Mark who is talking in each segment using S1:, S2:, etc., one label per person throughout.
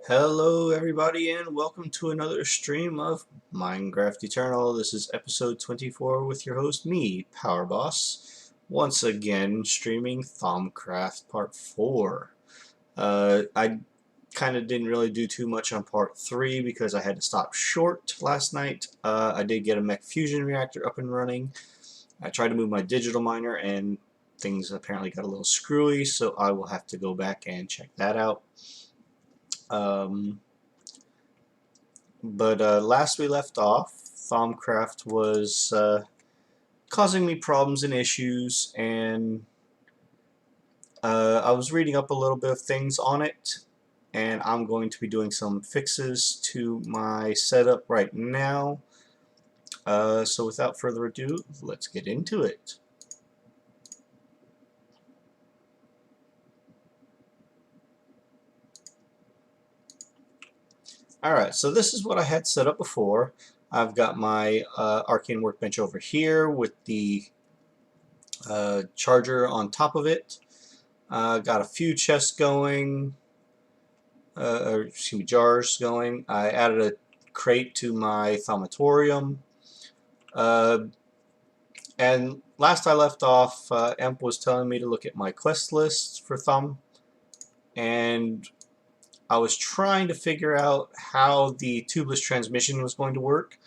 S1: Hello everybody and welcome to another stream of Minecraft Eternal. This is episode 24 with your host, me, Power Boss, once again streaming Thaumcraft Part 4. I kind of didn't really do too much on Part 3 because I had to stop short last night. I did get a mech fusion reactor up and running. I tried to move my digital miner and things apparently got a little screwy, so I will have to go back and check that out. But last we left off, Thaumcraft was causing me problems and issues, and I was reading up a little bit of things on it, and I'm going to be doing some fixes to my setup right now. So without further ado, let's get into it. Alright, so this is what I had set up before. I've got my Arcane Workbench over here with the charger on top of it. Got a few chests going, or excuse me, jars going. I added a crate to my thaumatorium. And last I left off, Emp was telling me to look at my quest list for Thumb, and I was trying to figure out how the Tubeless Transmission was going to work,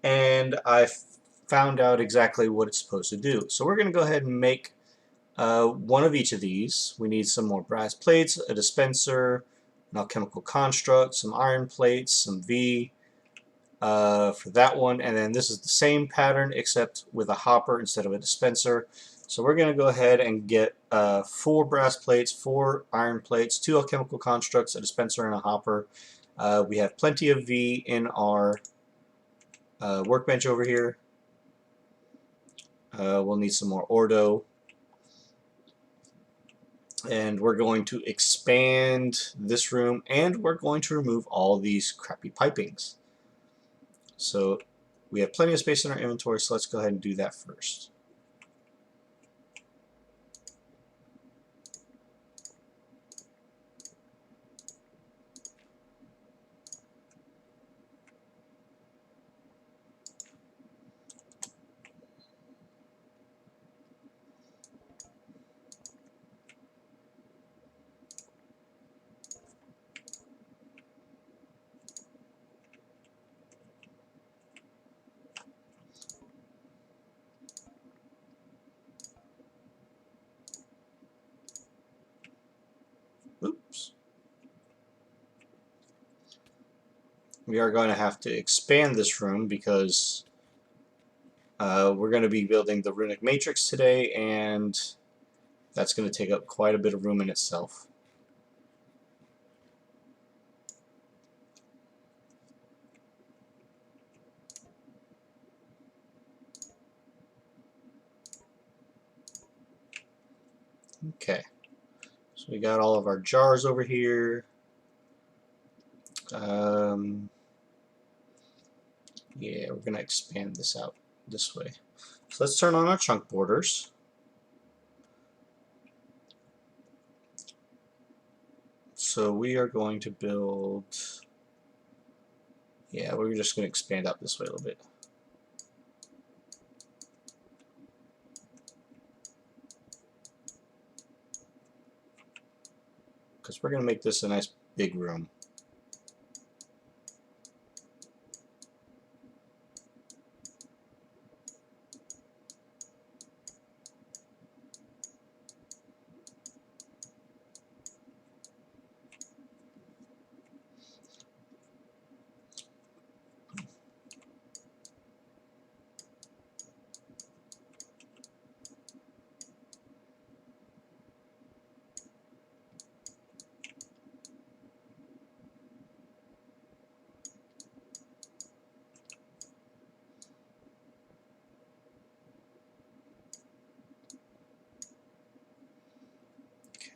S1: and I found out exactly what it's supposed to do. So we're going to go ahead and make one of each of these. We need some more brass plates, a dispenser, an alchemical construct, some iron plates, some V for that one, and then this is the same pattern except with a hopper instead of a dispenser. So we're going to go ahead and get 4 brass plates, 4 iron plates, 2 alchemical constructs, a dispenser, and a hopper. We have plenty of V in our workbench over here. We'll need some more ordo. And we're going to expand this room, and we're going to remove all these crappy pipings. So we have plenty of space in our inventory, so let's go ahead and do that first. Oops. We are going to have to expand this room because we're going to be building the Runic Matrix today, and that's going to take up quite a bit of room in itself. Okay, so we got all of our jars over here. Yeah, we're going to expand this out this way. So let's turn on our chunk borders. So we are going to build, yeah, we're just going to expand out this way a little bit. Because we're going to make this a nice big room.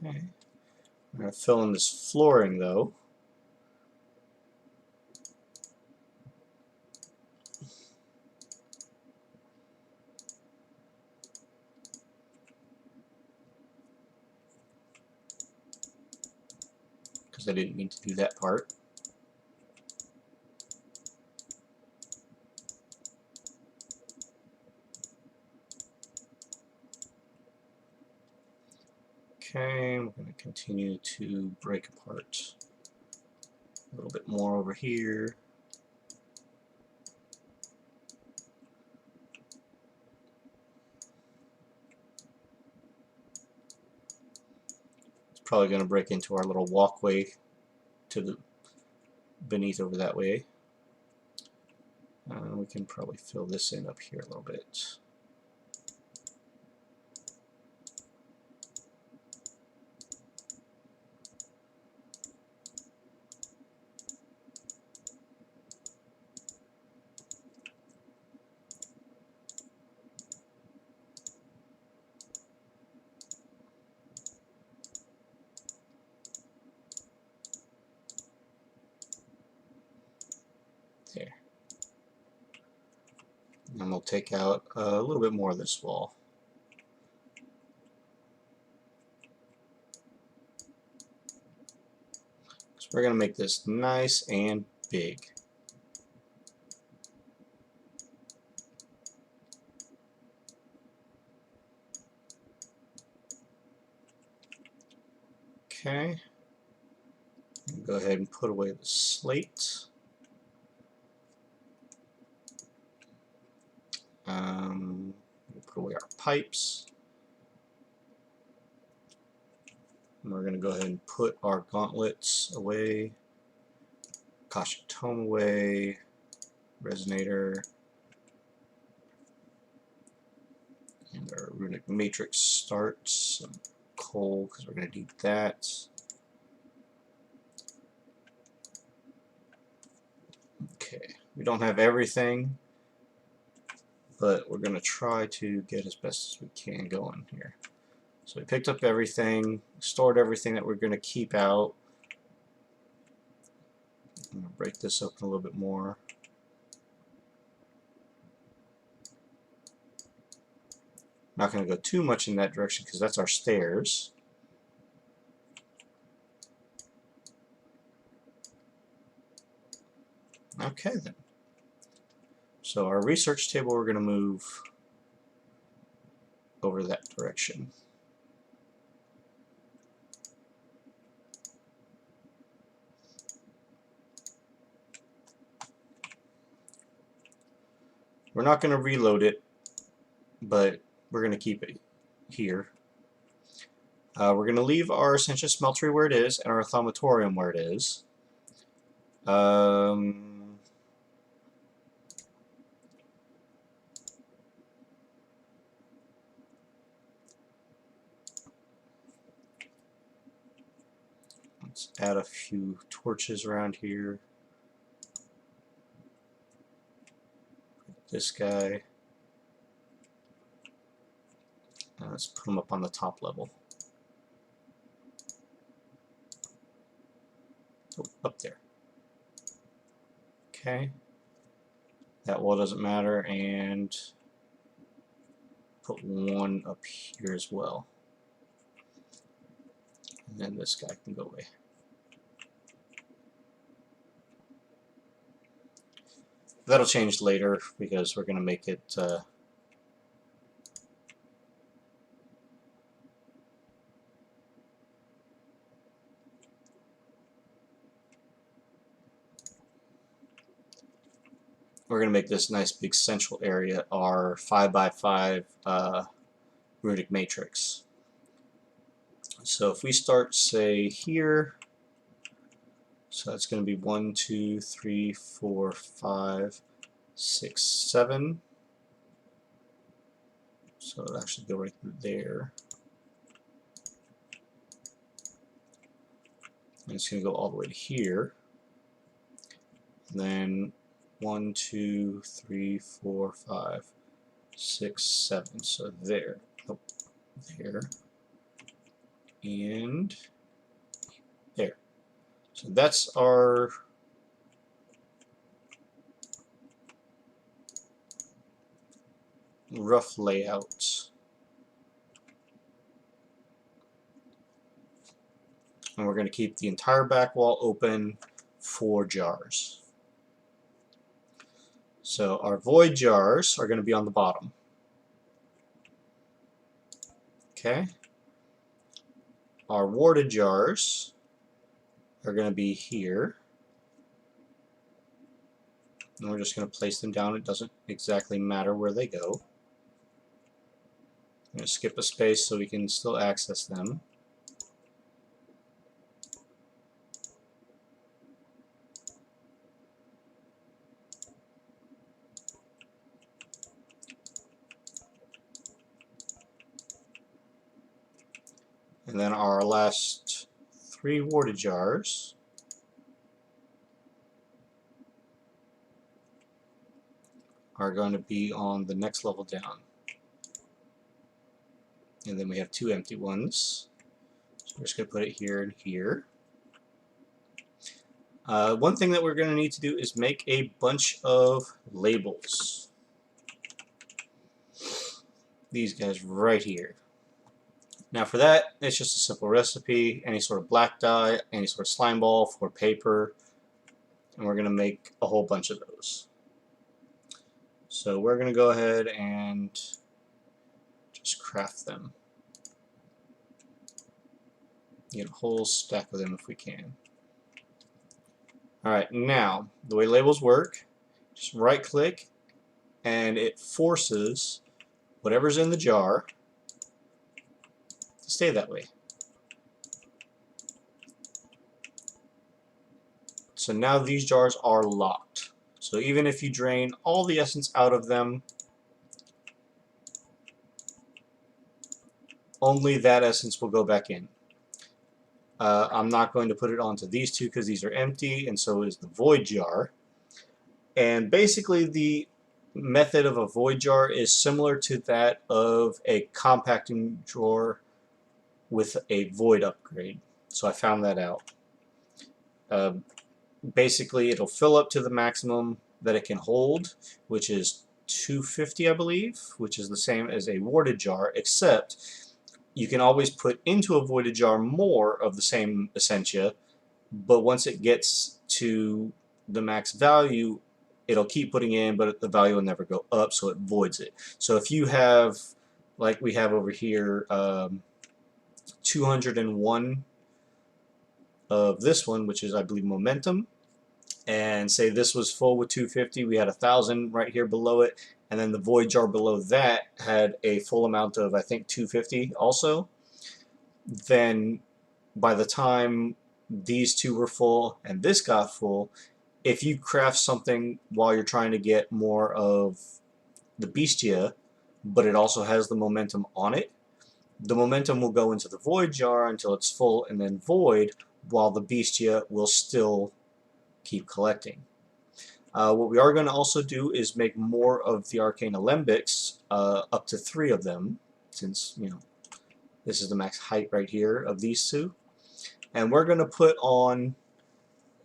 S1: Okay, I'm going to fill in this flooring though. because I didn't mean to do that part. Okay, we're going to continue to break apart a little bit more over here. It's probably going to break into our little walkway to the beneath over that way. We can probably fill this in up here a little bit. There. And we'll take out a little bit more of this wall. So we're going to make this nice and big. Okay. Go ahead and put away the slate. Put away our pipes. And we're going to go ahead and put our gauntlets away. Akashic Tome away. Resonator. And our Runic Matrix starts. Some coal because we're going to need that. Okay, we don't have everything, but we're going to try to get as best as we can going here. So we picked up everything, stored everything that we're going to keep out. I'm going to break this open a little bit more. Not going to go too much in that direction because that's our stairs. Okay then. So our research table we're going to move over that direction. We're not going to reload it, but we're going to keep it here. We're going to leave our Ascension Smeltery where it is and our Thaumatorium where it is. Let's add a few torches around here. This guy. Let's put him up on the top level. Oh, up there. Okay. That wall doesn't matter, and put one up here as well. And then this guy can go away. That'll change later because we're going to make it we're going to make this nice big central area our 5x5 Runic Matrix. So if we start, say, here, so that's going to be 1, 2, 3, 4, 5, 6, 7. So it'll actually go right through there. And it's going to go all the way to here. And then 1, 2, 3, 4, 5, 6, 7. So there. Oh, there. And there. So that's our rough layout. And we're going to keep the entire back wall open for jars. So our void jars are going to be on the bottom. Okay. Our warded jars are going to be here. And we're just going to place them down. It doesn't exactly matter where they go. I'm going to skip a space so we can still access them. And then our last 3 warded jars are going to be on the next level down. And then we have 2 empty ones. So we're just going to put it here and here. One thing that we're going to need to do is make a bunch of labels. These guys right here. Now for that, it's just a simple recipe, any sort of black dye, any sort of slime ball for paper, and we're going to make a whole bunch of those. So we're going to go ahead and just craft them. Get a whole stack of them if we can. Alright, now, the way labels work, just right click and it forces whatever's in the jar to stay that way. So now these jars are locked. So even if you drain all the essence out of them, only that essence will go back in. I'm not going to put it onto these two because these are empty, and so is the void jar. And basically the method of a void jar is similar to that of a compacting drawer with a void upgrade. So I found that out. Basically it'll fill up to the maximum that it can hold, which is 250 I believe, which is the same as a warded jar, except you can always put into a voided jar more of the same Essentia, but once it gets to the max value, it'll keep putting in, but the value will never go up, so it voids it. So if you have, like we have over here, 201 of this one, which is, I believe, momentum, and say this was full with 250, we had 1,000 right here below it, and then the void jar below that had a full amount of, I think, 250 also, then by the time these two were full and this got full, if you craft something while you're trying to get more of the Bestia, but it also has the momentum on it, the momentum will go into the void jar until it's full and then void, while the Bestia will still keep collecting. What we are going to also do is make more of the Arcane Olympics, up to 3 of them, since, you know, this is the max height right here of these two. And we're going to put on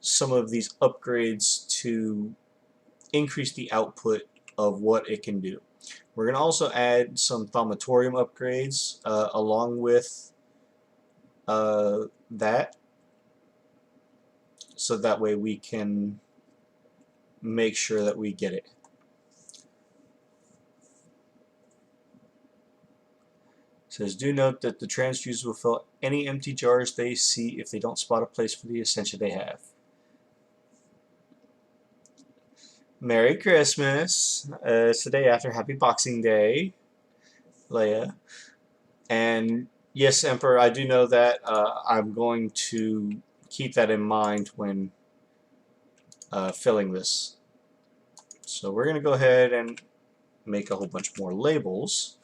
S1: some of these upgrades to increase the output of what it can do. We're going to also add some Thaumatorium upgrades along with that, so that way we can make sure that we get it. It says, do note that the transfusers will fill any empty jars they see if they don't spot a place for the Essentia they have. Merry Christmas. It's the day after Happy Boxing Day, Leia. And yes, Emperor, I do know that. I'm going to keep that in mind when filling this. So we're going to go ahead and make a whole bunch more labels.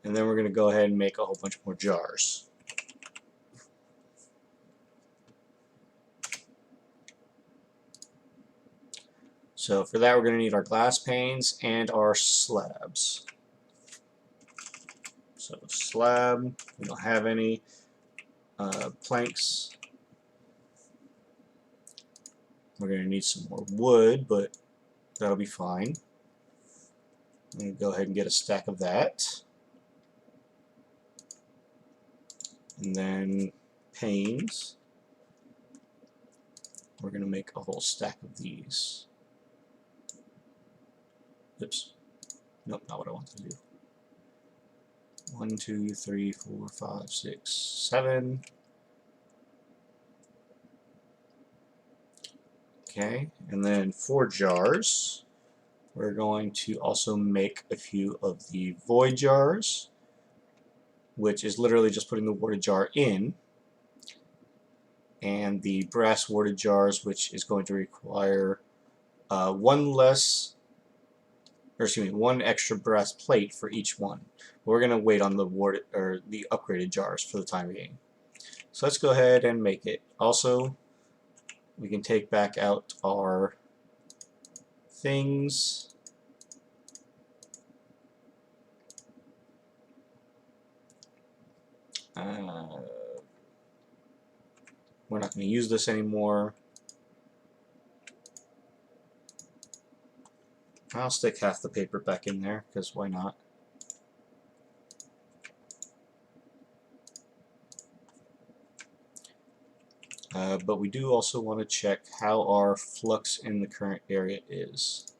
S1: And then we're going to go ahead and make a whole bunch more jars. So for that we're going to need our glass panes and our slabs. So slab, we don't have any. Planks. We're going to need some more wood, but That'll be fine. I'm going to go ahead and get a stack of that. And then panes. We're going to make a whole stack of these. Oops. Nope, not what I wanted to do. 1, 2, 3, 4, 5, 6, 7. Okay, and then 4 jars. We're going to also make a few of the void jars, which is literally just putting the warded jar in, and the brass warded jars, which is going to require one extra brass plate for each one. We're going to wait on the warded or the upgraded jars for the time being. So let's go ahead and make it. Also, we can take back out our things. We're not going to use this anymore. I'll stick half the paper back in there, because why not? But we do also want to check how our flux in the current area is.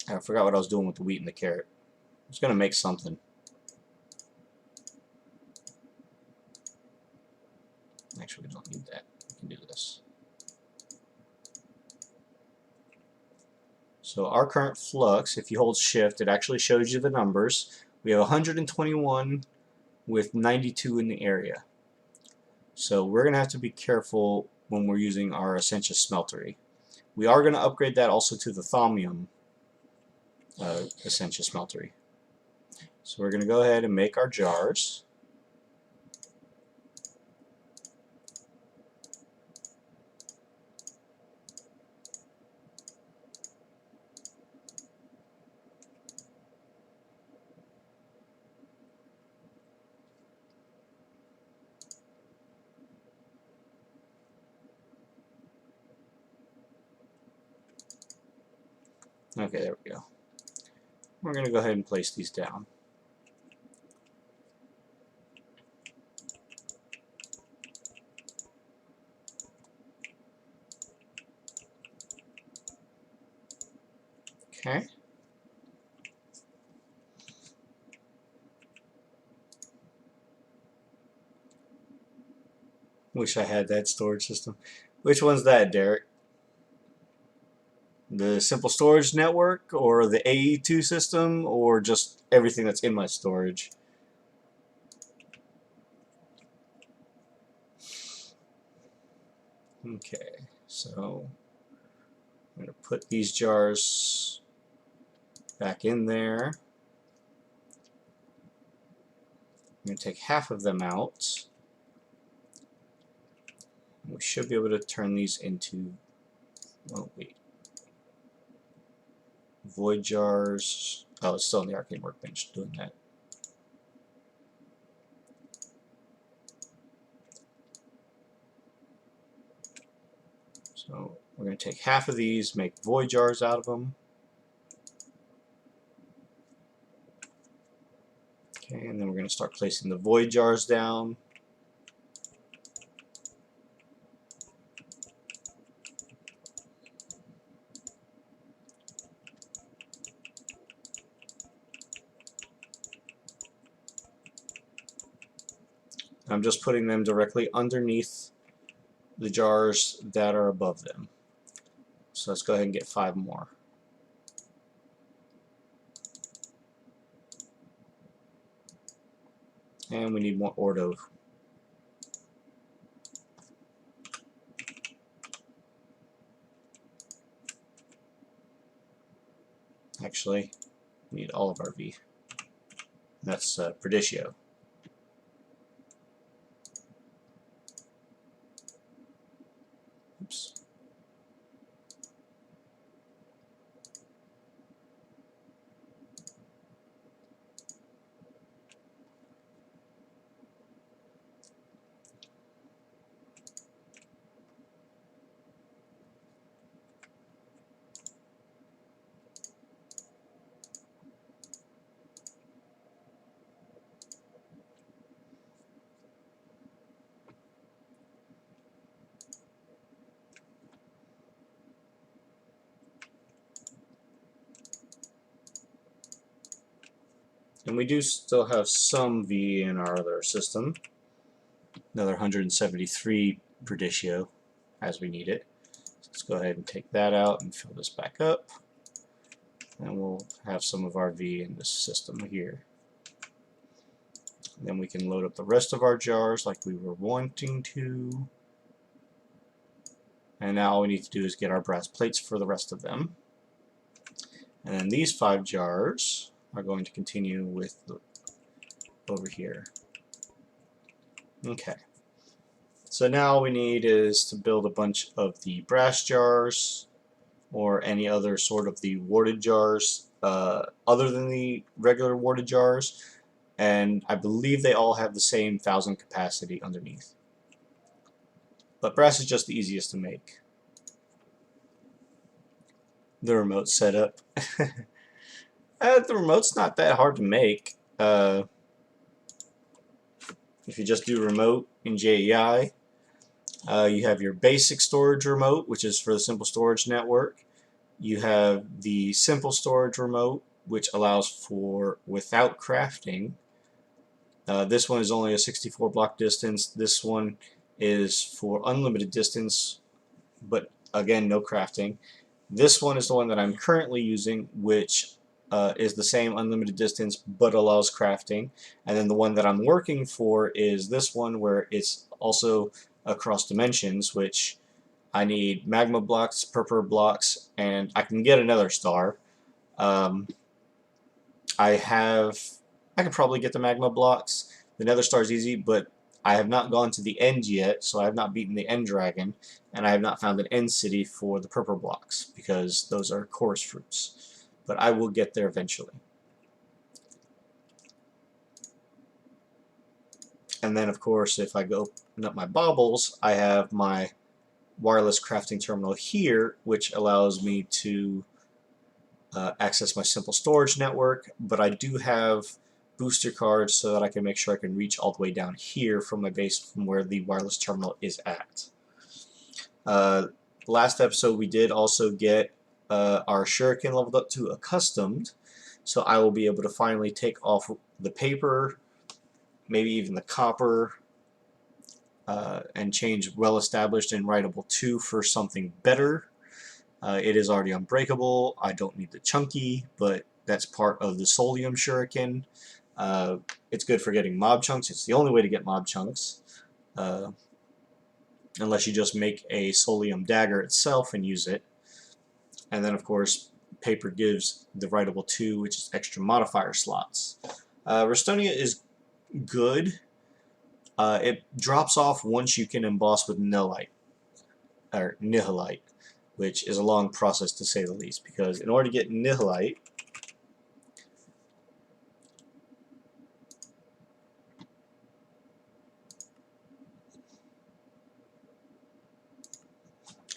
S1: I forgot what I was doing with the wheat and the carrot. I was going to make something. Actually, we don't need that. We can do this. So our current flux, if you hold shift, it actually shows you the numbers. We have 121 with 92 in the area. So we're going to have to be careful when we're using our Essentia Smeltery. We are going to upgrade that also to the Thumbium Essentia Smeltery. So we're going to go ahead and make our jars. Okay, there we go. We're going to go ahead and place these down. Okay. Wish I had that storage system. Which one's that, Derek? The simple storage network, or the AE2 system, or just everything that's in my storage? Okay, so I'm going to put these jars back in there. I'm going to take half of them out. We should be able to turn these into, oh wait, void jars. Oh, it's still in the Arcane Workbench doing that. So we're going to take half of these, make void jars out of them. Okay, and then we're going to start placing the void jars down. I'm just putting them directly underneath the jars that are above them. So let's go ahead and get 5 more. And we need more Ordo. Actually, we need all of our V. That's Perditio. Oops. And we do still have some V in our other system. Another 173 Perditio as we need it. So let's go ahead and take that out and fill this back up. And we'll have some of our V in this system here. And then we can load up the rest of our jars like we were wanting to. And now all we need to do is get our brass plates for the rest of them. And then these 5 jars are going to continue with over here. Okay. So now all we need is to build a bunch of the brass jars or any other sort of the warded jars other than the regular warded jars, and I believe they all have the same 1,000 capacity underneath. But brass is just the easiest to make. The remote setup. The remote's not that hard to make. If you just do remote in JEI, you have your basic storage remote, which is for the simple storage network. You have the simple storage remote, which allows for without crafting. This one is only a 64 block distance. This one is for unlimited distance, but again, no crafting. This one is the one that I'm currently using, which is the same unlimited distance but allows crafting. And then the one that I'm working for is this one, where it's also across dimensions, which I need magma blocks, purple blocks, and I can get another star. I could probably get the magma blocks. The nether star is easy, but I have not gone to the end yet, so I have not beaten the end dragon, and I have not found an end city for the purple blocks, because those are chorus fruits. But I will get there eventually. And then, of course, if I go open up my baubles, I have my wireless crafting terminal here, which allows me to access my simple storage network, but I do have booster cards so that I can make sure I can reach all the way down here from my base from where the wireless terminal is at. Last episode we did also get our shuriken leveled up to accustomed, so I will be able to finally take off the paper, maybe even the copper, and change well established and writable 2 for something better. It is already unbreakable. I don't need the chunky, but that's part of the Solium shuriken. It's good for getting mob chunks. It's the only way to get mob chunks, unless you just make a Solium dagger itself and use it. And then, of course, paper gives the writable 2, which is extra modifier slots. Restonia is good. It drops off once you can emboss with nihilite, which is a long process to say the least, because in order to get nihilite,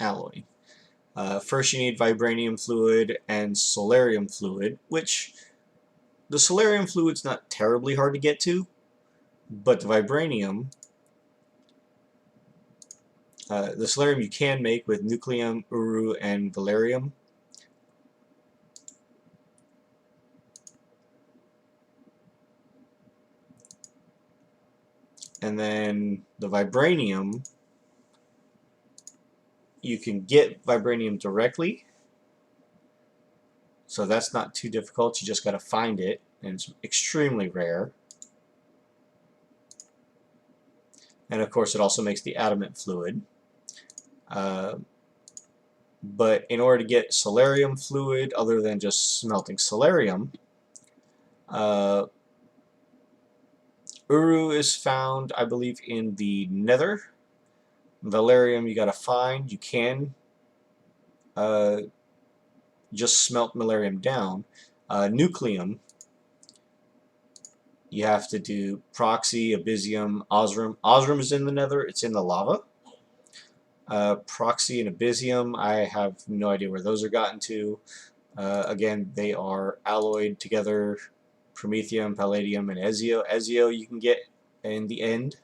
S1: alloy. First you need vibranium fluid and solarium fluid, which the solarium fluid's not terribly hard to get to, but the vibranium, the solarium you can make with nucleum, uru, and valerium. And then the vibranium, you can get vibranium directly, so that's not too difficult. You just got to find it, and it's extremely rare. And of course it also makes the adamant fluid. But in order to get solarium fluid, other than just smelting solarium, uru is found, I believe, in the nether. Valerium you gotta find. You can just smelt valerium down. Nucleum, you have to do proxy, abyssium, osram. Osram is in the nether, it's in the lava. Proxy and abyssium, I have no idea where those are gotten to. Again, they are alloyed together, promethium, palladium, and ezio. Ezio you can get in the end.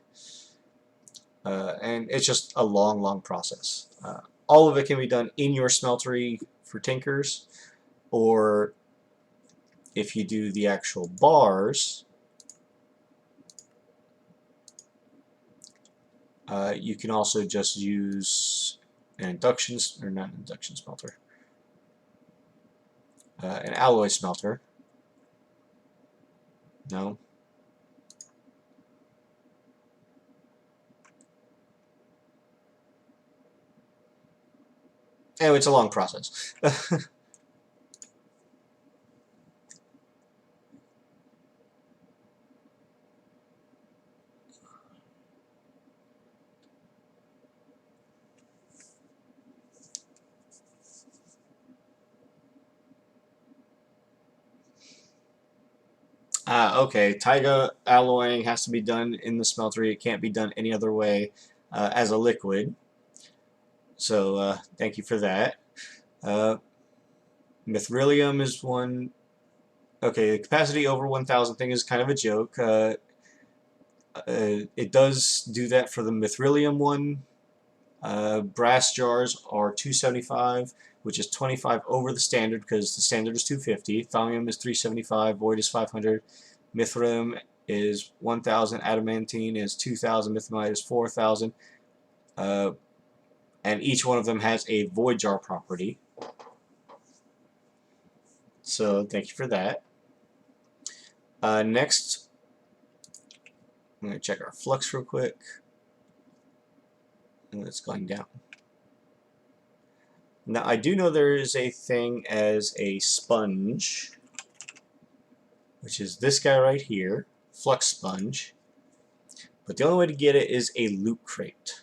S1: And it's just a long process. All of it can be done in your smeltery for tinkers, or if you do the actual bars, you can also just use an induction, or not an induction smelter, an alloy smelter. No. Anyway, it's a long process. Okay, Taiga alloying has to be done in the smeltery. It can't be done any other way as a liquid. So thank you for that. Mithrilium is one. Okay, the capacity over 1,000 thing is kind of a joke. It does do that for the Mithrilium one. Brass jars are 275, which is 25 over the standard because the standard is 250. Thumbium is 375. Void is 500. Mithrilium is 1,000. Adamantine is 2,000. Mithrite is 4,000. And each one of them has a void jar property. So thank you for that. Next, I'm going to check our flux real quick. And it's going down. Now I do know there is a thing as a sponge, which is this guy right here, Flux Sponge. But the only way to get it is a loot crate.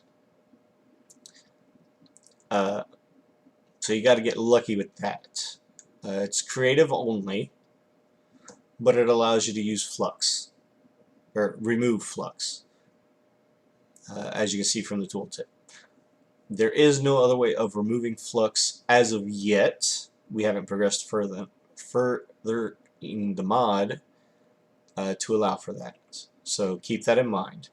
S1: So you got to get lucky with that. It's creative only, but it allows you to use flux, or remove flux, as you can see from the tooltip. There is no other way of removing flux as of yet. We haven't progressed further in the mod to allow for that. So keep that in mind.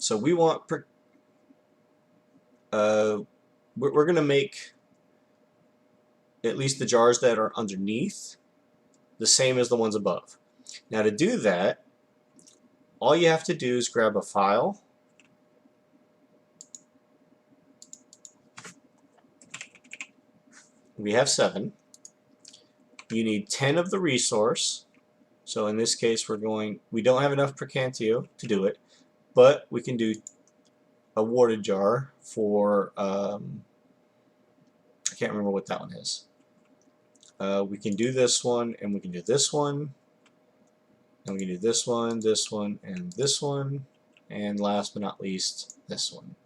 S1: So we want we're going to make at least the jars that are underneath the same as the ones above. Now to do that, all you have to do is grab a file, we have 7. You need 10 of the resource. So in this case we don't have enough Percantio to do it, but we can do a warded jar for I can't remember what that one is. We can do this one, and we can do this one, and we can do this one, and this one, and last but not least, this one.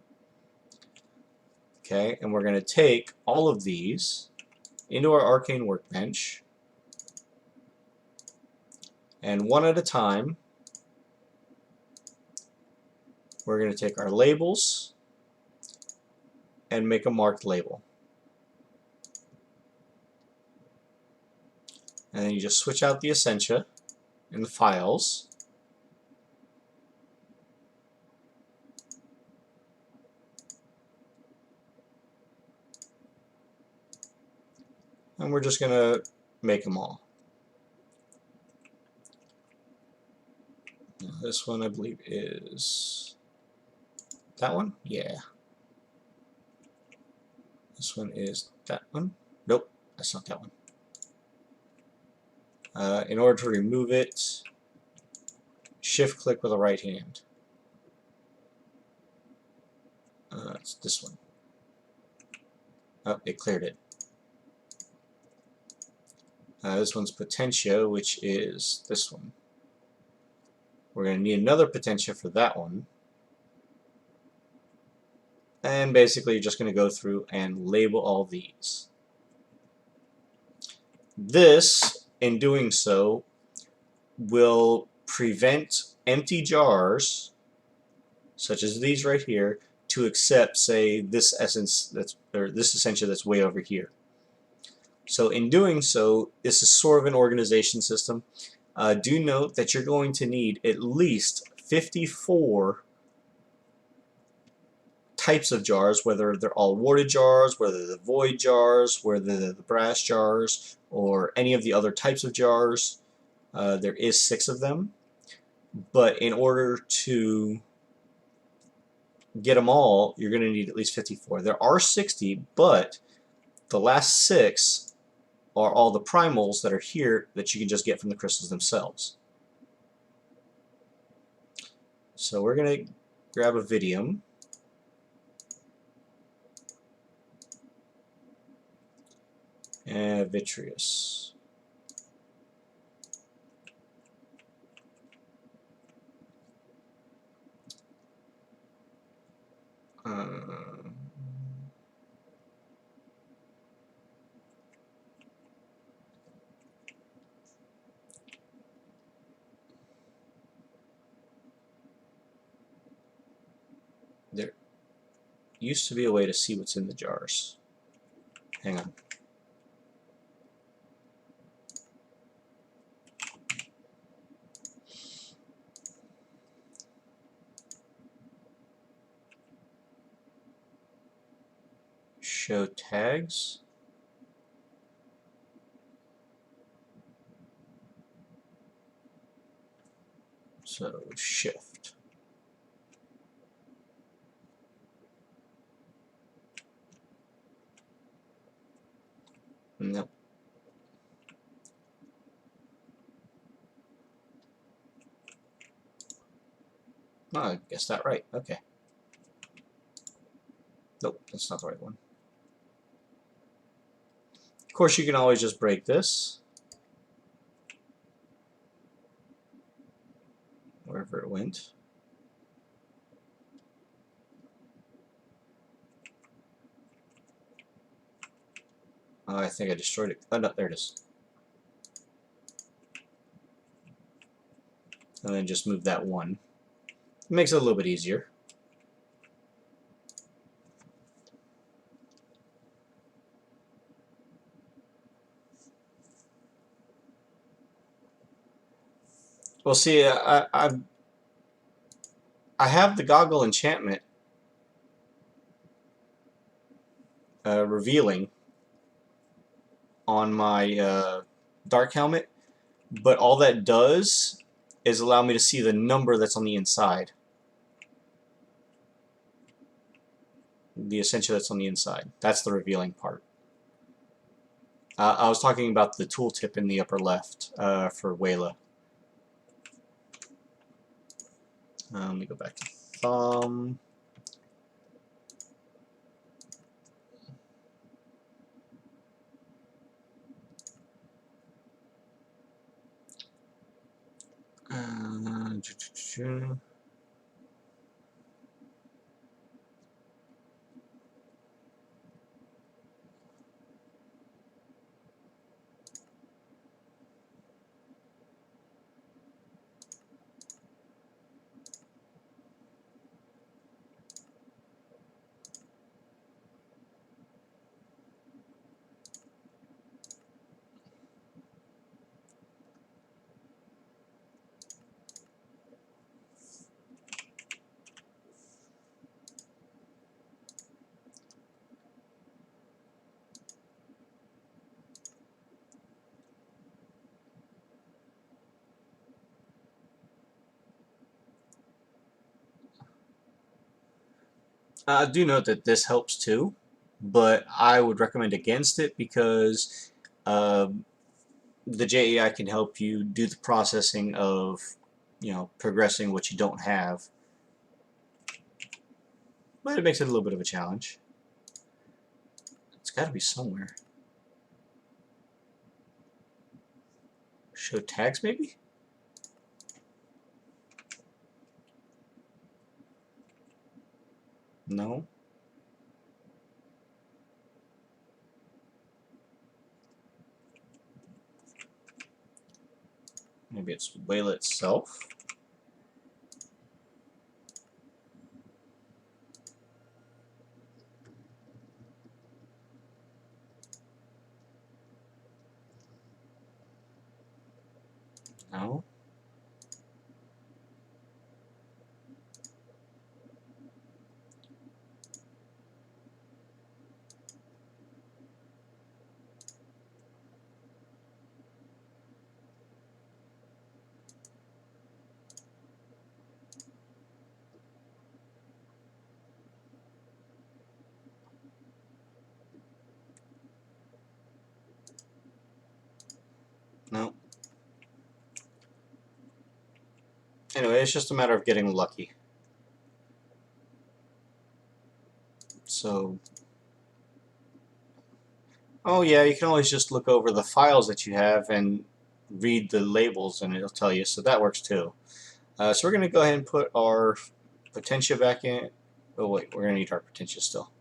S1: Okay, and we're going to take all of these into our Arcane Workbench, and one at a time, we're going to take our labels and make a marked label. And then you just switch out the Essentia in the files. And we're just going to make them all. Now, this one I believe is that one? Yeah. This one is that one? Nope, that's not that one. In order to remove it, shift click with the right hand. It's this one. Oh, it cleared it. This one's Potentia, which is this one. We're going to need another Potentia for that one. And basically you're just going to go through and label all these. This, in doing so, will prevent empty jars, such as these right here, to accept, say, this essence or this Essentia that's way over here. So in doing so, this is sort of an organization system. Do note that you're going to need at least 54 types of jars, whether they're all warded jars, whether they're void jars, whether they're the brass jars, or any of the other types of jars. There is 6 of them, but in order to get them all, you're going to need at least 54. There are 60, but the last 6 are all the primals that are here that you can just get from the crystals themselves. So we're going to grab a Vidium. And Vitreous. There used to be a way to see what's in the jars. Hang on. Show tags. So shift. Nope. Oh, I guessed that right. Okay. Nope, that's not the right one. Of course, you can always just break this. Wherever it went. Oh, I think I destroyed it. Oh, no, there it is. And then just move that one. It makes it a little bit easier. Well, see, I have the Goggle enchantment revealing on my Dark Helmet, but all that does is allow me to see the number that's on the inside. The Essentia that's on the inside. That's the revealing part. I was talking about the tooltip in the upper left for Wayla. Let me go back to Thumb. I do note that this helps too, but I would recommend against it because the JEI can help you do the processing of, progressing what you don't have. But it makes it a little bit of a challenge. It's got to be somewhere. Show tags, maybe? No. Maybe it's Wayla itself. No. Anyway, it's just a matter of getting lucky. So, oh yeah, you can always just look over the files that you have and read the labels and it'll tell you, so that works too. So we're going to go ahead and put our Potentia back in. Oh wait, we're going to need our Potentia still.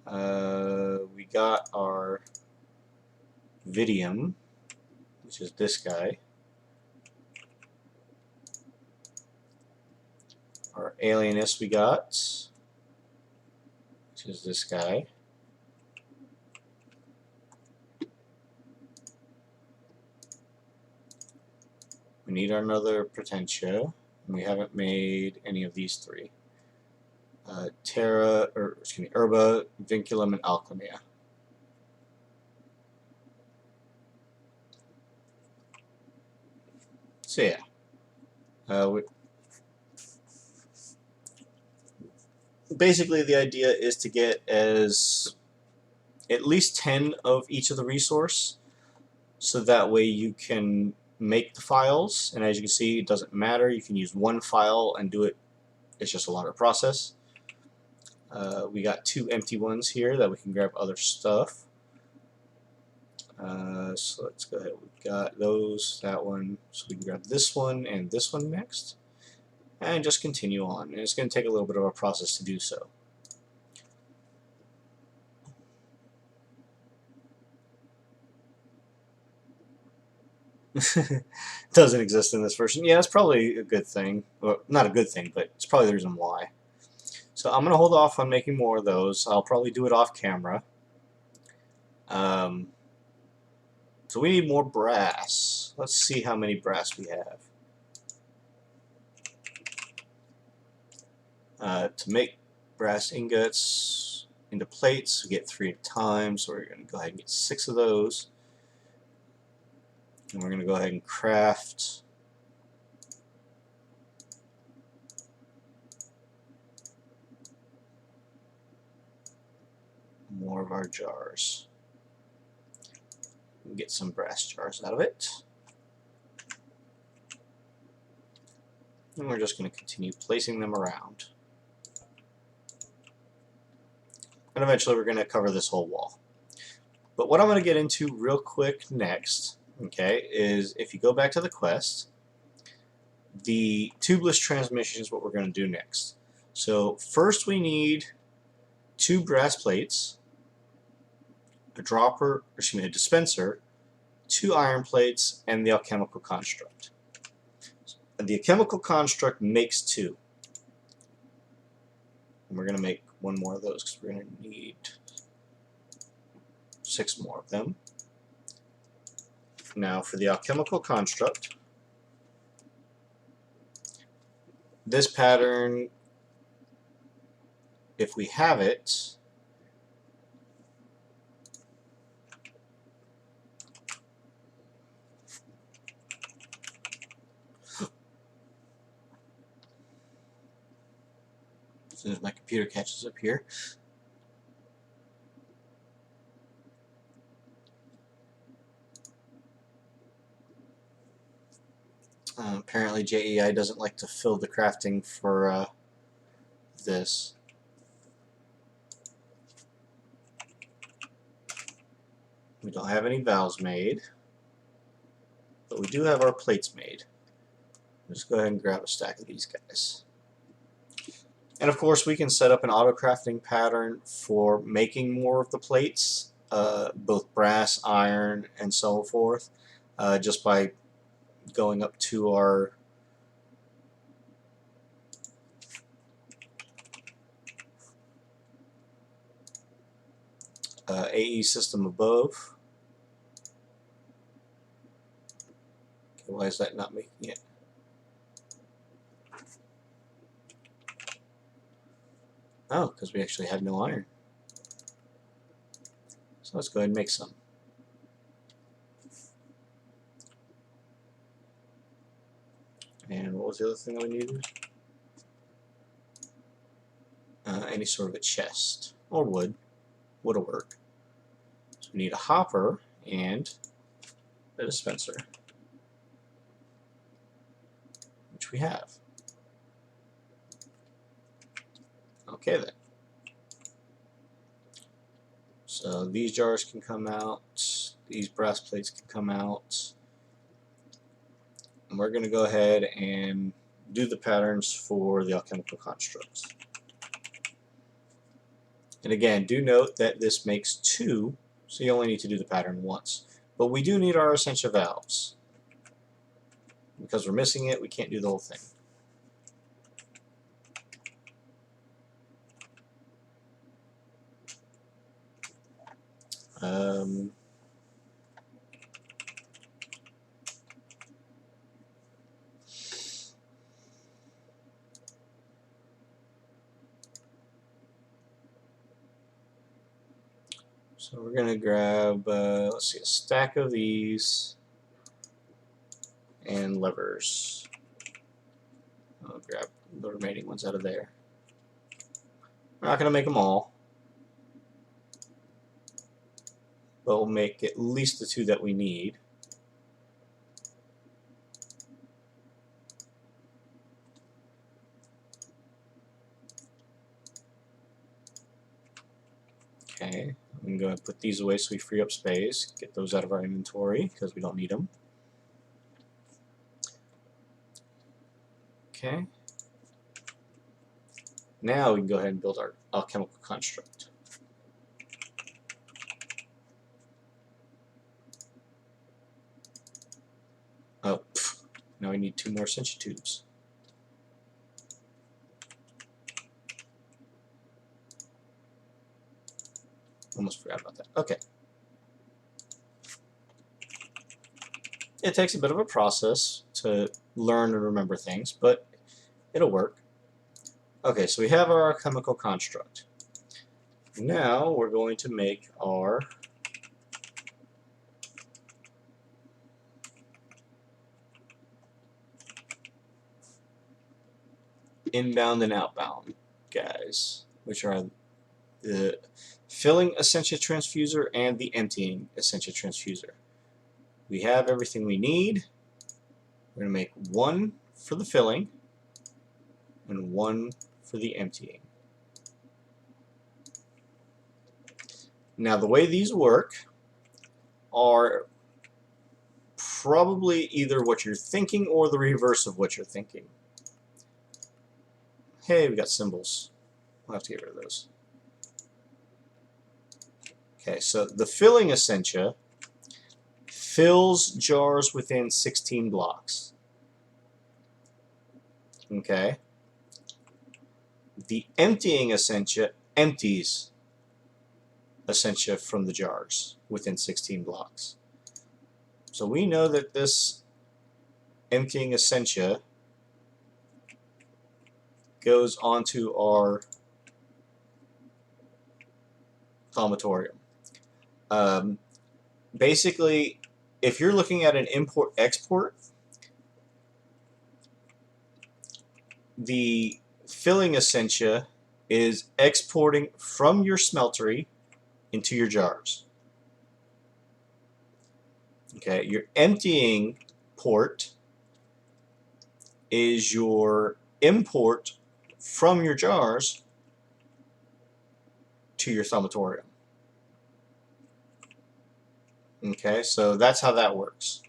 S1: We got our Vidium, which is this guy. Our Alienist we got, which is this guy. We need another Potentia, and we haven't made any of these three. Herba, Vinculum, and Alchemia. So yeah, basically the idea is to get at least 10 of each of the resource, so that way you can make the files, and as you can see, it doesn't matter, you can use one file and do it. It's just a longer process. We got 2 empty ones here that we can grab other stuff. So let's go ahead. We've got those, that one, so we can grab this one and this one next, and just continue on. And it's going to take a little bit of a process to do so. Doesn't exist in this version. Yeah, it's probably a good thing. Well, not a good thing, but it's probably the reason why. So I'm going to hold off on making more of those. I'll probably do it off camera. So we need more brass. Let's see how many brass we have. To make brass ingots into plates, we get 3 at a time, so we're going to go ahead and get 6 of those. And we're going to go ahead and craft more of our jars. We'll get some brass jars out of it. And we're just going to continue placing them around. And eventually we're going to cover this whole wall. But what I'm going to get into real quick next, okay, is if you go back to the quest, the Tubeless Transmission is what we're going to do next. So first we need 2 brass plates, a dispenser, 2 iron plates, and the Alchemical Construct. And the Alchemical Construct makes 2. And we're going to make 1 more of those because we're going to need 6 more of them. Now for the Alchemical Construct, this pattern, if we have it, as soon as my computer catches up here. Apparently JEI doesn't like to fill the crafting for this. We don't have any valves made, but we do have our plates made. Let's go ahead and grab a stack of these guys. And of course we can set up an auto crafting pattern for making more of the plates, both brass, iron, and so forth, just by going up to our AE system above. Okay, why is that not making it? Oh, because we actually have no iron. So let's go ahead and make some. And what was the other thing that we needed? Any sort of a chest. Or wood. Wood will work. So we need a hopper and a dispenser. which we have. Okay then. So these jars can come out, these brass plates can come out, and we're going to go ahead and do the patterns for the Alchemical Constructs. And again, do note that this makes 2, so you only need to do the pattern once. But we do need our Essentia valves. Because we're missing it, we can't do the whole thing. So we're going to grab, let's see, a stack of these and levers. I'll grab the remaining ones out of there. We're not going to make them all, but we'll make at least the 2 that we need. Okay, I'm going to put these away so we free up space. Get those out of our inventory because we don't need them. Okay. Now we can go ahead and build our Alchemical Construct. Oh, now we need 2 more Essentia tubes. Almost forgot about that. Okay. It takes a bit of a process to learn and remember things, but it'll work. Okay, so we have our Alchemical Construct. Now we're going to make our inbound and outbound guys, which are the filling Essentia Transfuser and the emptying Essentia Transfuser. We have everything we need. We're going to make 1 for the filling and 1 for the emptying. Now the way these work are probably either what you're thinking or the reverse of what you're thinking. Hey, we got symbols. We'll have to get rid of those. Okay, so the filling Essentia fills jars within 16 blocks. Okay. The emptying Essentia empties Essentia from the jars within 16 blocks. So we know that this emptying Essentia goes onto our Thaumatorium. Basically, if you're looking at an import-export, the filling Essentia is exporting from your Smeltery into your jars. Okay, your emptying port is your import from your jars to your Thaumatorium. Okay, so that's how that works.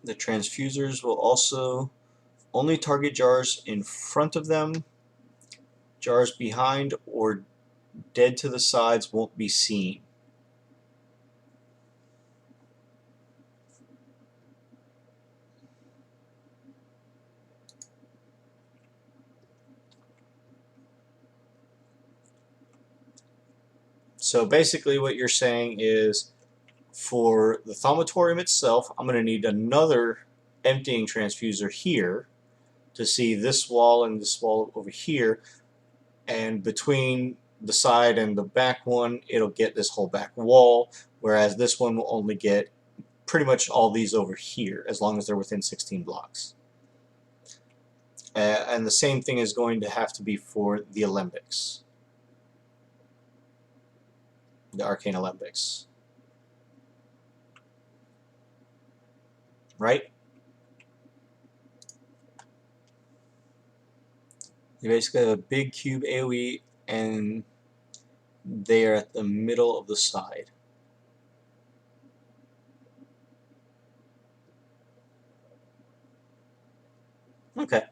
S1: The transfusers will also only target jars in front of them. Jars behind or dead to the sides won't be seen. So basically what you're saying is, for the Thaumatorium itself, I'm going to need another emptying transfuser here to see this wall and this wall over here, and between the side and the back one, it'll get this whole back wall, whereas this one will only get pretty much all these over here, as long as they're within 16 blocks. And the same thing is going to have to be for the Olympics. the Arcane Olympics. Right? You basically have a big cube AoE, and they are at the middle of the side. Okay.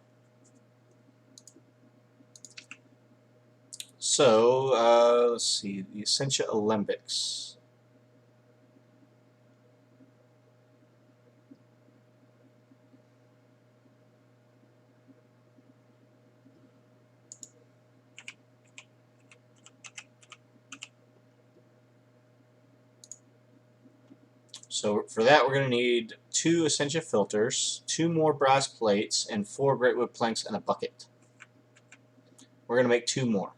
S1: So, let's see, the Essentia Olympics. So for that, we're going to need 2 Essentia filters, 2 more brass plates, and 4 great wood planks and a bucket. We're going to make 2 more.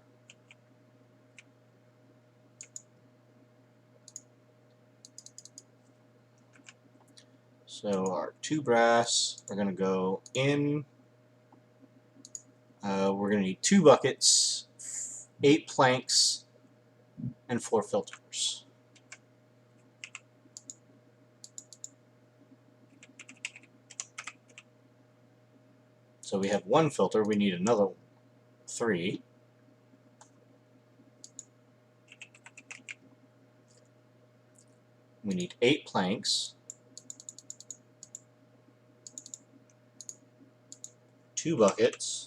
S1: So our 2 brass are going to go in. We're going to need 2 buckets, 8 planks, and 4 filters. So we have 1 filter, we need another 3. We need 8 planks, 2 buckets,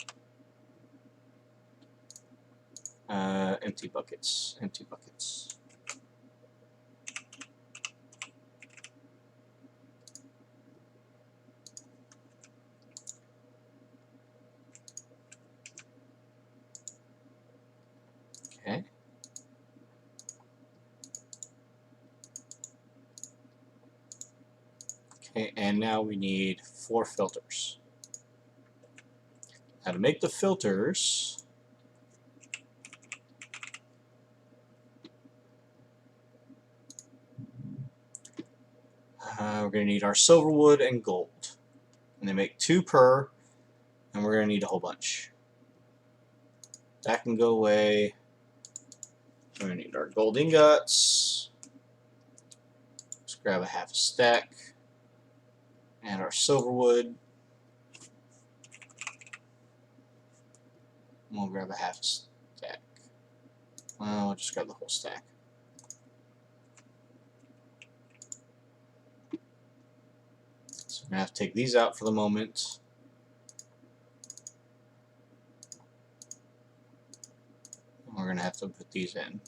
S1: empty buckets. Okay. Okay, and now we need 4 filters. Now to make the filters, we're going to need our silver wood and gold. And they make 2 per, and we're going to need a whole bunch. That can go away. We're going to need our gold ingots. Let's grab a half a stack. And our silver wood. And we'll grab a half a stack. Well, we'll just grab the whole stack. So we're going to have to take these out for the moment. And we're going to have to put these in.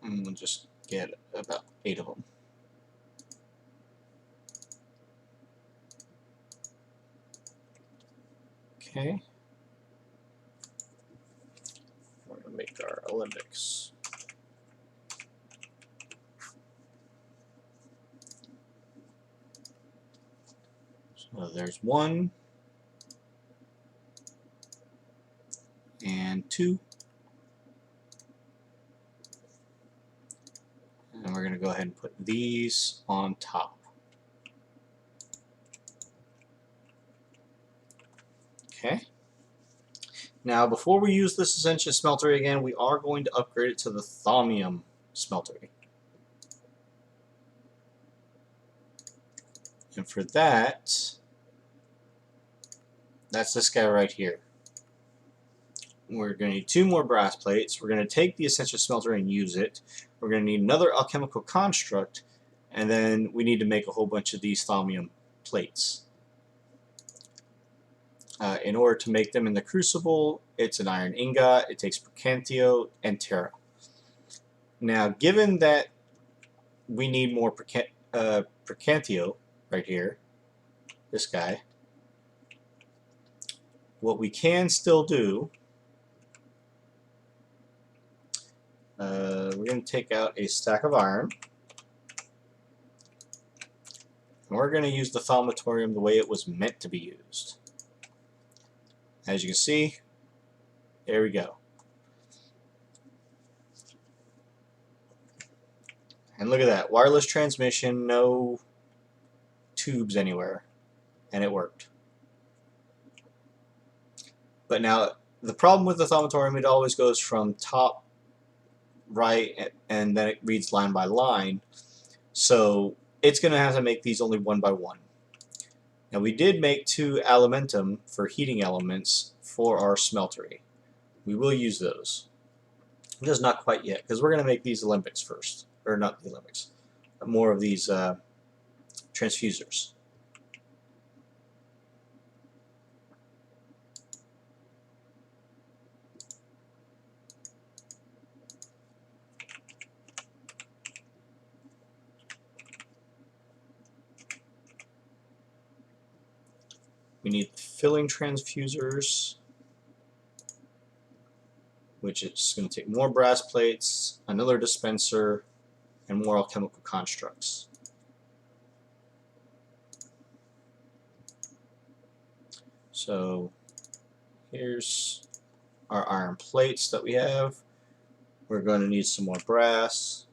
S1: And we'll just get about 8 of them. Okay. We're going to make our Olympics. So there's 1 and 2. And we're going to go ahead and put these on top. Okay. Now, before we use this Ascension Smeltery again, we are going to upgrade it to the Thumbium Smeltery. And for that, that's this guy right here. We're going to need 2 more brass plates. We're going to take the Ascension Smeltery and use it. We're going to need another Alchemical Construct, and then we need to make a whole bunch of these Thalmium plates. In order to make them in the Crucible, it's an iron ingot, it takes Percantio and Terra. Now, given that we need more Percantio right here, this guy, what we can still do, we're going to take out a stack of iron, and we're going to use the Thaumatorium the way it was meant to be used. As you can see, there we go. And look at that, wireless transmission, no tubes anywhere, and it worked. But now The problem with the Thaumatorium, it always goes from top right and then it reads line by line. So it's going to have to make these only one by one. Now we did make 2 Elementum for heating elements for our Smeltery. We will use those. Just not quite yet, because we're going to make these Olympics first. Or not the Olympics. More of these transfusers. We need filling transfusers, which is going to take more brass plates, another dispenser, and more alchemical constructs. So here's our iron plates that we have. We're going to need some more brass.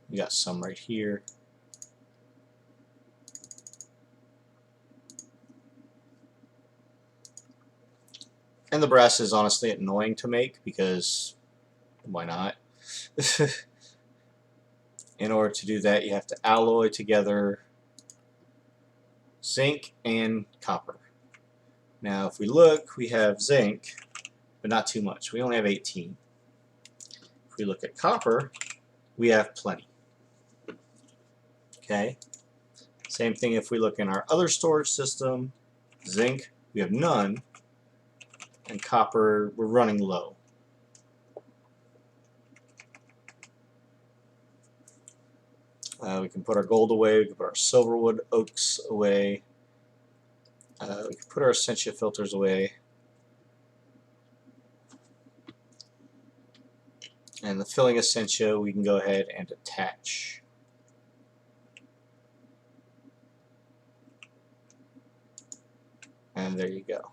S1: We got some right here. And the brass is honestly annoying to make because why not? In order to do that, you have to alloy together zinc and copper. Now, if we look, we have zinc, but not too much. We only have 18. If we look at copper, we have plenty. Okay. Same thing if we look in our other storage system. Zinc, we have none. And copper, we're running low. We can put our gold away, we can put our silverwood oaks away, we can put our Essentia filters away, and the filling Essentia we can go ahead and attach. And there you go.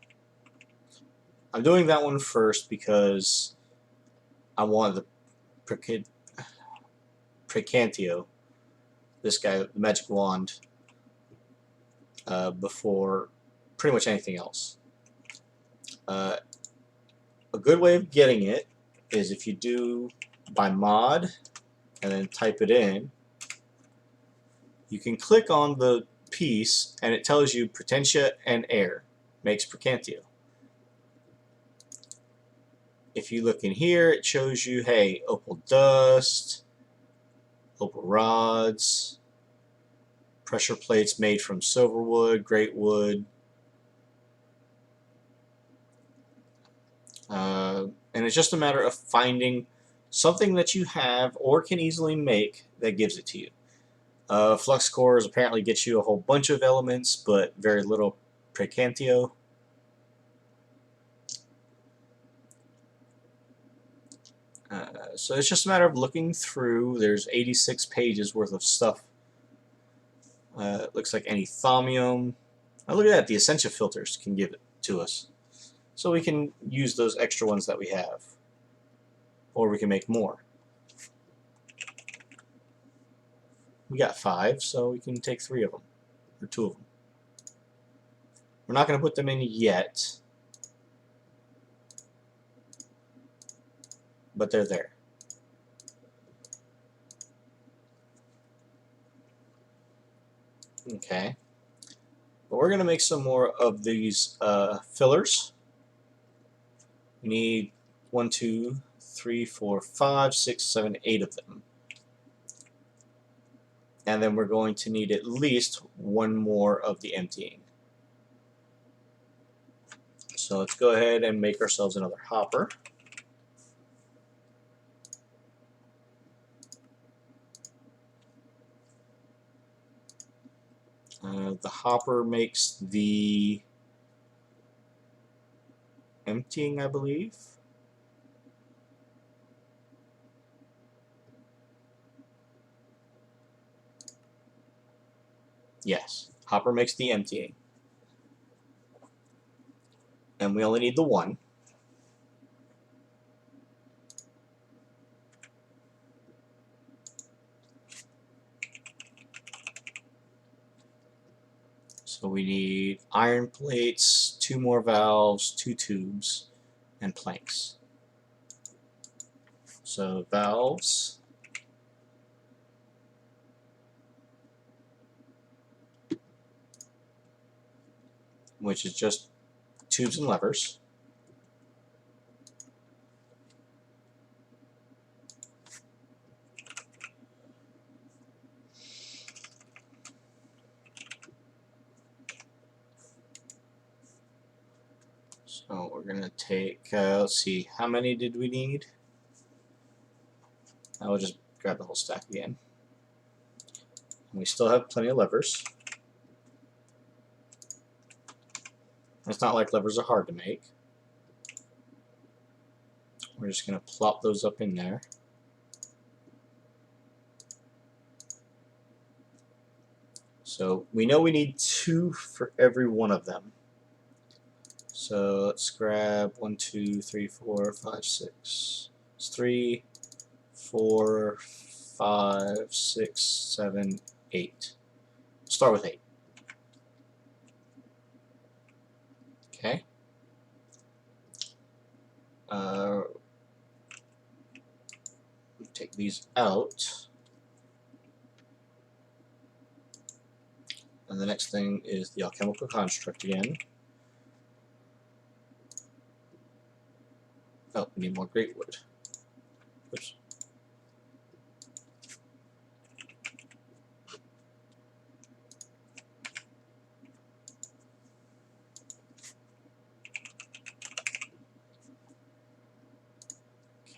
S1: I'm doing that one first because I want the Precantio, this guy, the magic wand, before pretty much anything else. A good way of getting it is if you do by mod and then type it in, you can click on the piece and it tells you Potentia and air makes Precantio. If you look in here, it shows you, hey, opal dust, opal rods, pressure plates made from silverwood, great wood, and it's just a matter of finding something that you have or can easily make that gives it to you. Flux cores apparently get you a whole bunch of elements, but very little Precantio. So it's just a matter of looking through. There's 86 pages worth of stuff. It looks like any Thumbium. Oh, look at that. The Essentia filters can give it to us. So we can use those extra ones that we have. Or we can make more. We got 5, so we can take 3 of them. Or 2 of them. We're not going to put them in yet. But they're there. Okay. But we're going to make some more of these fillers. We need 1, 2, 3, 4, 5, 6, 7, 8 of them. And then we're going to need at least 1 more of the emptying. So let's go ahead and make ourselves another hopper. The hopper makes the emptying, I believe. Yes, hopper makes the emptying. And we only need the 1. So we need iron plates, 2 more valves, 2 tubes, and planks. So valves, which is just tubes and levers. So we're going to take, let's see, how many did we need? I will just grab the whole stack again. And we still have plenty of levers. It's not like levers are hard to make. We're just going to plop those up in there. So we know we need 2 for every one of them. So let's grab 1, 2, 3, 4, 5, 6. It's 3, 4, 5, 6, 7, 8. We'll start with 8. Okay. Take these out. And the next thing is the Alchemical Construct again. Oh, we need more great wood. Oops.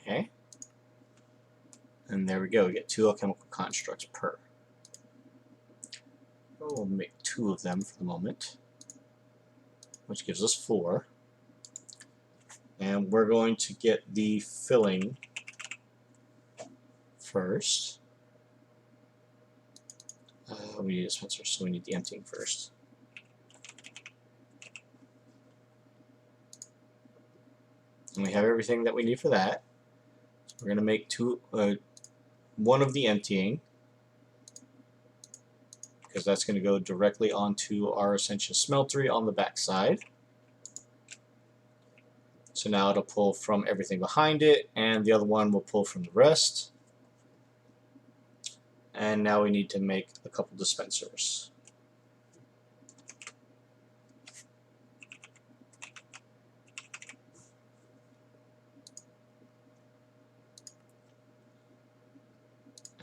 S1: Okay. And there we go. We get 2 Alchemical Constructs per. We'll make 2 of them for the moment, which gives us 4. And we're going to get the filling first. We need a dispenser, so we need the emptying first. And we have everything that we need for that. So we're going to make 1 of the emptying, because that's going to go directly onto our Ascension Smeltery on the back side. So now it'll pull from everything behind it, and the other one will pull from the rest. And now we need to make a couple dispensers.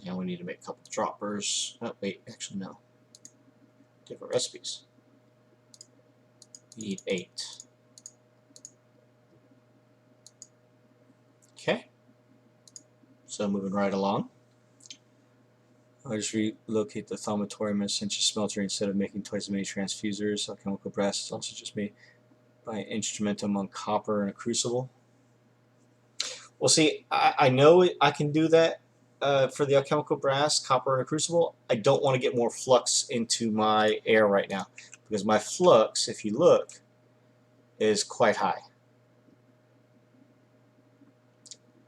S1: And we need to make a couple droppers. Oh, wait, actually no. Different recipes. We need 8. Okay. So moving right along. I'll just relocate the Thaumatorium and Ascension Smeltery instead of making twice as many transfusers. Alchemical brass is also just made by an instrumentum on copper and a crucible. Well, see, I know I can do that for the alchemical brass, copper, and a crucible. I don't want to get more flux into my air right now, because my flux, if you look, is quite high.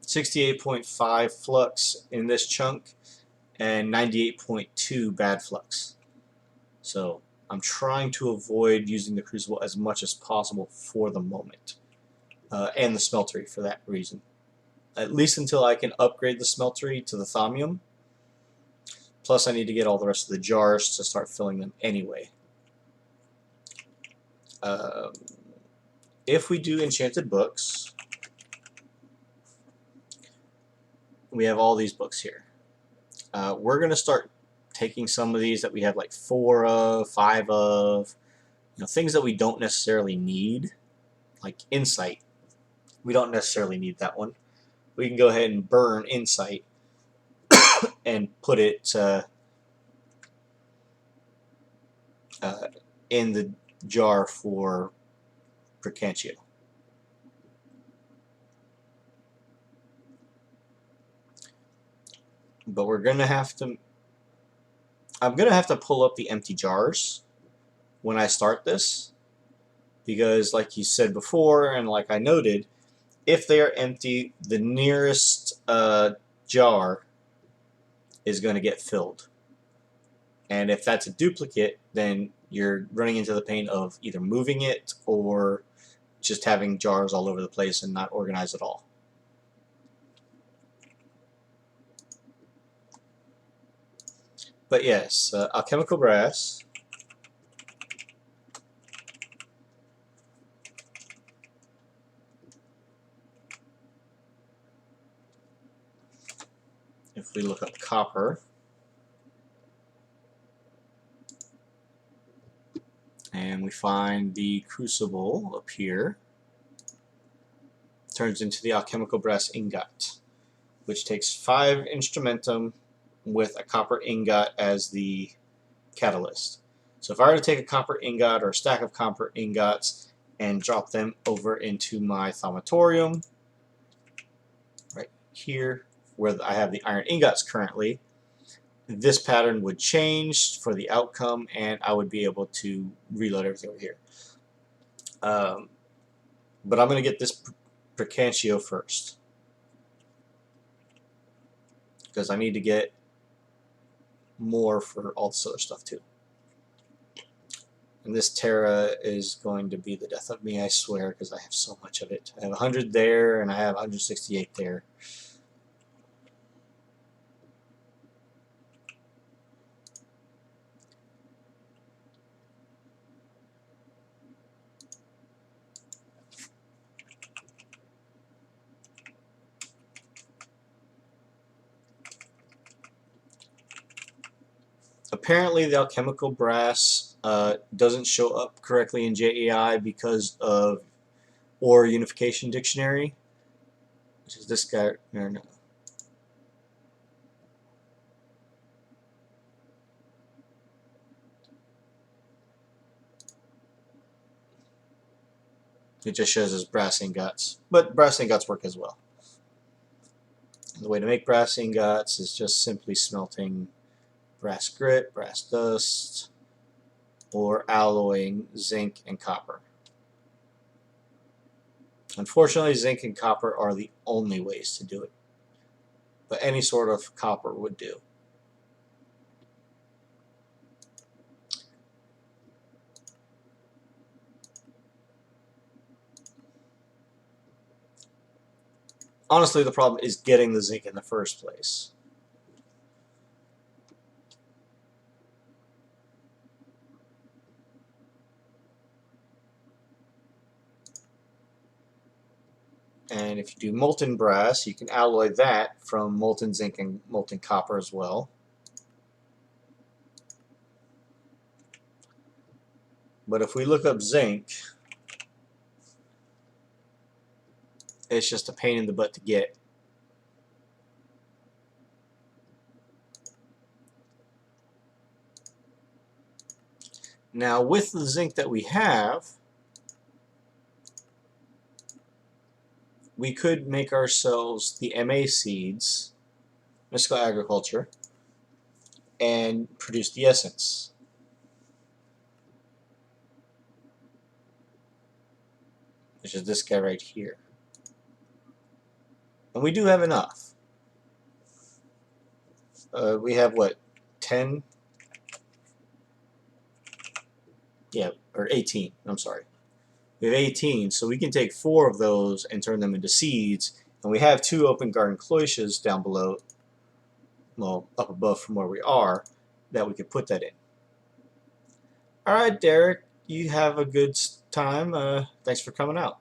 S1: 68.5 flux in this chunk, and 98.2 bad flux. So I'm trying to avoid using the crucible as much as possible for the moment, and the smeltery for that reason. At least until I can upgrade the smeltery to the Thumbium. Plus I need to get all the rest of the jars to start filling them anyway. If we do Enchanted Books, we have all these books here. We're going to start taking some of these that we have like 4 of, 5 of, things that we don't necessarily need, like Insight. We don't necessarily need that one. We can go ahead and burn Insight and put it in the jar for Percantio. But we're going to have to... I'm going to have to pull up the empty jars when I start this, because like you said before, and like I noted, if they are empty, the nearest jar is going to get filled. And if that's a duplicate, then you're running into the pain of either moving it or just having jars all over the place and not organized at all. But yes, alchemical brass. If we look up copper, and we find the crucible up here, turns into the alchemical brass ingot, which takes 5 instrumentum with a copper ingot as the catalyst. So if I were to take a copper ingot or a stack of copper ingots and drop them over into my thaumatorium, right here, where I have the iron ingots currently, this pattern would change for the outcome, and I would be able to reload everything over here. But I'm going to get this Percantio first, because I need to get more for all this other stuff too. And this Terra is going to be the death of me, I swear, because I have so much of it. I have 100 there, and I have 168 there. Apparently the alchemical brass doesn't show up correctly in JEI because of Ore Unification Dictionary, which is this guy. No. It just shows as brass ingots, but brass ingots work as well. And the way to make brass ingots is just simply smelting brass grit, brass dust, or alloying zinc and copper. Unfortunately, zinc and copper are the only ways to do it, but any sort of copper would do. Honestly, the problem is getting the zinc in the first place. And if you do molten brass, you can alloy that from molten zinc and molten copper as well. But if we look up zinc, it's just a pain in the butt to get. Now with the zinc that we have, we could make ourselves the MA seeds, Mystical Agriculture, and produce the essence. Which is this guy right here. And we do have enough. We have what, 10? Yeah, or 18, I'm sorry. We have 18, so we can take 4 of those and turn them into seeds. And we have 2 open garden cloches down below, well, up above from where we are, that we could put that in. Alright, Derek, you have a good time. Thanks for coming out.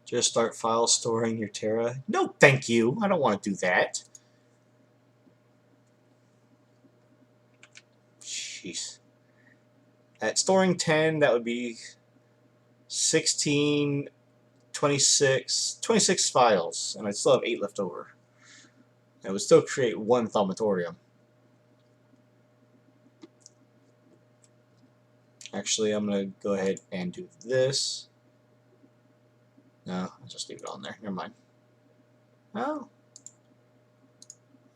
S1: Just start file storing your Terra. No, thank you. I don't want to do that. Jeez. At storing 10, that would be 16, 26 files, and I'd still have 8 left over. I would still create 1 thaumatorium. Actually, I'm going to go ahead and do this. No, I'll just leave it on there. Never mind. Oh.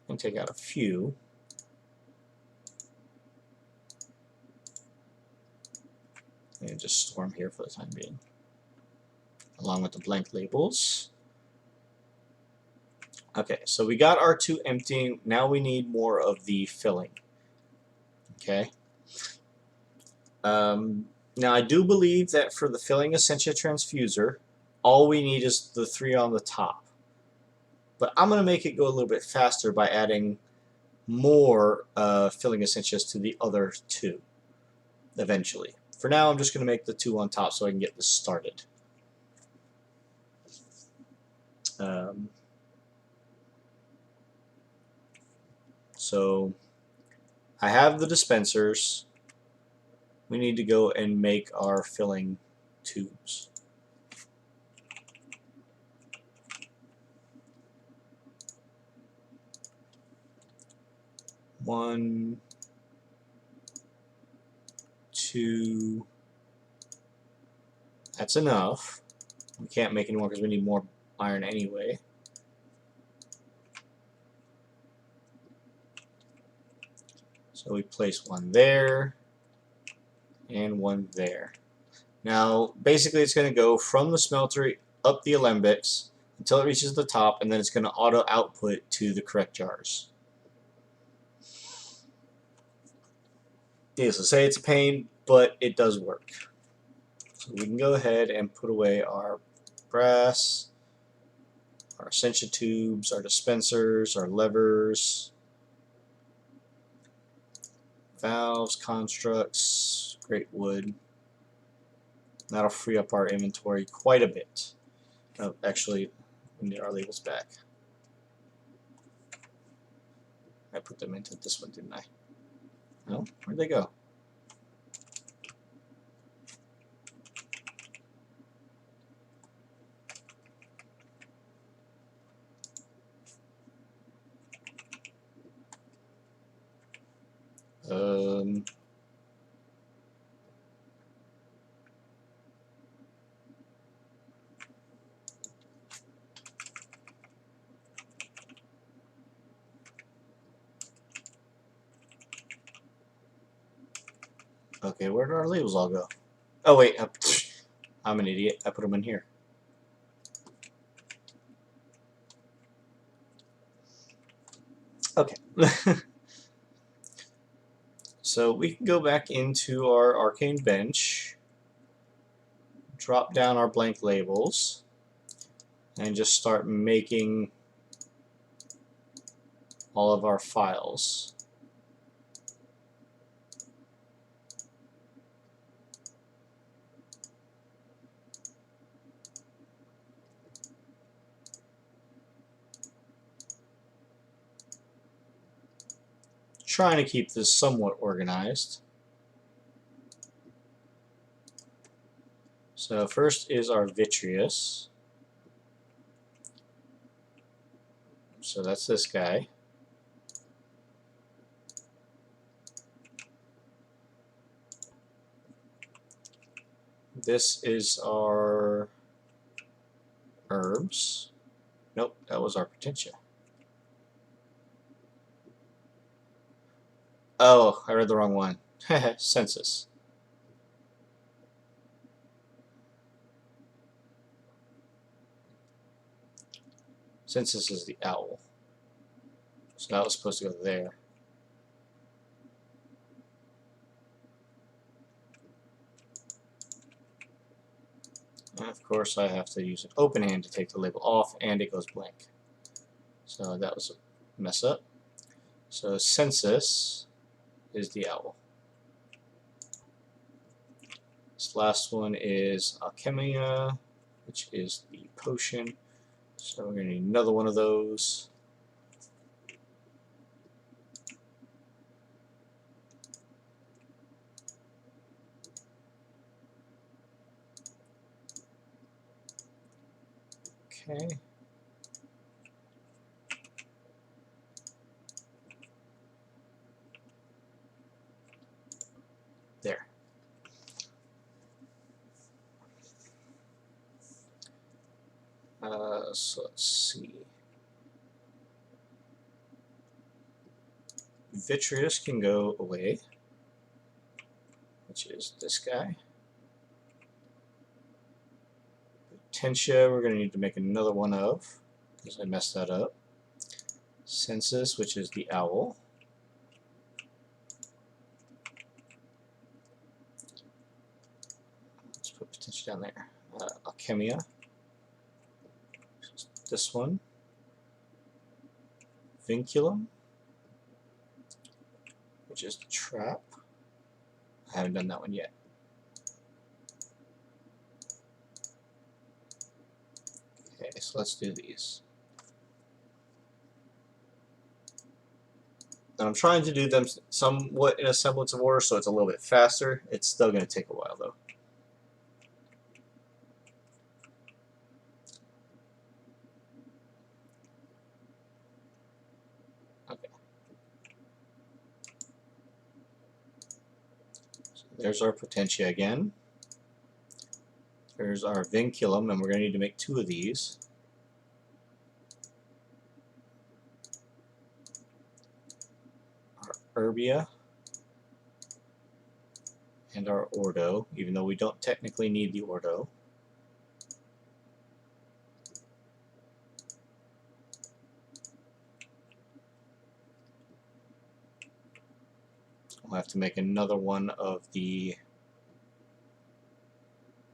S1: I can take out a few. And just store them here for the time being. Along with the blank labels. Okay, so we got our 2 empty. Now we need more of the filling. Okay. Now I do believe that for the filling Essentia transfuser, all we need is the 3 on the top. But I'm going to make it go a little bit faster by adding more filling Essentias to the other 2 eventually. For now, I'm just going to make the 2 on top so I can get this started. So I have the dispensers. We need to go and make our filling tubes. One, 2. That's enough. We can't make any more because we need more iron anyway. So we place one there and one there. Now, basically, it's going to go from the smeltery up the alembics until it reaches the top, and then it's going to auto output to the correct jars. Needless to say, it's a pain, but it does work. So we can go ahead and put away our brass, our Essentia tubes, our dispensers, our levers, valves, constructs, great wood. That'll free up our inventory quite a bit. Oh, actually, we need our labels back. I put them into this one, didn't I? No? Where'd they go? Okay, where did our labels all go? Oh wait, I'm an idiot. I put them in here. Okay. So we can go back into our Arcane bench, drop down our blank labels, and just start making all of our files. Trying to keep this somewhat organized. So first is our vitreous. So that's this guy. This is our herbs. Nope, that was our potentia. Oh, I read the wrong one. Census. Census is the owl. So that was supposed to go there. And of course I have to use an open hand to take the label off, and it goes blank. So that was a mess up. So census is the owl. This last one is alchemia, which is the potion. So we're going to need another one of those. Okay. There. So let's see. Vitreous can go away, which is this guy. Potentia, we're going to need to make another one of, because I messed that up. Census, which is the owl. What's down there? Alchemia. This one. Vinculum, which is the trap. I haven't done that one yet. Okay, so let's do these. And I'm trying to do them somewhat in a semblance of order, so it's a little bit faster. It's still going to take a while, though. Okay. So there's our Potentia again. There's our Vinculum, and we're going to need to make 2 of these. Herbia and our Ordo, even though we don't technically need the Ordo. We'll have to make another one of the...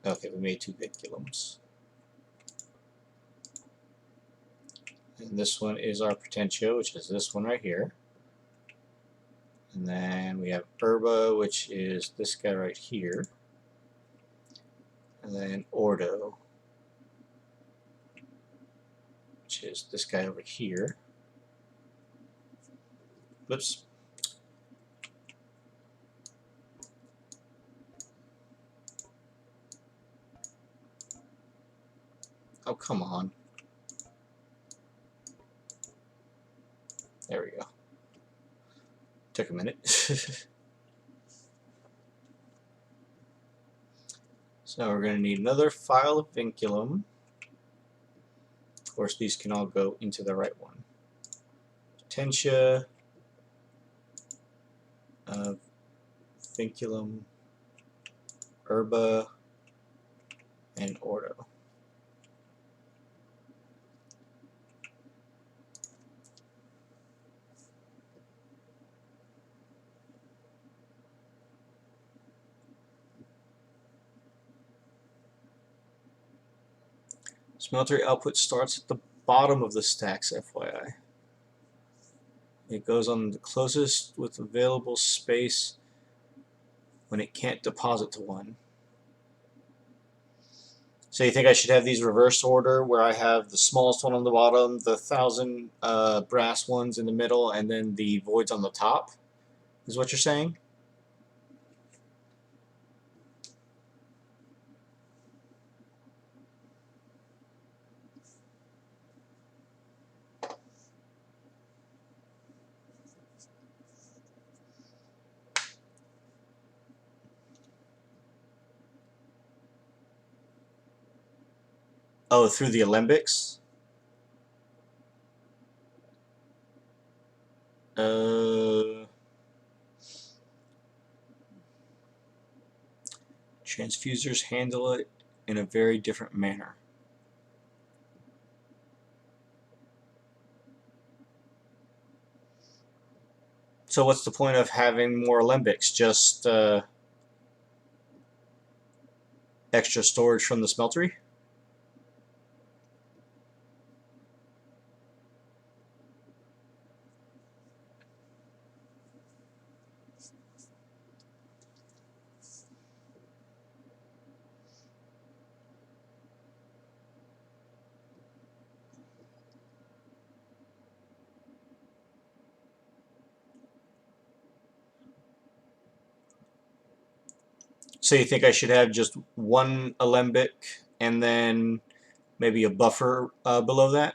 S1: Okay, we made 2 Vinculums. And this one is our Potentio, which is this one right here. And then we have Herba, which is this guy right here. And then Ordo, which is this guy over here. Whoops. Oh, come on. There we go. Took a minute. So we're going to need another file of Vinculum. Of course, these can all go into the right one. Potentia, Vinculum, Herba, and Ordo. Smeltery output starts at the bottom of the stacks, FYI. It goes on the closest with available space when it can't deposit to 1. So you think I should have these reverse order, where I have the smallest one on the bottom, the 1,000 brass ones in the middle, and then the voids on the top, is what you're saying? Oh, through the Olympics? Transfusers handle it in a very different manner. So what's the point of having more Olympics? Just extra storage from the Smeltery? So you think I should have just 1 alembic and then maybe a buffer below that?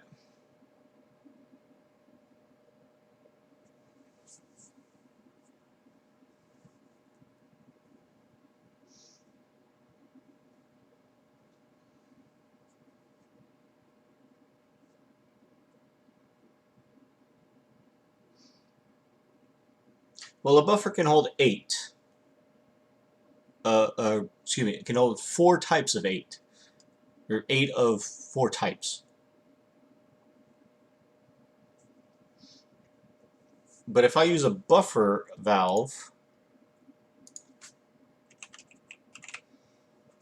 S1: Well, a buffer can hold 8. Excuse me, it can hold 4 types of 8. Or 8 of 4 types. But if I use a buffer valve,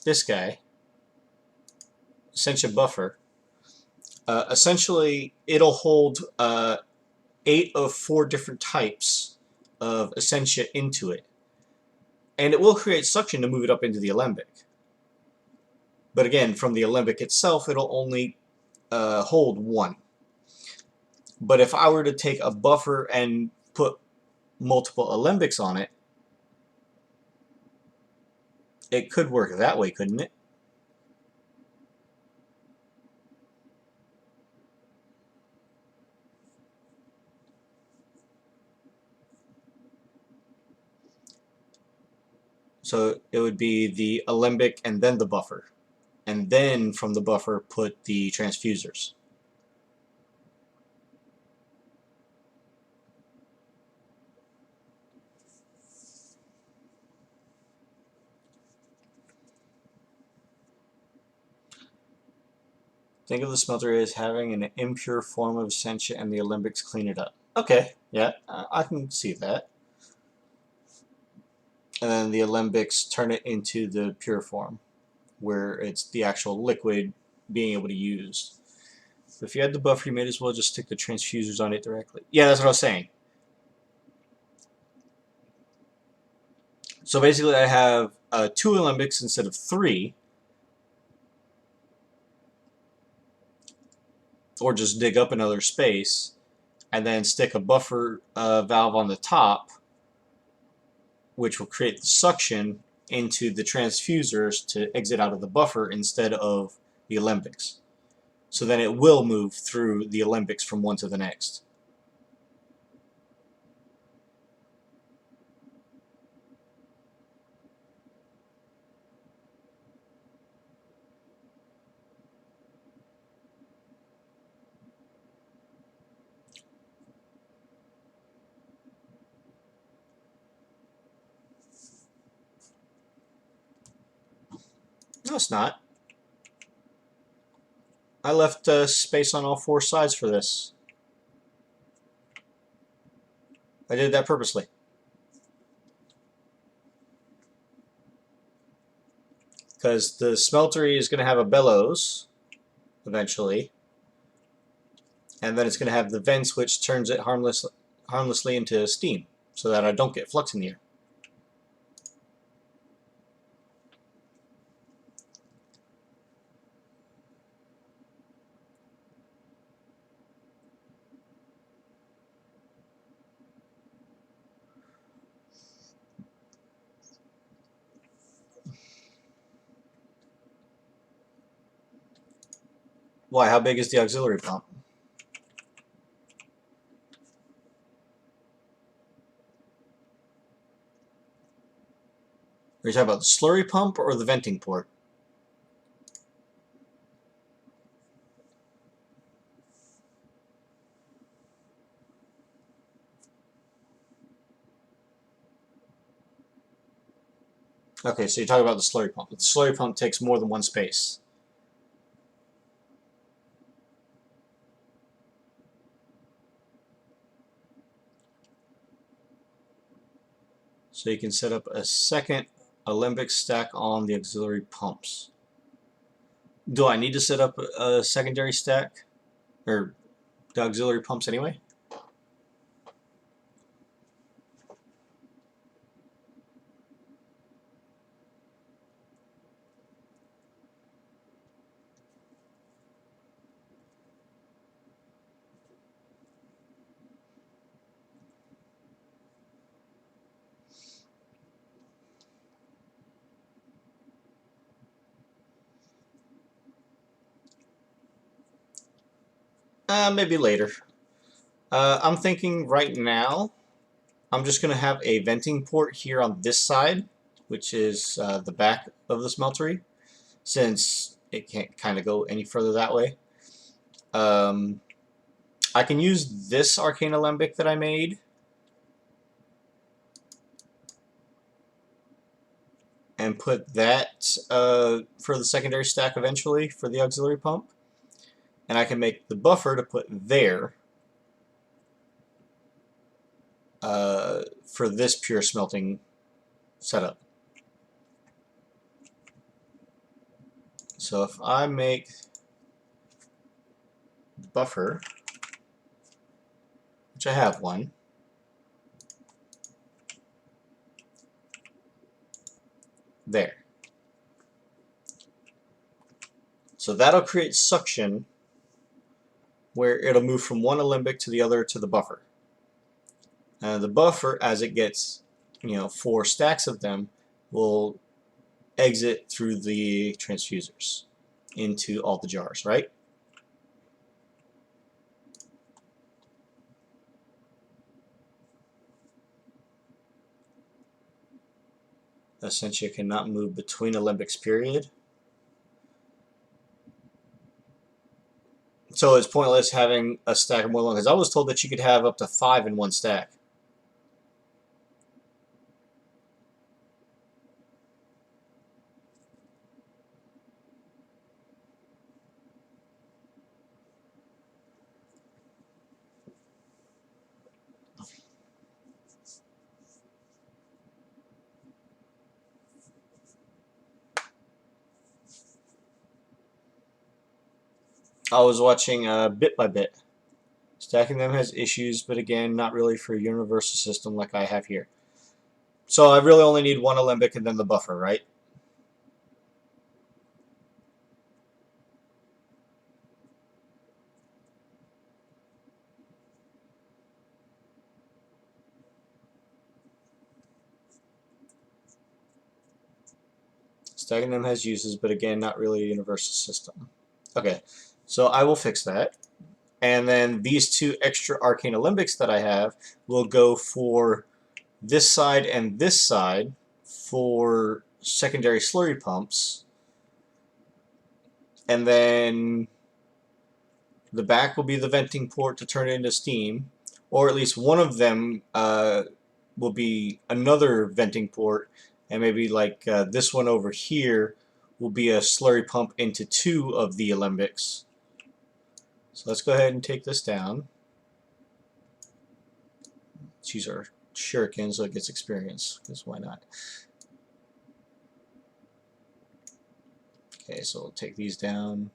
S1: this guy, Essentia buffer, essentially it'll hold 8 of 4 different types of Essentia into it. And it will create suction to move it up into the Alembic. But again, from the Alembic itself, it'll only hold 1. But if I were to take a buffer and put multiple Alembics on it, it could work that way, couldn't it? So it would be the Alembic and then the buffer. And then from the buffer put the transfusers. Think of the smeltery as having an impure form of Essentia and the Alembics clean it up. Okay, yeah, I can see that. And then the Alembics turn it into the pure form, where it's the actual liquid being able to use. So if you had the buffer, you may as well just stick the transfusers on it directly. Yeah, that's what I was saying. So basically I have 2 Alembics instead of 3. Or just dig up another space and then stick a buffer valve on the top, which will create the suction into the transfusers to exit out of the buffer instead of the Alembics. So then it will move through the Alembics from one to the next. No, it's not. I left space on all 4 sides for this. I did that purposely. Because the Smeltery is going to have a bellows eventually. And then it's going to have the vents which turns it harmlessly into steam so that I don't get flux in the air. Why? How big is the auxiliary pump? Are you talking about the slurry pump or the venting port? Okay, so you're talking about the slurry pump. The slurry pump takes more than 1 space. So you can set up a second Alembic stack on the auxiliary pumps. Do I need to set up a secondary stack? Or the auxiliary pumps anyway? Maybe later. I'm thinking right now I'm just going to have a venting port here on this side, which is the back of the smeltery, since it can't kind of go any further that way. I can use this Arcane Alembic that I made and put that for the secondary stack eventually for the auxiliary pump. And I can make the buffer to put there for this pure smelting setup. So if I make buffer, which I have one. There. So that'll create suction where it'll move from one alembic to the other to the buffer. The buffer, as it gets 4 stacks of them, will exit through the transfusers into all the jars, right? Essentia cannot move between alembics, period. So it's pointless having a stack of more long, because I was told that you could have up to 5 in one stack. I was watching Bit by Bit. Stacking them has issues, but again, not really for a universal system like I have here. So I really only need one alembic and then the buffer, right? Stacking them has uses, but again, not really a universal system. Okay, so I will fix that. And then these 2 extra Arcane Olympics that I have will go for this side and this side for secondary slurry pumps. And then the back will be the venting port to turn it into steam, or at least one of them will be another venting port, and maybe like this one over here will be a slurry pump into 2 of the alembics. So let's go ahead and take this down. Let's use our shuriken so it gets experience, because why not? Okay, so we'll take these down.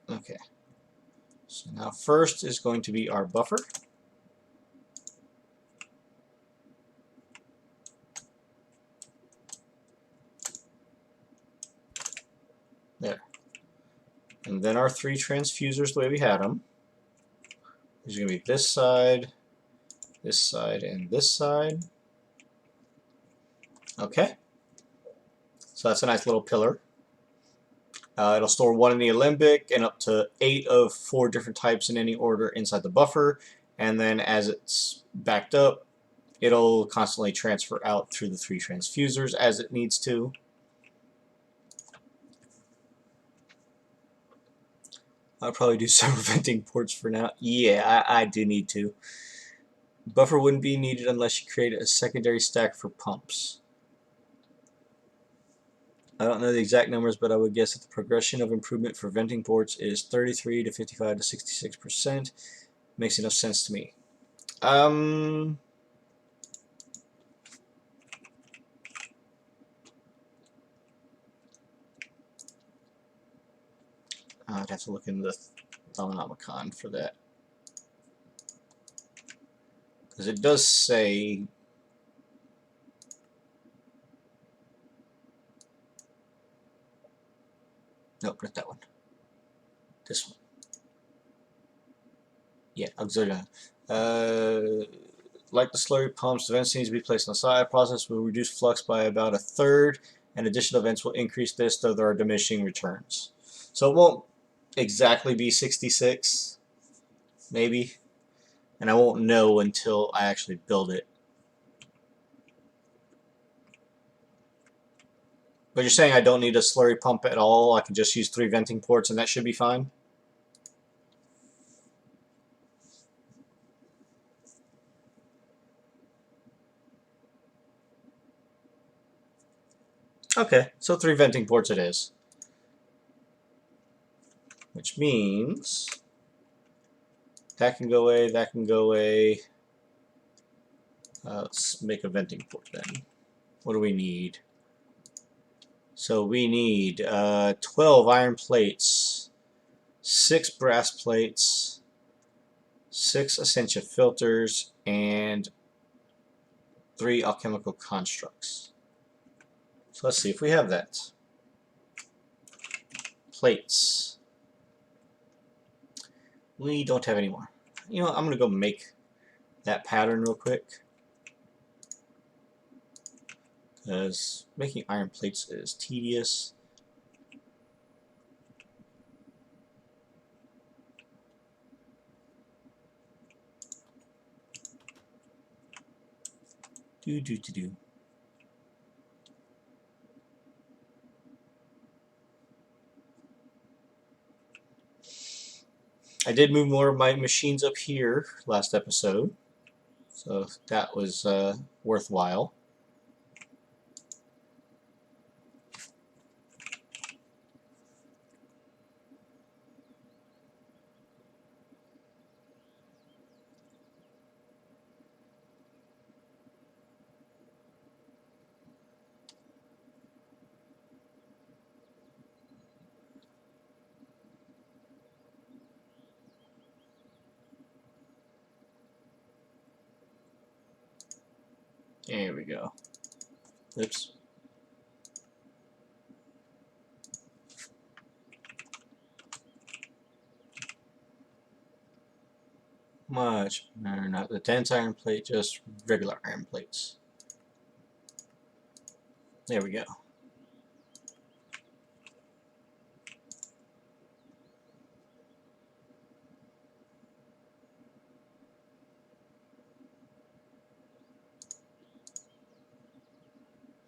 S1: Okay, so now first is going to be our buffer. There. And then our 3 transfusers the way we had them. There's going to be this side, and this side. Okay. So that's a nice little pillar. It'll store 1 in the alembic and up to 8 of 4 different types in any order inside the buffer. And then as it's backed up, it'll constantly transfer out through the 3 transfusers as it needs to. I'll probably do several venting ports for now. Yeah, I do need to. Buffer wouldn't be needed unless you create a secondary stack for pumps. I don't know the exact numbers, but I would guess that the progression of improvement for venting ports is 33 to 55 to 66%. Makes enough sense to me. I'd have to look in the Thalmium for that, because it does say nope, not that one. This one. Yeah, auxiliary. Like the slurry pumps, the vents needs to be placed on the side. Process will reduce flux by about 1/3, and additional vents will increase this, though there are diminishing returns. So it won't exactly be 66, maybe, and I won't know until I actually build it. But you're saying I don't need a slurry pump at all? I can just use 3 venting ports and that should be fine? Okay, so 3 venting ports it is. Which means That can go away, that can go away. Let's make a venting port then. What do we need? So we need 12 iron plates, 6 brass plates, 6 Essentia filters, and 3 alchemical constructs. So let's see if we have that. Plates. We don't have any more. You know, I'm going to go make that pattern real quick, because making iron plates is tedious. Do. I did move more of my machines up here last episode, so that was worthwhile. There we go. Oops. Much better. Not the dense iron plate, just regular iron plates. There we go.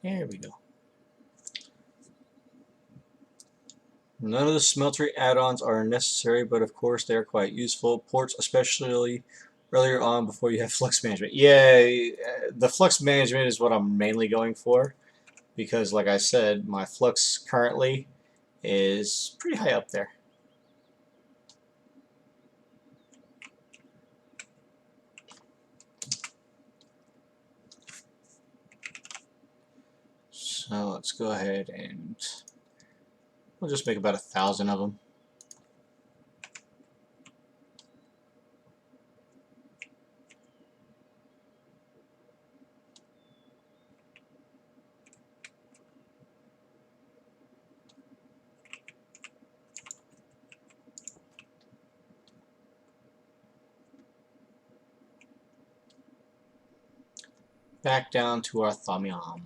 S1: There we go. None of the smeltery add-ons are necessary, but of course they are quite useful. Ports, especially earlier on before you have flux management. Yeah, the flux management is what I'm mainly going for, because like I said, my flux currently is pretty high up there. So let's go ahead and we'll just make about 1,000 of them. Back down to our Thumbium.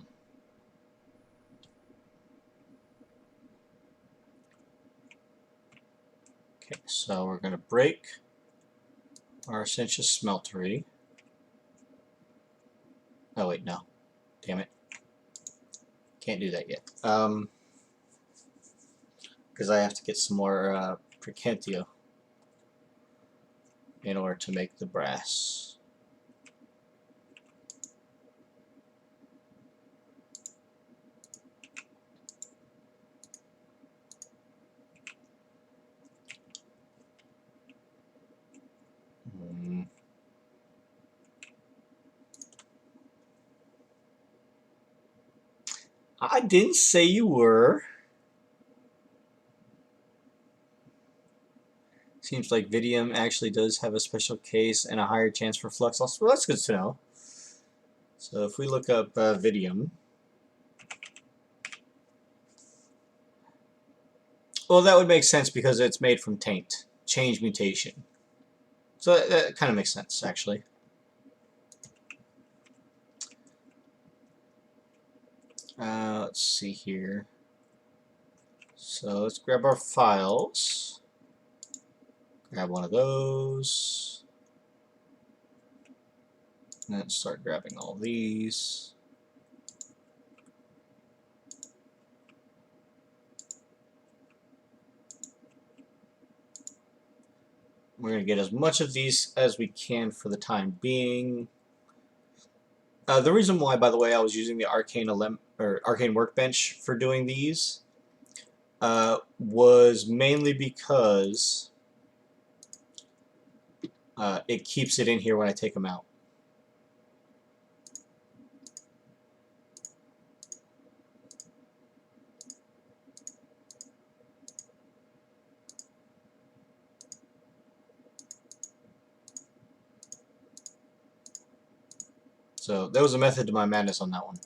S1: Okay, so we're going to break our Ascension Smeltery. Oh wait, no. Damn it. Can't do that yet. Because I have to get some more Precantio in order to make the brass. I didn't say you were. Seems like Vidium actually does have a special case and a higher chance for flux loss. Well, that's good to know. So if we look up Vidium, well, that would make sense because it's made from taint, change mutation. So that kind of makes sense, actually. Let's see here. So let's grab our files. Grab one of those. And then start grabbing all these. We're going to get as much of these as we can for the time being. The reason why, by the way, I was using the Arcane Workbench for doing these was mainly because it keeps it in here when I take them out. So there was a method to my madness on that one.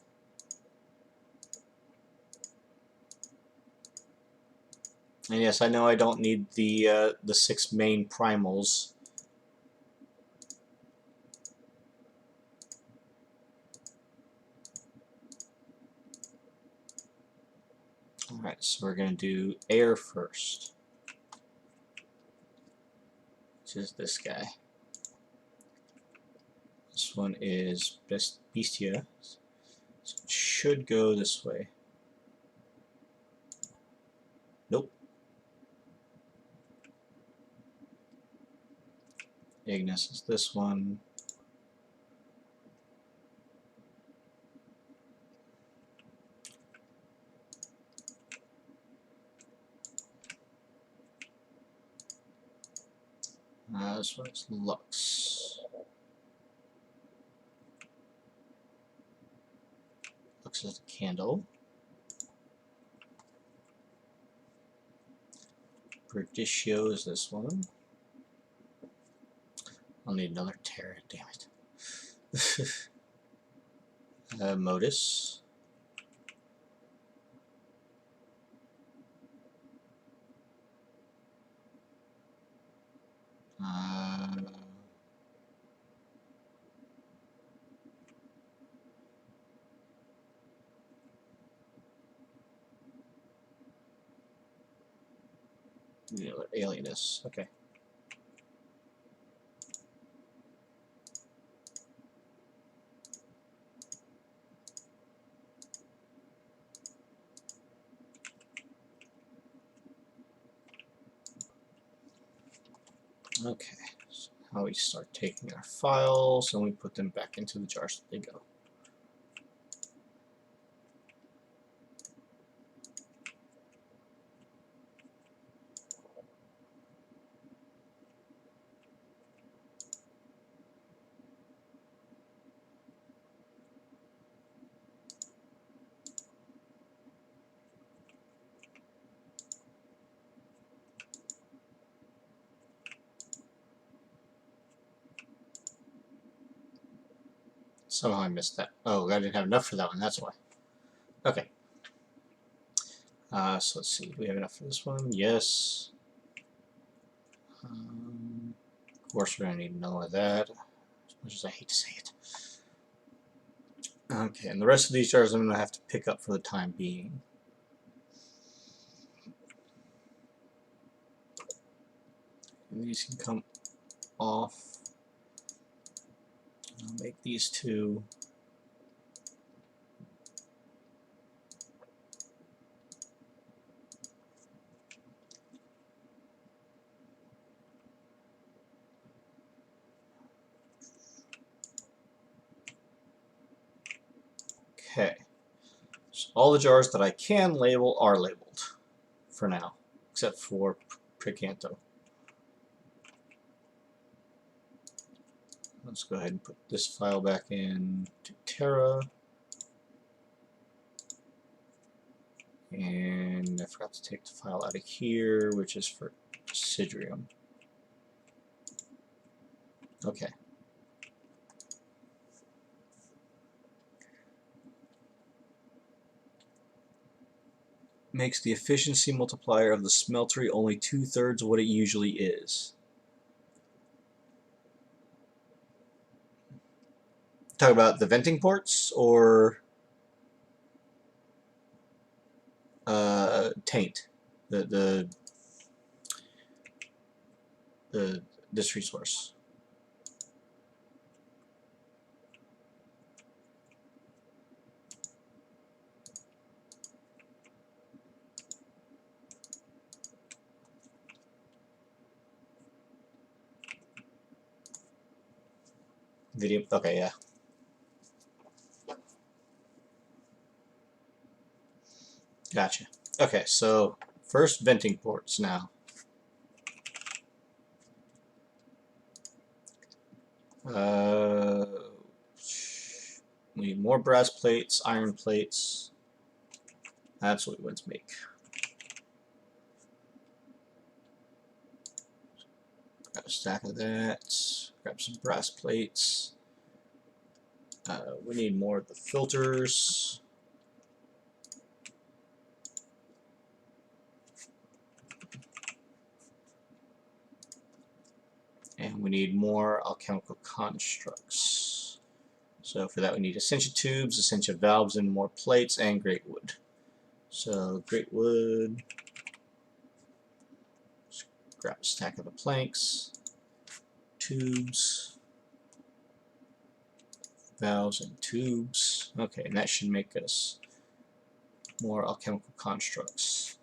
S1: And yes, I know I don't need the 6 main primals. Alright, so we're going to do air first, which is this guy. This one is Bestia, so it should go this way. Nope. Ignis is this one. This one is Lux. Lux is the candle. Perditio is this one. I'll need another Terra, damn it. Modus. Alienus, okay. Okay, so now we start taking our files and we put them back into the jars that they go. Somehow I missed that. Oh, I didn't have enough for that one, that's why. Okay. So let's see, do we have enough for this one? Yes. Of course we're going to need to know that, as much as I hate to say it. Okay, and the rest of these jars I'm going to have to pick up for the time being. And these can come off. I'll make these two. Okay, so all the jars that I can label are labeled for now, except for Precanto. Let's go ahead and put this file back in to Terra. And I forgot to take the file out of here, which is for Sidrium. Okay. Makes the efficiency multiplier of the Smeltery only 2/3 what it usually is. Talk about the venting ports or taint, this resource. Video. Okay, yeah. Gotcha. Okay, so first venting ports now. Uh, we need more brass plates, iron plates. That's what we want to make. Grab a stack of that. Grab some brass plates. We need more of the filters. And we need more alchemical constructs. So for that we need Essentia tubes, Essentia valves, and more plates, and great wood. So great wood. Just grab a stack of the planks, tubes, valves, and tubes. Okay, and that should make us more alchemical constructs.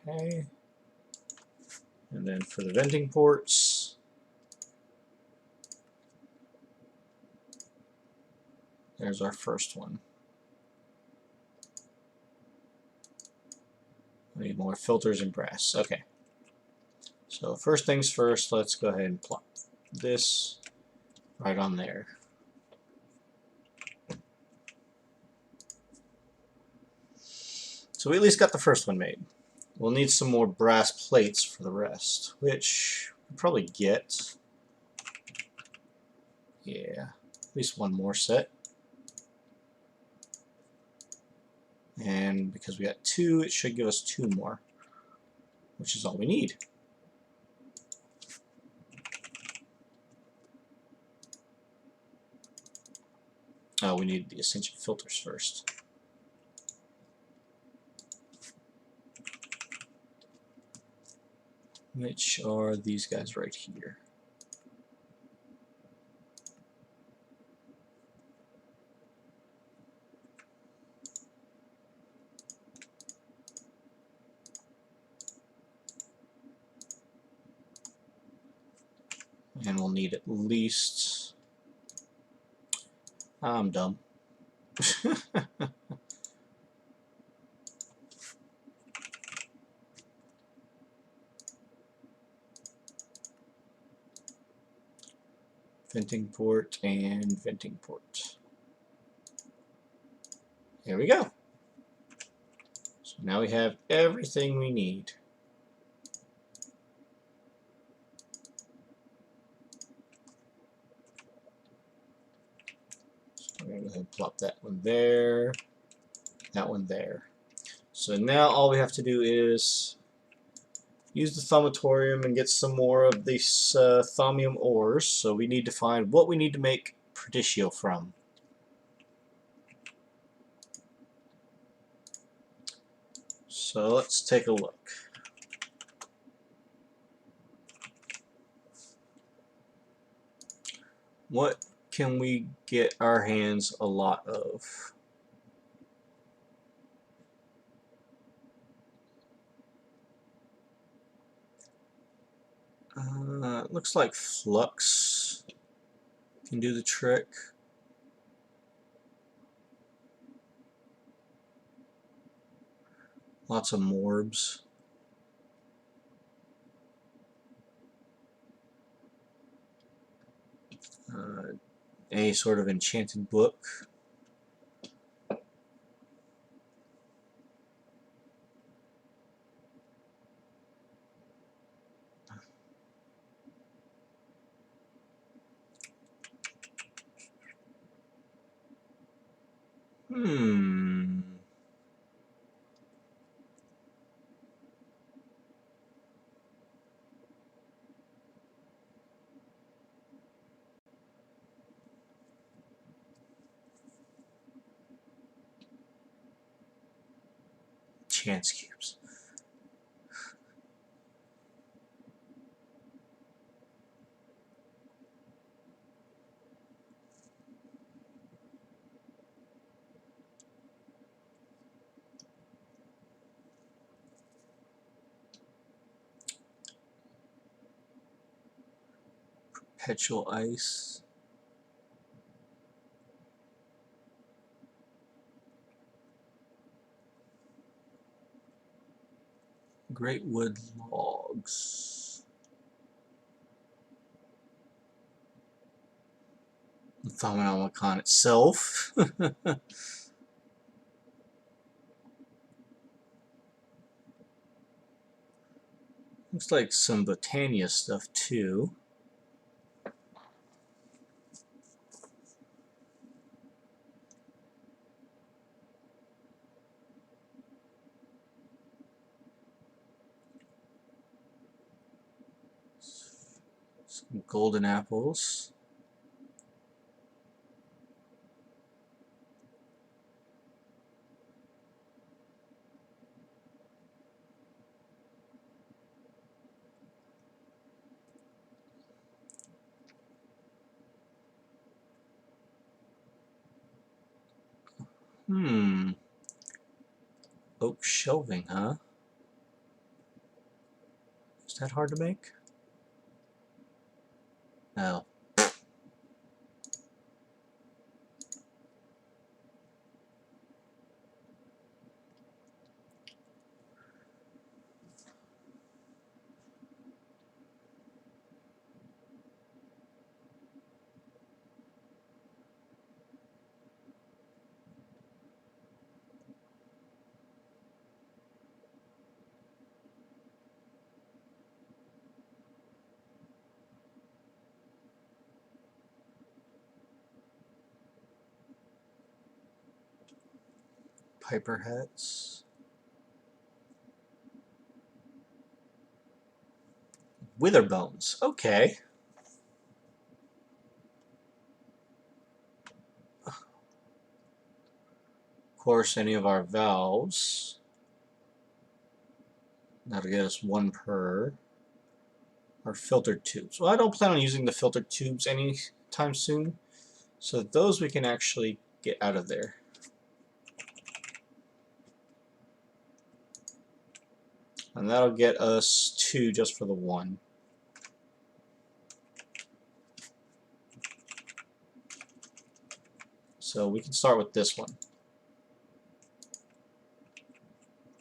S1: Okay, and then for the venting ports, there's our first one. We need more filters and brass. Okay, so first things first, let's go ahead and plop this right on there. So we at least got the first one made. We'll need some more brass plates for the rest, which we'll probably get. Yeah, at least one more set. And because we got 2, it should give us 2 more, which is all we need. Oh, we need the Ascension filters first. Which are these guys right here. And we'll need at least... I'm dumb. Venting port and venting port. There we go. So now we have everything we need. So I'm going to go ahead and plop that one there, that one there. So now all we have to do is use the Thaumatorium and get some more of these Thumbium ores. So we need to find what we need to make Perditio from. So let's take a look. What can we get our hands a lot of? It looks like Flux can do the trick. Lots of morbs. Any sort of enchanted book. Chance cubes. Perpetual ice. Great wood logs. The Thumbium itself. Looks like some Botania stuff too. Some golden apples. Oak shelving, huh? Is that hard to make? No. Piper hats. Wither bones. Okay. Of course, any of our valves. That'll get us 1 per. Our filtered tubes. Well, I don't plan on using the filtered tubes anytime soon, so those we can actually get out of there. And that'll get us 2 just for the 1. So we can start with this one.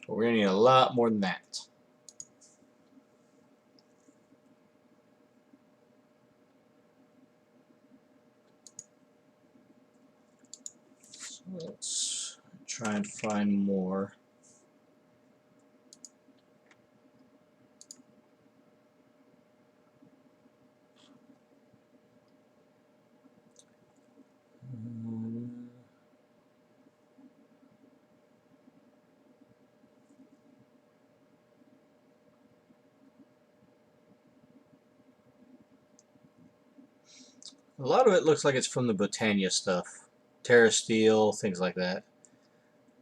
S1: But we're going to need a lot more than that. So let's try and find more. A lot of it looks like it's from the Botania stuff. Terra Steel, things like that.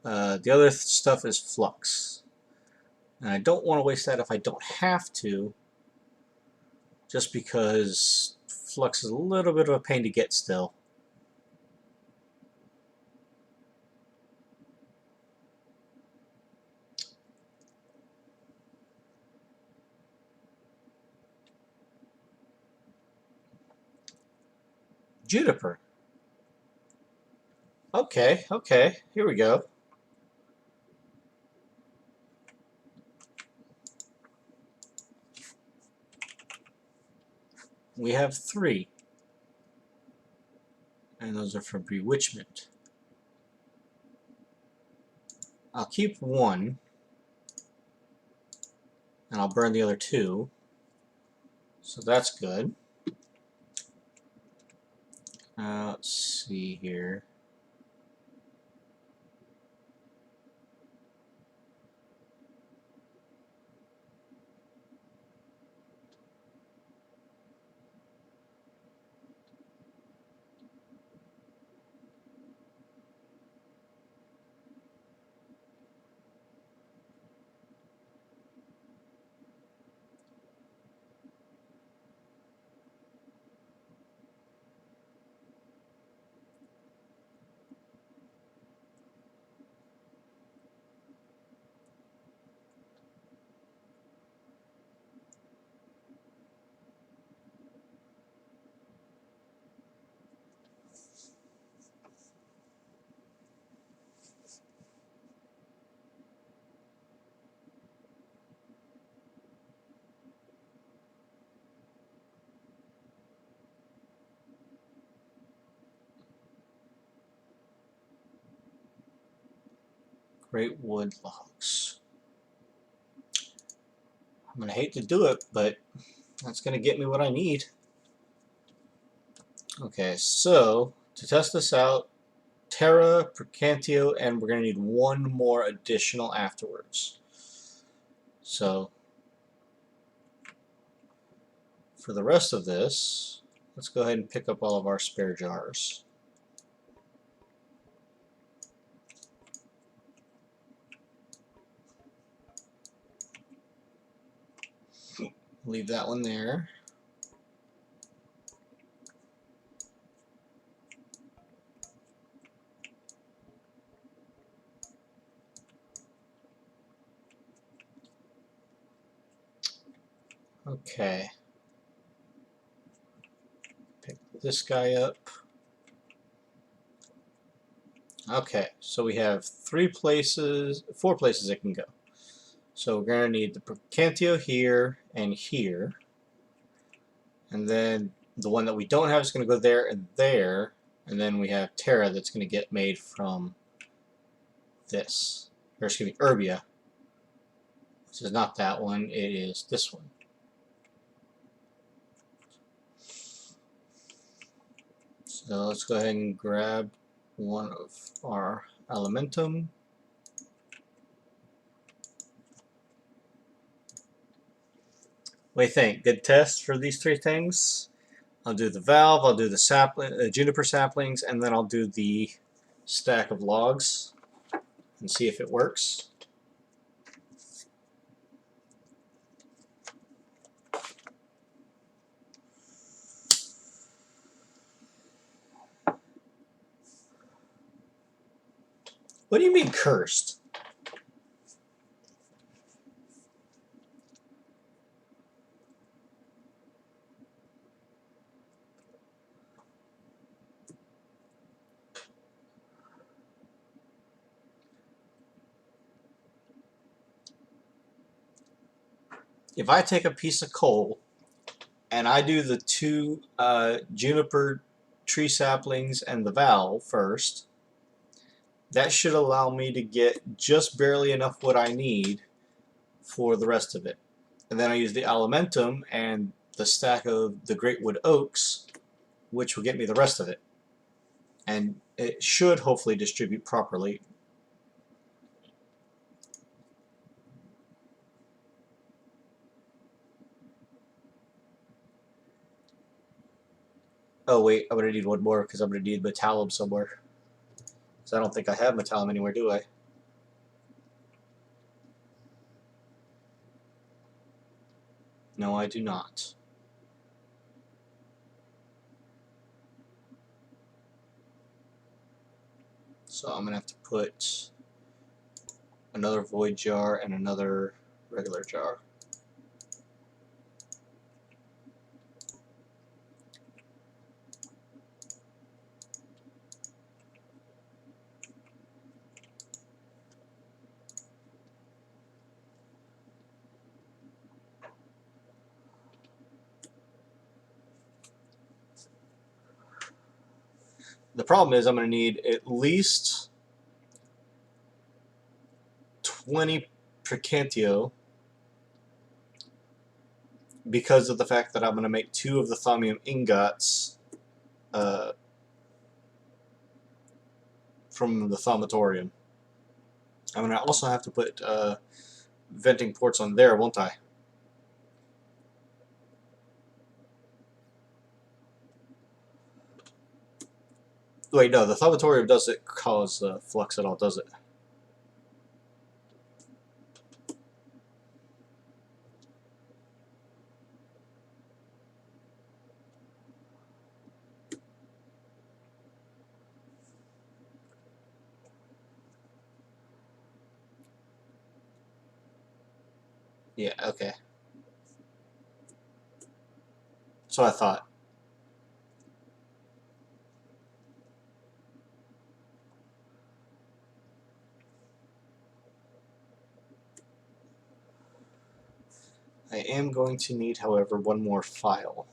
S1: The other stuff is Flux. And I don't want to waste that if I don't have to, just because Flux is a little bit of a pain to get still. Juniper. Okay, okay, here we go. We have 3. And those are for Bewitchment. I'll keep 1. And I'll burn the other 2. So that's good. Let's see here. Great wood logs. I'm going to hate to do it, but that's going to get me what I need. Okay, so to test this out, Terra, Percantio, and we're going to need one more additional afterwards. So for the rest of this, let's go ahead and pick up all of our spare jars. Leave that one there. Okay. Pick this guy up. Okay, so we have four places it can go. So we're going to need the Percantio here and here. And then the one that we don't have is going to go there and there. And then we have Terra that's going to get made from this. Or excuse me, Erbia. This is not that one, it is this one. So let's go ahead and grab one of our Elementum. What do you think? Good test for these three things? I'll do the valve, I'll do the juniper saplings, and then I'll do the stack of logs and see if it works. What do you mean cursed? If I take a piece of coal and I do the two juniper tree saplings and the valve first, that should allow me to get just barely enough what I need for the rest of it. And then I use the Elementum and the stack of the Great Wood Oaks, which will get me the rest of it. And it should hopefully distribute properly. Oh wait, I'm going to need one more because I'm going to need Metallum somewhere. So I don't think I have Metallum anywhere, do I? No, I do not. So I'm going to have to put another void jar and another regular jar. The problem is I'm going to need at least 20 Percantio because of the fact that I'm going to make 2 of the Thumbium ingots from the Thaumatorium. I'm going to also have to put venting ports on there, won't I? Wait, no, the Thaumatorium doesn't cause flux at all, does it? Yeah, okay. So I thought. I am going to need, however, one more file.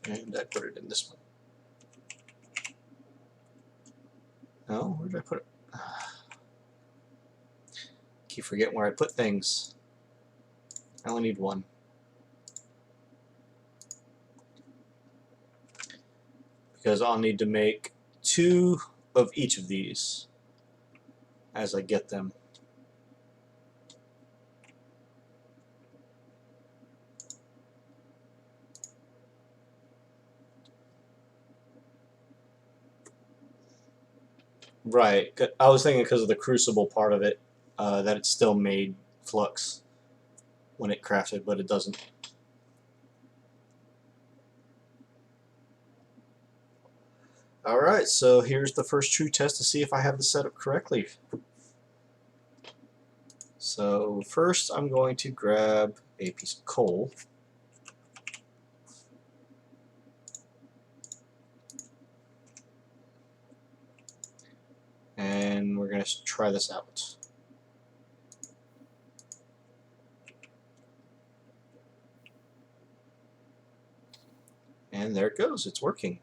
S1: And I put it in this one. No, where did I put it? Keep forgetting where I put things. I only need one. Because I'll need to make 2 of each of these as I get them. Right. I was thinking because of the crucible part of it, that it still made flux when it crafted, but it doesn't. Alright, so here's the first true test to see if I have the setup correctly. So first I'm going to grab a piece of coal. And we're going to try this out. And there it goes, it's working.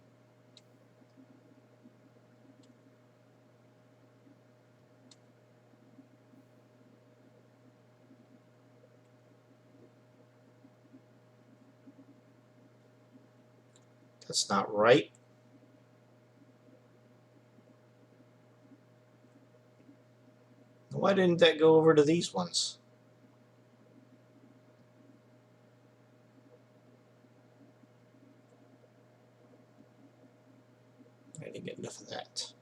S1: That's not right. Why didn't that go over to these ones? I didn't get enough of that.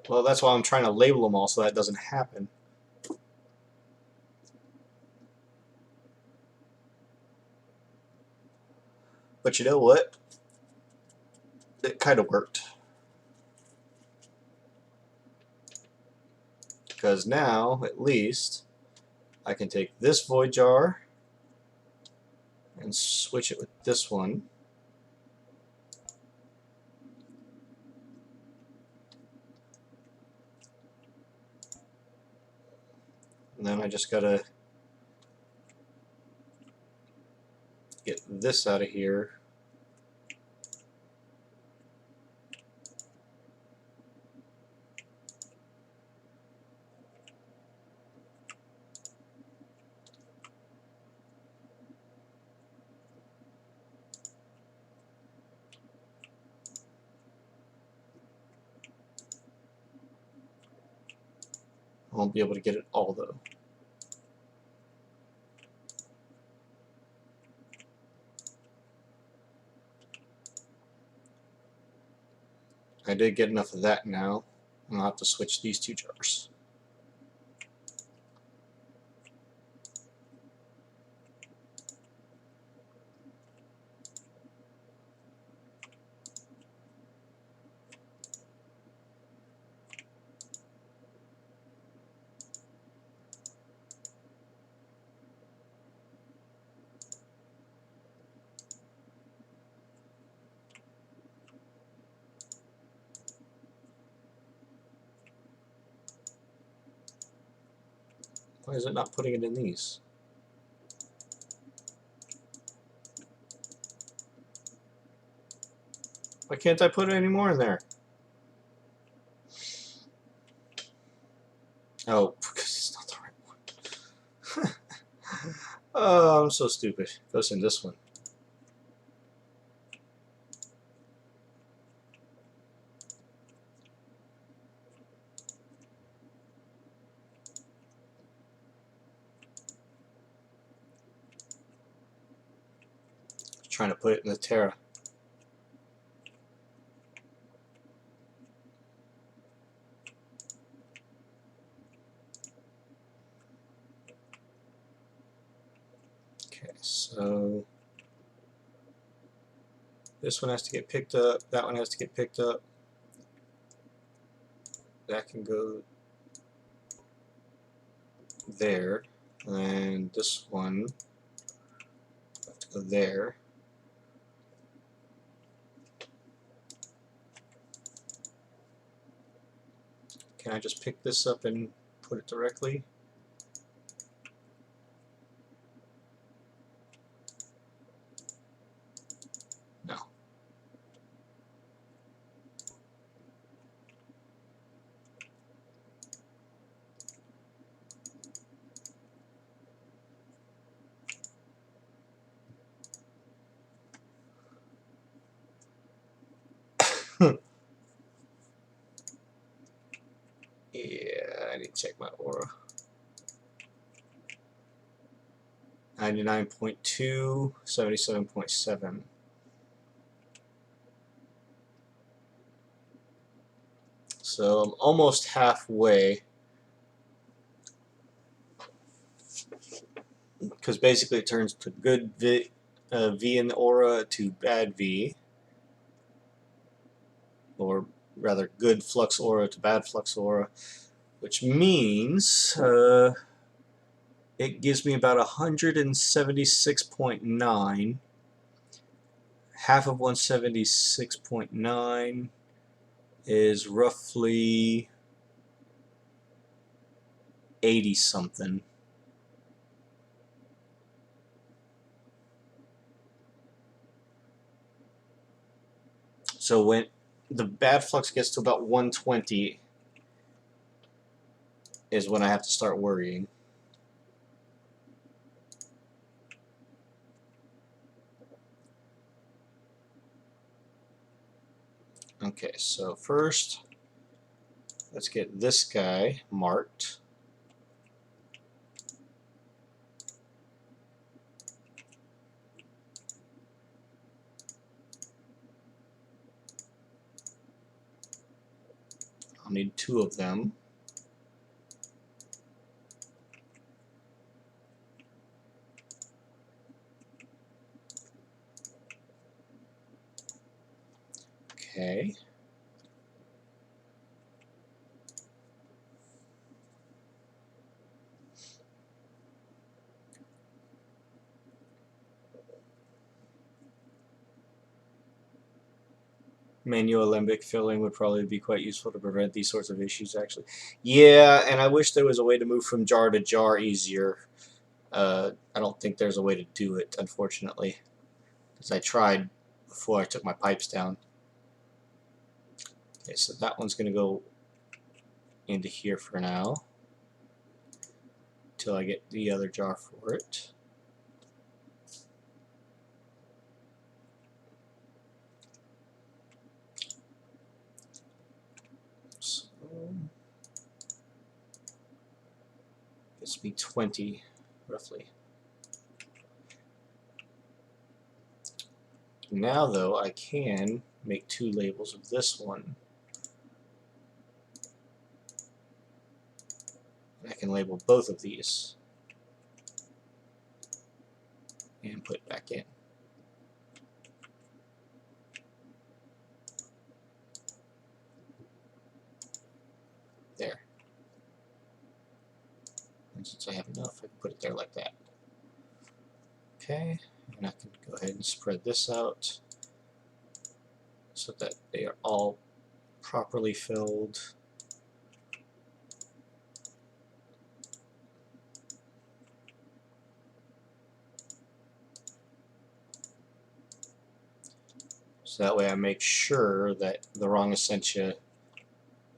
S1: Well, that's why I'm trying to label them all so that doesn't happen. But you know what? It kind of worked. Because now, at least, I can take this void jar and switch it with this one. And then I just gotta get this out of here. I won't be able to get it all though. I did get enough of that now, and I'll have to switch these 2 jars. Why is it not putting it in these? Why can't I put any more in there? Oh, because it's not the right one. Oh, I'm so stupid. It goes in this one. trying to put it in the Terra. Okay, so this one has to get picked up, that one has to get picked up. That can go there, and this one have to go there. Can I just pick this up and put it directly? No. Yeah, I need to check my aura. 99.2, 77.7. So I'm almost halfway. Because basically it turns to good V in the aura to bad V. Or rather, good flux aura to bad flux aura. Which means it gives me about 176.9. Half of 176.9 is roughly 80 something. So when the bad flux gets to about 120 is when I have to start worrying. Okay, so first, let's get this guy marked. I'll need 2 of them. Okay. Manual alembic filling would probably be quite useful to prevent these sorts of issues, actually. Yeah, and I wish there was a way to move from jar to jar easier. I don't think there's a way to do it, unfortunately, because I tried before I took my pipes down. Okay, so that one's going to go into here for now, until I get the other jar for it. So, gets me 20, roughly. Now, though, I can make 2 labels of this one. I can label both of these and put it back in. There. And since I have enough, I can put it there like that. Okay, and I can go ahead and spread this out so that they are all properly filled. So that way I make sure that the wrong Essentia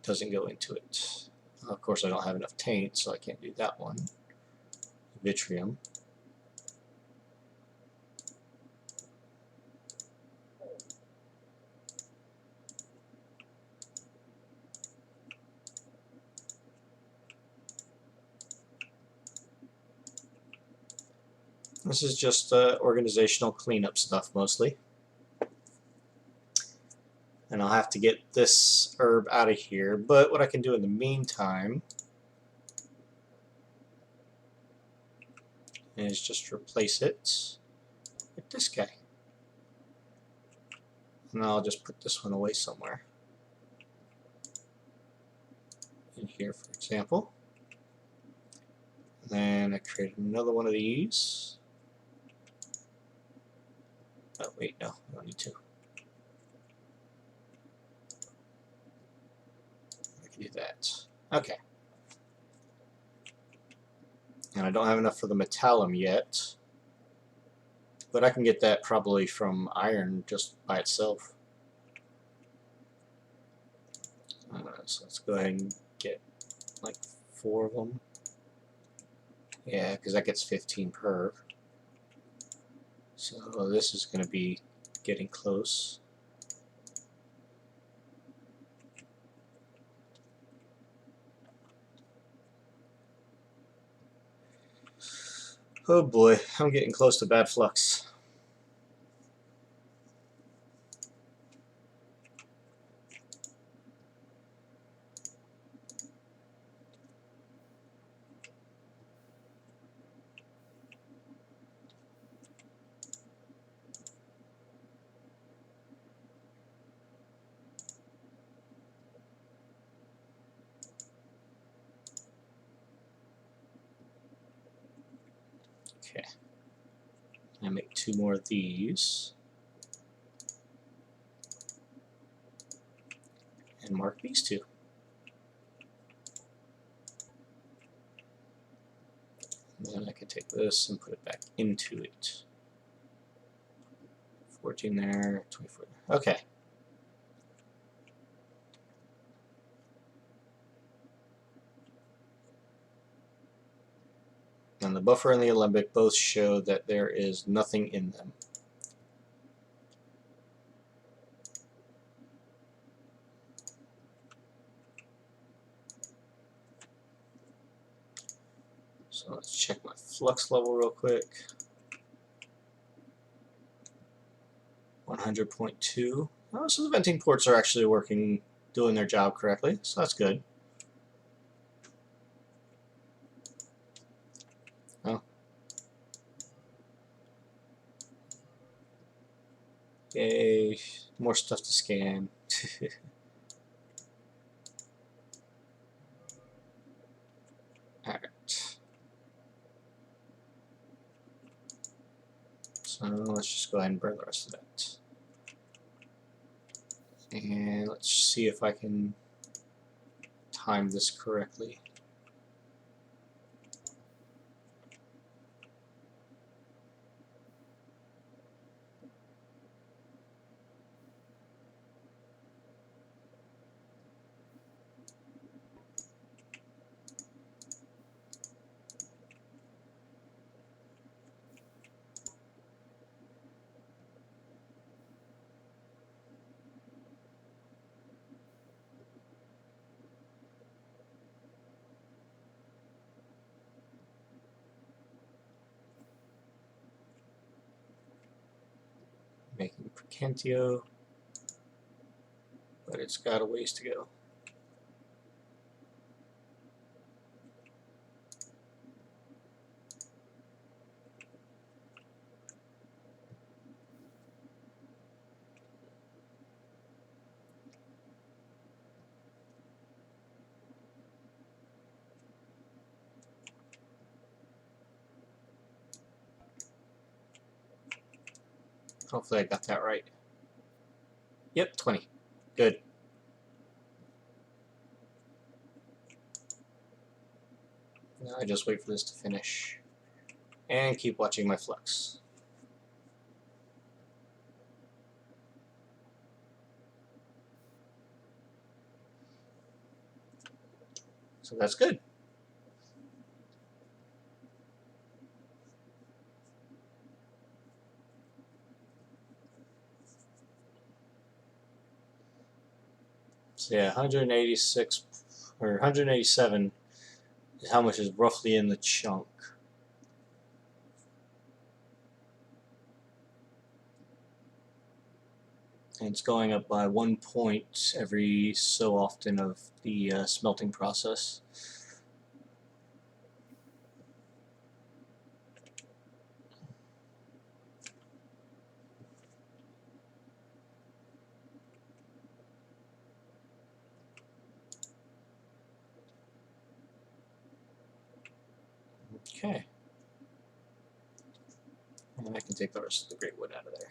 S1: doesn't go into it. Of course I don't have enough taint, so I can't do that one. Vitrium. This is just organizational cleanup stuff mostly. And I'll have to get this herb out of here. But what I can do in the meantime is just replace it with this guy. And I'll just put this one away somewhere. In here, for example. And then I created another one of these. Oh, wait, no, I don't need to. I can do that. Okay. And I don't have enough for the metallum yet. But I can get that probably from iron just by itself. So let's go ahead and get like 4 of them. Yeah, because that gets 15 per. So this is going to be getting close. Oh boy, I'm getting close to bad flux. Okay, I make 2 more of these and mark these 2. And then I can take this and put it back into it. 14 there, 24 there. Okay. And the buffer and the alembic both show that there is nothing in them. So let's check my flux level real quick. 100.2. Oh, so the venting ports are actually working, doing their job correctly, so that's good. Oh. Yay, more stuff to scan. Alright. So let's just go ahead and burn the rest of that. And let's see if I can time this correctly. Making Percantio, but it's got a ways to go. Hopefully I got that right. Yep, 20. Good. Now I just wait for this to finish and keep watching my flux. So that's good. So yeah, 186 or 187 is how much is roughly in the chunk. And it's going up by 1 point every so often of the smelting process. Okay. And I can take the rest of the great wood out of there.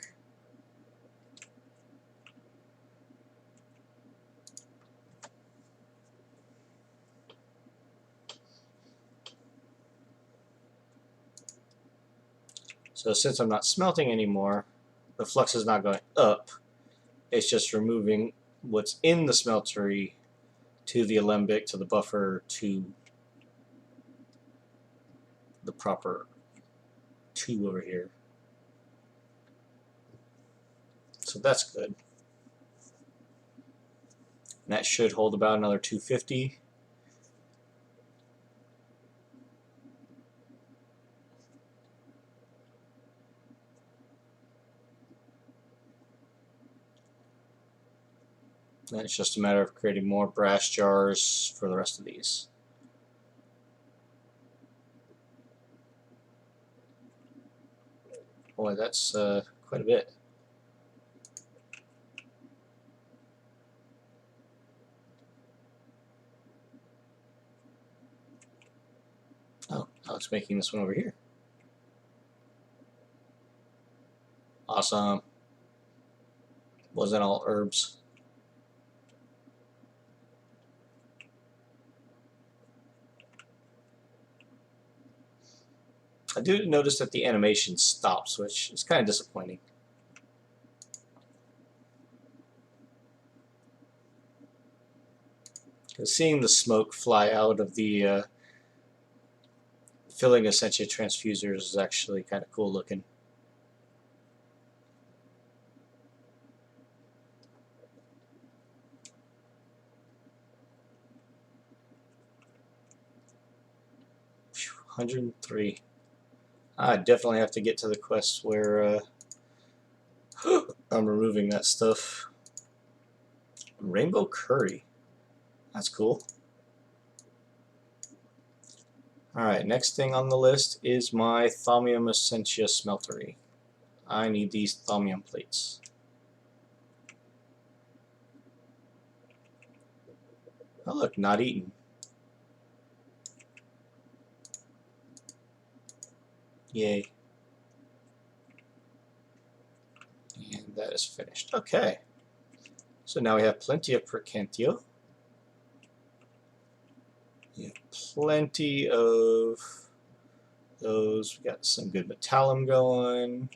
S1: So since I'm not smelting anymore, the flux is not going up. It's just removing what's in the smeltery to the alembic, to the buffer, to the proper 2 over here. So that's good. And that should hold about another 250. Then it's just a matter of creating more brass jars for the rest of these. Boy, that's quite a bit. Oh, now it's making this one over here. Awesome. Wasn't all herbs. I do notice that the animation stops, which is kind of disappointing. Because seeing the smoke fly out of the filling Essentia transfusers is actually kind of cool looking. Whew, 103. I definitely have to get to the quest where I'm removing that stuff. Rainbow curry. That's cool. Alright, next thing on the list is my Thumbium Essentia Smeltery. I need these Thumbium plates. Oh look, not eaten. Yay. And that is finished. Okay. So now we have plenty of Percantio. We have plenty of those. We got some good metallum going.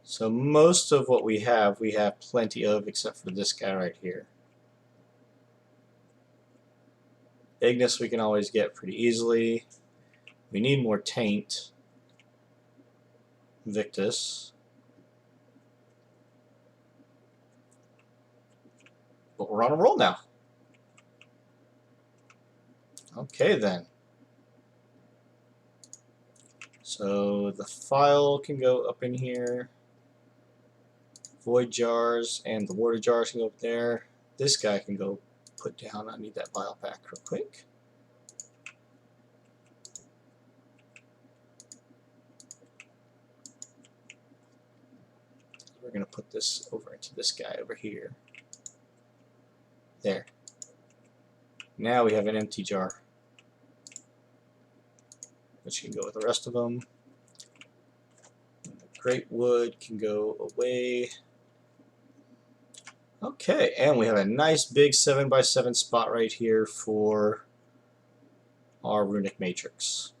S1: So most of what we have plenty of, except for this guy right here. Ignis we can always get pretty easily. We need more taint. Victus. But we're on a roll now. Okay then. So the file can go up in here. Void jars and the water jars can go up there. This guy can go put down. I need that vial back real quick. We're going to put this over into this guy over here. There. Now we have an empty jar, which can go with the rest of them. And the great wood can go away. Okay, and we have a nice big 7x7 spot right here for our Runic Matrix.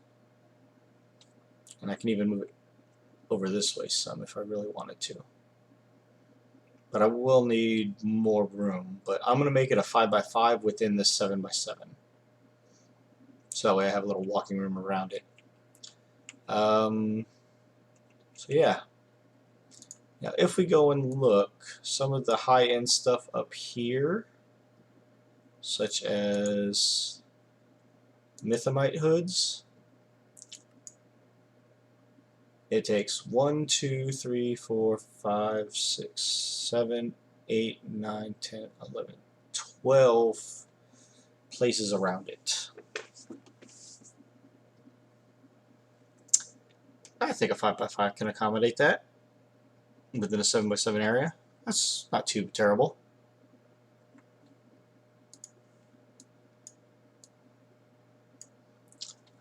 S1: And I can even move it over this way some if I really wanted to. But I will need more room. But I'm going to make it a 5x5 within this 7x7. So that way I have a little walking room around it. So yeah. Now if we go and look, some of the high-end stuff up here, such as Mythomite hoods, It takes 1, 2, 3, 4, 5, 6, 7, 8, 9, 10, 11, 12 places around it. I think a 5x5 can accommodate that within a 7x7 area. That's not too terrible.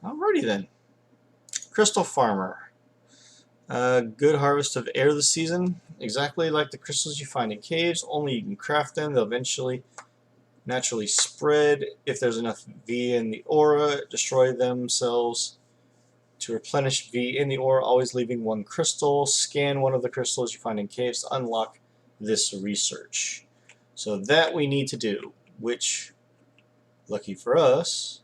S1: Alrighty then. Crystal Farmer. Good harvest of air this season. Exactly like the crystals you find in caves, only you can craft them. They'll eventually naturally spread. If there's enough V in the aura, destroy themselves to replenish V in the aura, always leaving one crystal. Scan one of the crystals you find in caves to unlock this research. So that we need to do, which, lucky for us,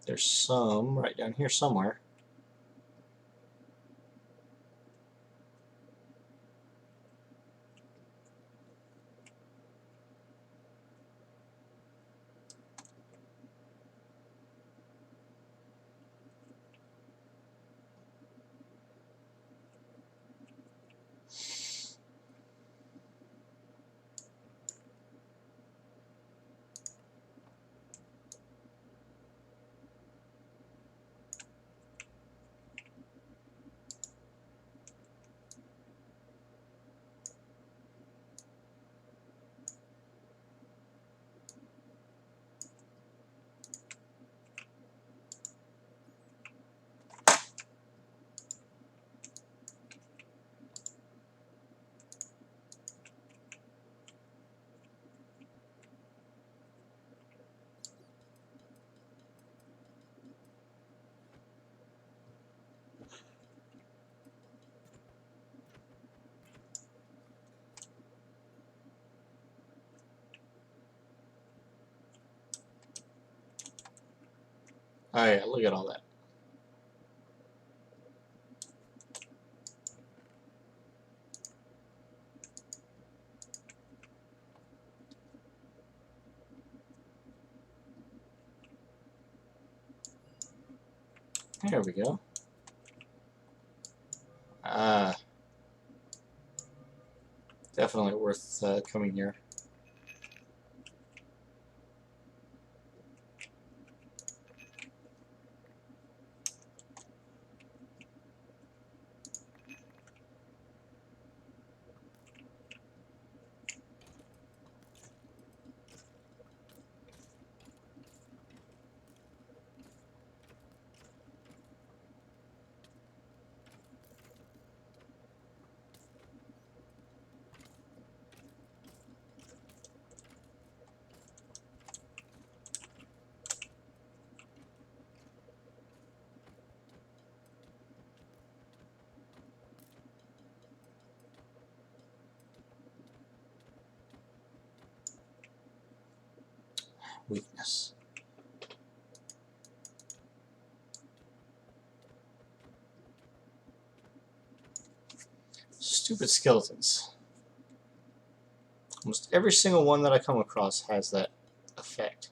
S1: there's some right down here somewhere. Oh yeah, look at all that. There we go. Definitely worth coming here. Weakness. Stupid skeletons. Almost every single one that I come across has that effect.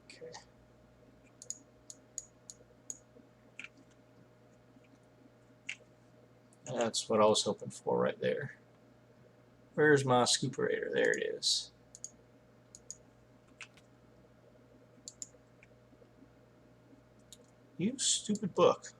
S1: Okay. That's what I was hoping for right there. Where's my scooperator? There it is. You stupid book.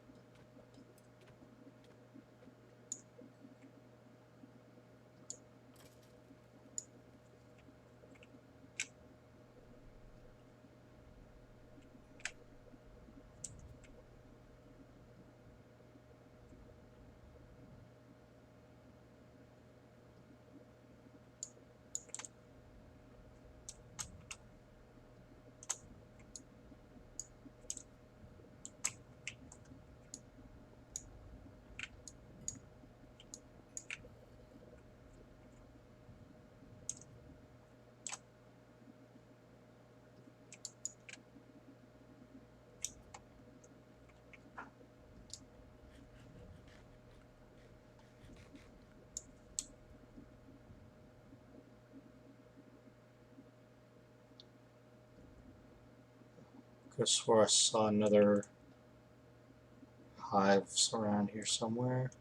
S1: could have swore I saw another hives around here somewhere.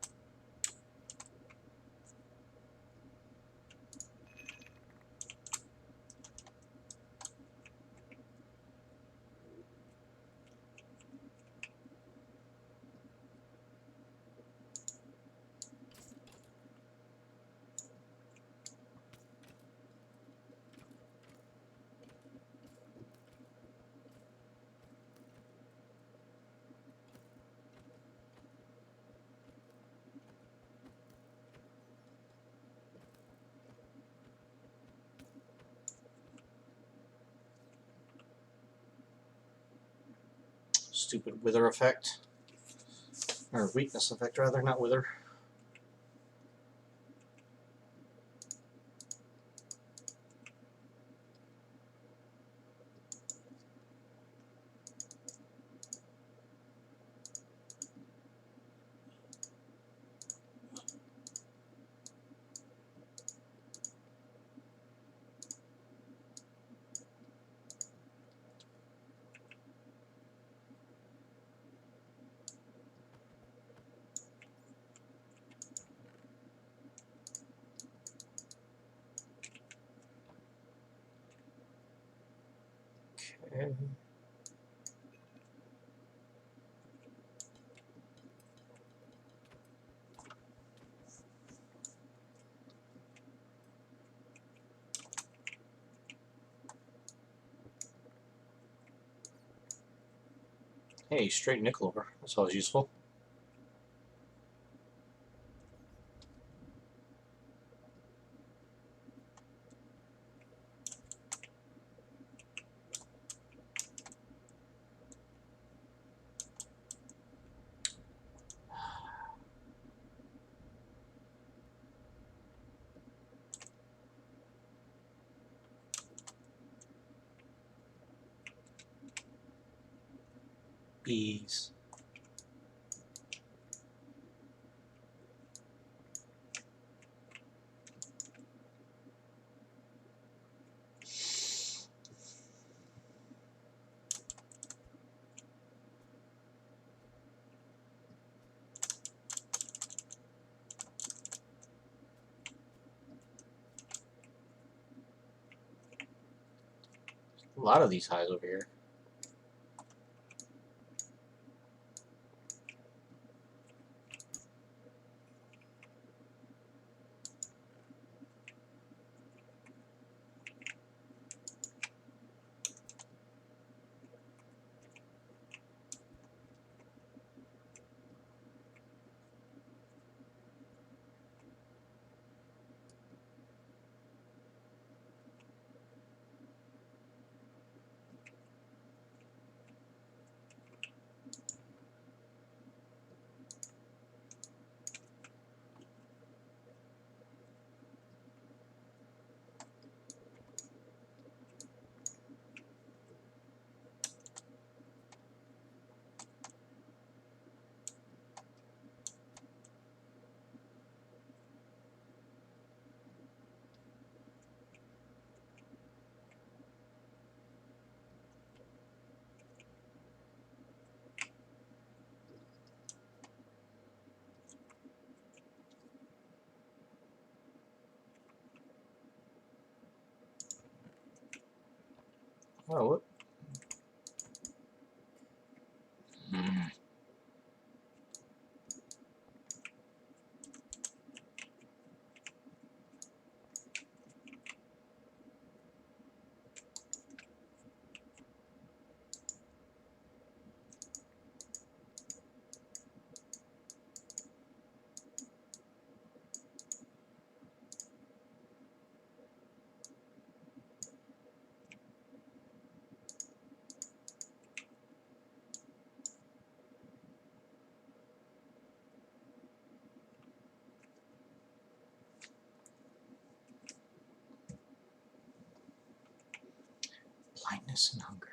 S1: Stupid wither effect. Or weakness effect, rather, not wither. Okay. Hey, straight nickel ore. That's always useful. Bees. A lot of these hives over here. Oh, what? Blindness and hunger.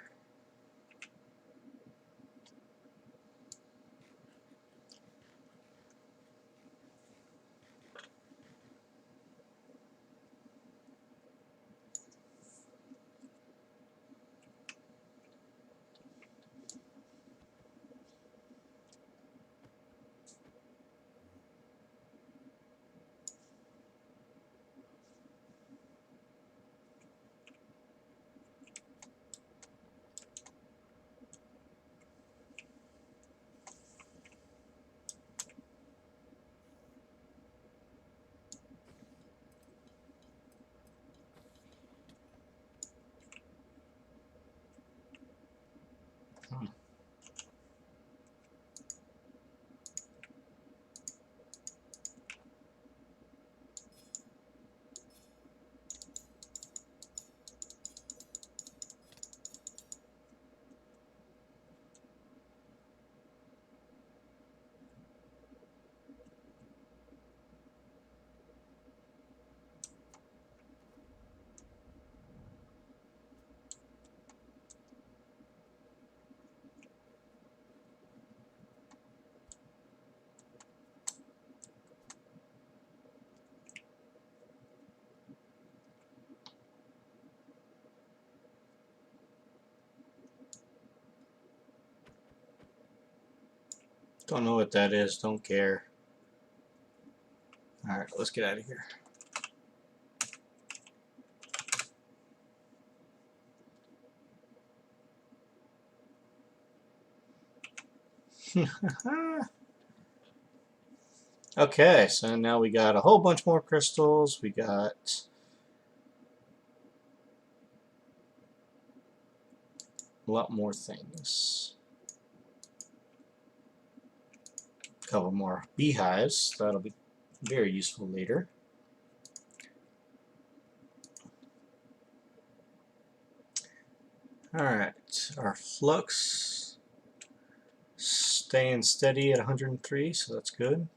S1: Don't know what that is, don't care. Alright, let's get out of here. Okay, so now we got a whole bunch more crystals. We got a lot more things. A couple more beehives. That'll be very useful later. Alright, our flux staying steady at 103, so that's good.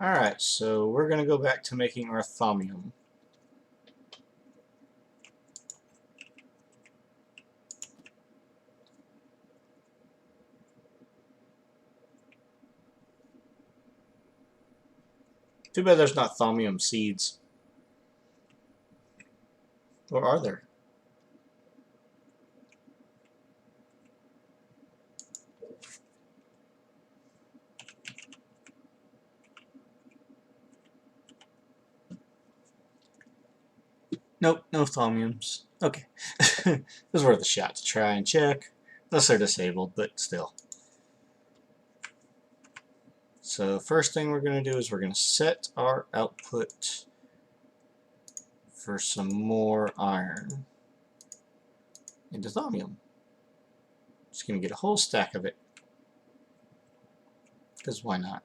S1: Alright, so we're going to go back to making our Thumbium. Too bad there's not Thalmium seeds. Or are there? Nope, no Thumbiums. Okay. It was worth a shot to try and check. Unless they're disabled, but still. So first thing we're going to do is we're going to set our output for some more iron into Thumbium. Just going to get a whole stack of it. Because why not?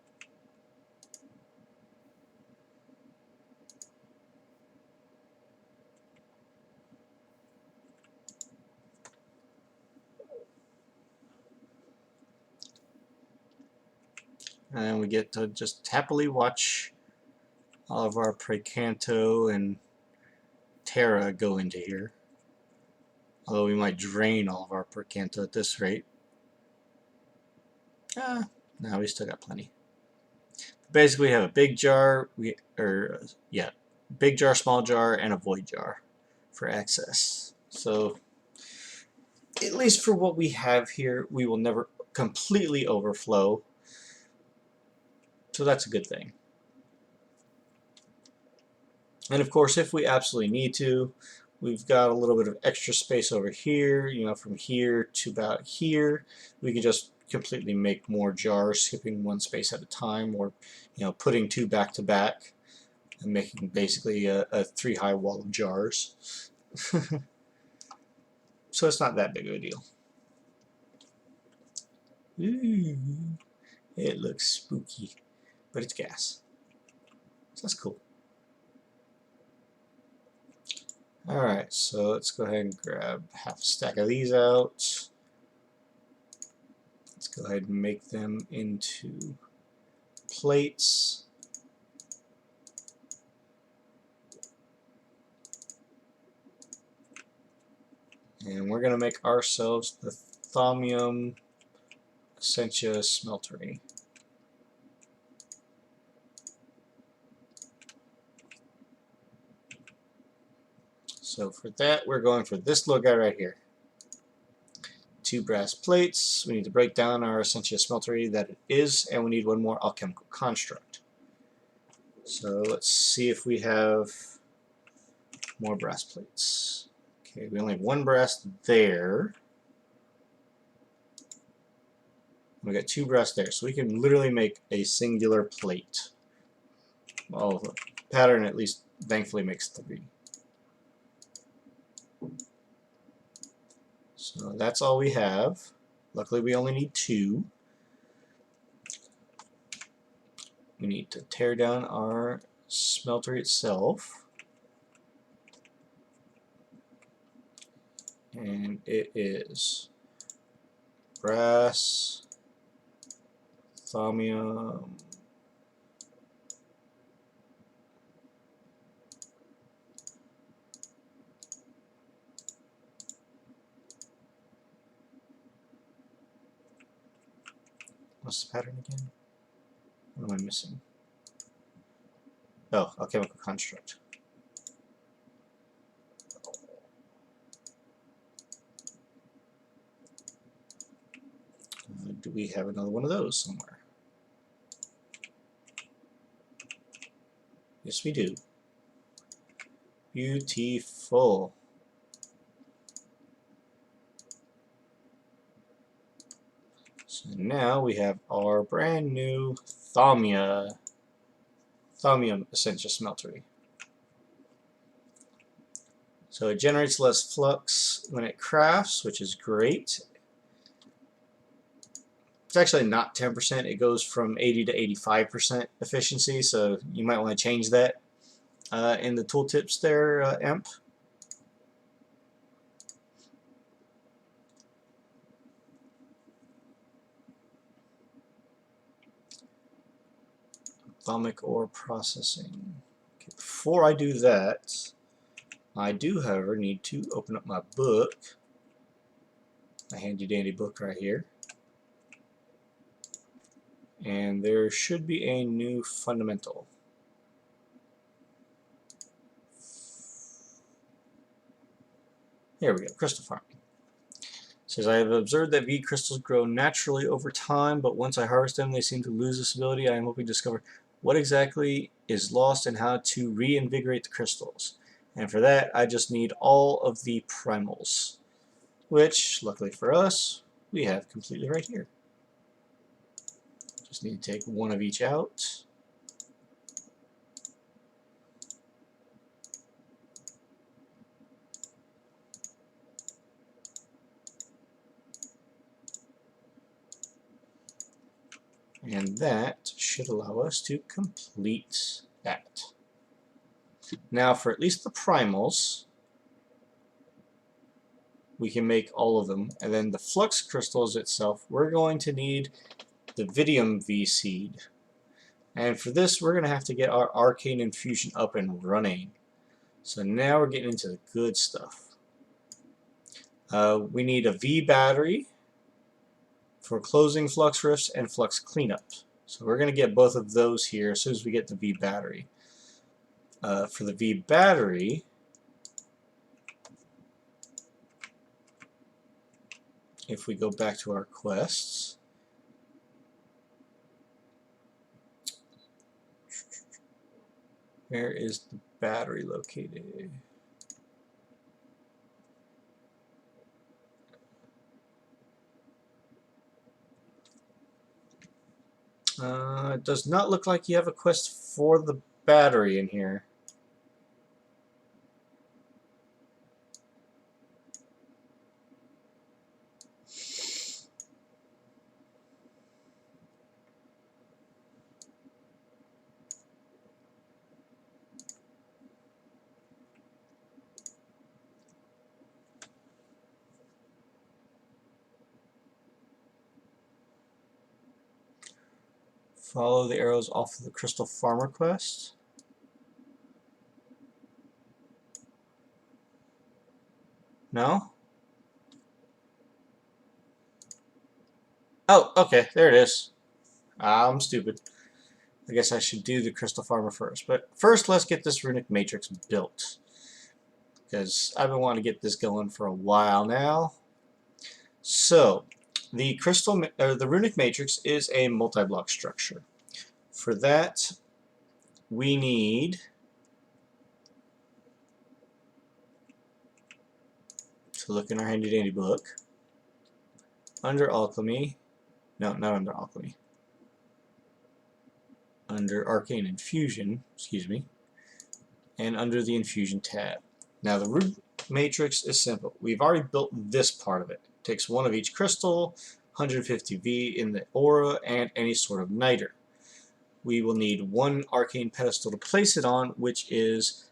S1: And we get to just happily watch all of our Precanto and Terra go into here. Although we might drain all of our Precanto at this rate. No, we still got plenty. Basically, we have a big jar, big jar, small jar, and a void jar for access. So, at least for what we have here, we will never completely overflow. So that's a good thing. And of course, if we absolutely need to, we've got a little bit of extra space over here, you know, from here to about here. We can just completely make more jars, skipping one space at a time, or, you know, putting two back to back and making basically a 3-high wall of jars. So it's not that big of a deal. Ooh, it looks spooky, but it's gas. So that's cool. Alright, so let's go ahead and grab half a stack of these out. Let's go ahead and make them into plates. And we're going to make ourselves the Thumbium Essentia Smeltery. So for that, we're going for this little guy right here. 2 brass plates. We need to break down our Essentia Smeltery that it is, and we need one more Alchemical Construct. So let's see if we have more brass plates. Okay, we only have 1 brass there. We got 2 brass there, so we can literally make a singular plate. Well, the pattern at least thankfully makes 3. So that's all we have. Luckily we only need 2. We need to tear down our smelter itself. And it is brass, Thumbium, what's the pattern again? What am I missing? Oh, Alchemical Construct. do we have another one of those somewhere? Yes, we do. Beautiful. So now we have our brand new Thumbium Essentia Smeltery. So it generates less flux when it crafts, which is great. It's actually not 10%. It goes from 80 to 85% efficiency, so you might want to change that in the tooltips there, Emp. Ophthalmic ore processing. Okay, before I do that, I do, however, need to open up my book, my handy dandy book right here, and there should be a new fundamental. There we go, crystal farming. It says, I have observed that V crystals grow naturally over time, but once I harvest them, they seem to lose this ability. I am hoping to discover what exactly is lost and how to reinvigorate the crystals. And for that, I just need all of the primals, which, luckily for us, we have completely right here. Just need to take one of each out. And that should allow us to complete that. Now for at least the primals, we can make all of them. And then the flux crystals itself, we're going to need the Vidium V seed. And for this, we're going to have to get our Arcane Infusion up and running. So now we're getting into the good stuff. We need a V battery for closing flux rifts and flux cleanup. So we're going to get both of those here as soon as we get the V battery. For the V battery, if we go back to our quests, where is the battery located? It does not look like you have a quest for the battery in here. Follow the arrows off of the Crystal Farmer quest. No? Oh, okay, there it is. I'm stupid. I guess I should do the Crystal Farmer first. But first, let's get this Runic Matrix built, because I've been wanting to get this going for a while now. So, the Runic Matrix is a multi-block structure. For that, we need to look in our handy dandy book. Under Alchemy, no, not under Alchemy. Under Arcane Infusion, excuse me, and under the Infusion tab. Now the Runic Matrix is simple. We've already built this part of it. It takes one of each crystal, 150 V in the aura, and any sort of niter. We will need one arcane pedestal to place it on, which is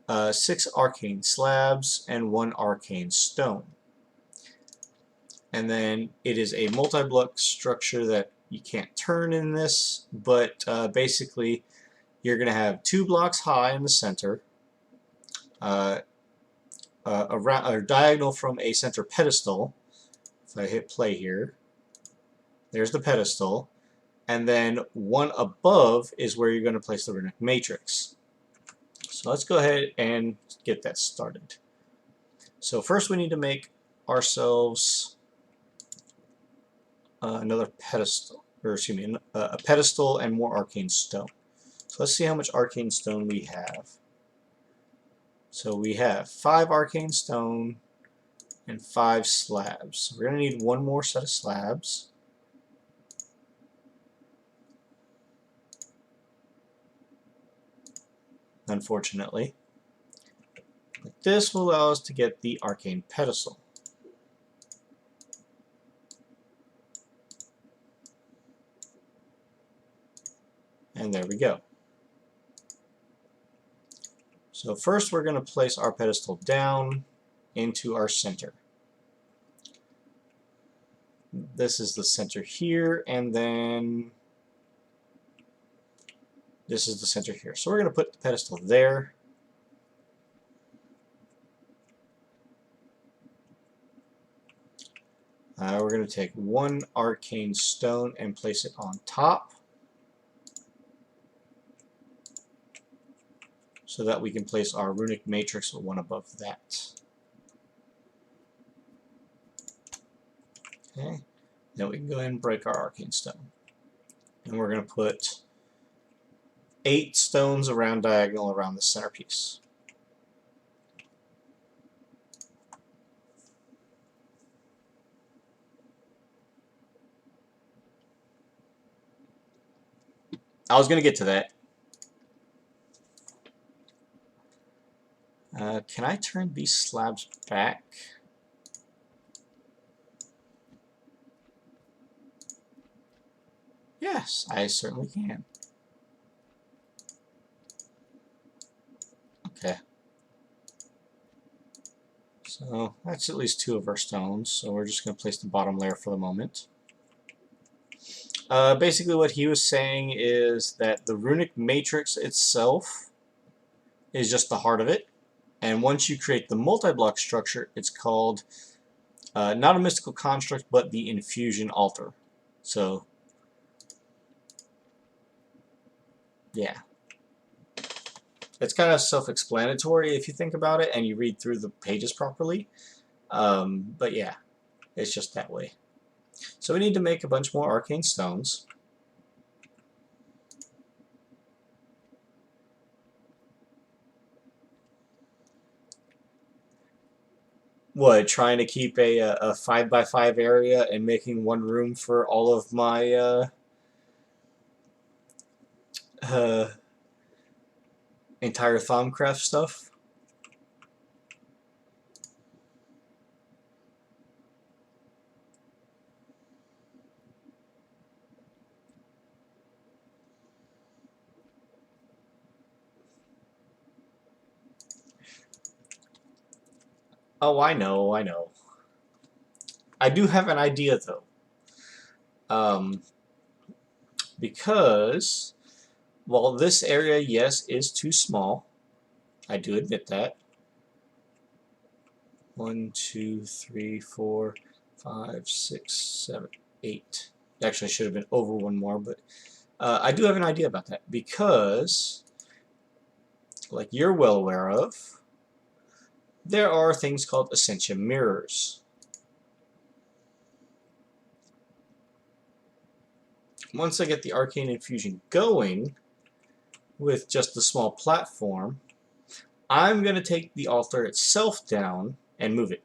S1: 6 arcane slabs and 1 arcane stone. And then it is a multi-block structure that you can't turn in this, but basically you're going to have 2 blocks high in the center, around, diagonal from a center pedestal. If I hit play here, there's the pedestal, and then one above is where you're going to place the Runic Matrix. So let's go ahead and get that started. So first we need to make ourselves another pedestal, or excuse me, a pedestal and more arcane stone. So let's see how much arcane stone we have. So we have 5 arcane stone and 5 slabs. So we're going to need one more set of slabs. Unfortunately. But this will allow us to get the arcane pedestal. And there we go. So first we're going to place our pedestal down into our center. This is the center here, and then this is the center here. So we're going to put the pedestal there. We're going to take one arcane stone and place it on top, so that we can place our Runic Matrix one above that. Okay, then we can go ahead and break our arcane stone. And we're going to put 8 stones around diagonal around the centerpiece. I was going to get to that. Can I turn these slabs back? Yes, I certainly can. Okay. So that's at least 2 of our stones, so we're just going to place the bottom layer for the moment. Basically what he was saying is that the Runic Matrix itself is just the heart of it, and once you create the multi-block structure, it's called not a mystical construct, but the infusion altar. So yeah, it's kind of self-explanatory if you think about it and you read through the pages properly, but yeah, it's just that way. So we need to make a bunch more arcane stones. What, trying to keep a 5x5 area and making one room for all of my entire Thaumcraft stuff? Oh, I know, I know. I do have an idea, though. Because, while this area, yes, is too small, I do admit that. 1, 2, 3, 4, 5, 6, 7, 8. Actually, I should have been over one more, but I do have an idea about that. Because, like you're well aware of, there are things called Ascension Mirrors. Once I get the Arcane Infusion going with just the small platform, I'm going to take the altar itself down and move it.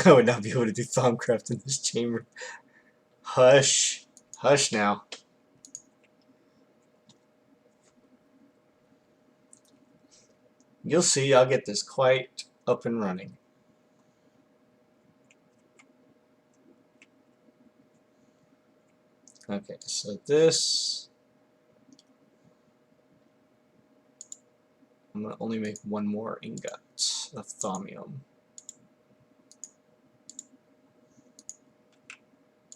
S1: I would not be able to do Thaumcraft in this chamber. Hush. Hush now. You'll see, I'll get this quite up and running. Okay, so this... I'm going to only make one more ingot of Thumbium.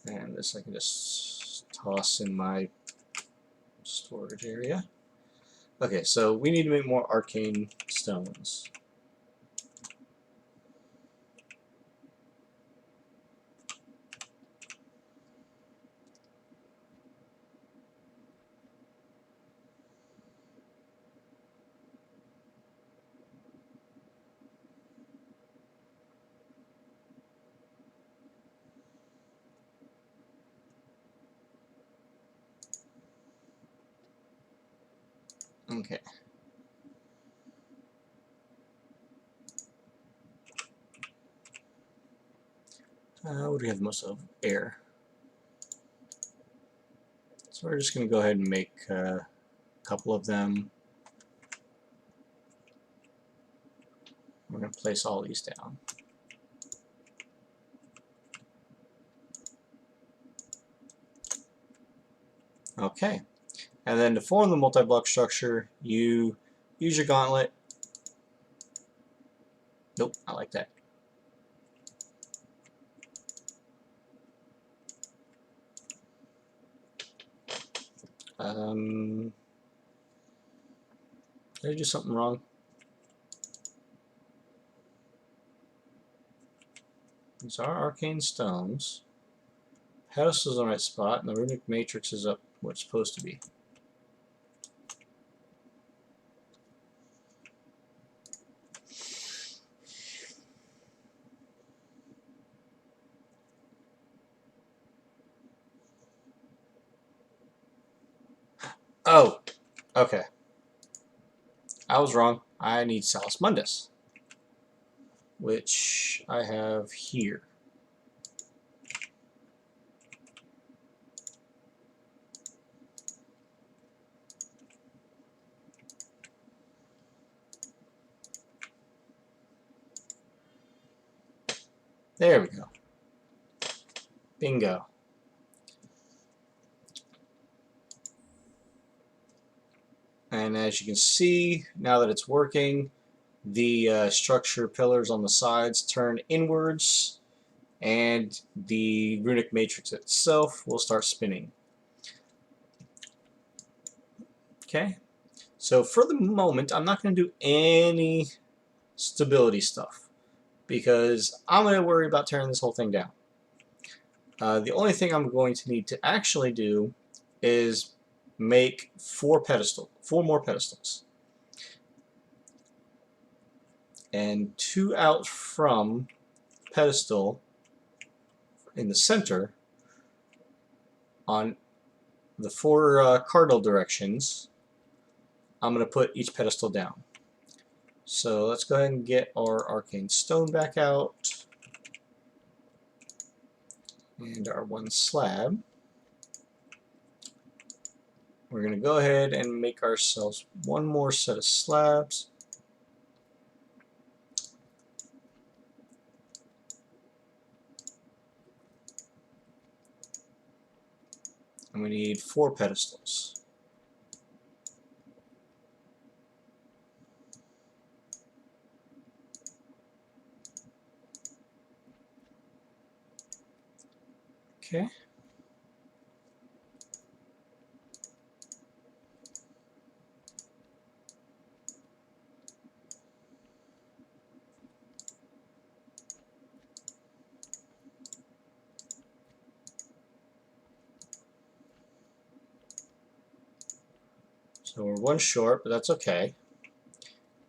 S1: And this I can just toss in my storage area. Okay, so we need to make more arcane stones. Okay. What do we have most of? Air. So we're just going to go ahead and make a couple of them. We're going to place all these down. Okay. And then to form the multi-block structure, you use your gauntlet. Nope, I like that. Did I do something wrong? These are arcane stones. Pedestal's in the right spot, and the Runic Matrix is up where it's supposed to be. Oh, okay. I was wrong. I need Salus Mundus, which I have here. There we go. Bingo. And as you can see, now that it's working, the structure pillars on the sides turn inwards, and the Runic Matrix itself will start spinning. Okay, so for the moment, I'm not going to do any stability stuff, because I'm going to worry about tearing this whole thing down. The only thing I'm going to need to actually do is make four more pedestals. And two out from pedestal in the center on the four cardinal directions. I'm going to put each pedestal down. So let's go ahead and get our arcane stone back out. And our one slab. We're going to go ahead and make ourselves one more set of slabs. And we need four pedestals. Okay. So we're one short, but that's okay.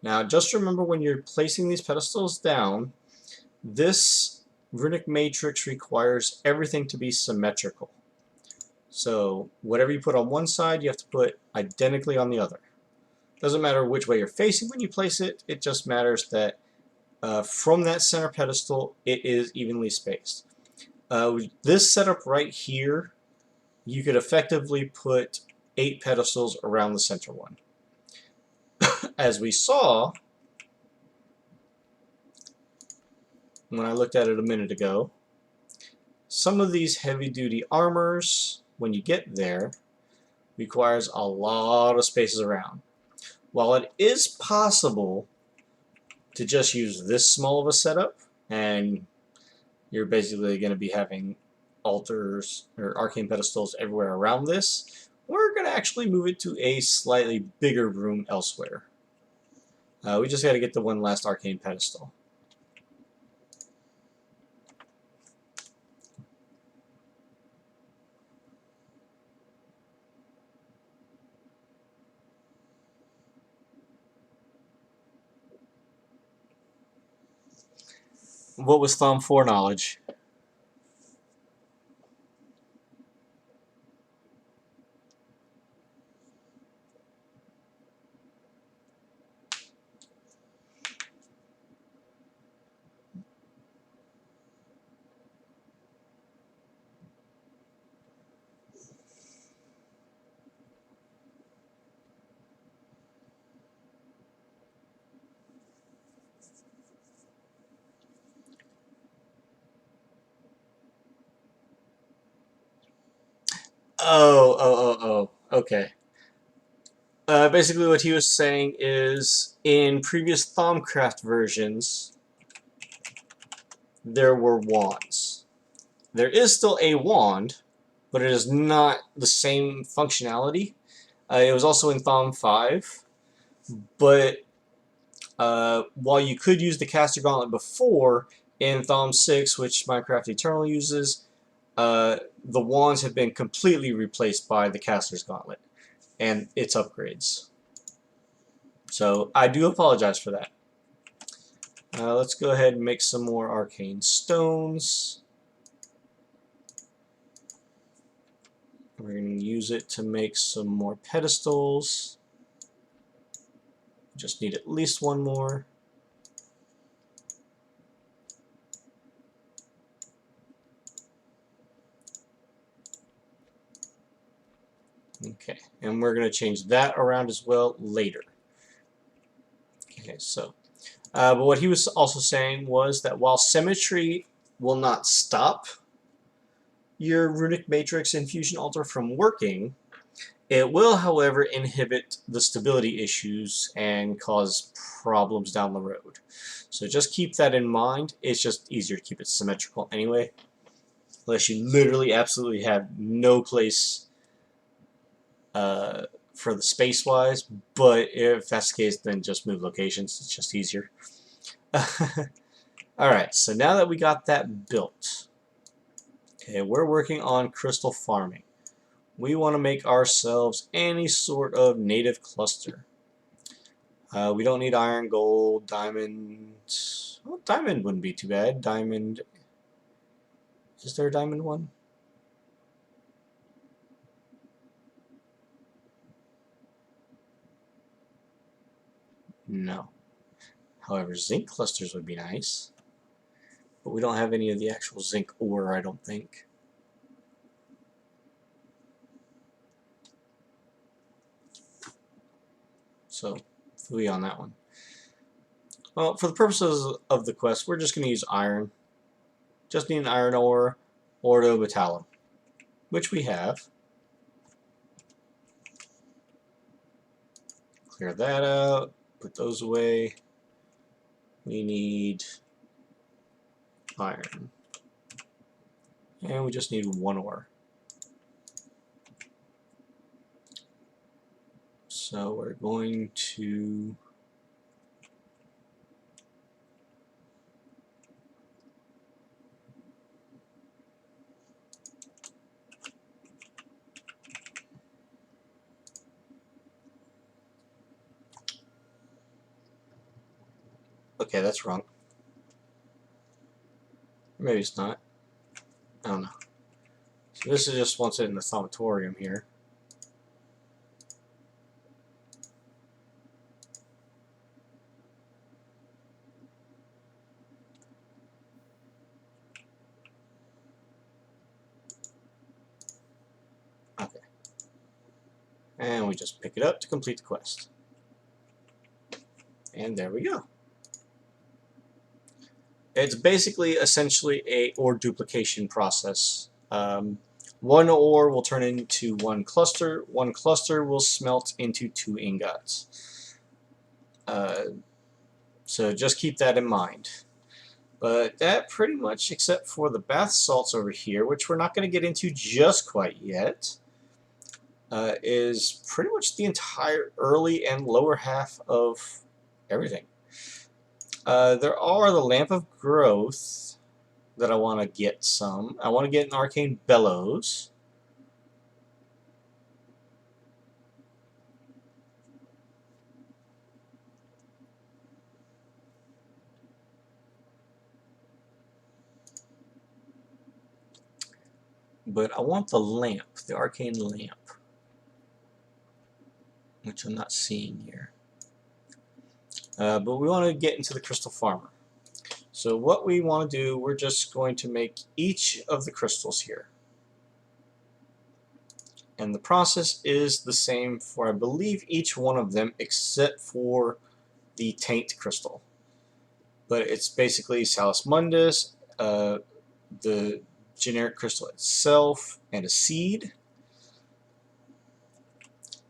S1: Now just remember, when you're placing these pedestals down, this Runic Matrix requires everything to be symmetrical. So whatever you put on one side, you have to put identically on the other. Doesn't matter which way you're facing when you place it, it just matters that from that center pedestal, it is evenly spaced. This setup right here, you could effectively put 8 pedestals around the center one. As we saw when I looked at it a minute ago, some of these heavy-duty armors, when you get there, requires a lot of spaces around. While it is possible to just use this small of a setup, and you're basically going to be having altars or arcane pedestals everywhere around this, we're going to actually move it to a slightly bigger room elsewhere. We just got to get the one last arcane pedestal. What was Thumb foreknowledge? Okay. Basically what he was saying is, in previous Thaumcraft versions, there were wands. There is still a wand, but it is not the same functionality. It was also in Thaum 5, but while you could use the Caster Gauntlet before, in Thaum 6, which Minecraft Eternal uses, the wands have been completely replaced by the Caster's Gauntlet and its upgrades. So I do apologize for that. Let's go ahead and make some more arcane stones. We're going to use it to make some more pedestals. Just need at least one more. Okay, and we're going to change that around as well later. Okay, so, but what he was also saying was that while symmetry will not stop your Runic Matrix Infusion Altar from working, it will, however, inhibit the stability issues and cause problems down the road. So just keep that in mind. It's just easier to keep it symmetrical anyway, unless you literally absolutely have no place for the space-wise, but if that's the case, then just move locations. It's just easier. Alright, so now that we got that built, okay, we're working on crystal farming. We want to make ourselves any sort of native cluster. We don't need iron, gold, diamond. Well, diamond wouldn't be too bad. Diamond. Is there a diamond one? No. However, zinc clusters would be nice. But we don't have any of the actual zinc ore, I don't think. So, fooey on that one. Well, for the purposes of the quest, we're just going to use iron. Just need an iron ore, ordometallum, which we have. Clear that out, put those away. We need iron. And we just need one ore. So we're going to okay, that's wrong. Maybe it's not. I don't know. So this is just wants it in the thaumatorium here. Okay. And we just pick it up to complete the quest. And there we go. It's basically essentially a ore duplication process. One ore will turn into one cluster will smelt into 2 ingots. So just keep that in mind. But that pretty much, except for the bath salts over here, which we're not going to get into just quite yet, is pretty much the entire early and lower half of everything. There are the Lamp of Growth that I want to get some. I want to get an Arcane Bellows. But I want the lamp, the Arcane Lamp, which I'm not seeing here. But we want to get into the Crystal Farmer. So what we want to do, we're just going to make each of the crystals here. And the process is the same for, I believe, each one of them except for the Taint Crystal. But it's basically Salus Mundus, the generic crystal itself, and a seed.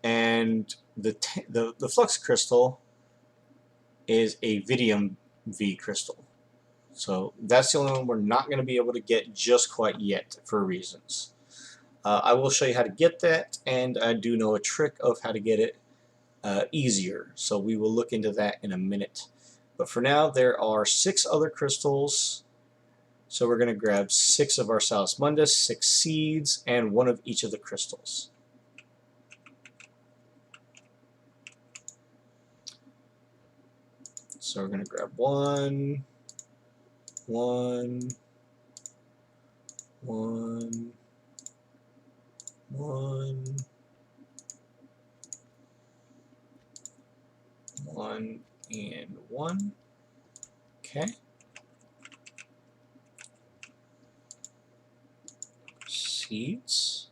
S1: and the flux crystal is a Vidium V crystal. So that's the only one we're not going to be able to get just quite yet for reasons. I will show you how to get that, and I do know a trick of how to get it easier. So we will look into that in a minute. But for now, there are 6 other crystals. So we're going to grab 6 of our Salus Mundus, 6 seeds, and 1 of each of the crystals. So we're going to grab 1, 1, 1, 1, 1, and 1. Okay. Seeds.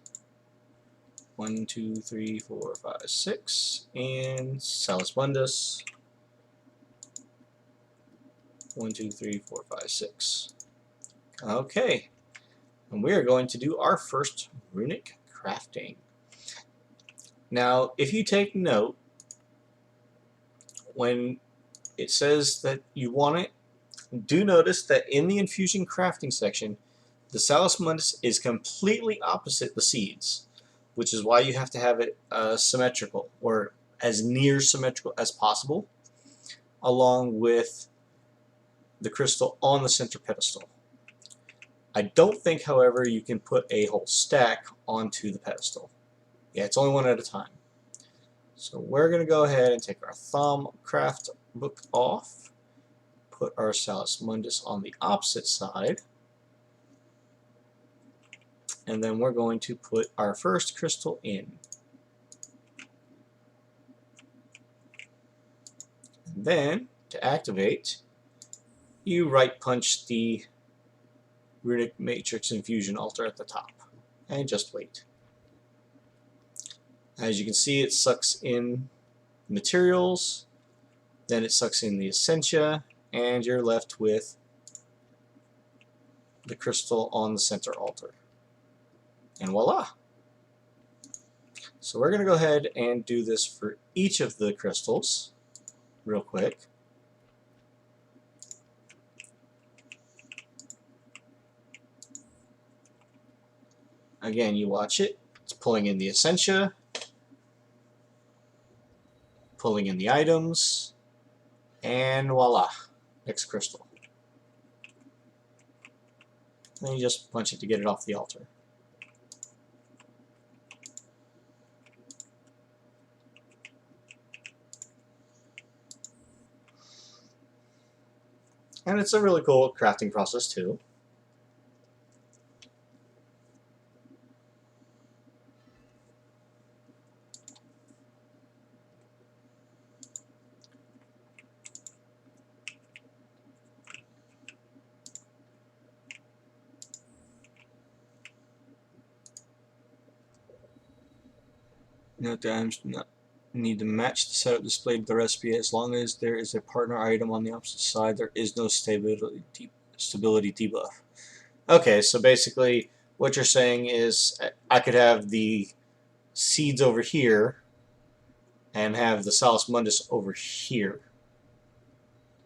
S1: 1, 2, 3, 4, 5, 6. And Salus Mundus. 1, 2, 3, 4, 5, 6. Okay. And we are going to do our first Runic Crafting. Now, if you take note, when it says that you want it, do notice that in the infusion crafting section, the Salus Mundus is completely opposite the seeds, which is why you have to have it symmetrical, or as near symmetrical as possible, along with the crystal on the center pedestal. I don't think, however, you can put a whole stack onto the pedestal. Yeah, it's only one at a time. So we're going to go ahead and take our Thalmcraft book off, put our Salus Mundus on the opposite side, and then we're going to put our first crystal in. And then, to activate, you right punch the Runic Matrix infusion altar at the top, and just wait. As you can see, it sucks in materials, then it sucks in the Essentia, and you're left with the crystal on the center altar. And voila! So we're going to go ahead and do this for each of the crystals real quick. Again, you watch it. It's pulling in the Essentia, pulling in the items, and voila, next crystal. Then you just punch it to get it off the altar. And it's a really cool crafting process too. Note that items do not need to match the setup displayed with the recipe. As long as there is a partner item on the opposite side, there is no stability debuff. Okay, so basically what you're saying is I could have the seeds over here and have the Salus Mundus over here.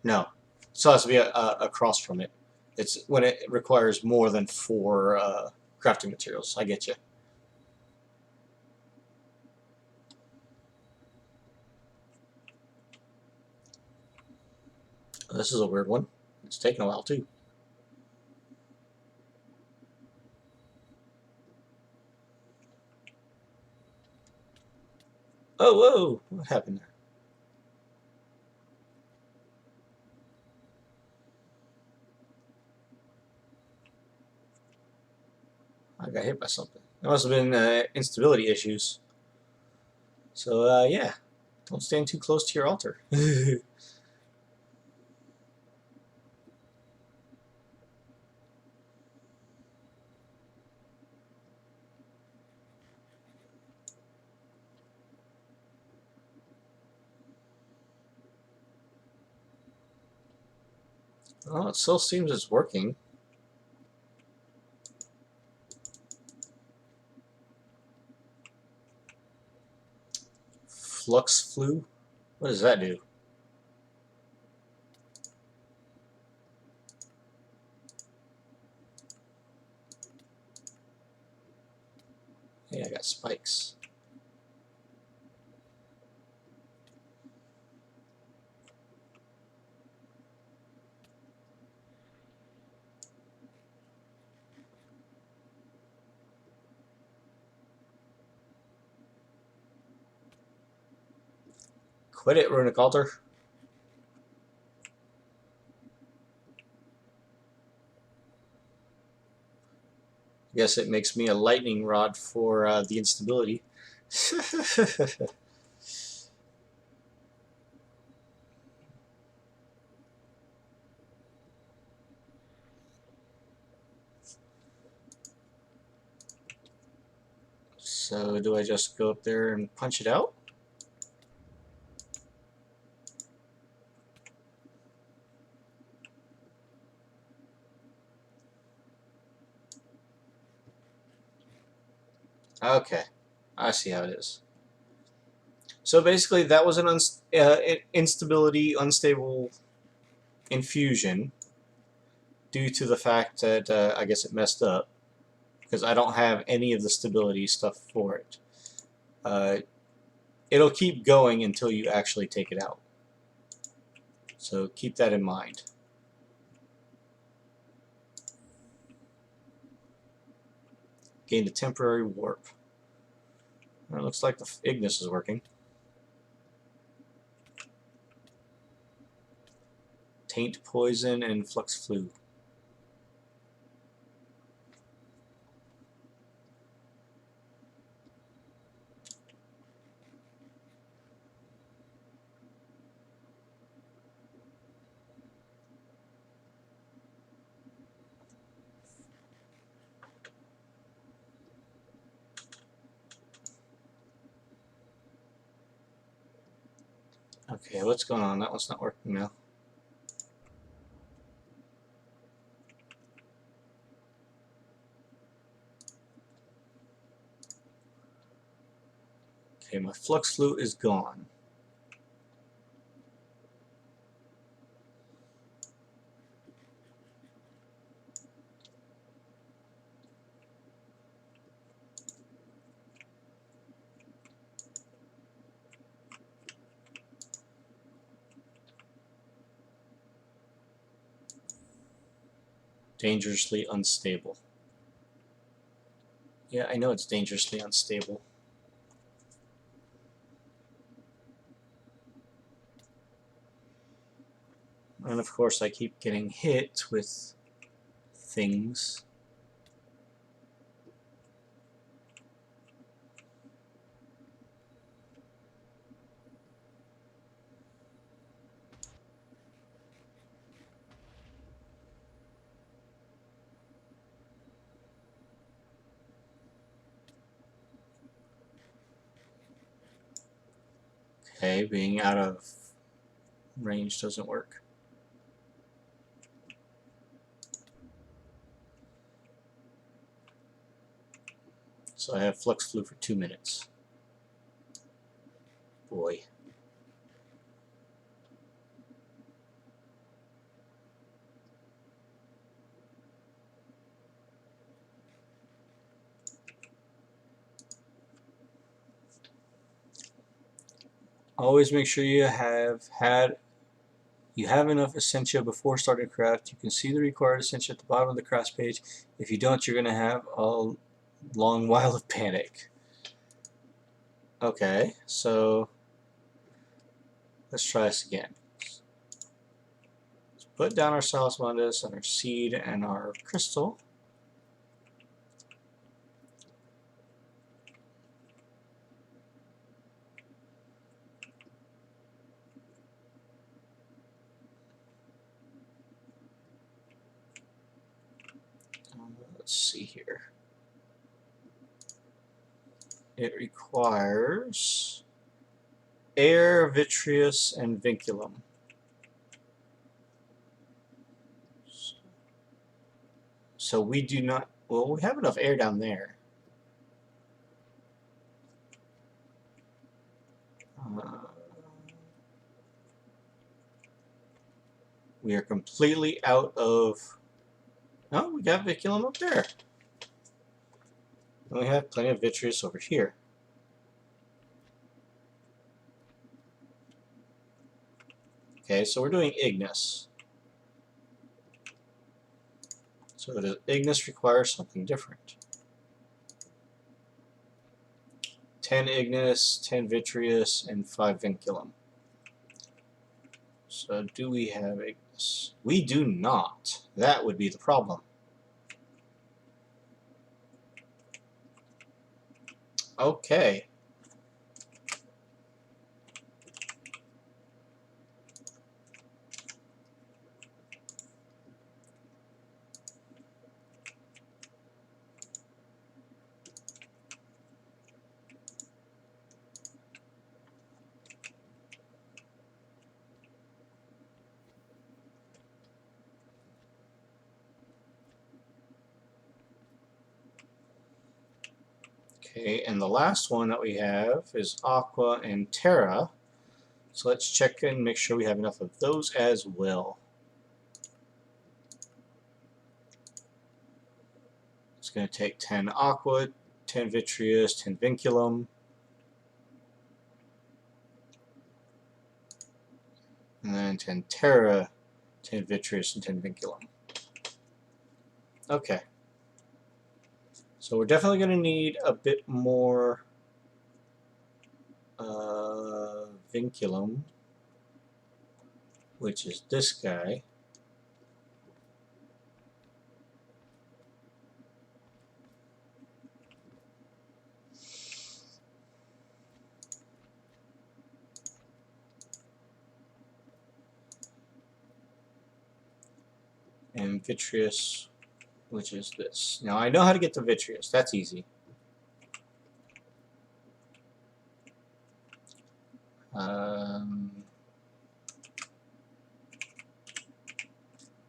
S1: No, so it has to be across from it. It's when it requires more than 4 crafting materials. I get you. This is a weird one. It's taking a while too. Oh, whoa! What happened there? I got hit by something. It must have been instability issues. So, yeah. Don't stand too close to your altar. Well, it still seems it's working. Flux Flu? What does that do? Hey, I got spikes. Quit it, Runic Altar. I guess it makes me a lightning rod for the instability. So do I just go up there and punch it out? Okay, I see how it is. So basically that was an instability, unstable infusion due to the fact that I guess it messed up because I don't have any of the stability stuff for it. It'll keep going until you actually take it out. So keep that in mind. Gained a temporary warp. It looks like the Ignis is working. Taint Poison and Flux Flu. Okay, what's going on? That one's not working now. Okay, my Flux Flute is gone. Dangerously unstable. Yeah, I know it's dangerously unstable. And of course I keep getting hit with things. Okay, being out of range doesn't work. So I have Flux Flu for 2 minutes. Boy. Always make sure you have enough Essentia before starting craft. You can see the required Essentia at the bottom of the craft page. If you don't, you're going to have a long while of panic. Okay, so let's try this again. Let's put down our Salus Mundus and our seed and our crystal. Let's see here. It requires air, vitreous, and vinculum. So we do not, well, we have enough air down there. We are completely out of... Oh, we got Viculum up there. And we have plenty of Vitreous over here. Okay, so we're doing Ignis. So does Ignis require something different? 10 Ignis, 10 Vitreous, and 5 Vinculum. So do we have Ignis? We do not. That would be the problem. Okay. Okay, and the last one that we have is Aqua and Terra. So let's check and make sure we have enough of those as well. It's going to take 10 Aqua, 10 Vitreous, 10 Vinculum. And then 10 Terra, 10 Vitreous, and 10 Vinculum. Okay. So we're definitely going to need a bit more Vinculum, which is this guy. And Vitreous, which is this. Now I know how to get the Vitreous. That's easy.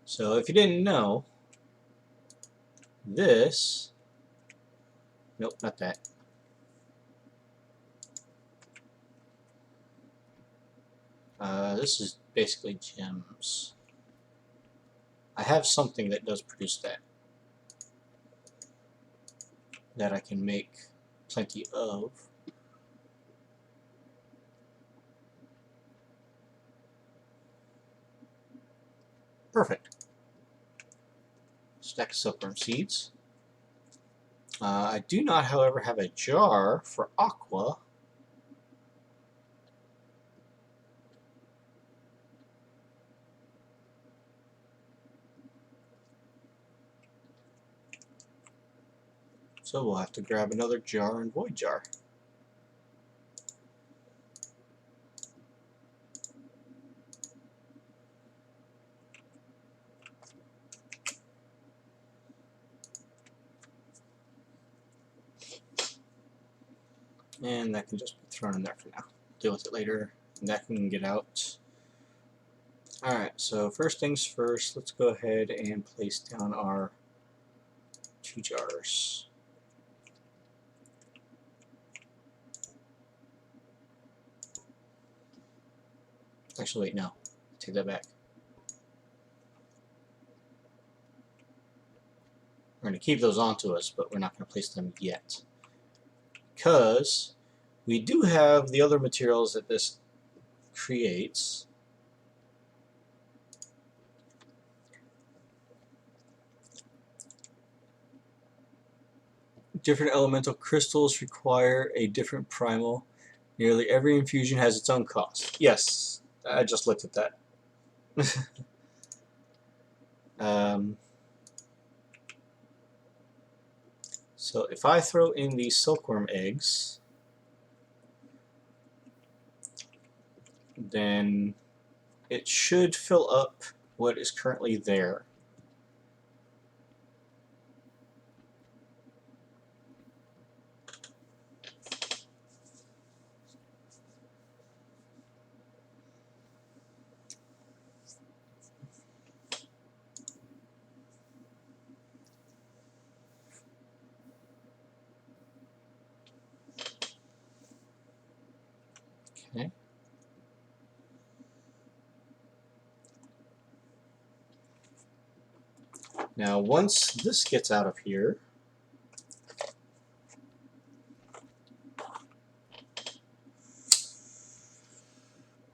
S1: So if you didn't know, this... Nope, not that. This is basically gems. I have something that does produce that I can make plenty of. Perfect. Stack of silkworm seeds. I do not, however, have a jar for aqua. So we'll have to grab another jar and void jar. And that can just be thrown in there for now. Deal with it later. And that can get out. Alright, so first things first, let's go ahead and place down our 2 jars. Actually, wait, no. Take that back. We're going to keep those onto us, but we're not going to place them yet. Because we do have the other materials that this creates. Different elemental crystals require a different primal. Nearly every infusion has its own cost. Yes, I just looked at that. So if I throw in these silkworm eggs, then it should fill up what is currently there. Okay. Now, once this gets out of here,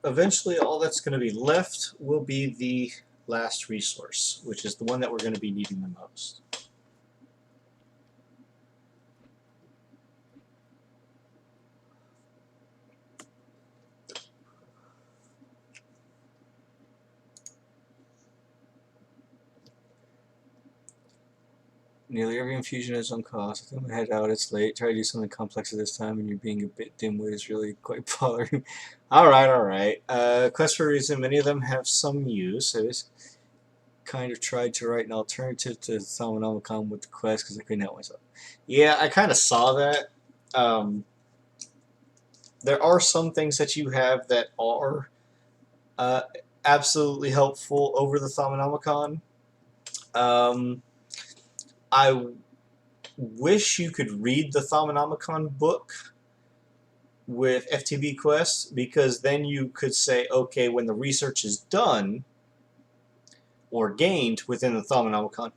S1: eventually all that's going to be left will be the last resource, which is the one that we're going to be needing the most. Nearly every infusion has on cost. I think I'm gonna head out. It's late. Try to do something complex at this time, and you're being a bit dim-witted is really quite bothering. All right. Quest for a reason. Many of them have some use. I just kind of tried to write an alternative to Thumbium with the quest because I couldn't help myself. Yeah, I kind of saw that. There are some things that you have that are absolutely helpful over the Thumbium. I wish you could read the Thumbium book with FTB quests, because then you could say, okay, when the research is done or gained within the Thumbium,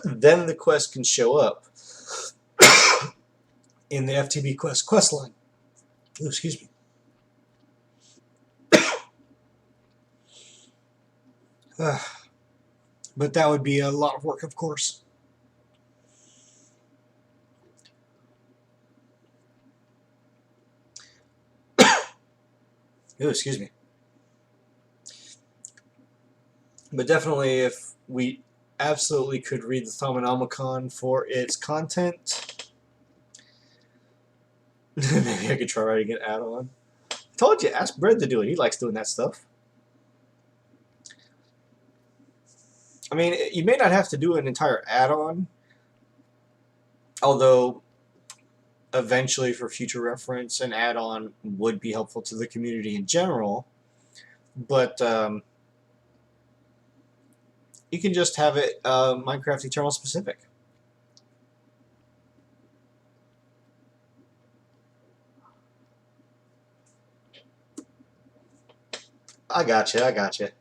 S1: then the quest can show up in the FTB quest line. Oh, excuse me. But that would be a lot of work, of course. Oh, excuse me. But definitely, if we absolutely could read the Thumbium for its content, maybe I could try writing an add-on. I told you, ask Brad to do it. He likes doing that stuff. I mean, you may not have to do an entire add-on, although eventually, for future reference, an add-on would be helpful to the community in general. But you can just have it Minecraft Eternal specific. I gotcha.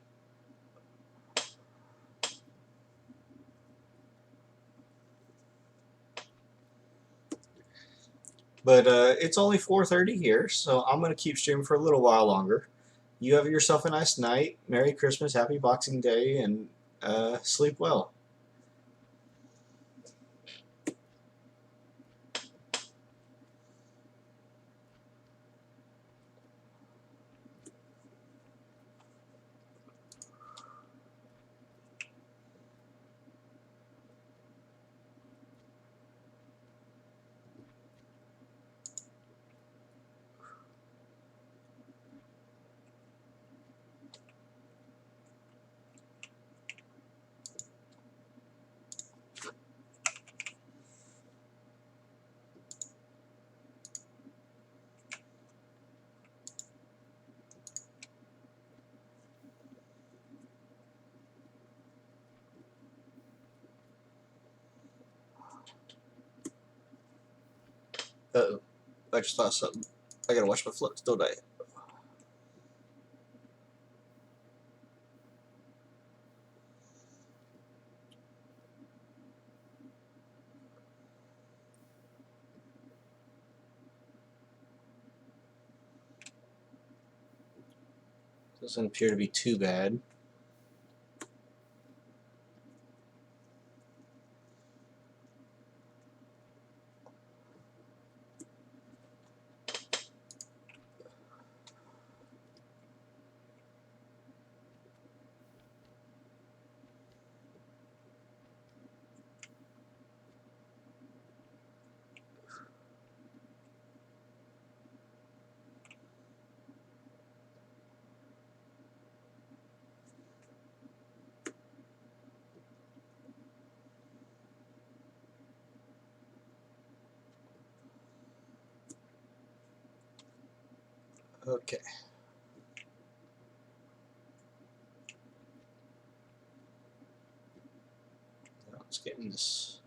S1: But it's only 4:30 here, so I'm going to keep streaming for a little while longer. You have yourself a nice night. Merry Christmas, Happy Boxing Day, and sleep well. Uh-oh. I just thought something. I gotta watch my Flux, don't I? Doesn't appear to be too bad. Okay. Now let's get in this.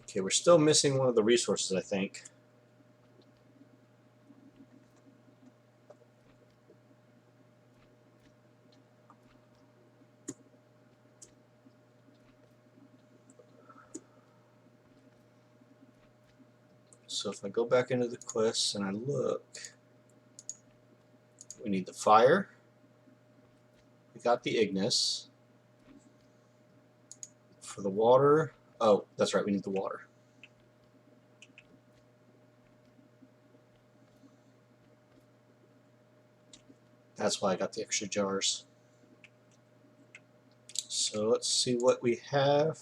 S1: Okay, we're still missing one of the resources, I think. So if I go back into the quests and I look, we need the fire. We got the Ignis. For the water, oh, that's right, we need the water. That's why I got the extra jars. So let's see what we have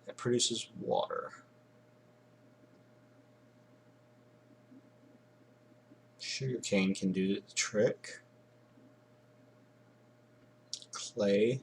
S1: that produces water. Sugarcane can do the trick. Clay.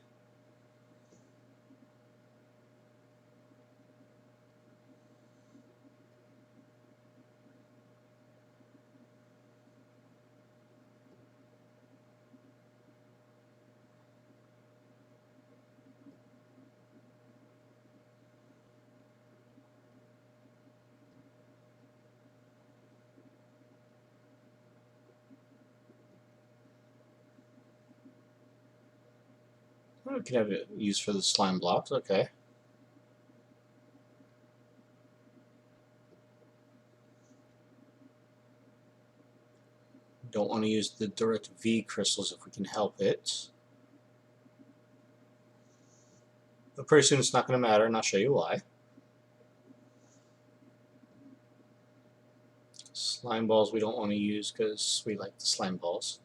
S1: We can have it used for the slime blocks, okay. Don't want to use the direct V crystals if we can help it. But pretty soon it's not going to matter, and I'll show you why. Slime balls we don't want to use because we like the slime balls.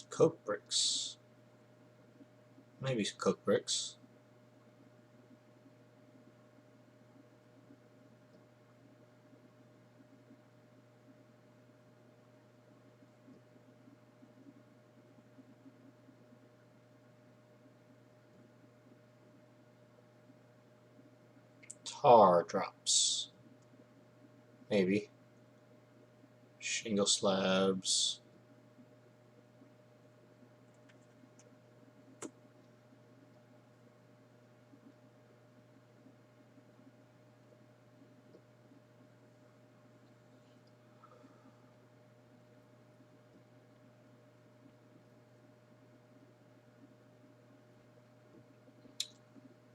S1: Coke bricks. Maybe coke bricks. Tar drops. Maybe. Shingle slabs.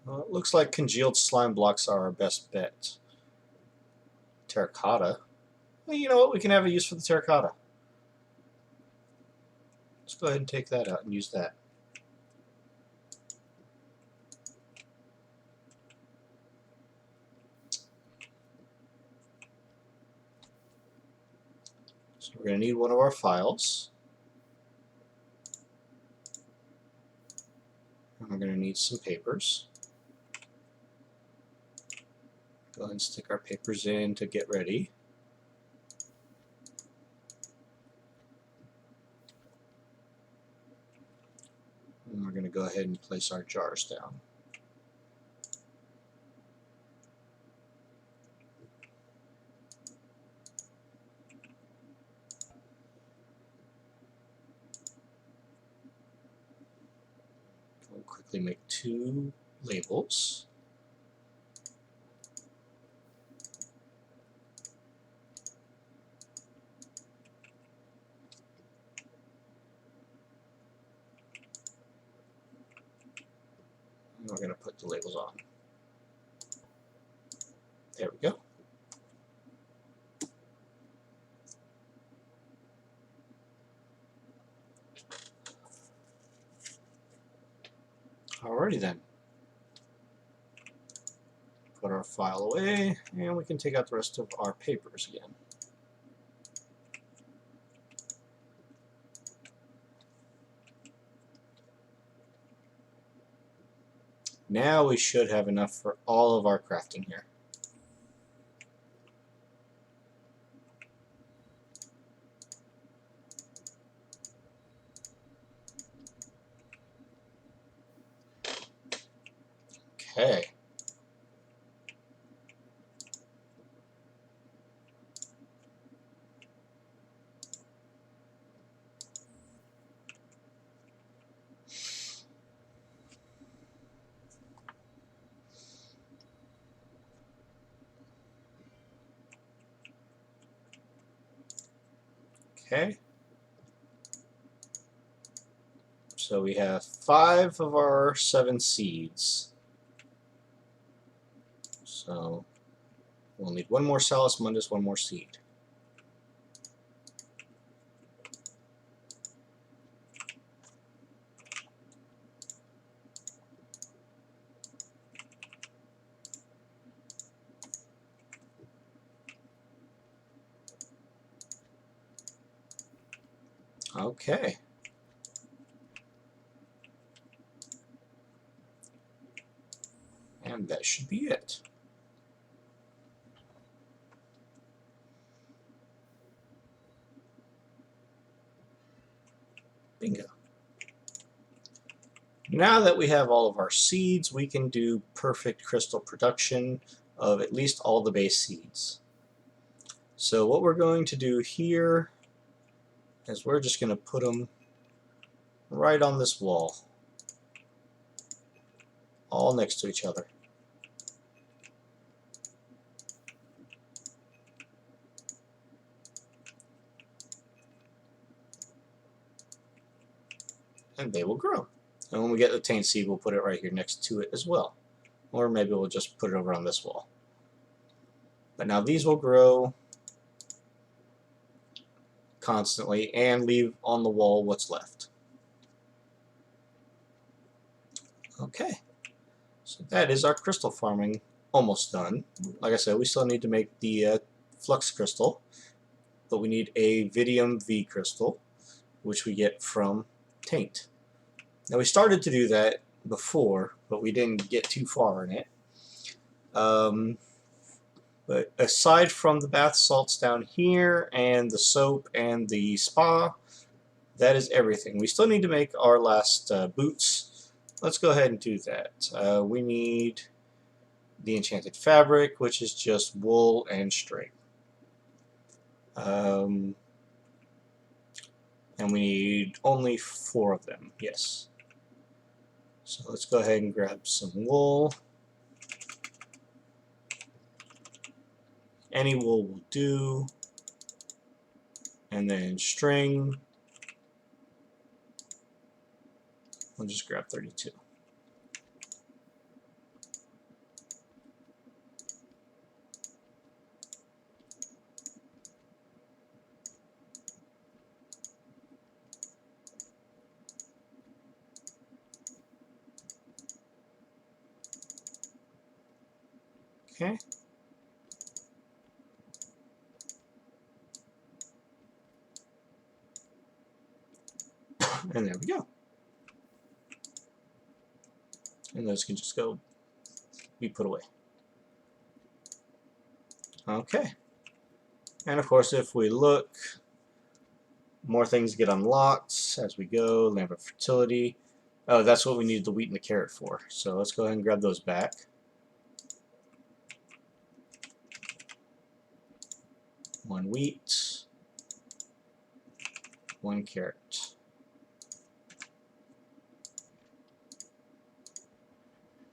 S1: Well, it looks like congealed slime blocks are our best bet. Terracotta. Well, you know what? We can have a use for the terracotta. Let's go ahead and take that out and use that. So we're going to need one of our files. And we're going to need some papers. Go ahead and stick our papers in to get ready. And we're going to go ahead and place our jars down. We'll quickly make 2 labels. And we're going to put the labels on. There we go. Alrighty then. Put our file away, and we can take out the rest of our papers again. Now we should have enough for all of our crafting here. Okay. Okay. So we have 5 of our 7 seeds. So we'll need 1 more Salus Mundus, 1 more seed. Okay. And that should be it. Bingo. Now that we have all of our seeds, we can do perfect crystal production of at least all the base seeds. So what we're going to do here is we're just going to put them right on this wall, all next to each other. And they will grow. And when we get the taint seed, we'll put it right here next to it as well. Or maybe we'll just put it over on this wall. But now these will grow constantly and leave on the wall what's left. Okay, so that is our crystal farming almost done. Like I said, we still need to make the flux crystal, but we need a Vidium V crystal, which we get from taint. Now we started to do that before, but we didn't get too far in it. But aside from the bath salts down here and the soap and the spa, that is everything. We still need to make our last boots. Let's go ahead and do that. We need the enchanted fabric, which is just wool and string. And we need only 4 of them, yes. So let's go ahead and grab some wool. Any wool will do. And then string. I'll just grab 32. Okay. And there we go. And those can just go be put away. Okay. And of course, if we look, more things get unlocked as we go. Lamp of Fertility. Oh, that's what we need the wheat and the carrot for. So let's go ahead and grab those back. One wheat, 1 carrot.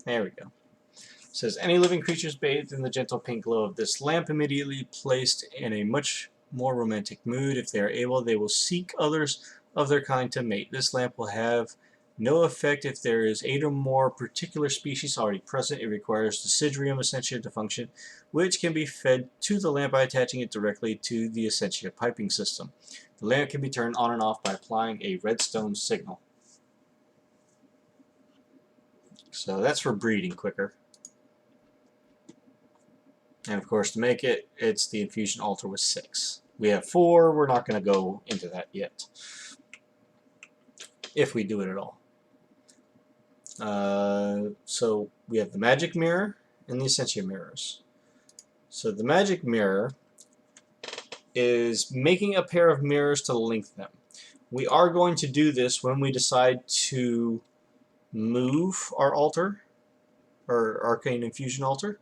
S1: There we go. It says, any living creatures bathed in the gentle pink glow of this lamp immediately placed in a much more romantic mood. If they are able, they will seek others of their kind to mate. This lamp will have no effect if there is 8 or more particular species already present. It requires the Sidrium Essentia to function, which can be fed to the lamp by attaching it directly to the Essentia piping system. The lamp can be turned on and off by applying a redstone signal. So that's for breeding quicker. And of course, to make it, it's the infusion altar with 6. We have 4. We're not going to go into that yet, if we do it at all. So we have the magic mirror and the Essentia Mirrors. So the magic mirror is making a pair of mirrors to link them. We are going to do this when we decide to move our altar. or Arcane Infusion Altar,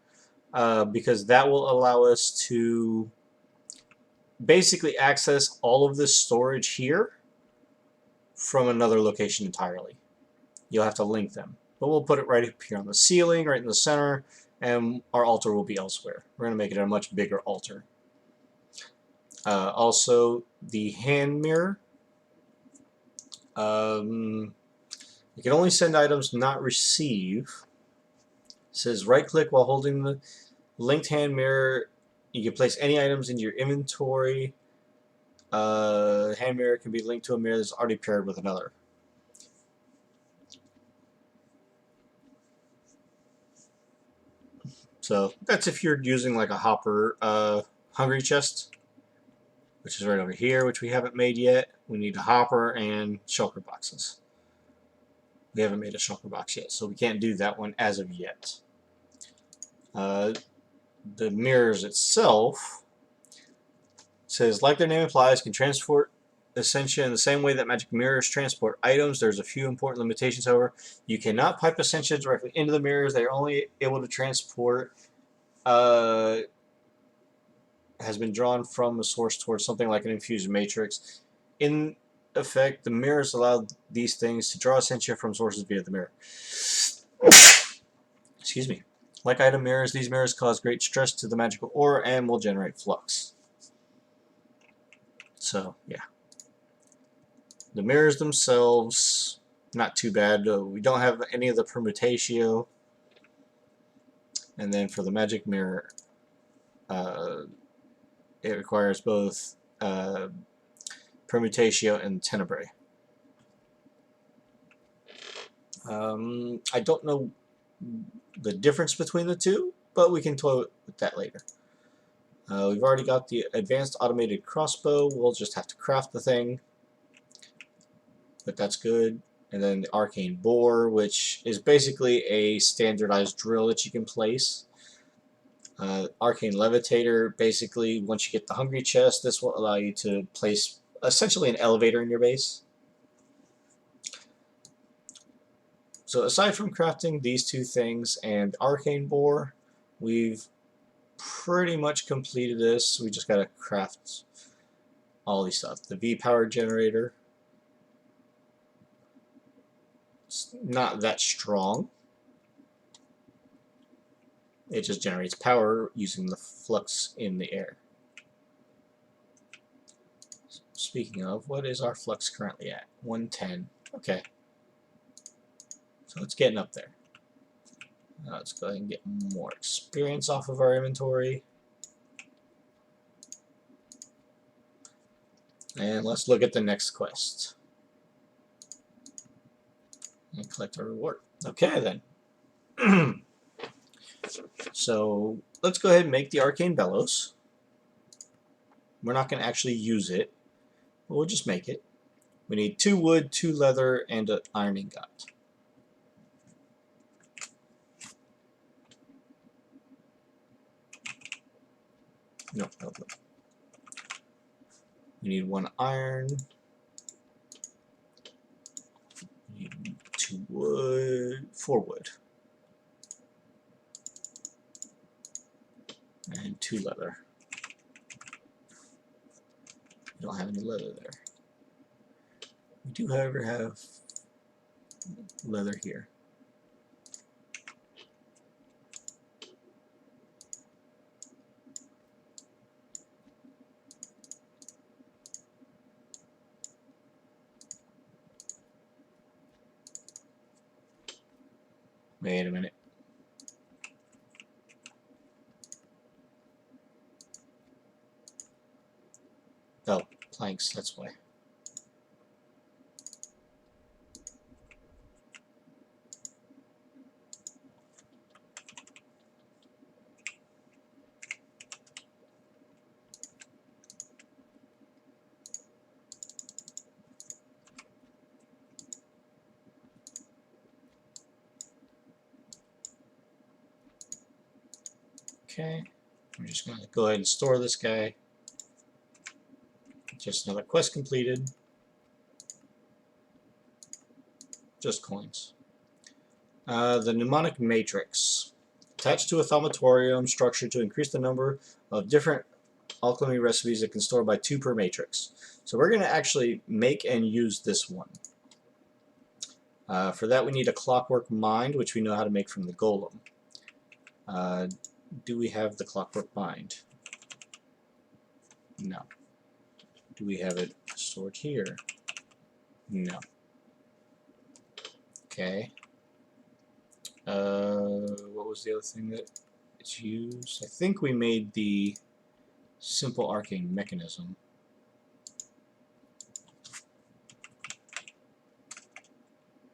S1: because that will allow us to basically access all of this storage here from another location entirely. You'll have to link them, but we'll put it right up here on the ceiling, right in the center, and our altar will be elsewhere. We're going to make it a much bigger altar. Also, the hand mirror. You can only send items, not receive. It says right-click while holding the linked hand mirror. You can place any items into your inventory. Hand mirror can be linked to a mirror that's already paired with another. So that's if you're using like a hopper hungry chest, which is right over here, which we haven't made yet. We need a hopper and shulker boxes. We haven't made a shulker box yet, so we can't do that one as of yet. The mirrors itself says, like their name implies, can transport Essentia in the same way that magic mirrors transport items. There's a few important limitations, however. You cannot pipe Essentia directly into the mirrors. They're only able to transport has been drawn from a source towards something like an infusion matrix. In effect, the mirrors allow these things to draw Essentia from sources via the mirror. Excuse me. Like item mirrors, these mirrors cause great stress to the magical aura and will generate flux. So, yeah. The mirrors themselves, not too bad. We don't have any of the permutatio. And then for the magic mirror, it requires both permutatio and tenebrae. I don't know the difference between the two, but we can toy with that later. We've already got the advanced automated crossbow. We'll just have to craft the thing, but that's good. And then the arcane bore, which is basically a standardized drill that you can place. Arcane levitator, basically once you get the hungry chest, this will allow you to place essentially an elevator in your base. So aside from crafting these two things and arcane bore, we've pretty much completed this. We just gotta craft all these stuff. The V-power generator, it's not that strong. It just generates power using the flux in the air. Speaking of, what is our flux currently at? 110. Okay. So it's getting up there. Now let's go ahead and get more experience off of our inventory. And let's look at the next quest. And collect our reward. Okay then. So let's go ahead and make the Arcane Bellows. We're not going to actually use it, but we'll just make it. We need 2 wood, 2 leather, and an iron ingot. No. We need 1 iron. We need 2 wood, 4 wood. And 2 leather. We don't have any leather there. We do, however, have leather here. Wait a minute. Oh, planks, that's why. Okay, I'm just going to go ahead and store this guy. Just another quest completed. Just coins. The Mnemonic Matrix. Attached to a thaumatorium structure to increase the number of different alchemy recipes it can store by 2 per matrix. So we're going to actually make and use this one. For that we need a Clockwork Mind, which we know how to make from the Golem. Do we have the Clockwork Mind? No. Do we have it stored here? No. Okay. What was the other thing that it's used? I think we made the simple arcane mechanism.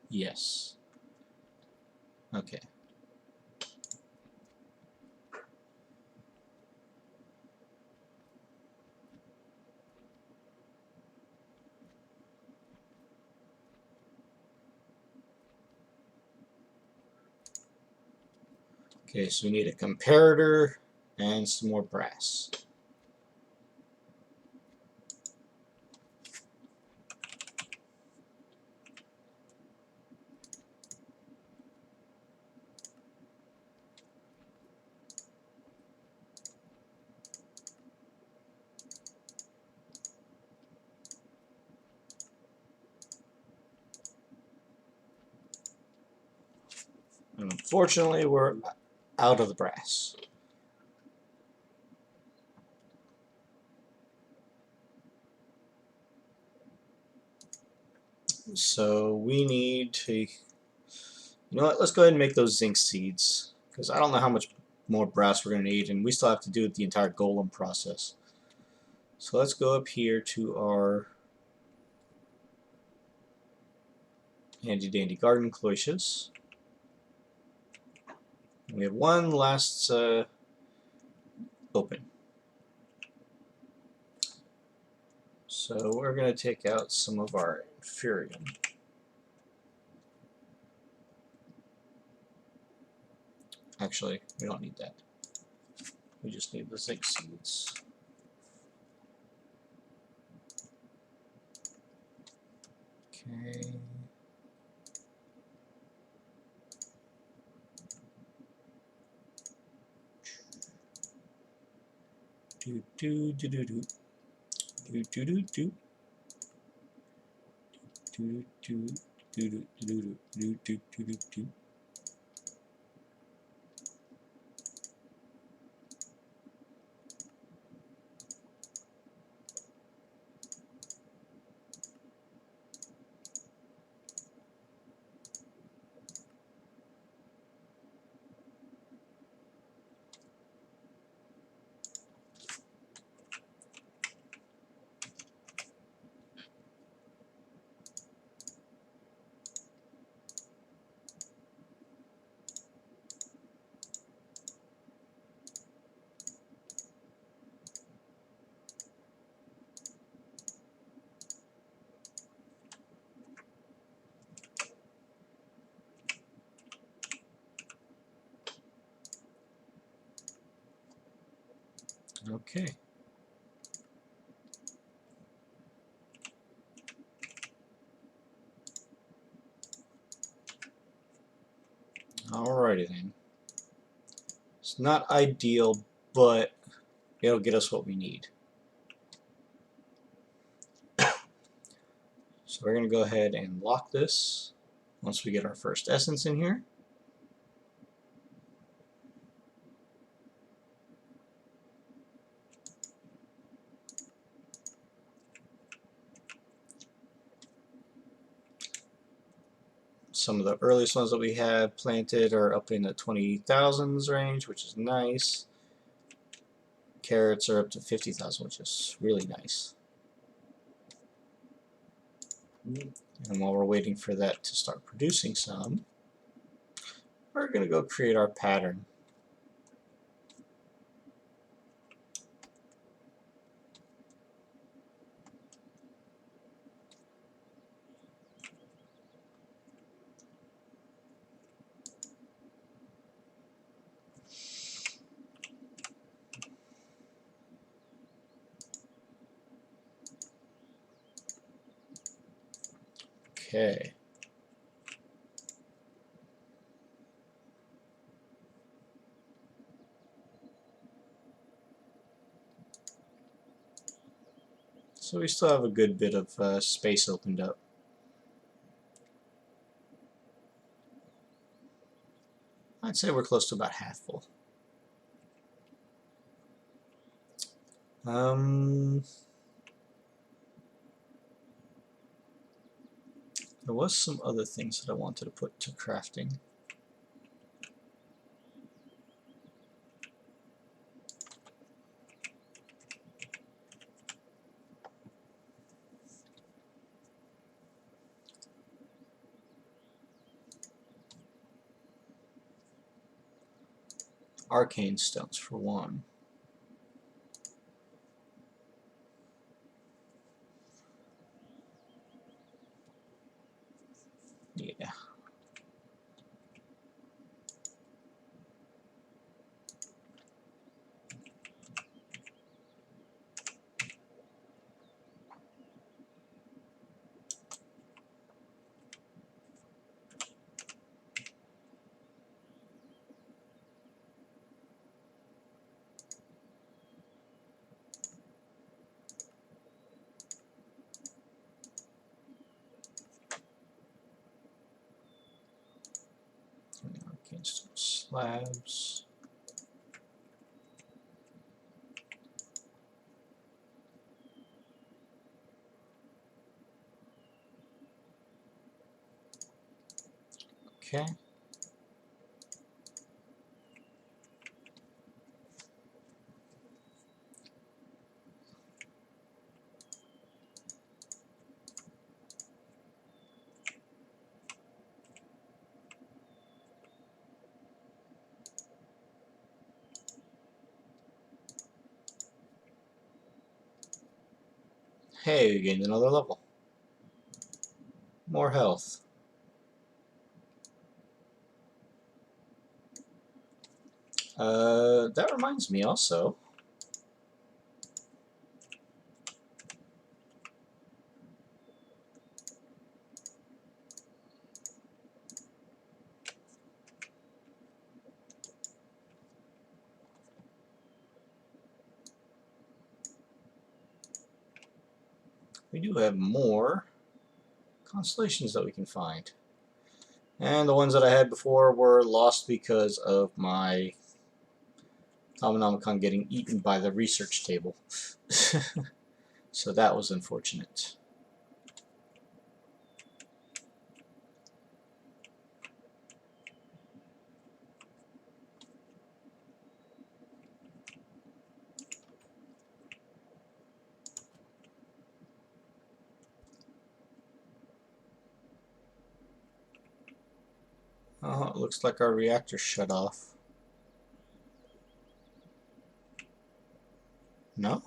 S1: Yes. Okay. Okay, so we need a comparator and some more brass. And unfortunately, we're out of the brass. So we need to, you know what, let's go ahead and make those zinc seeds, because I don't know how much more brass we're going to need, and we still have to do the entire golem process. So let's go up here to our handy dandy garden cloches. We have one last open. So we're going to take out some of our inferium. Actually, we don't need that. We just need the zinc seeds. Okay. Do do do do do do do do do do do do do do do do do. Okay. Alrighty then. It's not ideal, but it'll get us what we need. So we're going to go ahead and lock this once we get our first essence in here. Some of the earliest ones that we have planted are up in the 20,000s range, which is nice. Carrots are up to 50,000, which is really nice. And while we're waiting for that to start producing some, we're going to go create our pattern. Okay. So we still have a good bit of space opened up. I'd say we're close to about half full. There was some other things that I wanted to put to crafting. Arcane stones for one. Yeah. Arcane stone slabs. Okay. Hey, we gained another level. More health. That reminds me also. We do have more constellations that we can find. And the ones that I had before were lost because of my Thumbium getting eaten by the research table. So that was unfortunate. Oh, it looks like our reactor shut off. No?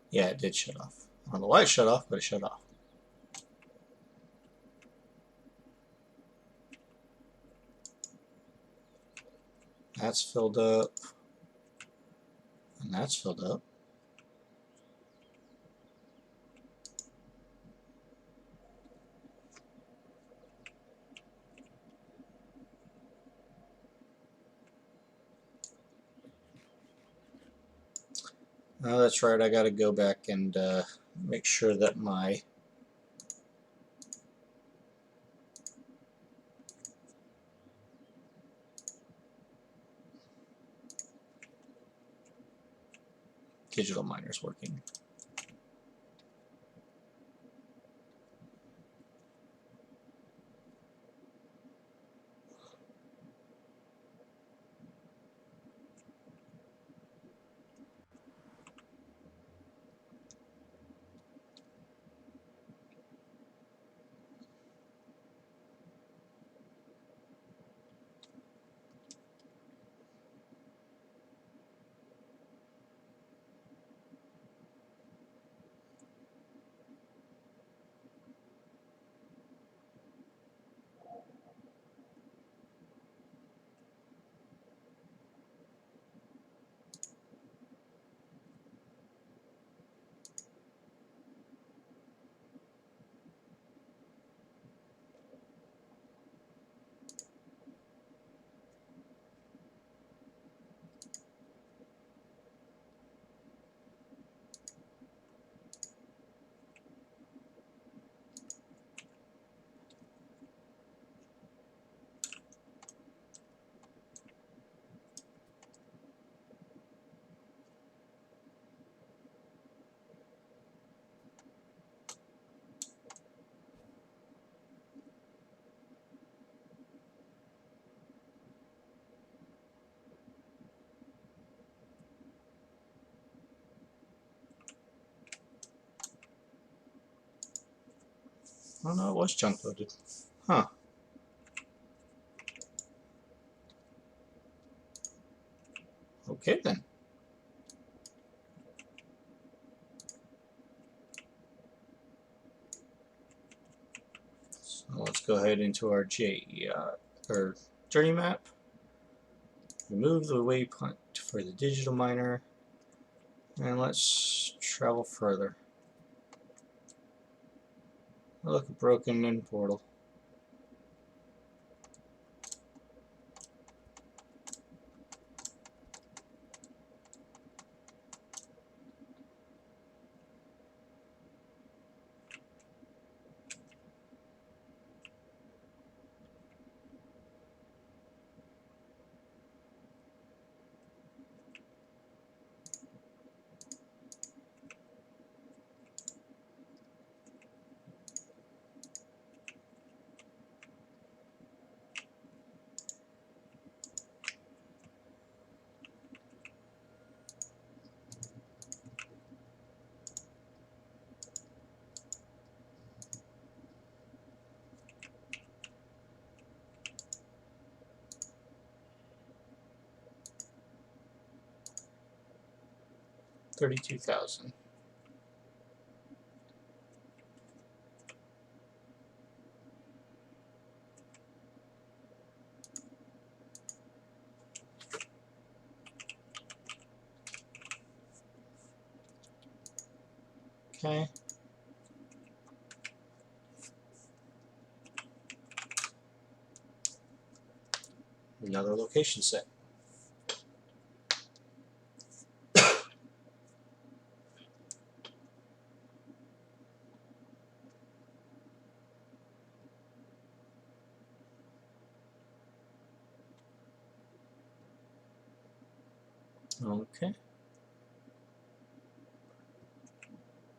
S1: Yeah, it did shut off. I don't know why it shut off, but it shut off. That's filled up. And that's filled up. Oh, that's right, I gotta go back and make sure that my digital miner's working. Oh no, it was chunk loaded. Huh. Okay then. So let's go ahead into our journey map. Remove the waypoint for the digital miner, and let's travel further. Look, a broken end portal. $32,000. Okay. Another location set. Okay.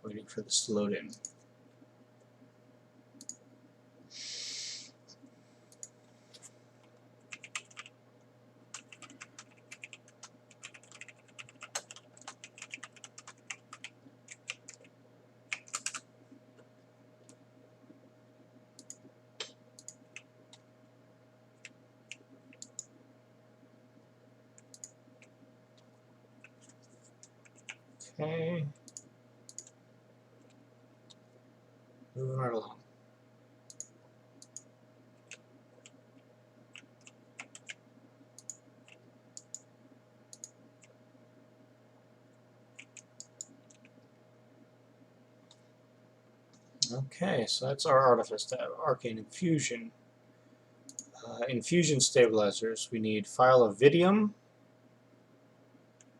S1: Waiting for this to load in. Okay. Moving right along. Okay, so that's our artifice tab. Arcane Infusion. Infusion stabilizers. We need File of Vidium,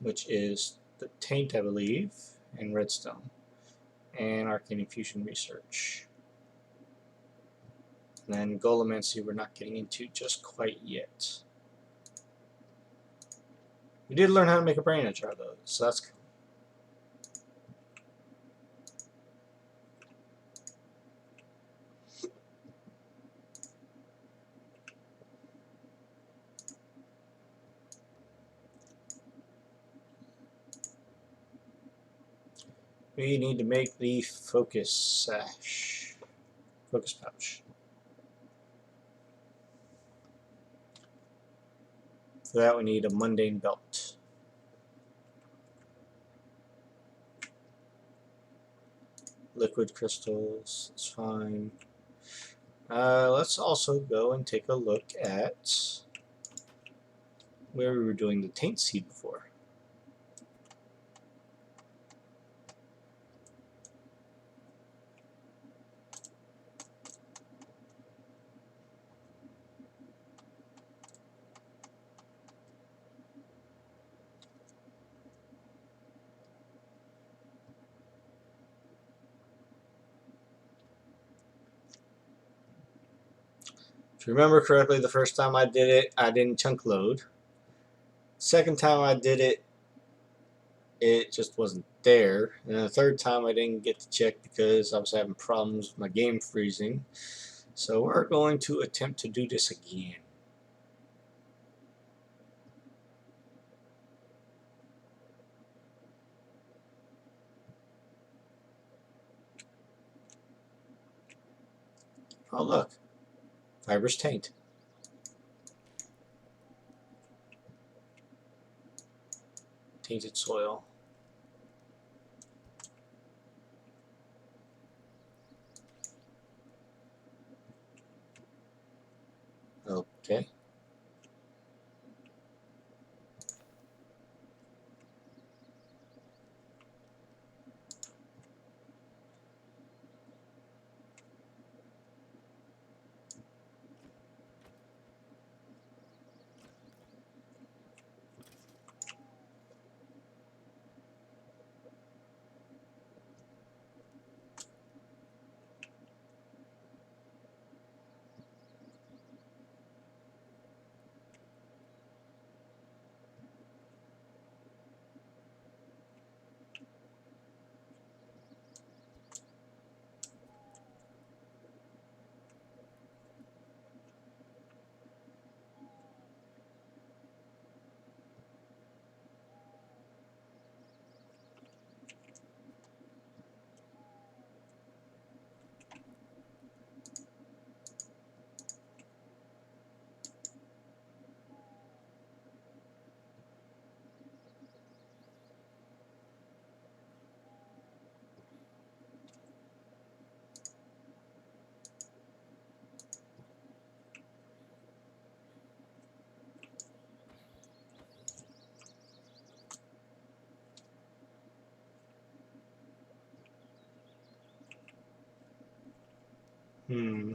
S1: which is the Taint, I believe, and Redstone. And Arcane Infusion Research. And then Golemancy we're not getting into just quite yet. We did learn how to make a brain jar though, so that's cool. We need to make the focus sash. Focus pouch. For that we need a mundane belt. Liquid crystals, it's fine. Let's also go and take a look at where we were doing the taint seed before. If you remember correctly, the first time I did it, I didn't chunk load. Second time I did it, it just wasn't there. And the third time I didn't get to check because I was having problems with my game freezing. So we're going to attempt to do this again. Oh, look. Fibrous taint. Tainted soil. Okay. Hmm.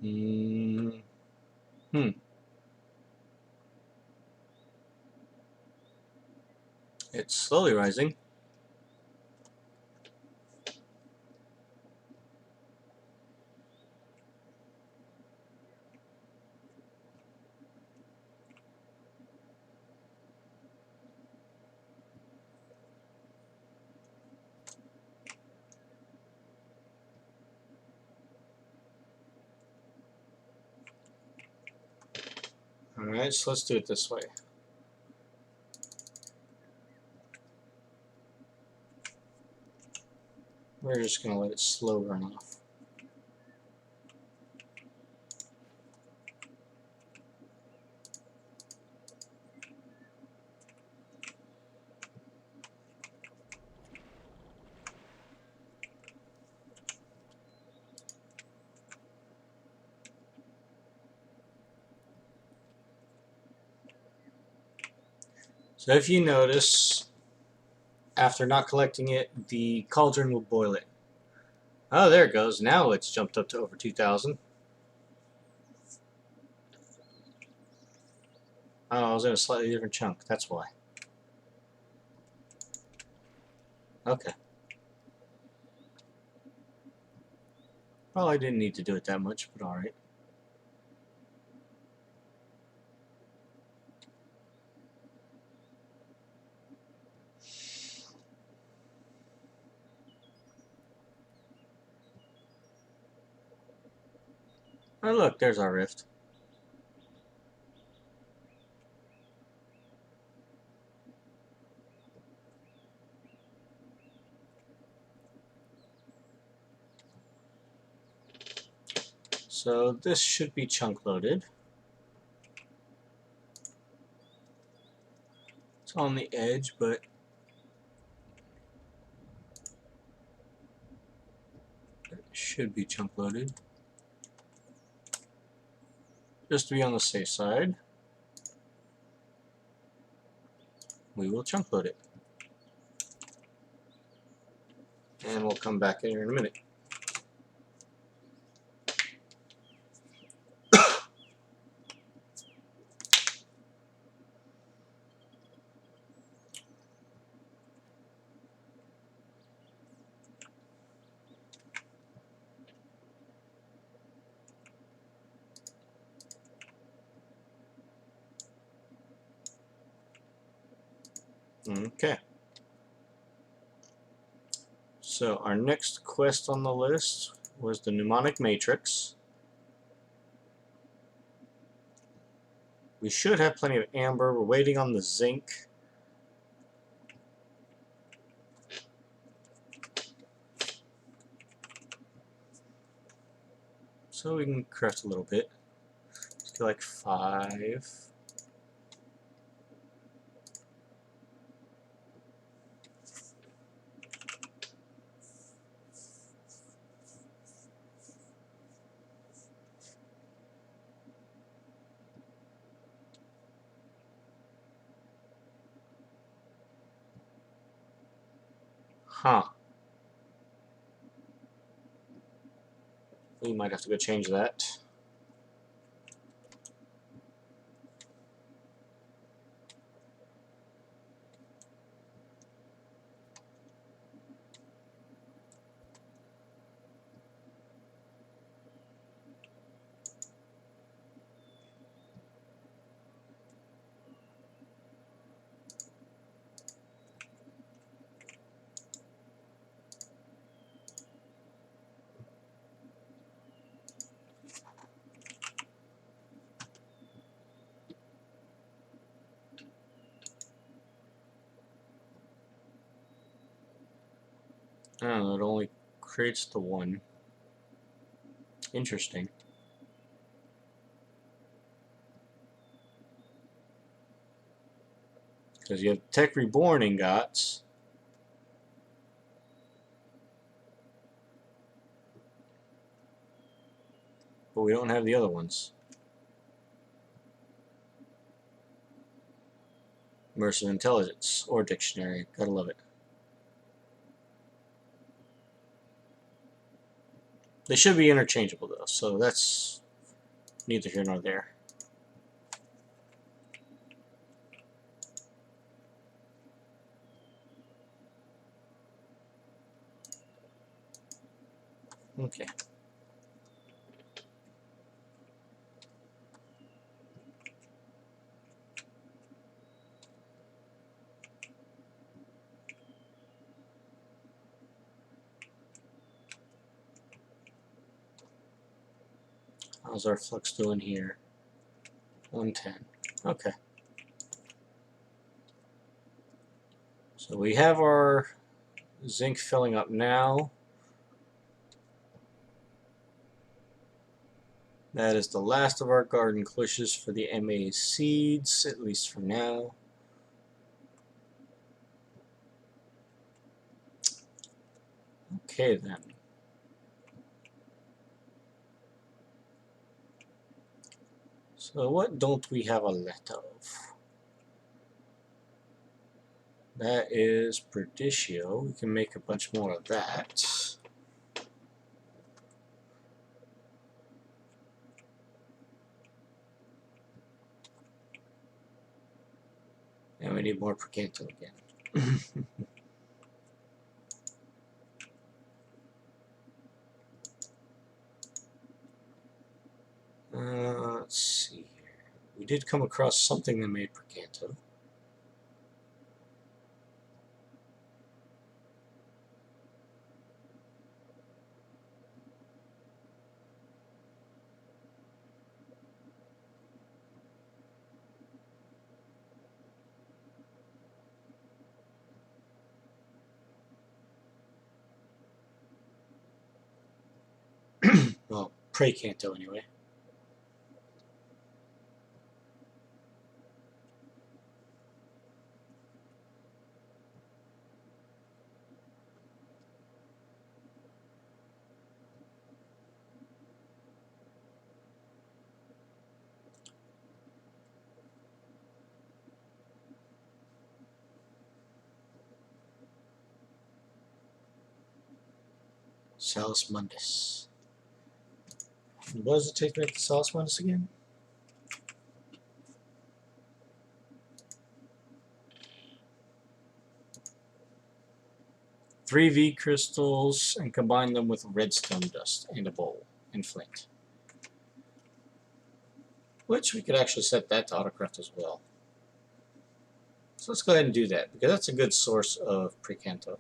S1: Mm. Hmm. It's slowly rising. Alright, so let's do it this way. We're just going to let it slow run off. So if you notice, after not collecting it, the cauldron will boil it. Oh, there it goes. Now it's jumped up to over 2,000. Oh, I was in a slightly different chunk. That's why. Okay. Well, I didn't need to do it that much, but alright. Oh, look, there's our rift. So this should be chunk loaded. It's on the edge, but it should be chunk loaded. Just to be on the safe side, we will chunk load it. And we'll come back here in a minute. Okay. So our next quest on the list was the Mnemonic Matrix. We should have plenty of amber. We're waiting on the zinc. So we can craft a little bit. Let's get like 5. Huh. We might have to go change that. I don't know, it only creates the one. Interesting. Because you have Tech Reborn ingots. But we don't have the other ones. Immersive Intelligence or Dictionary. Gotta love it. They should be interchangeable though, so that's neither here nor there. Okay. How's our flux doing here? 110. Okay. So we have our zinc filling up now. That is the last of our garden cushes for the MA seeds, at least for now. Okay then. So what don't we have a lot of? That is Perdicio. We can make a bunch more of that. And we need more Percanto again. Let's see here. We did come across something that made Percanto. Well, Precanto anyway. Salus Mundus. What does it take to make the Salus Mundus again? Three V crystals and combine them with redstone dust and a bowl and flint. Which we could actually set that to autocraft as well. So let's go ahead and do that, because that's a good source of Precanto.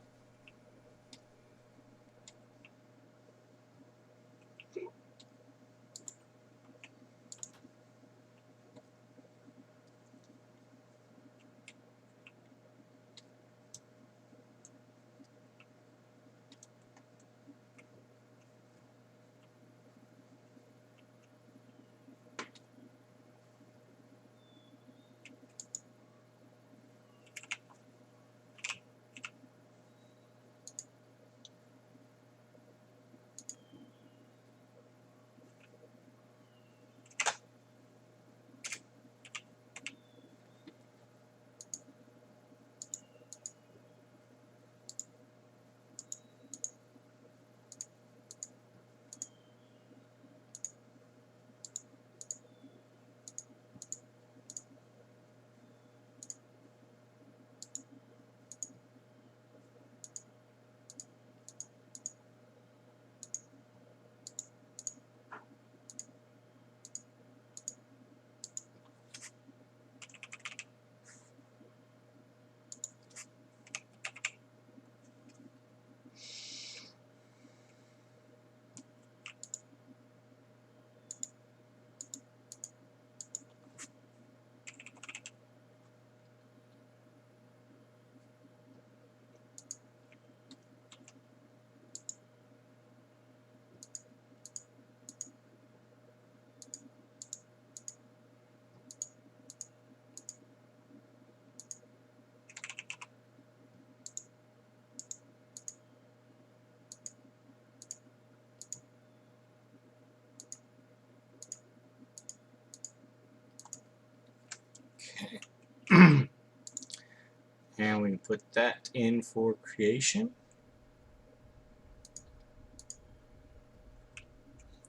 S1: And we can put that in for creation.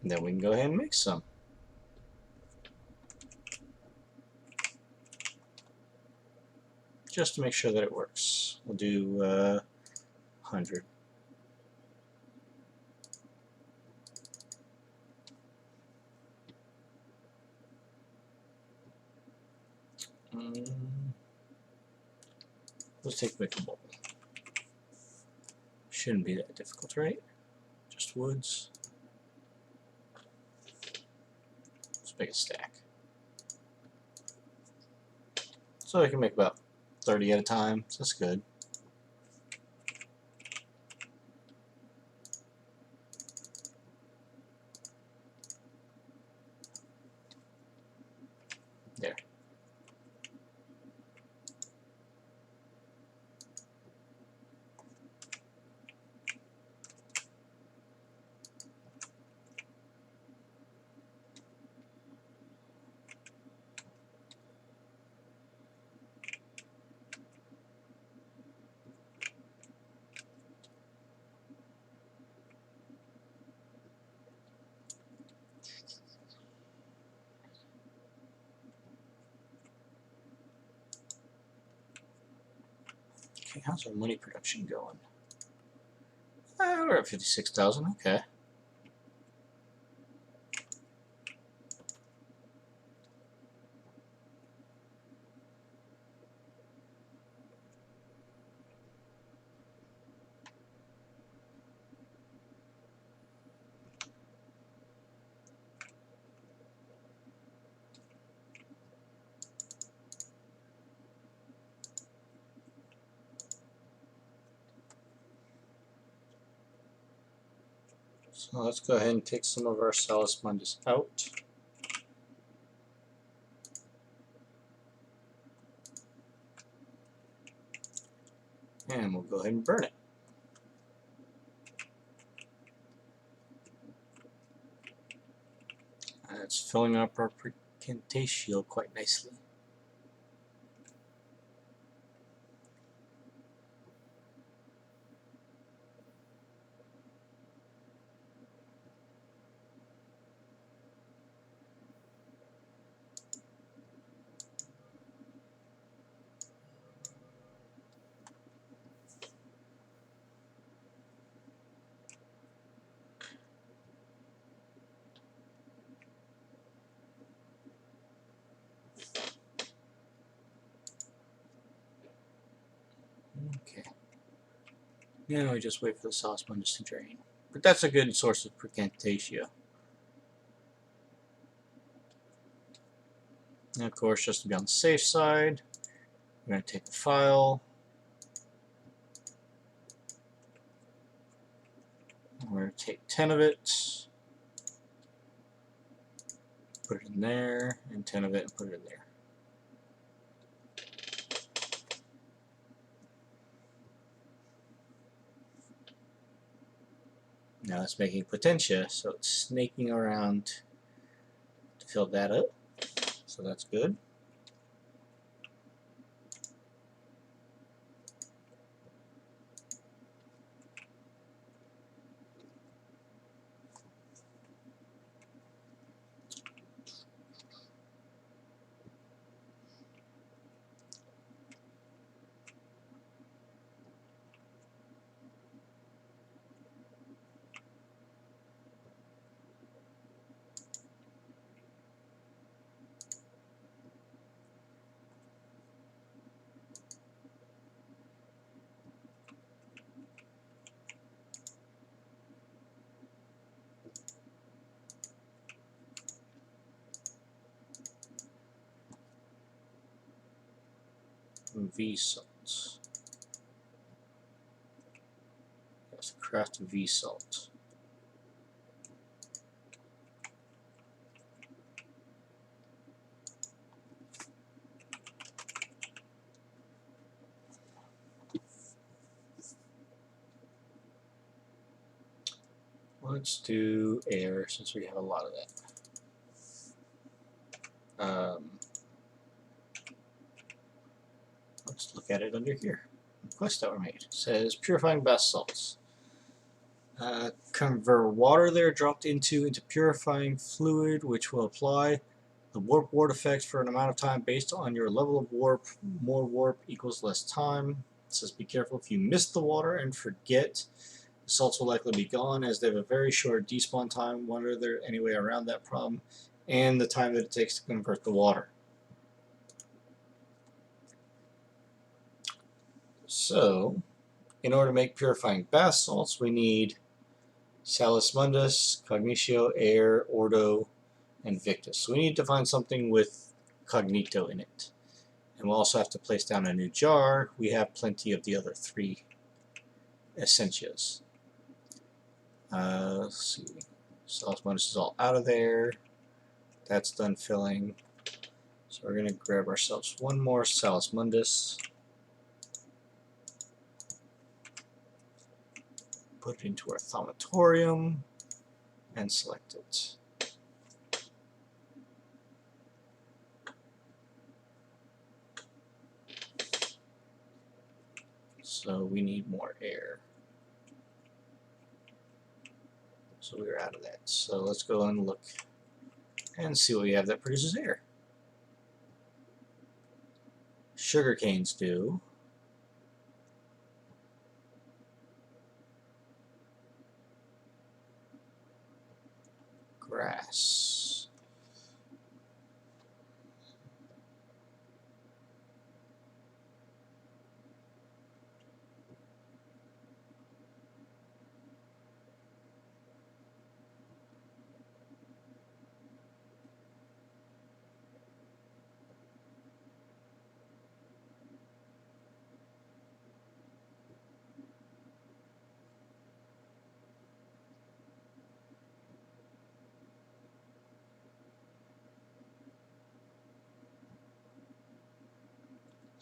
S1: And then we can go ahead and make some. Just to make sure that it works. We'll do 100. Let's take a bowl. Shouldn't be that difficult, right? Just woods. Let's make a stack. So I can make about 30 at a time, so that's good. There. Okay, how's our money production going? We're at 56,000, okay. So let's go ahead and take some of our Salus Mundus out. And we'll go ahead and burn it. That's filling up our Precantatio quite nicely. Okay. Now we just wait for the Salus Mundus to drain. But that's a good source of Precantatio. And of course, just to be on the safe side, we're going to take the file. We're going to take 10 of it, put it in there, and 10 of it and put it in there. Now it's making potentia, so it's snaking around to fill that up. So that's good. V salt. Let's craft V salt. Let's do air since we have a lot of that. Let's look at it under here. Quest that were made. It says Purifying Bath Salts. Convert water there dropped into purifying fluid, which will apply the warp ward effect for an amount of time based on your level of warp. More warp equals less time. It says be careful if you miss the water and forget. The salts will likely be gone as they have a very short despawn time. Wonder there any way around that problem and the time that it takes to convert the water. So, in order to make purifying bath salts, we need Salus Mundus, Cognitio, Air, Ordo, and Victus. So we need to find something with Cognito in it. And we'll also have to place down a new jar. We have plenty of the other 3 Essentias. Let's see. Salus Mundus is all out of there. That's done filling. So we're going to grab ourselves one more Salus Mundus. Put it into our Thaumatorium and select it. So we need more air. So we're out of that. So let's go and look and see what we have that produces air. Sugar canes do. grass.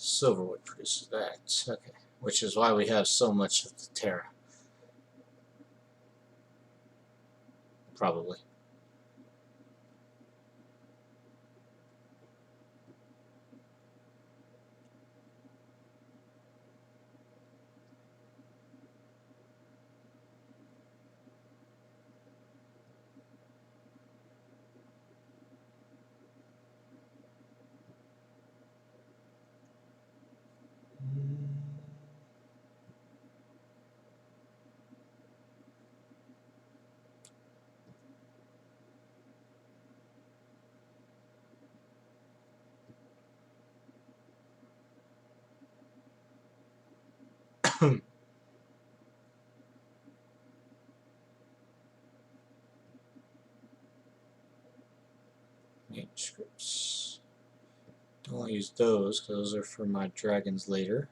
S1: Silverwood produces that. Okay. Which is why we have so much of the Terra. Probably. Manuscripts. Don't want to use those because those are for my dragons later.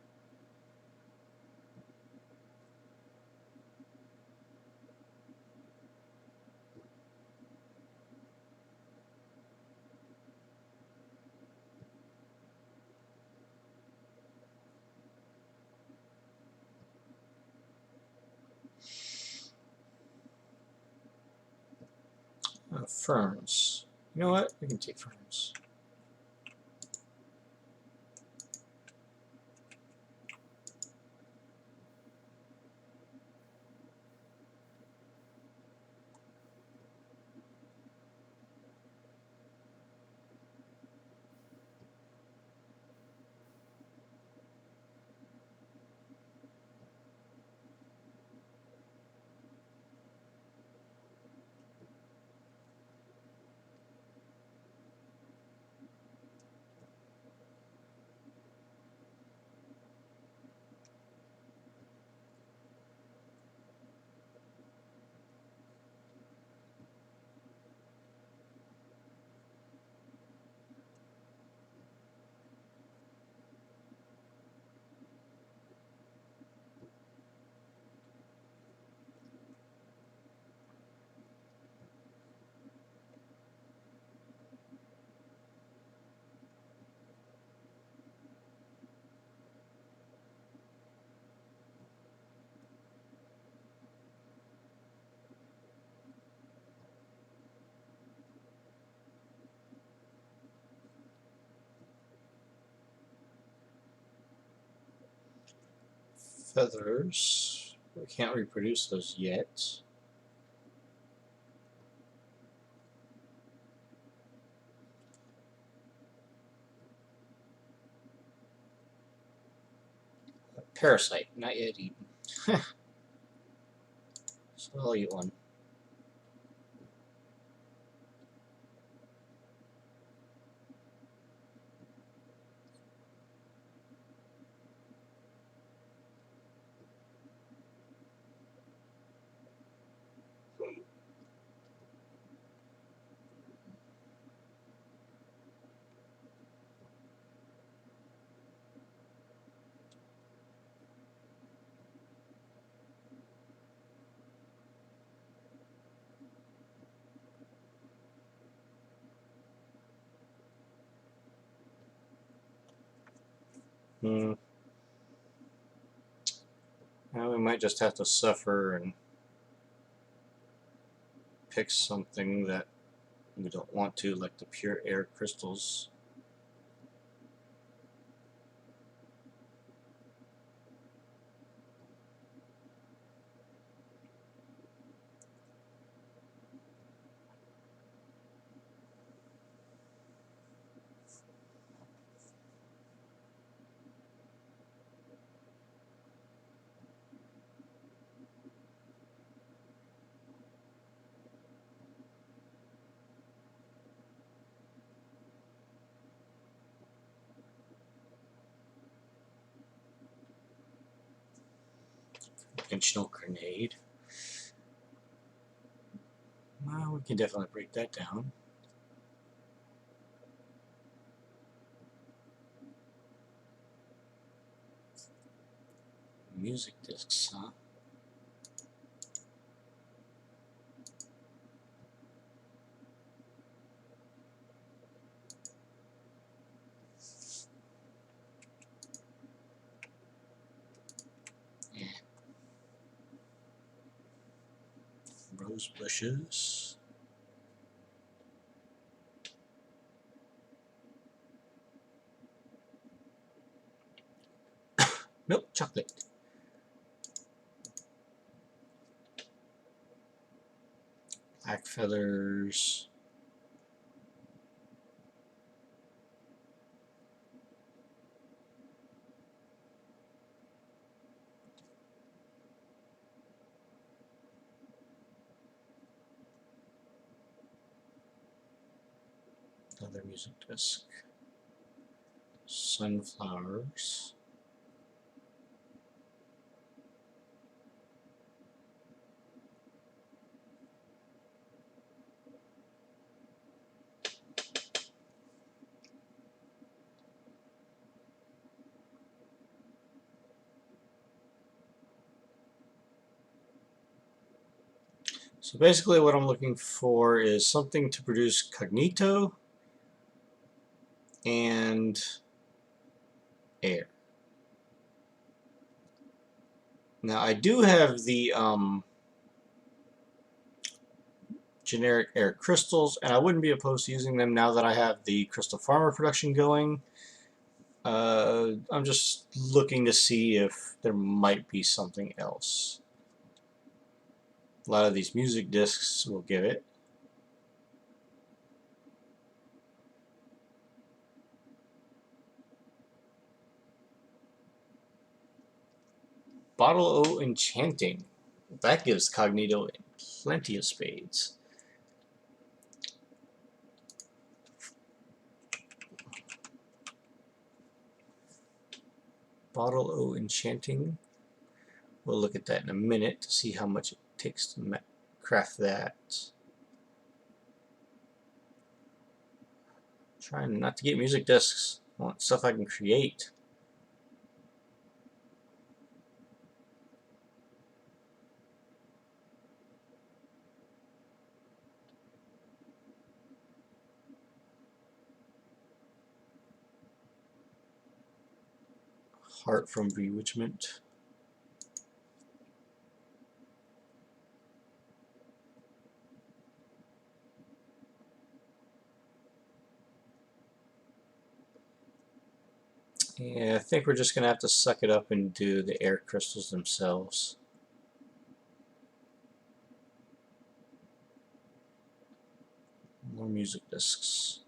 S1: Ferns. You know what? We can take ferns. Feathers. We can't reproduce those yet. Parasite, not yet eaten. So I'll eat one. Now we might just have to suffer and pick something that we don't want to, like the pure air crystals. Dimensional grenade. Well, we can definitely break that down. Music discs, huh? Rose bushes. Milk chocolate. Black feathers. Another music disc. Sunflowers. So basically what I'm looking for is something to produce cognito and air. Now I do have the generic air crystals, and I wouldn't be opposed to using them now that I have the crystal farmer production going. I'm just looking to see if there might be something else. A lot of these music discs will give it. Bottle O Enchanting. That gives Cognito plenty of spades. Bottle O Enchanting. We'll look at that in a minute to see how much it takes to craft that. Trying not to get music discs. I want stuff I can create. Heart from Bewitchment. Yeah, I think we're just going to have to suck it up and do the air crystals themselves. More music discs.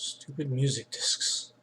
S1: Stupid music discs.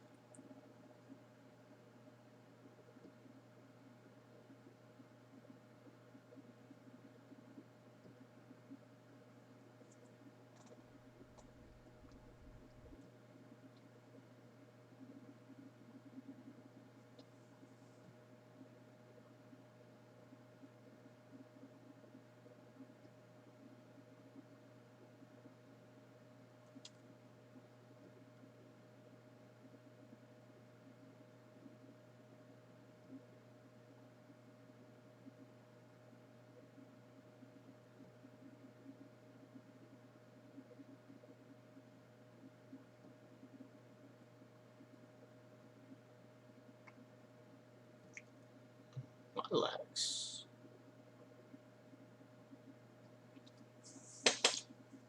S1: Relax.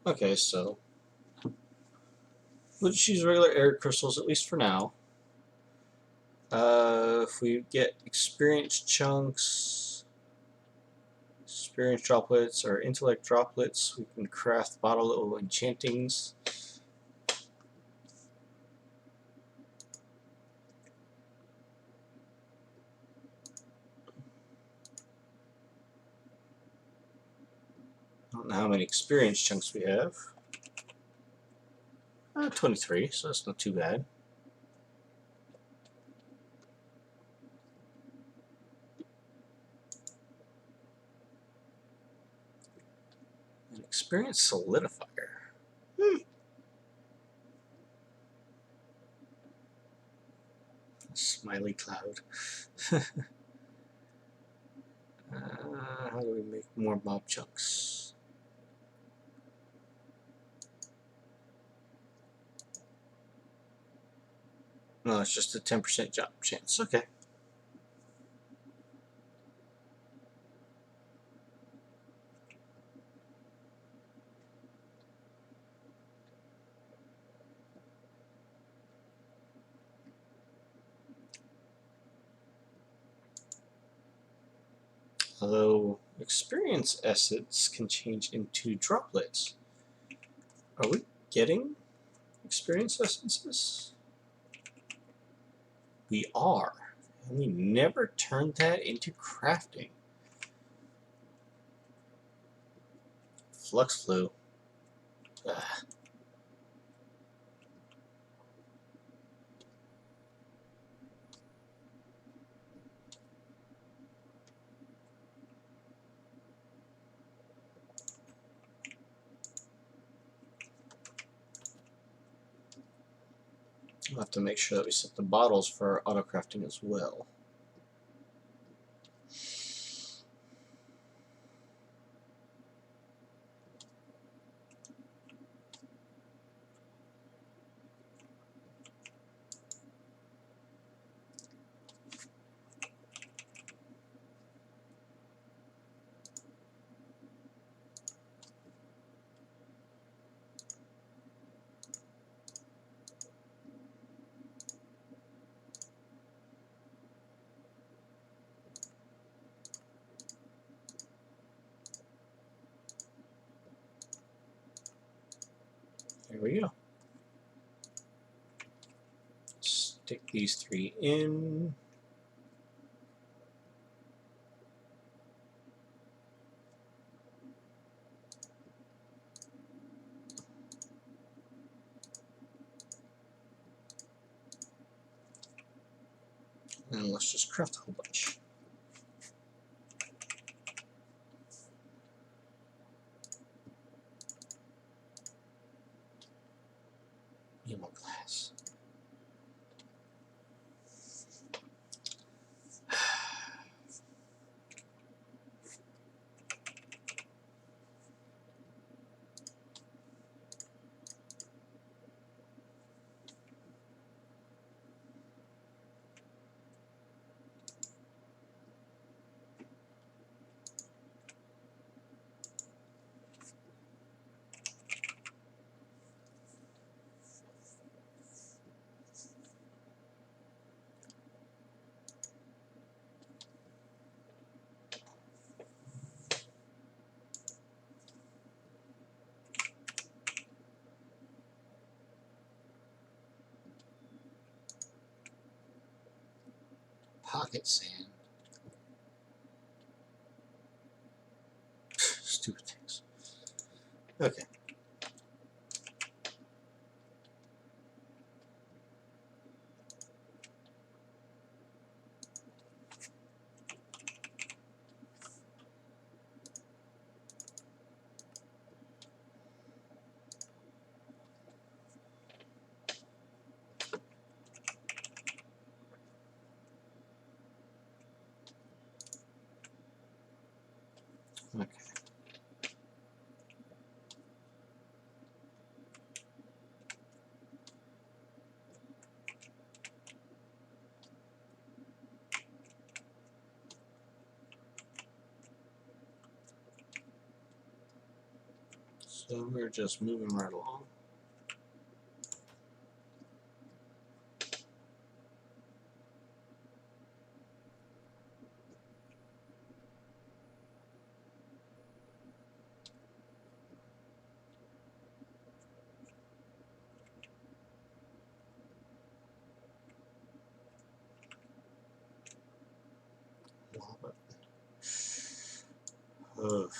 S1: Okay, so we'll just use regular air crystals, at least for now. If we get experience chunks, experience droplets, or intellect droplets, we can craft bottle little enchantings. I don't know how many experience chunks we have. 23, so that's not too bad. An experience solidifier. Smiley cloud. How do we make more mob chunks? No, it's just a 10% job chance. Okay. Although experience essence can change into droplets. Are we getting experience essences? We are. And we never turned that into crafting. Flux flu. Ugh. We'll have to make sure that we set the bottles for auto crafting as well. There we go. Stick these 3 in. And let's just craft a whole bunch. Need more glass. Pocket sand. Stupid things. Okay. Okay. So we're just moving right along. Ugh.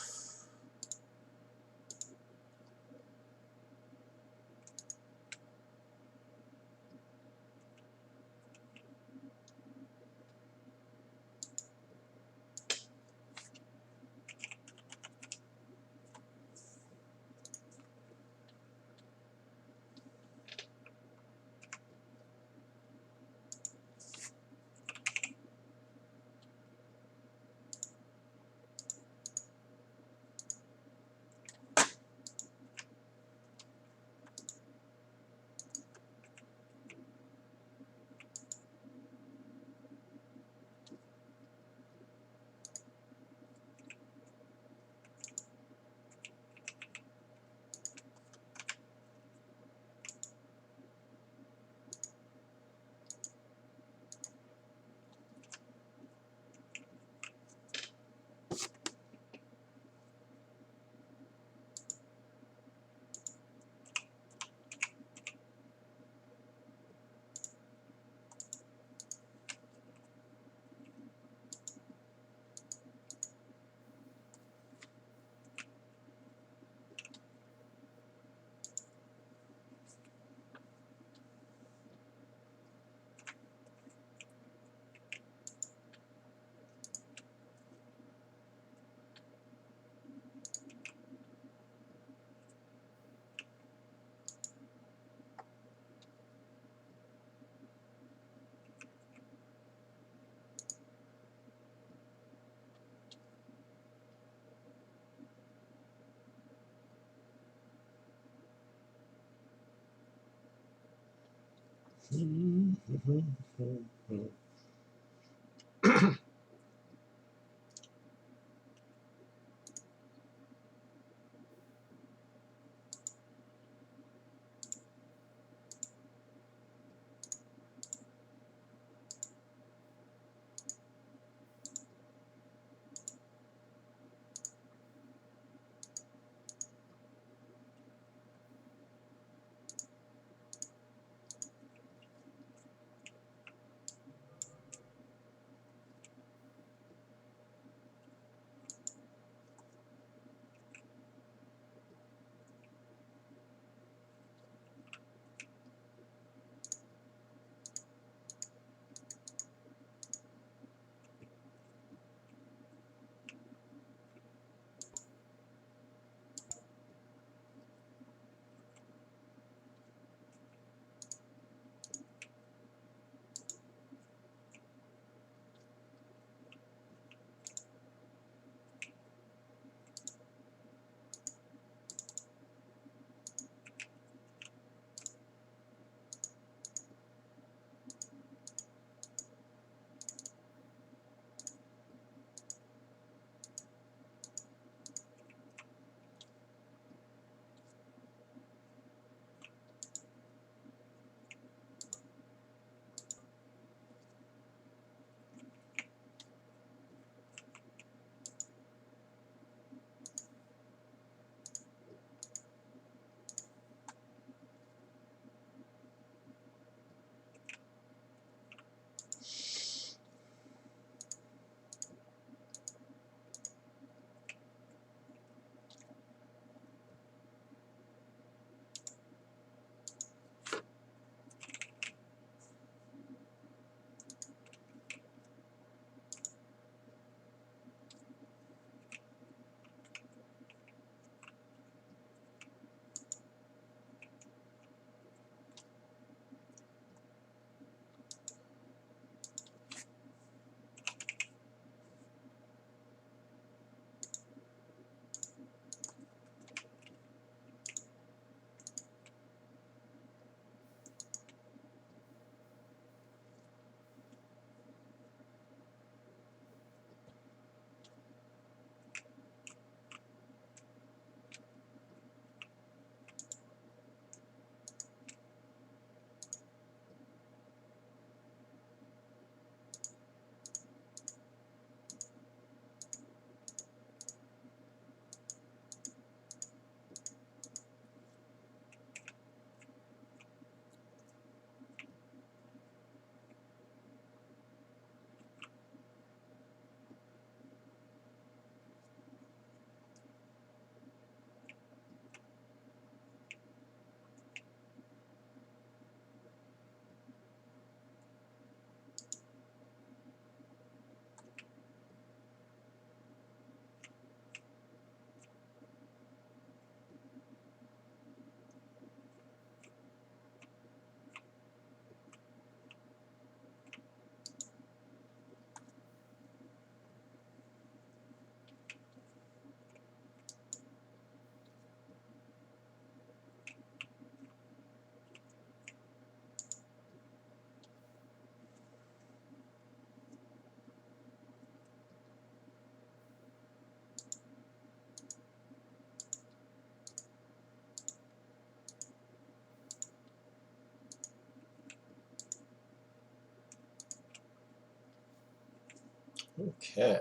S1: Okay.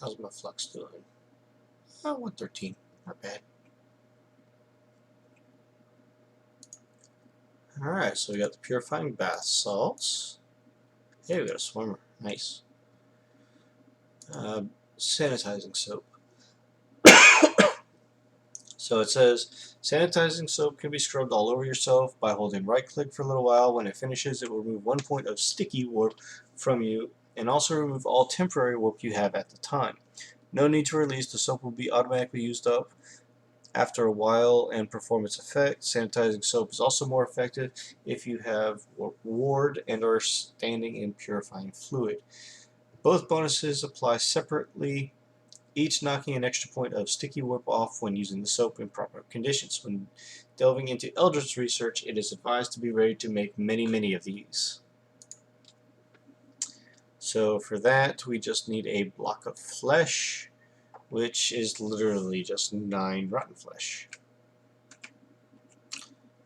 S1: How's my flux doing? Oh, 113. Not bad. Alright, so we got the Purifying Bath Salts. Hey, we got a swimmer. Nice. Sanitizing soap. So it says, sanitizing soap can be scrubbed all over yourself by holding right click for a little while. When it finishes, it will remove 1 point of sticky warp from you and also remove all temporary warp you have at the time. No need to release, the soap will be automatically used up after a while and perform its effect. Sanitizing soap is also more effective if you have ward and or standing in purifying fluid. Both bonuses apply separately, each knocking an extra point of sticky warp off when using the soap in proper conditions. When delving into Eldritch research, it is advised to be ready to make many of these. So for that, we just need a block of flesh, which is literally just 9 rotten flesh.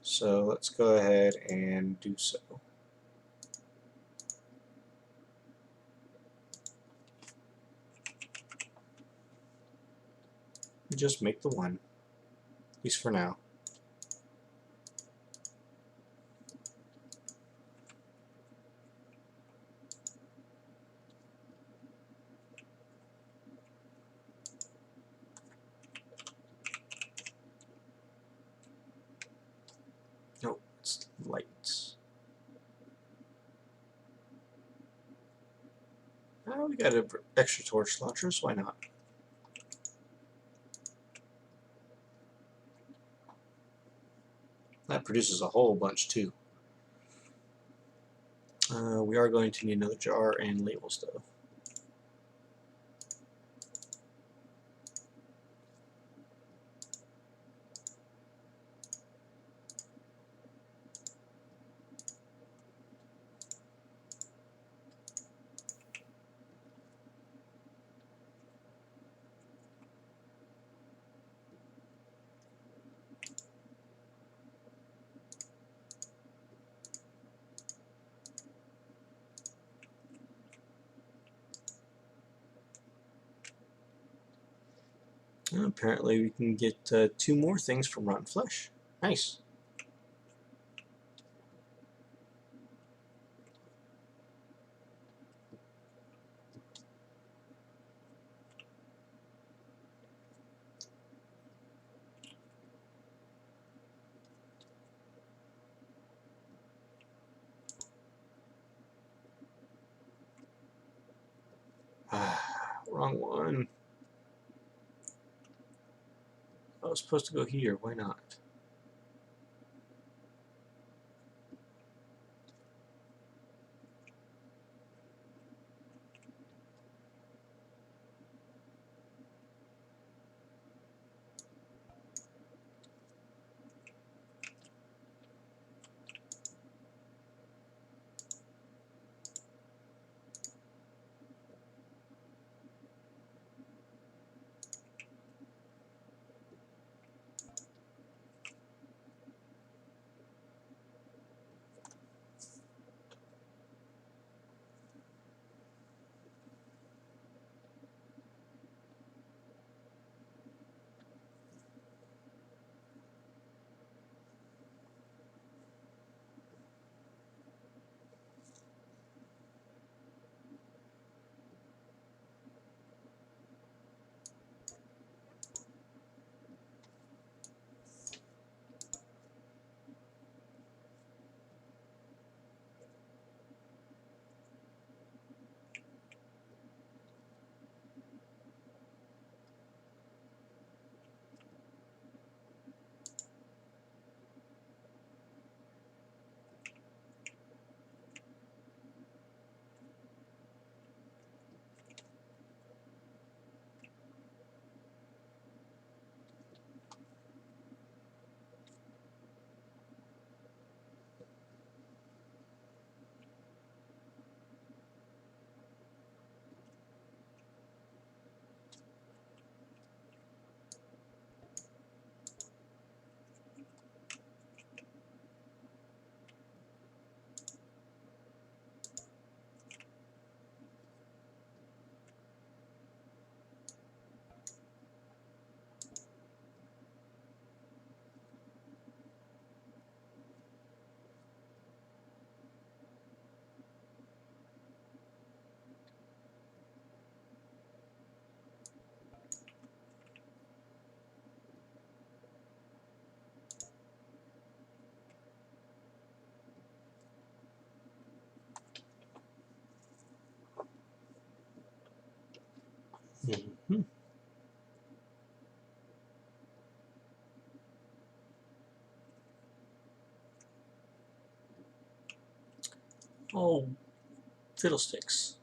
S1: So let's go ahead and do so. Just make the one, at least for now. Nope, it's light. Oh, we got extra torch launchers, why not? That produces a whole bunch too. We are going to need another jar and labels though. And apparently we can get 2 more things from rotten flesh. Nice. Wrong one. I was supposed to go here, why not? Oh, fiddlesticks.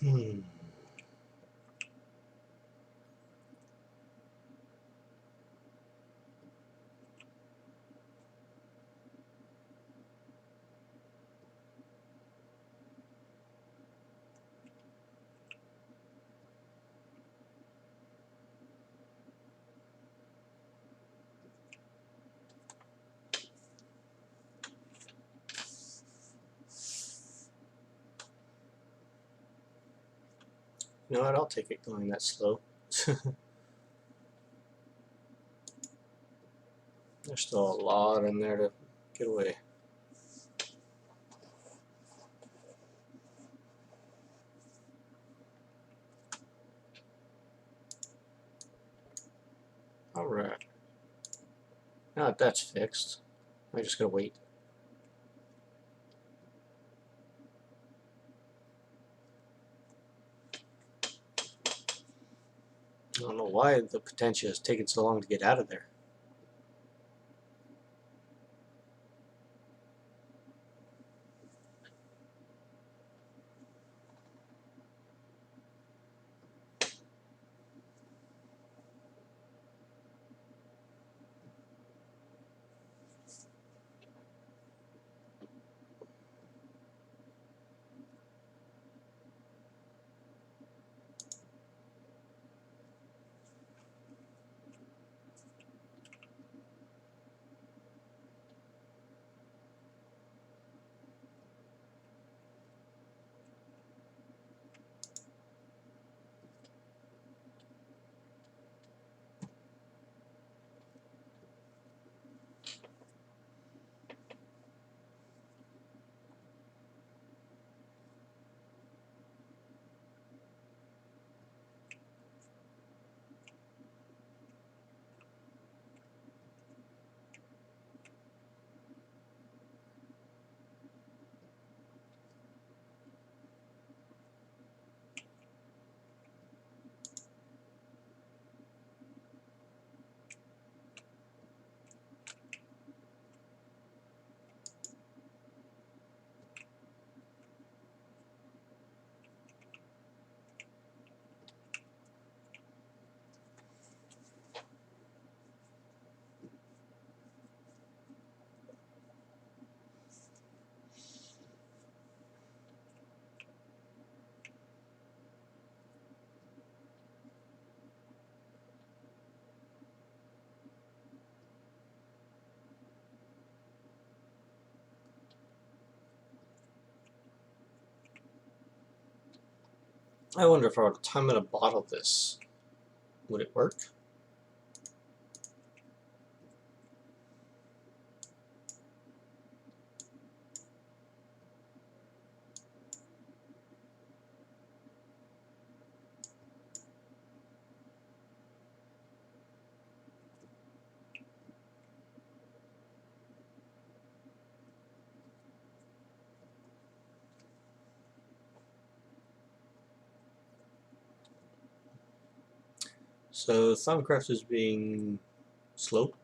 S1: Hmm. You know what? I'll take it going that slow. There's still a lot in there to get away. Alright. Now that that's fixed, I just gotta wait. I don't know why the Potentia is taking so long to get out of there. I wonder if I were to time in a bottle this, would it work? So Thumbcraft is being slow.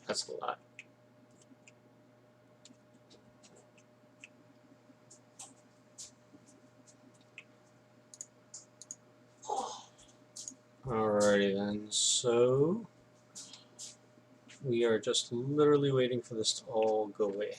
S1: That's a lot. Alrighty then, so we are just literally waiting for this to all go away.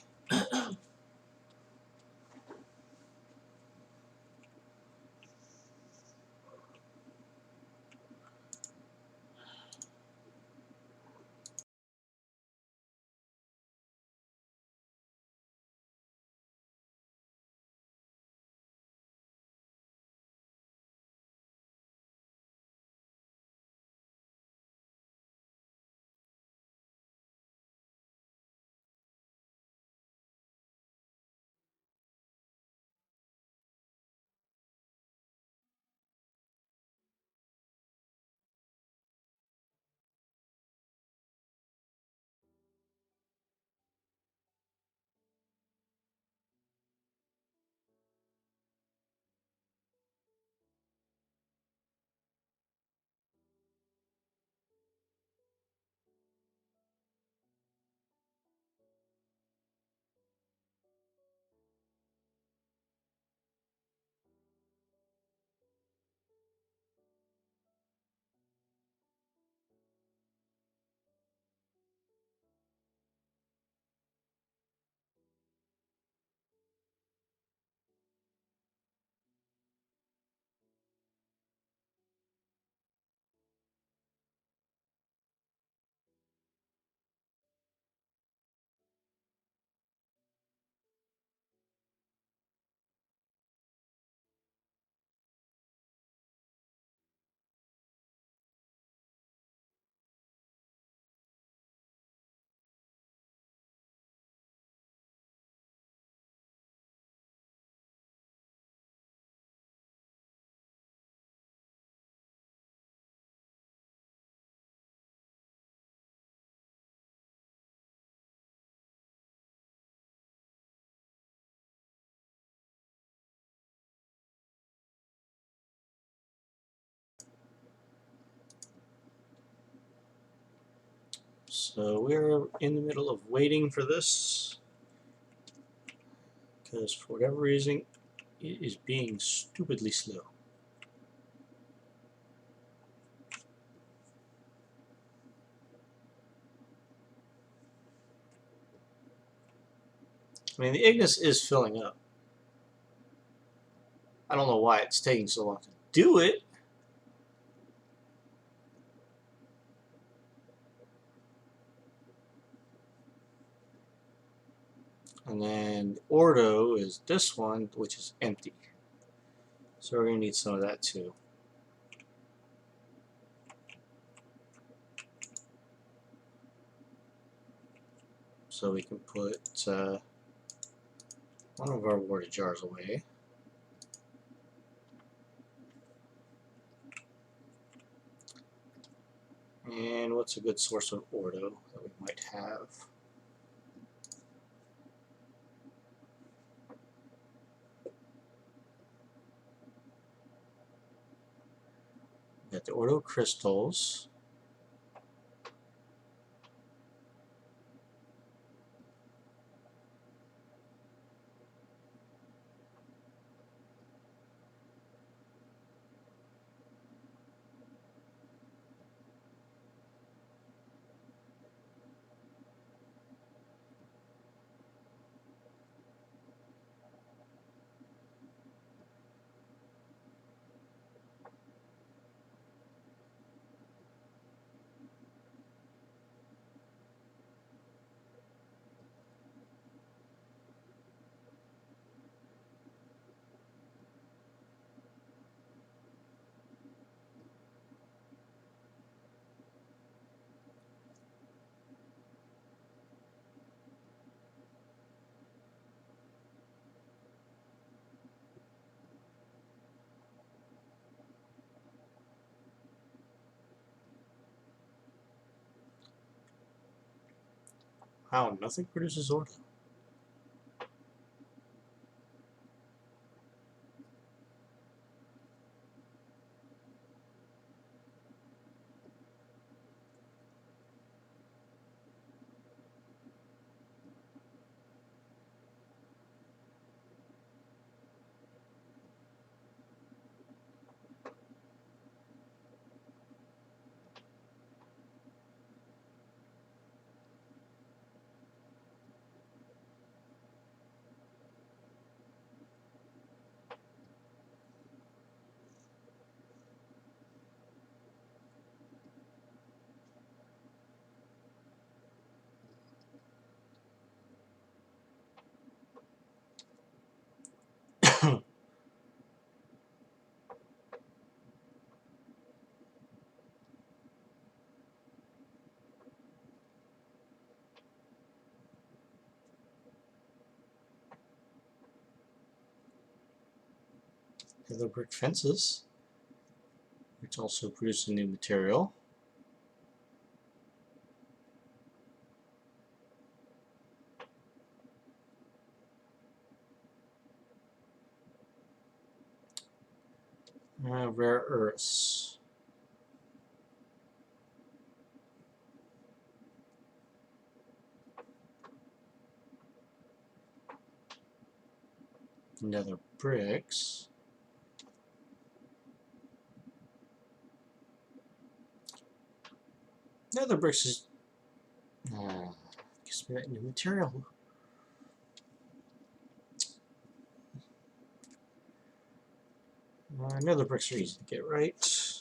S1: So we're in the middle of waiting for this because for whatever reason it is being stupidly slow. I mean, the Ignis is filling up. I don't know why it's taking so long to do it. And then the Ordo is this one, which is empty. So we're going to need some of that too. So we can put one of our water jars away. And what's a good source of Ordo that we might have? We got the Ordo crystals. How? Nothing produces order. Yellow brick fences, which also produce a new material. Rare earths. Nether bricks. Nether bricks is gives me that new material. Nether bricks are easy to get right.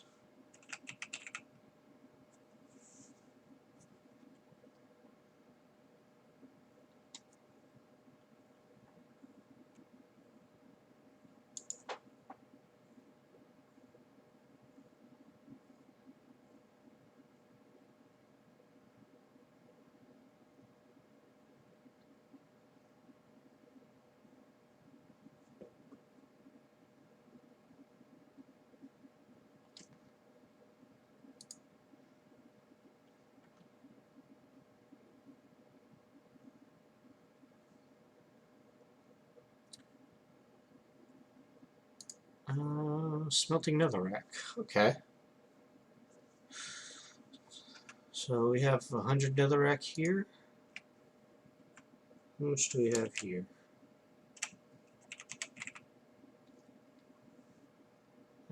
S1: Smelting Netherrack. Okay. So we have 100 Netherrack here. How much do we have here?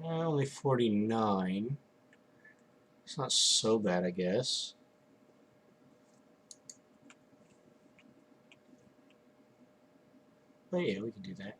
S1: Only 49. It's not so bad, I guess. But yeah, we can do that.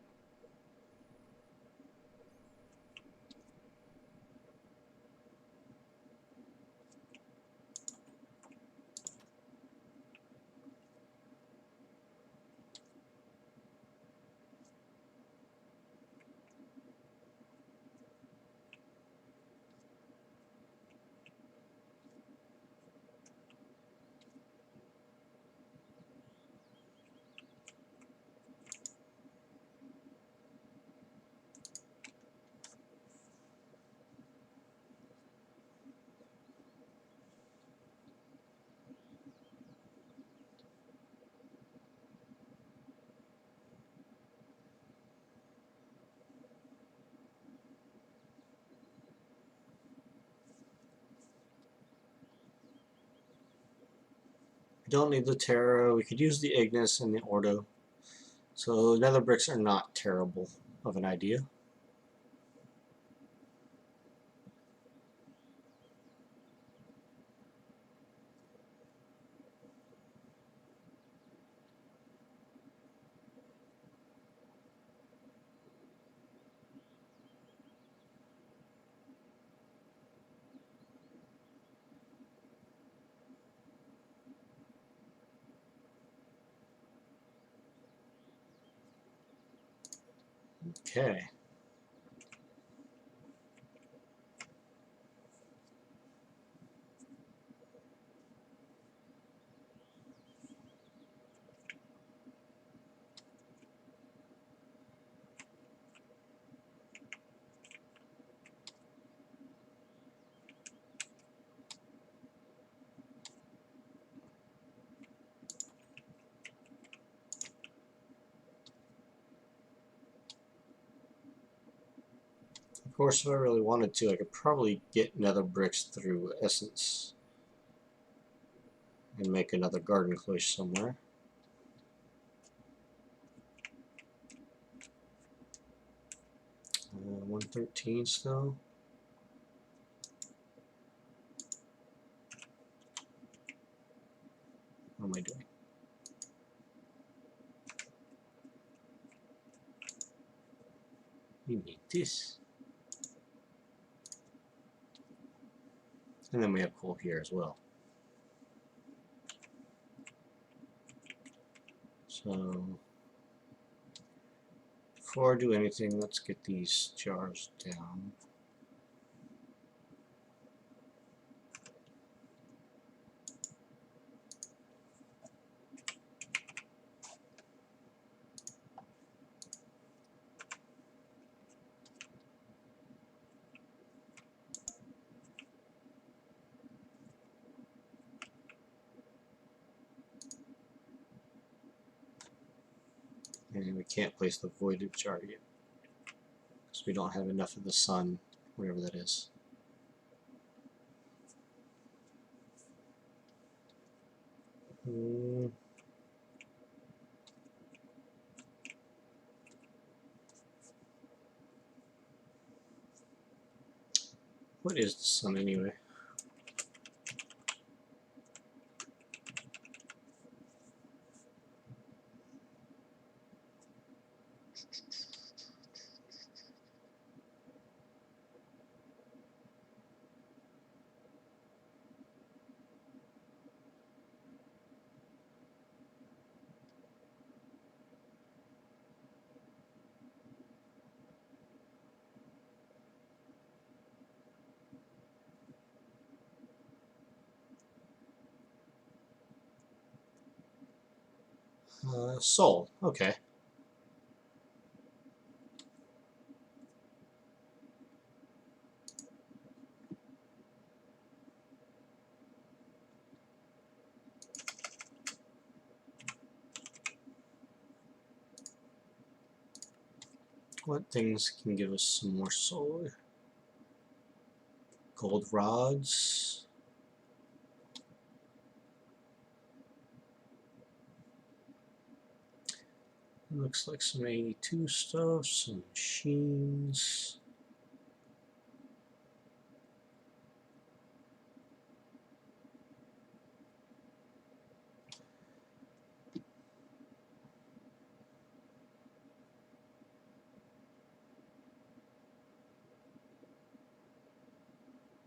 S1: We don't need the Terra. We could use the Ignis and the Ordo. So nether bricks are not terrible of an idea. Okay. Of course, if I really wanted to, I could probably get nether bricks through Essence and make another garden cloche somewhere. Uh, 113 still. What am I doing? We need this. And then we have coal here as well. So, before I do anything, let's get these jars down. And we can't place the voided jar yet, because we don't have enough of the sun, whatever that is. What is the sun anyway? Soul. Okay. What things can give us some more soul? Gold rods. Looks like some 82 stuff, some machines.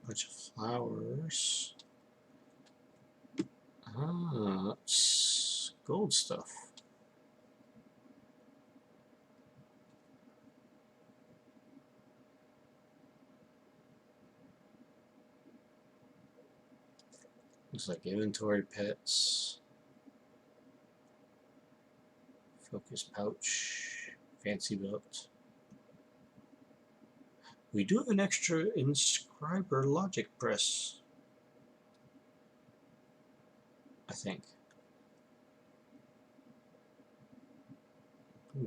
S1: Bunch of flowers. Ah, it's gold stuff. Looks like inventory pets. Focus pouch. Fancy belt. We do have an extra inscriber logic press, I think.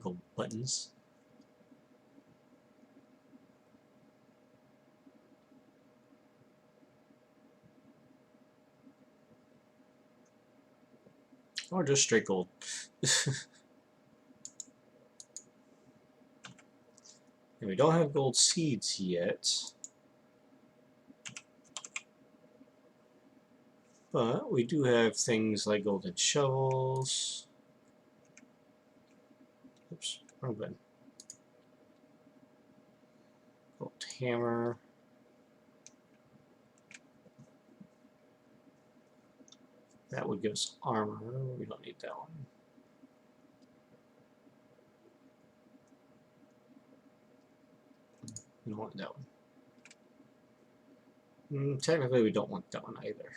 S1: Gold buttons. Or just straight gold. And we don't have gold seeds yet. But we do have things like golden shovels. Oops, wrong button. Gold hammer. That would give us armor. We don't need that one. We don't want that one. Technically, we don't want that one either.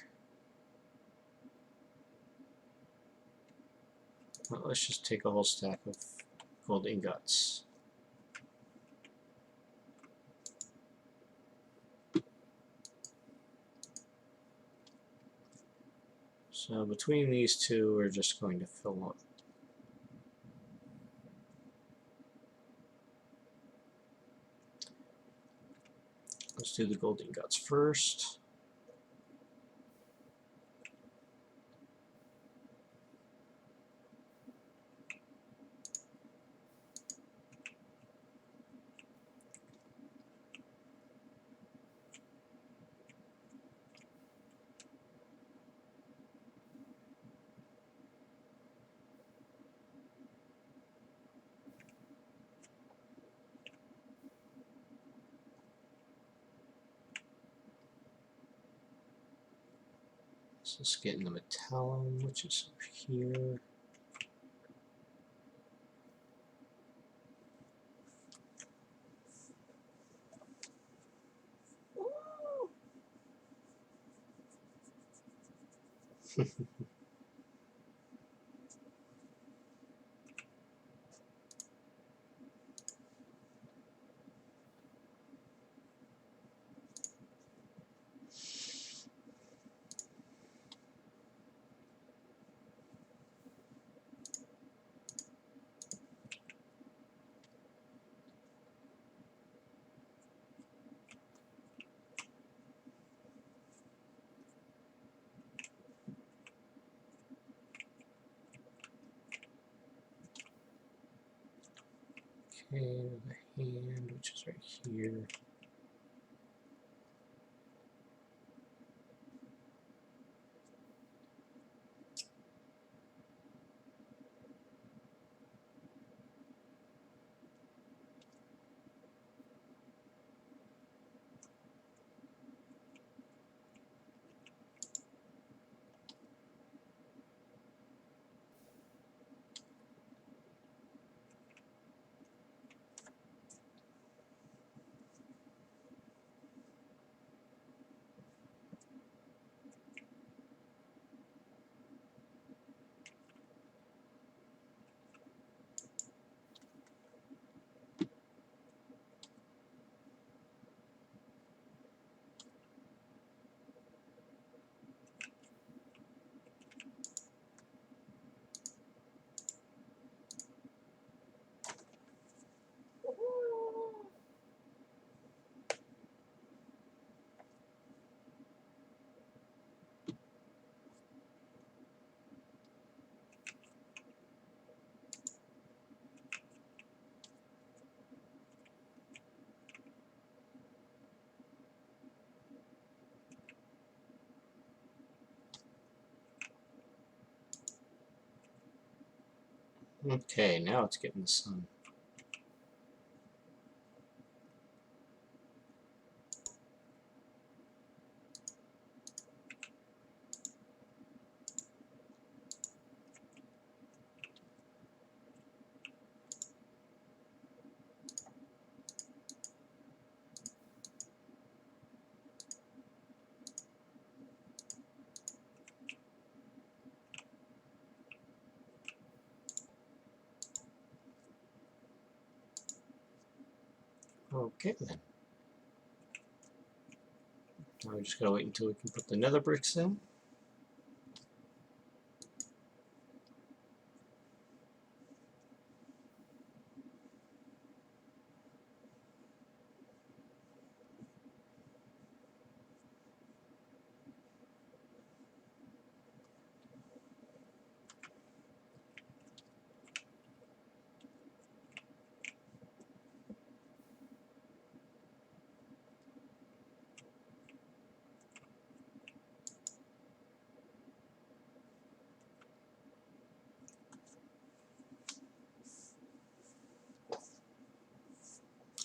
S1: Well, let's just take a whole stack of gold ingots. So between these two, we're just going to fill up. Let's do the gold ingots first. So let's get in the metallum, which is over here. Okay, the hand, which is right here. Okay, now it's getting the sun. Okay then. Now we just gotta wait until we can put the nether bricks in.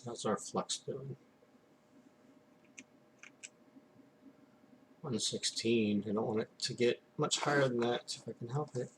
S1: How's our flux doing? 116. I don't want it to get much higher than that if I can help it.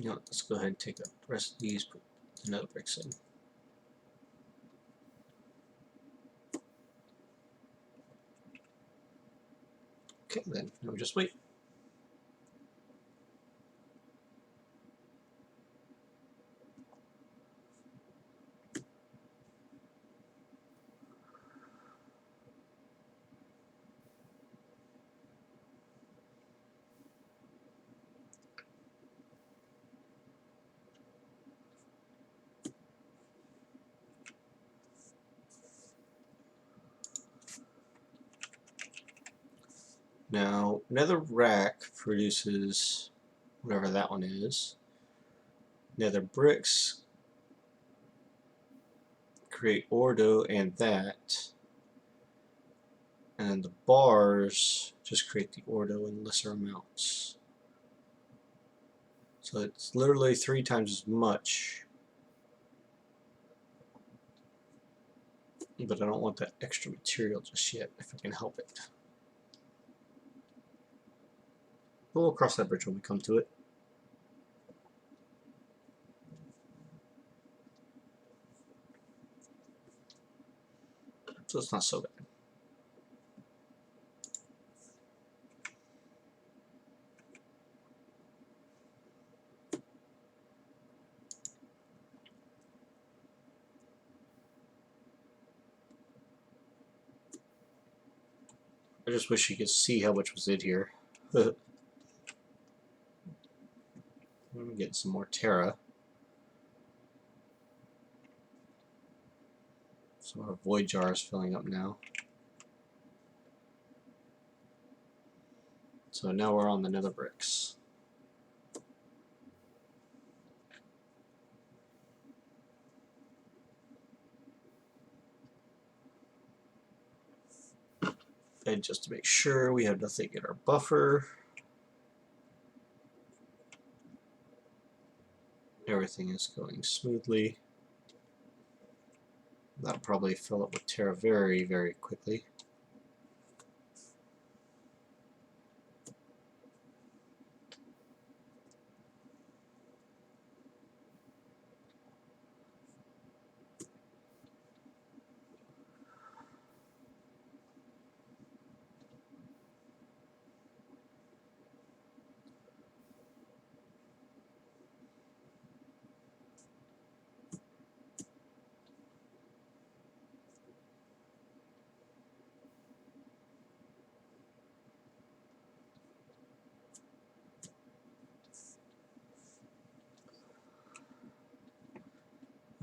S1: You know, let's go ahead and take the rest of these, put the nether bricks in. Okay, then now we just wait. Now, Netherrack produces whatever that one is. Nether bricks create Ordo and that. And then the bars just create the Ordo in lesser amounts. So it's literally 3 times as much. But I don't want that extra material just yet, if I can help it. But we'll cross that bridge when we come to it. So it's not so bad. I just wish you could see how much was in here. I'm getting some more Terra. So our void jar is filling up now. So now we're on the nether bricks. And just to make sure we have nothing in our buffer. Everything is going smoothly. That'll probably fill up with Terra very, very quickly.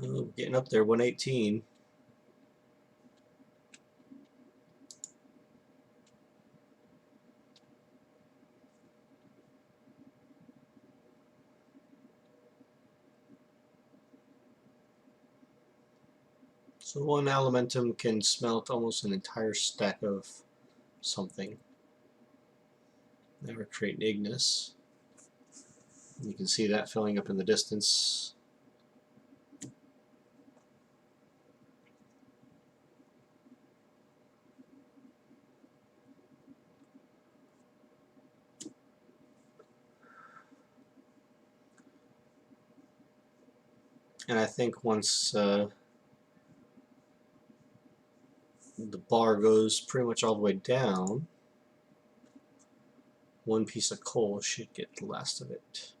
S1: Oh, getting up there, 118. So one elementum can smelt almost an entire stack of something. Now we're creating Ignis. You can see that filling up in the distance. And I think once the bar goes pretty much all the way down, one piece of coal should get the last of it.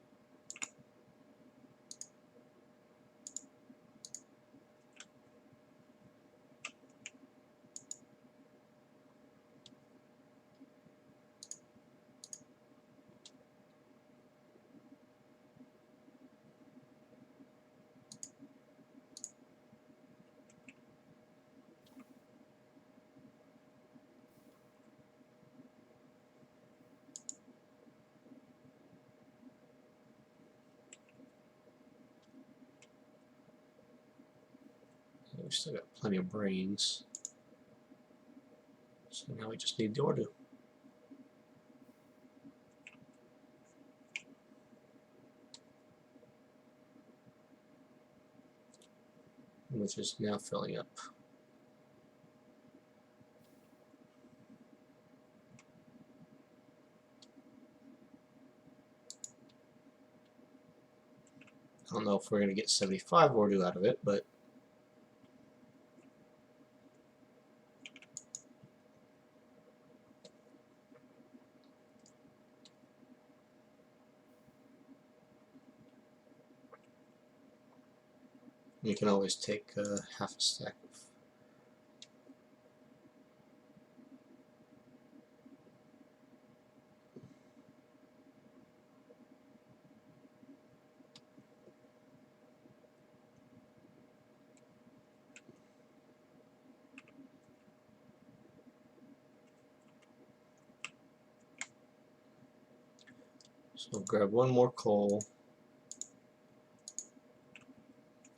S1: We still got plenty of brains. So now we just need the Ordo. Which is now filling up. I don't know if we're going to get 75 Ordu out of it, but you can always take half a stack of. So grab one more coal,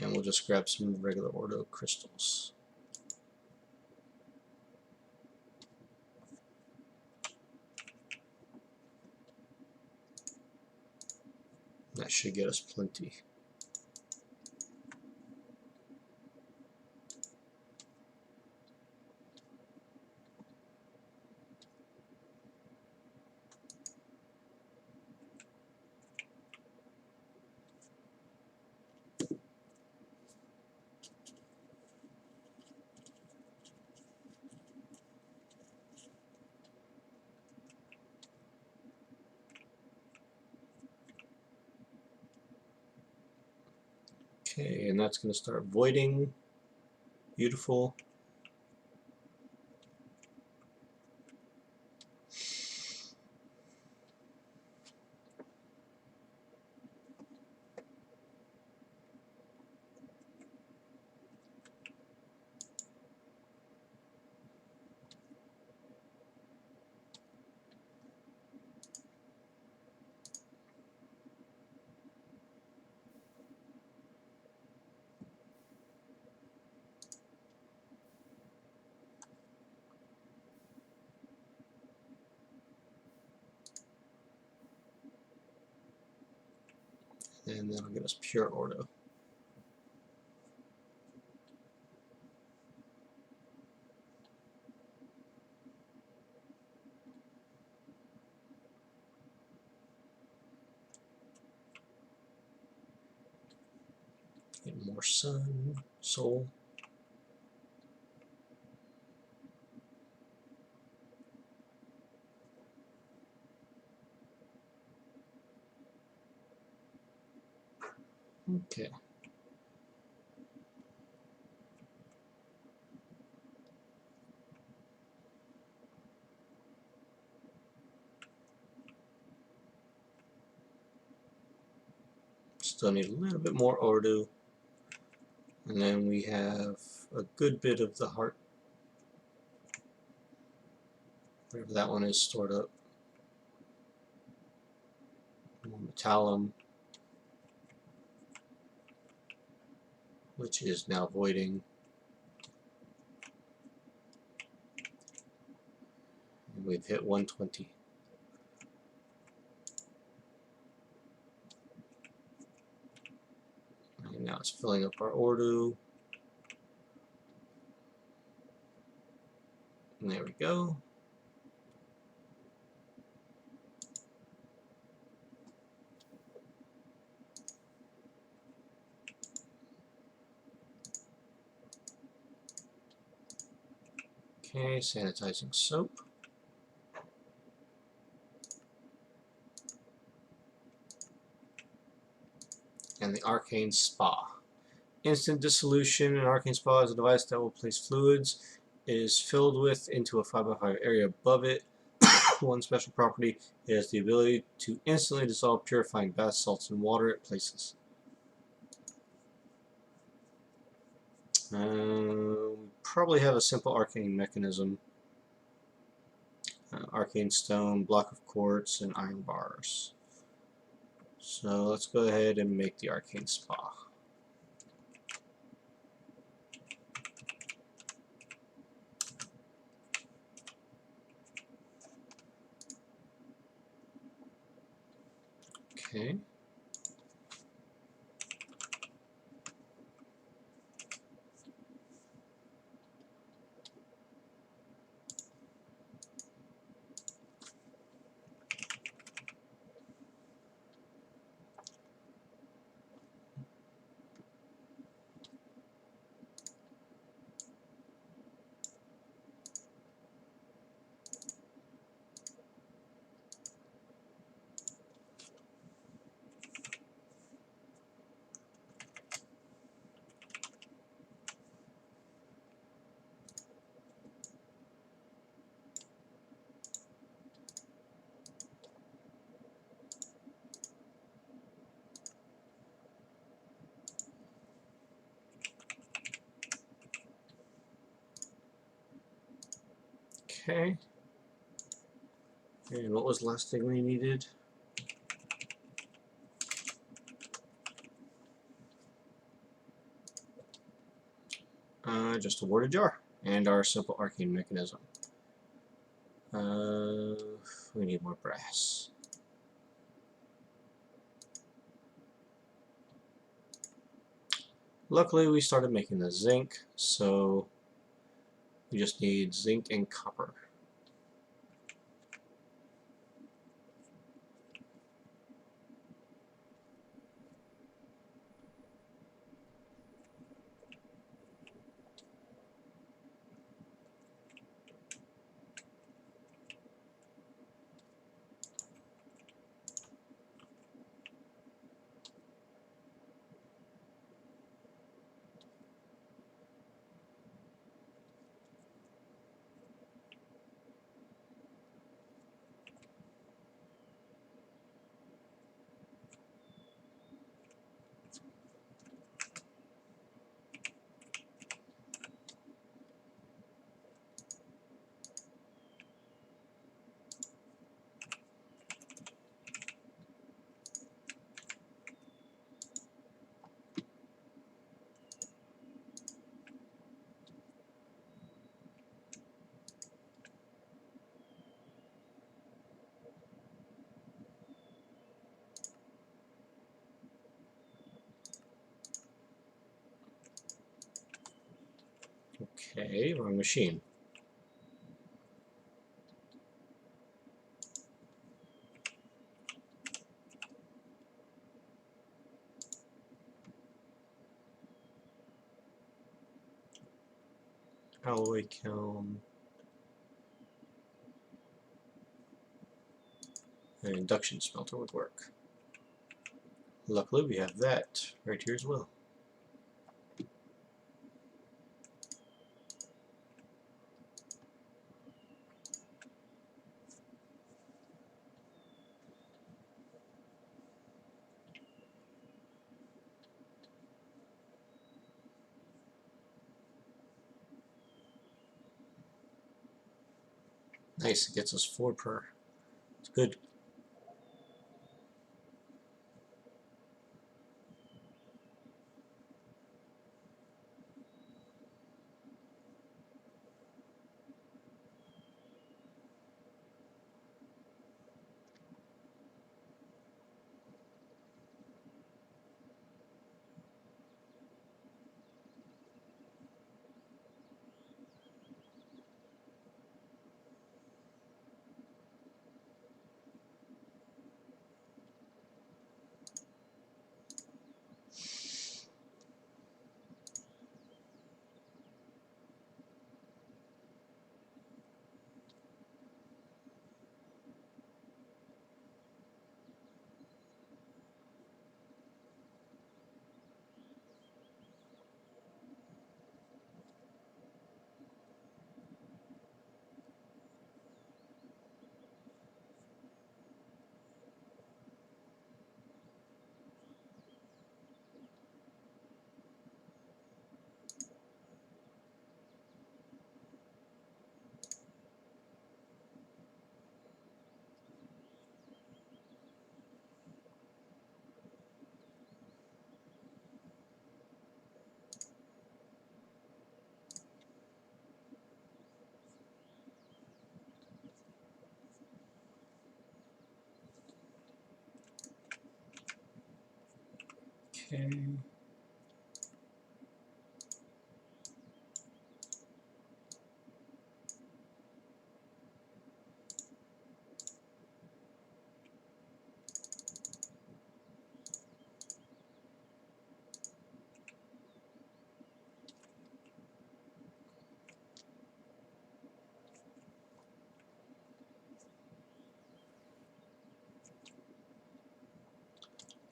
S1: and we'll just grab some regular Ordo crystals. That should get us plenty. Okay, and that's going to start voiding. Beautiful. And that'll get us pure Ordo. Get more sun, soul. Okay. Still need a little bit more Ordu. And then we have a good bit of the heart, whatever that one is, stored up. More metallum, which is now voiding. And we've hit 120. And now it's filling up our Ordu. And there we go. Okay, sanitizing soap. And the Arcane Spa. Instant Dissolution in Arcane Spa is a device that will place fluids. It is filled with into a 5x5 area above it. One special property, it has the ability to instantly dissolve purifying bath salts in water it places. We probably have a simple arcane mechanism. Arcane stone, block of quartz, and iron bars. So let's go ahead and make the Arcane Spa. Okay. Okay. And what was the last thing we needed? Just a warded jar and our simple arcane mechanism. We need more brass. Luckily, we started making the zinc, so we just need zinc and copper. Okay, wrong machine. Alloy kiln. An induction smelter would work. Luckily, we have that right here as well. Nice, it gets us 4 per. It's good. Okay.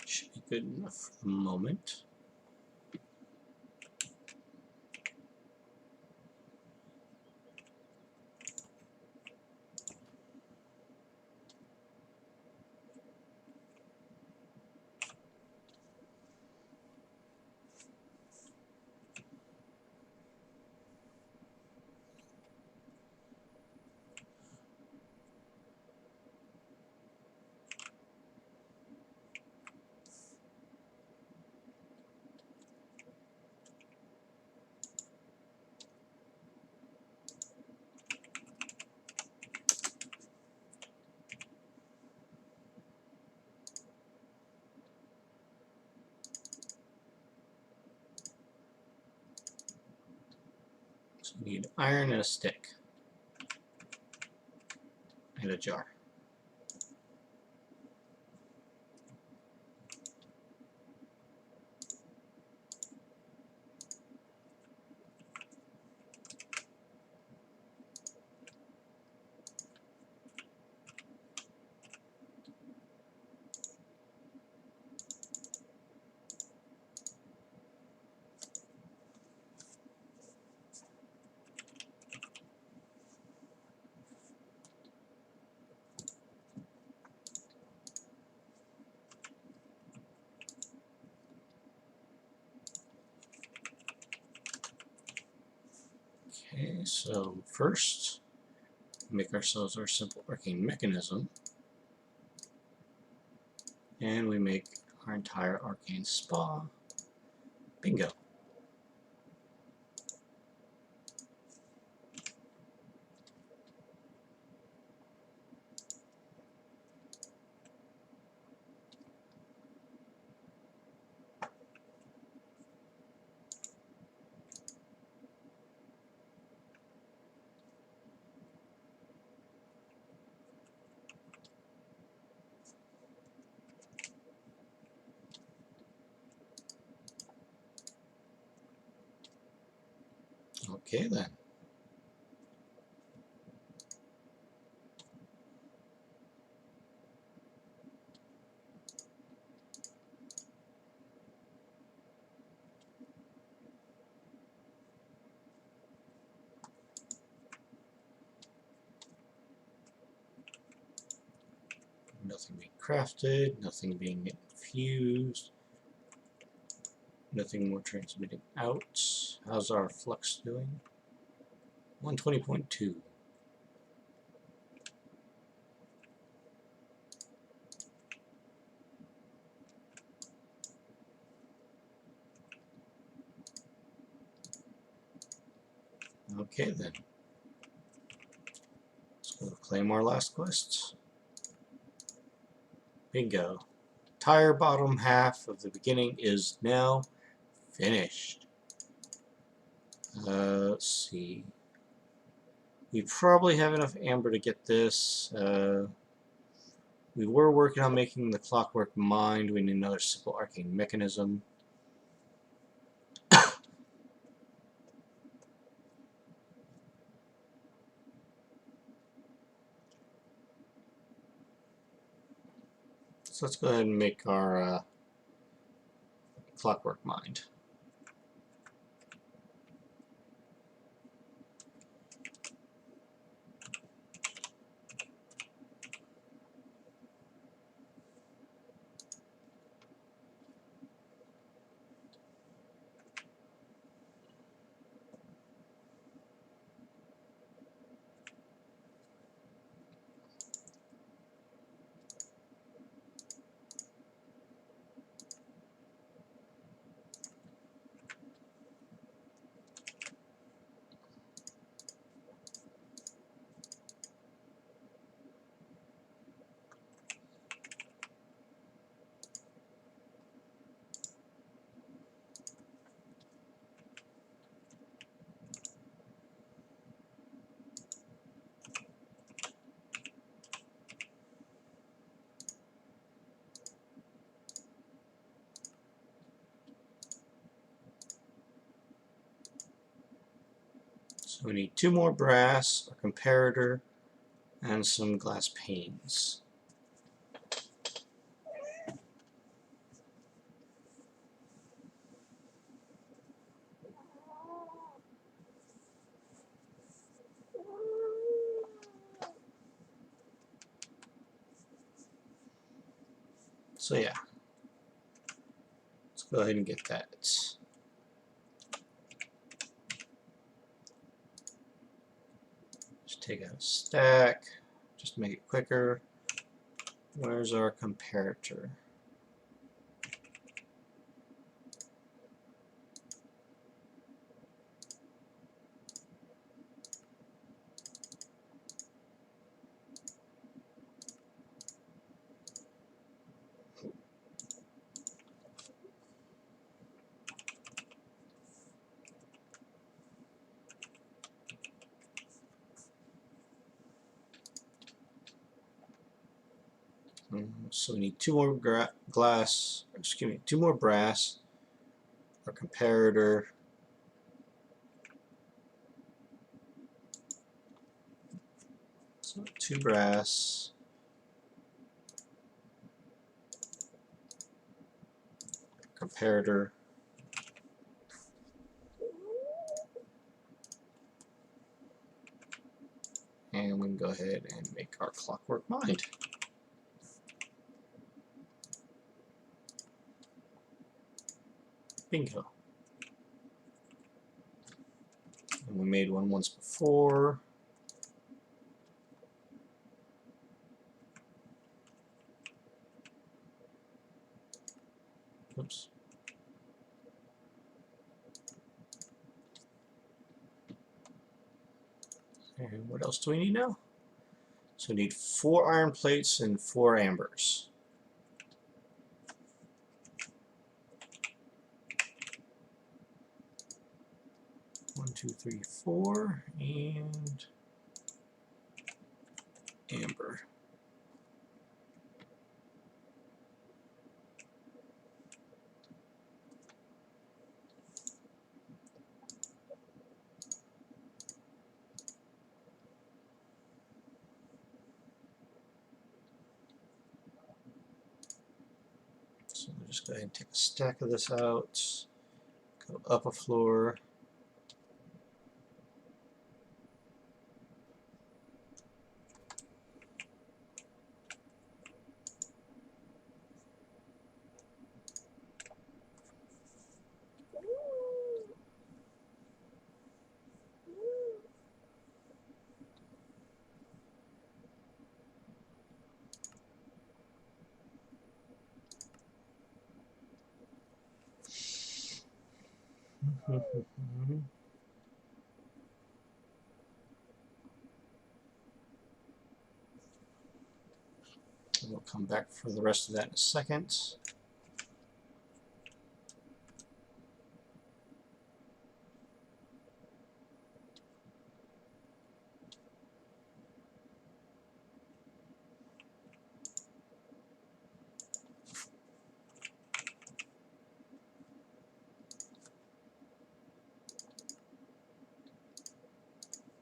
S1: Should be good enough for the moment. So we need iron and a stick. And a jar. Okay, so first, make ourselves our simple arcane mechanism, and we make our entire arcane spa. Bingo. Okay then. Nothing being crafted, nothing being infused, nothing more transmitting out. How's our flux doing? 120.2. Okay then. Let's go claim our last quest. Bingo. Entire bottom half of the beginning is now finished. Let's see. We probably have enough amber to get this. We were working on making the Clockwork Mind. We need another simple arcane mechanism. So let's go ahead and make our Clockwork Mind. So we need 2 more brass, a comparator, and some glass panes. So yeah, let's go ahead and get that. Just take out a stack, just make it quicker. Where's our comparator? So we need 2 more glass, excuse me, 2 more brass, our comparator. So 2 brass, comparator, and we can go ahead and make our Clockwork Mind. Bingo. And we made one once before. Oops. And what else do we need now? So we need 4 iron plates and 4 ambers. One, two, three, 4, and amber. So we'll just go ahead and take a stack of this out, go up a floor. We'll come back for the rest of that in a second.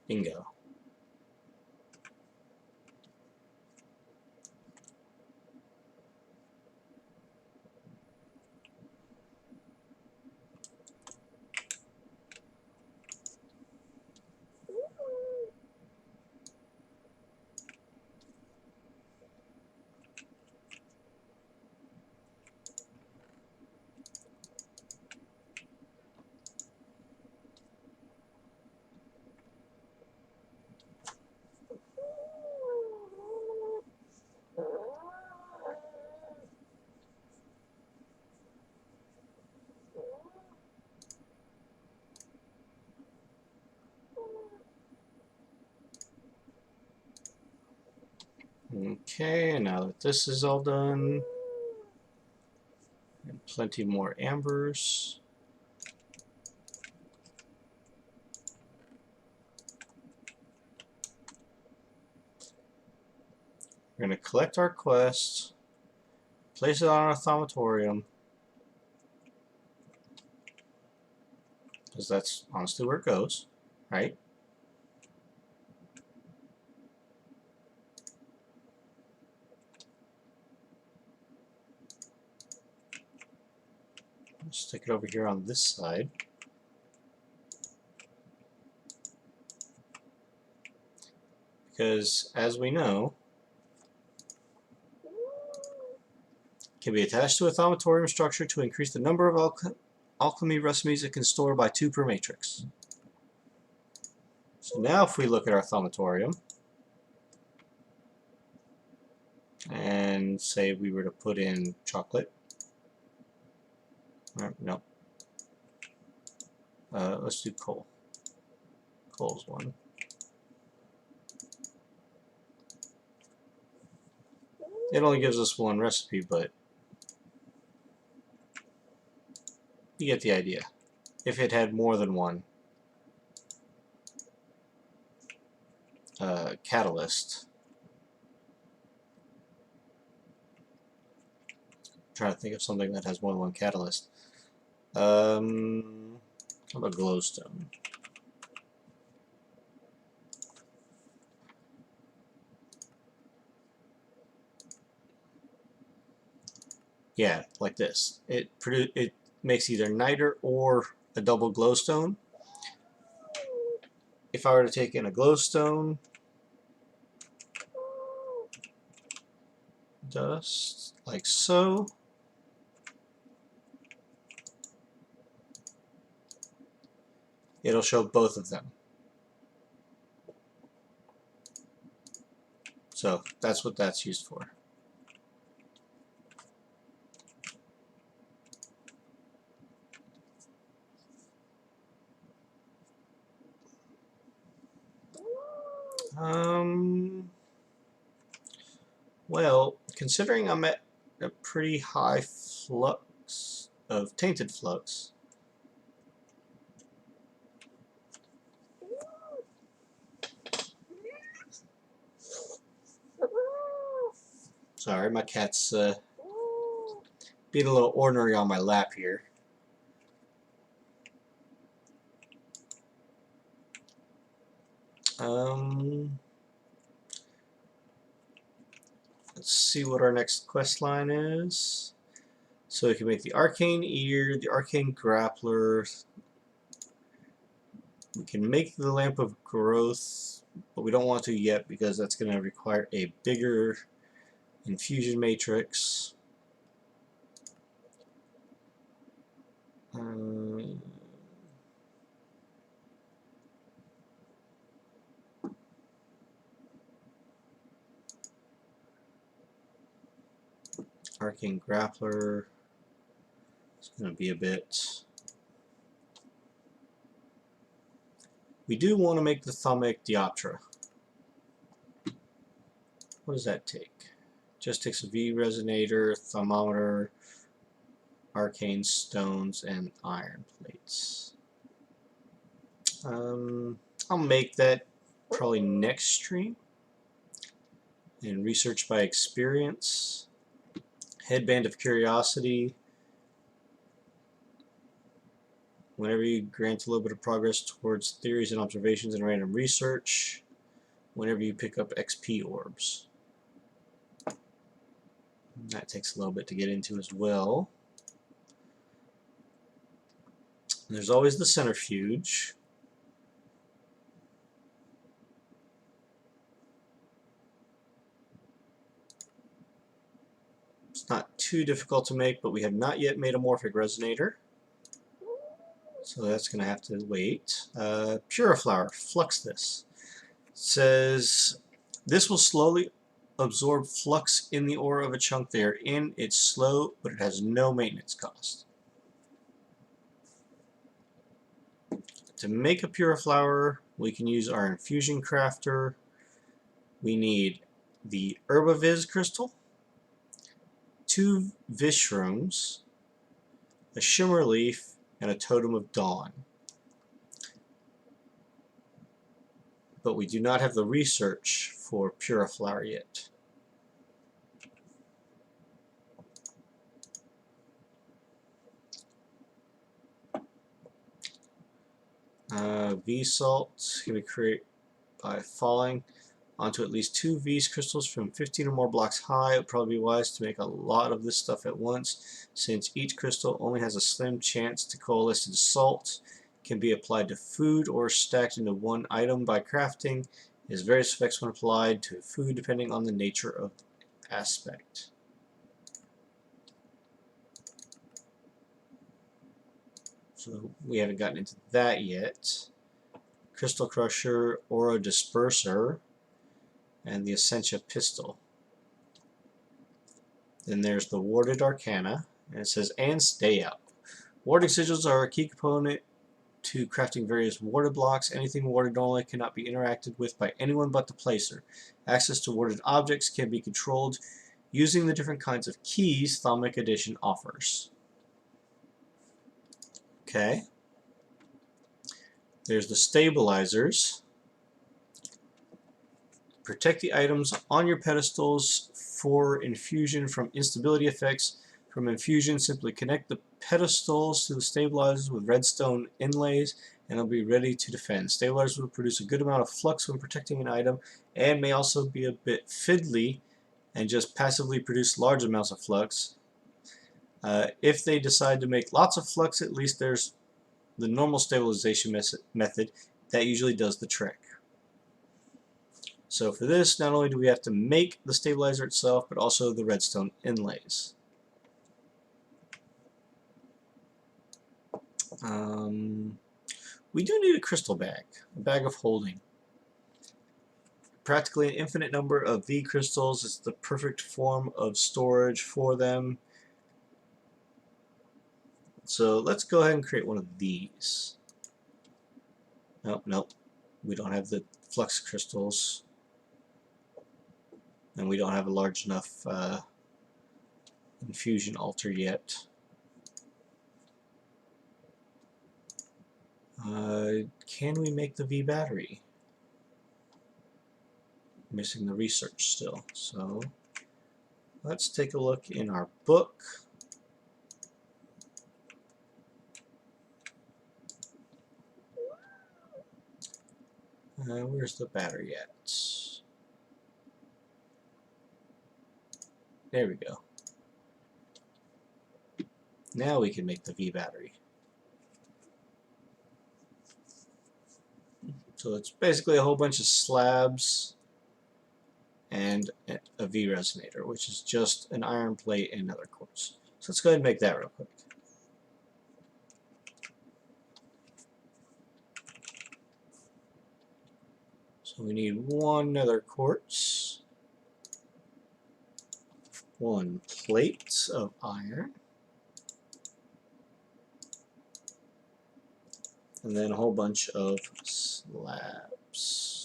S1: Bingo. Okay, now that this is all done, and plenty more ambers. We're going to collect our quest, place it on our thaumatorium, because that's honestly where it goes, right? Stick it over here on this side. Because, as we know, it can be attached to a thaumatorium structure to increase the number of alchemy recipes it can store by 2 per matrix. So now if we look at our thaumatorium, and say we were to put in chocolate, no, let's do coal. Coal's one. It only gives us 1 recipe, but you get the idea. If it had more than 1 catalyst, trying to think of something that has more than one catalyst. How about glowstone? Yeah, like this. It makes either niter or a double glowstone. If I were to take in a glowstone, just like so, it'll show both of them. So that's what that's used for. Well, considering I'm at a pretty high flux of tainted flux, sorry, my cat's being a little ornery on my lap here. Let's see what our next quest line is. So we can make the Arcane Ear, the Arcane Grappler. We can make the Lamp of Growth, but we don't want to yet because that's going to require a bigger infusion matrix. Arcane Grappler is going to be a bit. We do want to make the Thalmic Dioptra. What does that take? Just takes a V resonator, thermometer, arcane stones, and iron plates. I'll make that probably next stream. And research by experience. Headband of Curiosity. Whenever you grant a little bit of progress towards theories and observations and random research. Whenever you pick up XP orbs. That takes a little bit to get into as well. And there's always the centrifuge. It's not too difficult to make, but we have not yet made a morphic resonator. So that's going to have to wait. Puriflower, flux this. It says, this will slowly absorb flux in the aura of a chunk they are in. It's slow, but it has no maintenance cost. To make a Puriflower, we can use our infusion crafter. We need the Herbaviz crystal, 2 Vishrooms, a Shimmer Leaf, and a Totem of Dawn. But we do not have the research for Puriflower yet. V-Salt can be created by falling onto at least 2 V's crystals from 15 or more blocks high. It would probably be wise to make a lot of this stuff at once, since each crystal only has a slim chance to coalesce into salt. It can be applied to food or stacked into one item by crafting. It has various effects when applied to food depending on the nature of the aspect. So we haven't gotten into that yet. Crystal Crusher, Aura Disperser, and the Essentia Pistol. Then there's the Warded Arcana, and it says, and Stay Out. Warding sigils are a key component to crafting various warded blocks. Anything warded normally cannot be interacted with by anyone but the placer. Access to warded objects can be controlled using the different kinds of keys Thalmic Edition offers. Okay. There's the Stabilizers. Protect the items on your pedestals for infusion from instability effects From infusion, simply connect the pedestals to the stabilizers with redstone inlays and it'll be ready to defend. Stabilizers will produce a good amount of flux when protecting an item and may also be a bit fiddly and just passively produce large amounts of flux. If they decide to make lots of flux, at least there's the normal stabilization method that usually does the trick. So for this, not only do we have to make the stabilizer itself, but also the redstone inlays. We do need a crystal bag, a bag of holding. Practically an infinite number of V crystals is the perfect form of storage for them. So let's go ahead and create one of these. Nope, we don't have the flux crystals. And we don't have a large enough infusion altar yet. Can we make the V battery? Missing the research still. So let's take a look in our book. Where's the battery at? There we go. Now we can make the V battery. So it's basically a whole bunch of slabs and a V resonator, which is just an iron plate and nether quartz. So let's go ahead and make that real quick. So we need one nether quartz, one plate of iron, and then a whole bunch of slabs.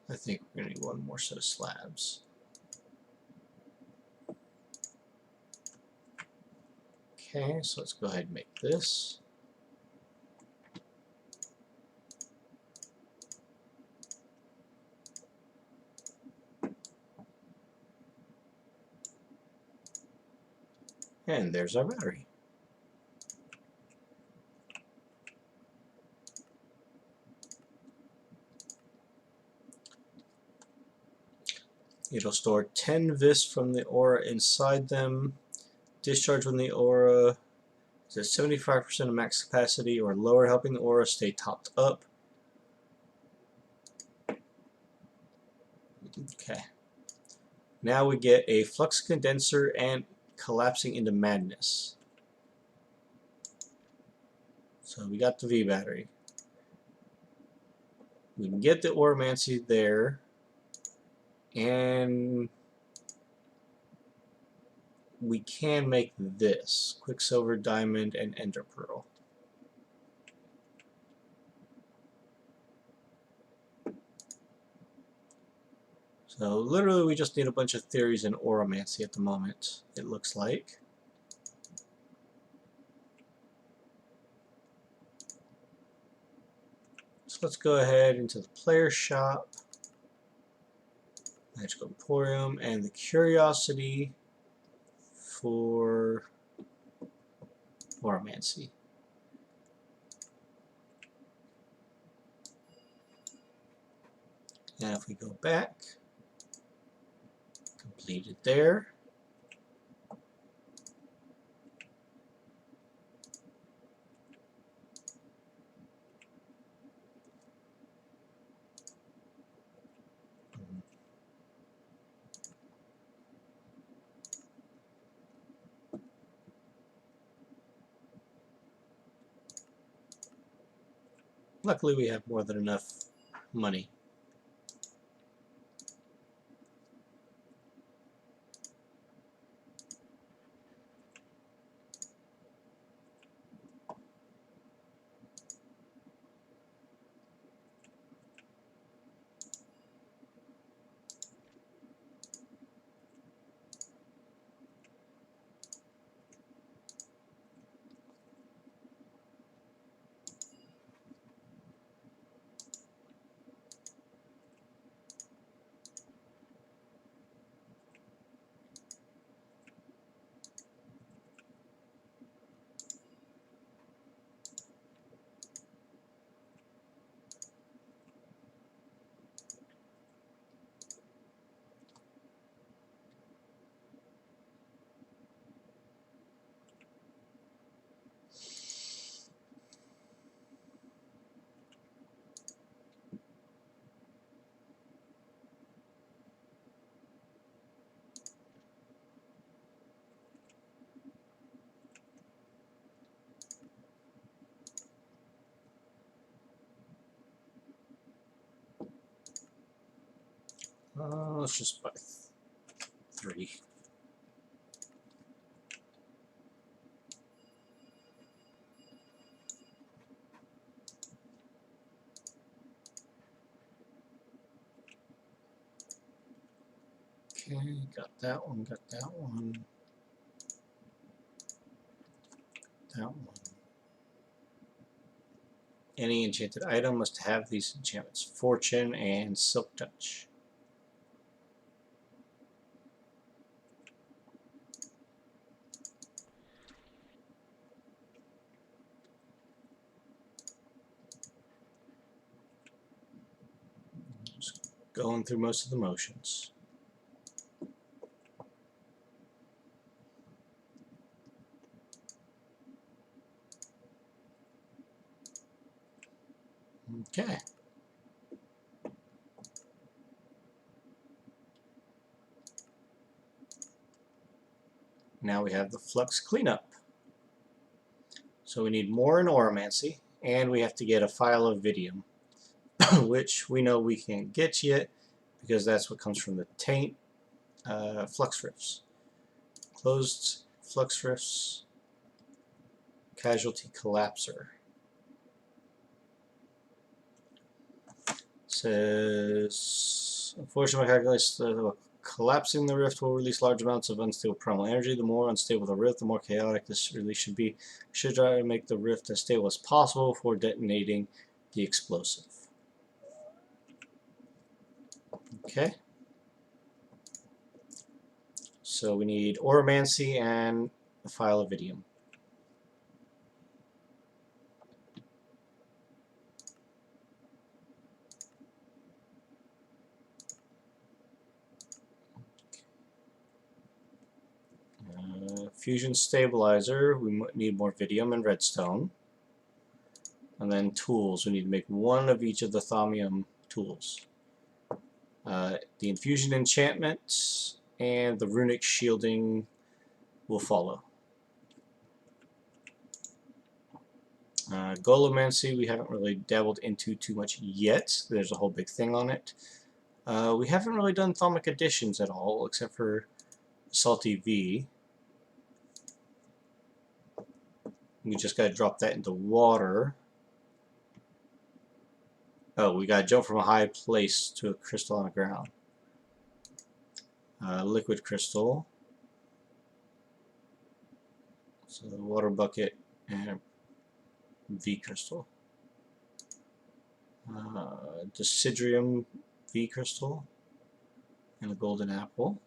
S1: I think we're going to need one more set of slabs. Okay, so let's go ahead and make this. And there's our battery. It'll store 10 vis from the aura inside them. Discharge from the aura is at 75% of max capacity or lower, helping the aura stay topped up. Okay. Now we get a flux condenser and collapsing into madness. So we got the V battery. We can get the Oromancy there, and we can make this Quicksilver, Diamond, and Ender Pearl. So literally we just need a bunch of theories and Oromancy at the moment, it looks like. So let's go ahead into the player shop, Magical Emporium, and the Curiosity for Oromancy. And if we go back, completed there. Luckily we have more than enough money. let's just buy 3. Okay, got that one, got that one. That one. Any enchanted item must have these enchantments: Fortune and Silk Touch. Just going through most of the motions. Okay. Now we have the Flux Cleanup. So we need more in Oromancy, and we have to get a file of Vidium, which we know we can't get yet, because that's what comes from the Taint Flux Rifts. Closed Flux Rifts, Casualty Collapser. Says, unfortunately, my calculation collapsing the rift will release large amounts of unstable primal energy. The more unstable the rift, the more chaotic this release should be. Should try to make the rift as stable as possible before detonating the explosive. Okay. So we need Oromancy and a file of Vidium. Fusion Stabilizer, we need more Vidium and Redstone. And then tools, we need to make one of each of the Thumbium tools. The Infusion Enchantment and the Runic Shielding will follow. Golomancy, we haven't really dabbled into too much yet. There's a whole big thing on it. We haven't really done Thaumic Additions at all, except for Salty V. We just got to drop that into water. Oh, we got to jump from a high place to a crystal on the ground. Liquid crystal. So the water bucket and V crystal. Decidrium V crystal and a golden apple.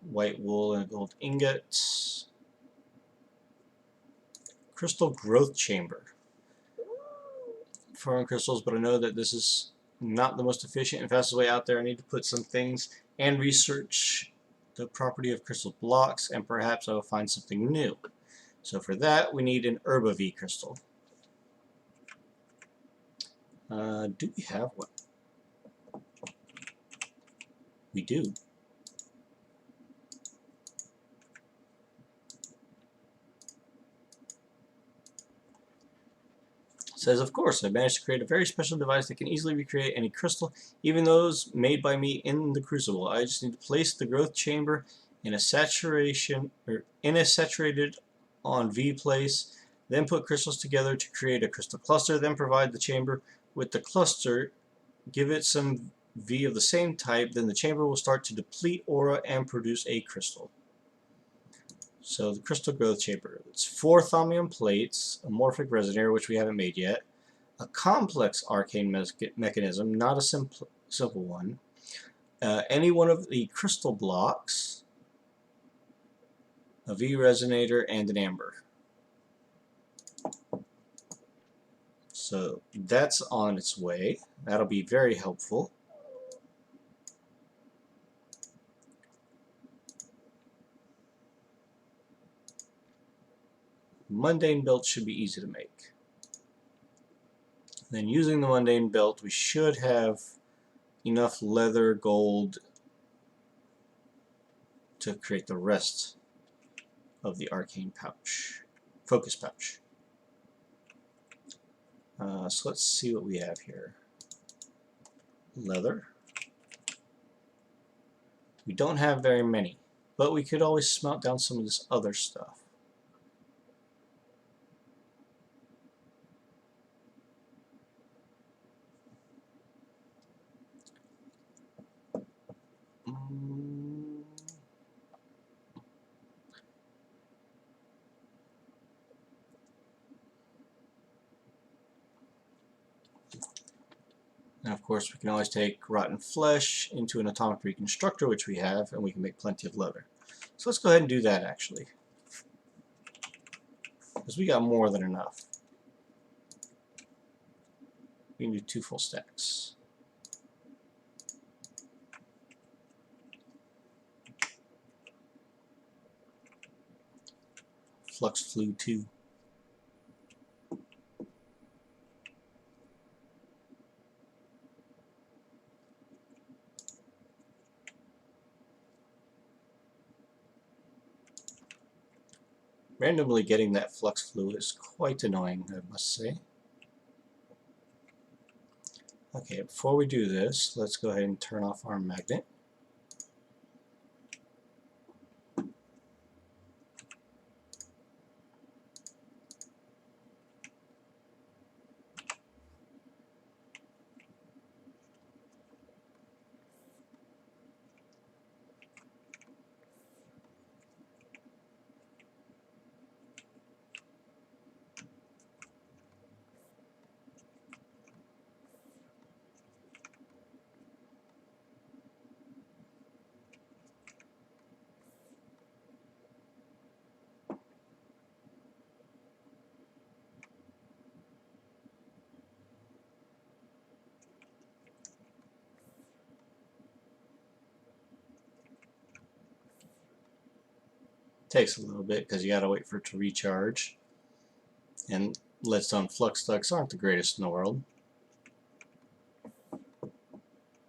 S1: White wool and a gold ingot. Crystal growth chamber. Foreign crystals, but I know that this is not the most efficient and fastest way out there. I need to put some things and research the property of crystal blocks, and perhaps I will find something new. So for that, we need an Herba V crystal. Do we have one? We do. Says, of course, I managed to create a very special device that can easily recreate any crystal, even those made by me in the Crucible. I just need to place the growth chamber in a saturated on V place, then put crystals together to create a crystal cluster, then provide the chamber with the cluster, give it some V of the same type, then the chamber will start to deplete aura and produce a crystal. So the crystal growth chamber, it's 4 Thumbium plates, a morphic resonator, which we haven't made yet, a complex arcane mechanism, not a simple one, any one of the crystal blocks, a V resonator, and an amber. So that's on its way. That'll be very helpful. Mundane belt should be easy to make. Then using the mundane belt, we should have enough leather gold to create the rest of the arcane pouch, focus pouch. So let's see what we have here. Leather, We don't have very many, but we could always smelt down some of this other stuff. And of course we can always take rotten flesh into an atomic reconstructor, which we have, and we can make plenty of leather. So let's go ahead and do that actually, because we got more than enough. We can do 2 full stacks. Flux flew 2. Randomly getting that flux flu is quite annoying, I must say. Okay, before we do this, let's go ahead and turn off our magnet. Takes a little bit because you gotta wait for it to recharge, and leadstone flux ducts aren't the greatest in the world.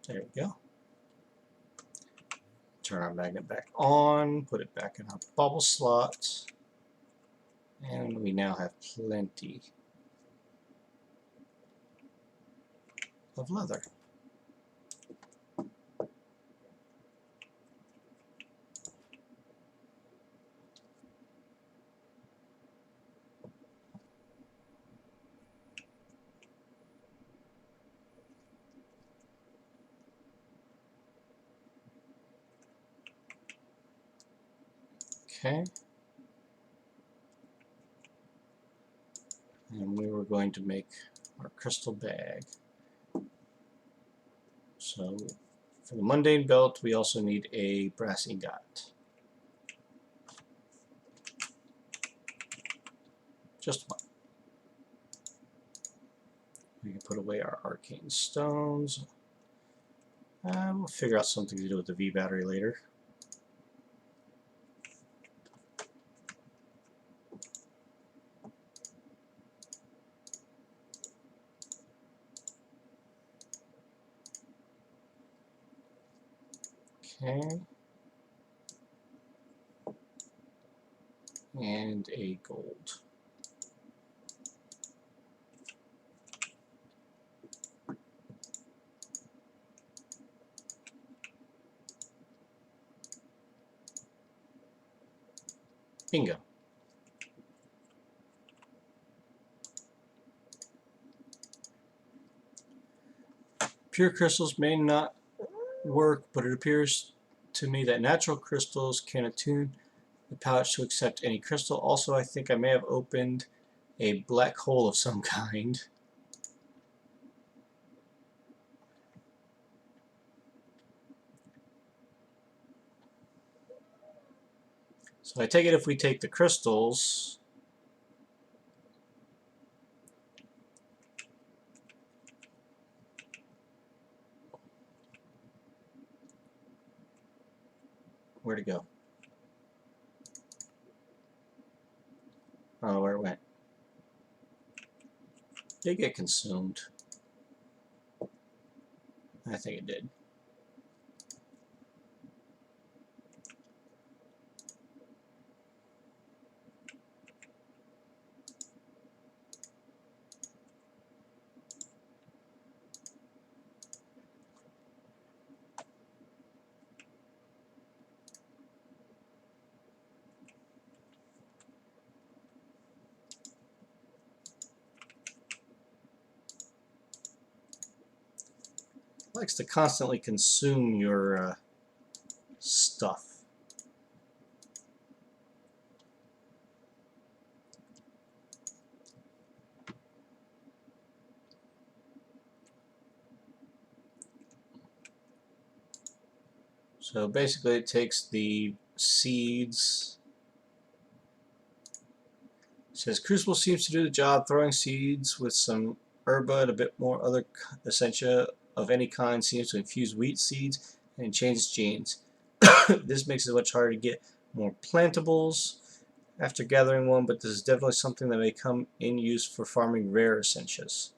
S1: There we go. Turn our magnet back on, put it back in our bubble slot, and we now have plenty of leather. Okay. And we were going to make our crystal bag. So for the mundane belt, we also need a brass ingot. Just one. We can put away our arcane stones. We'll figure out something to do with the V battery later. Okay. And a gold. Bingo. Pure crystals may not work, but it appears to me that natural crystals can attune the pouch to accept any crystal. Also, I think I may have opened a black hole of some kind. So I take it if we take the crystals, where'd it go? I don't know where it went. Did it get consumed? I think it did. likes to constantly consume your stuff. So basically it takes the seeds. It says Crucible seems to do the job, throwing seeds with some herba and a bit more other essentia of any kind seems to infuse wheat seeds and change its genes. This makes it much harder to get more plantables after gathering one, but this is definitely something that may come in use for farming rare essentias.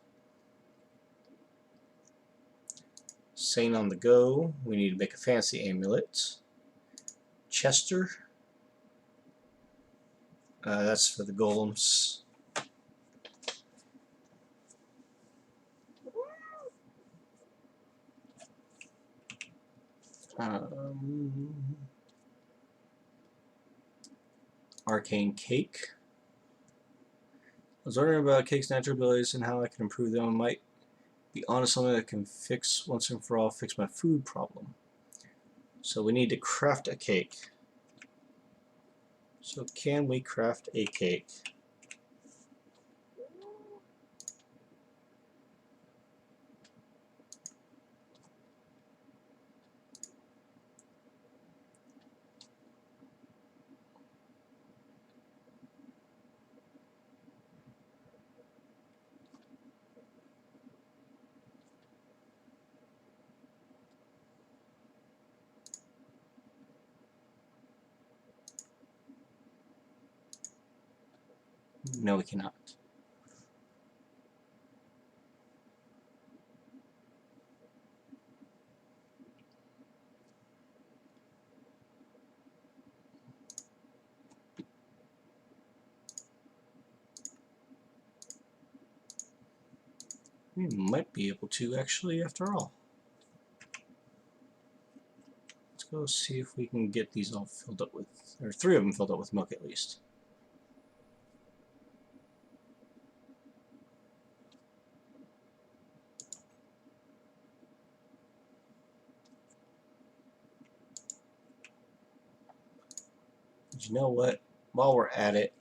S1: Sane on the go, we need to make a fancy amulet. Chester, that's for the golems. Arcane Cake. I was wondering about Cake's natural abilities and how I can improve them. I might be onto something that can fix once and for all fix my food problem. So we need to craft a cake. So can we craft a cake? No, we cannot. We might be able to actually, after all. Let's go see if we can get these all filled up with, or 3 of them filled up with milk at least. But you know what? While we're at it,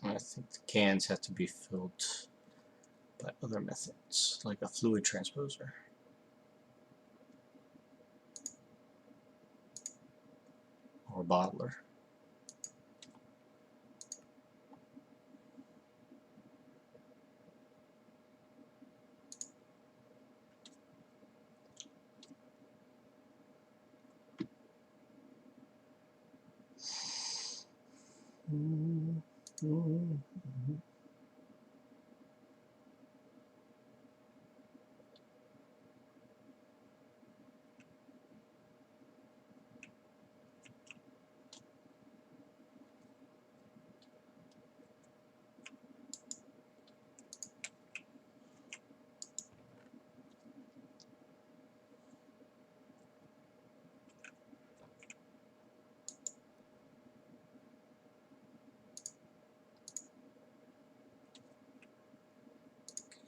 S1: I think the cans have to be filled by other methods, like a fluid transposer. Or a bottler.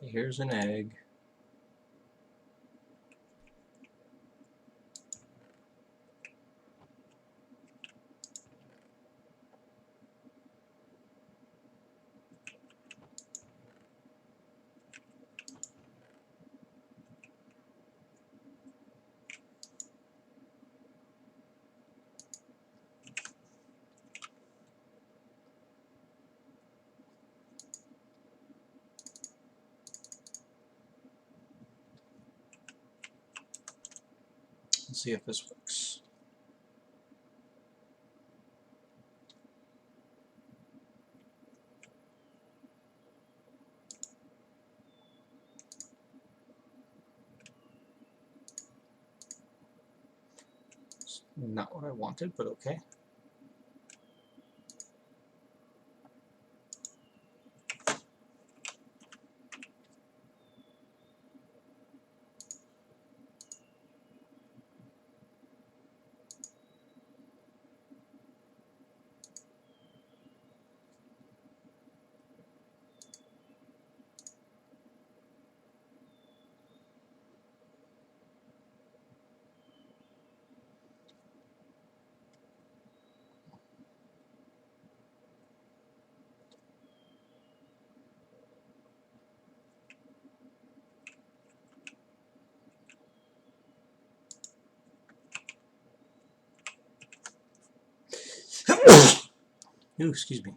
S1: Here's an egg. and see if this works. It's not what I wanted, but okay. Ooh, excuse me.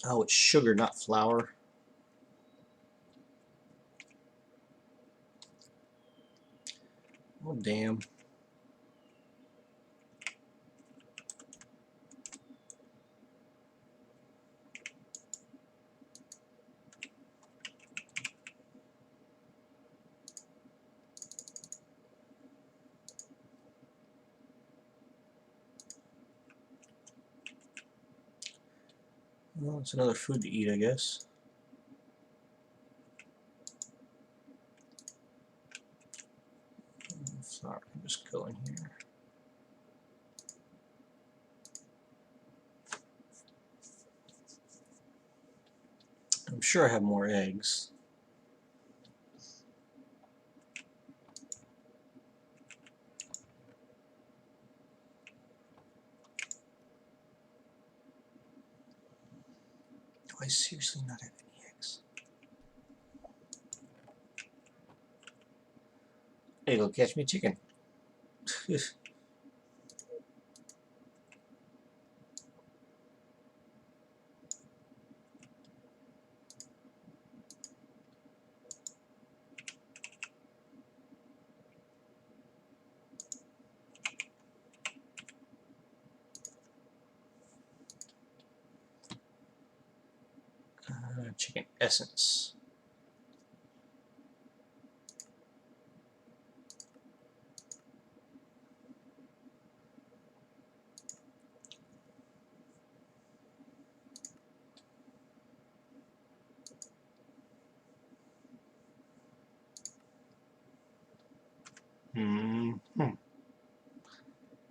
S1: Oh, it's sugar, not flour. Oh, damn. Well, it's another food to eat, I guess. Flour can just go in here. I'm sure I have more eggs. Do I seriously not have any eggs? Hey, go catch me a chicken. Chicken essence.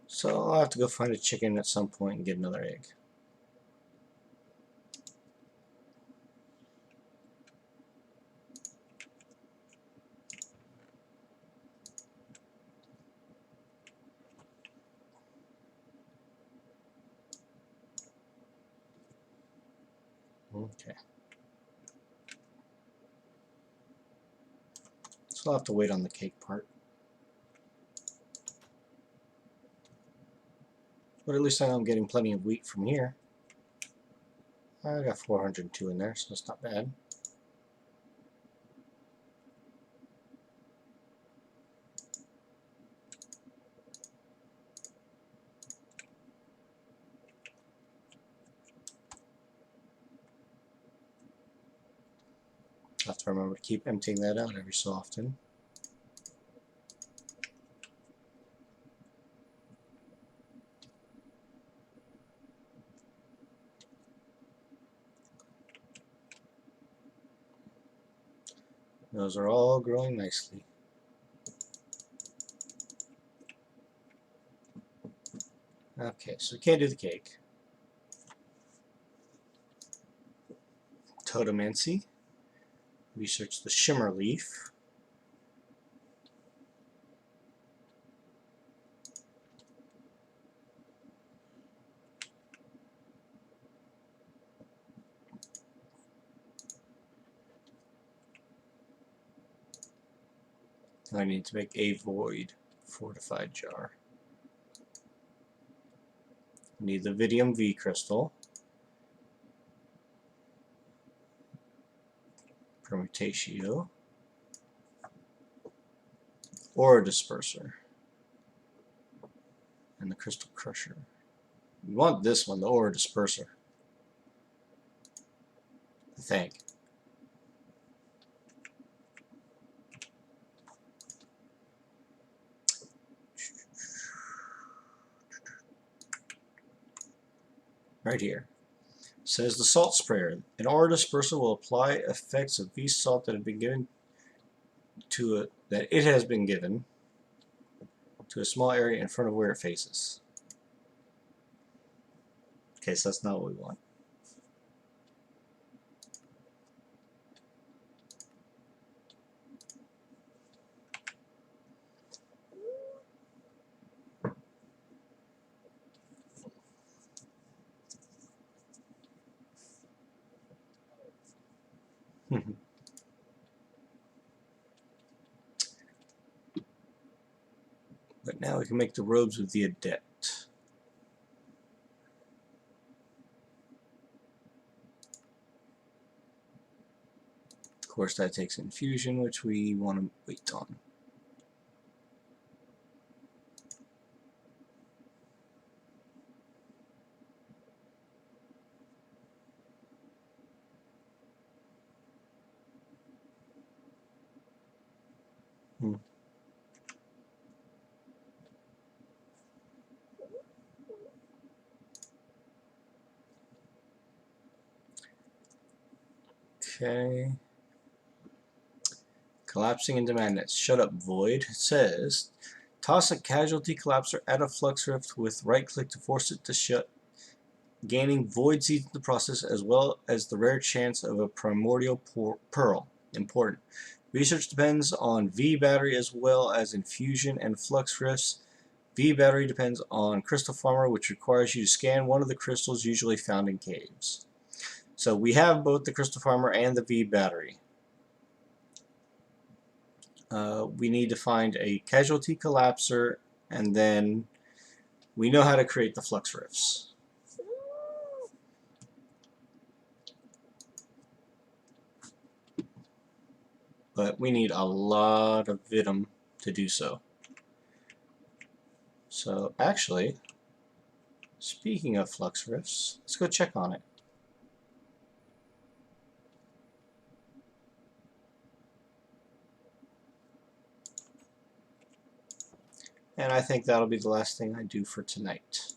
S1: So I'll have to go find a chicken at some point and get another egg. Okay. So I'll have to wait on the cake part. But at least I know I'm getting plenty of wheat from here. I got 402 in there, so it's not bad. I have to remember to keep emptying that out every so often. Those are all growing nicely. Okay, so we can't do the cake. Totemancy. Research the shimmer leaf. I need to make a void fortified jar. I need the Vidium V crystal. Permutatio. Aura Disperser and the Crystal Crusher. We want this one, the Aura Disperser, I think. Right here. Says the Salt Sprayer. An Aura Disperser will apply effects of V salt that have been given to a, that it has been given to a small area in front of where it faces. Okay, so that's not what we want. But now we can make the robes of the Adept. Of course, that takes infusion, which we want to wait on. Okay. Collapsing into magnets. Shut up, Void. It says, toss a casualty collapser at a flux rift with right click to force it to shut, gaining Void Seeds in the process, as well as the rare chance of a primordial pearl. Important. Research depends on V battery as well as infusion and flux rifts. V battery depends on Crystal Farmer, which requires you to scan one of the crystals usually found in caves. So we have both the Crystal Farmer and the V battery. We need to find a casualty collapser, and then we know how to create the flux rifts. But we need a lot of Vitum to do so. So actually, speaking of flux rifts, let's go check on it. And I think that'll be the last thing I do for tonight.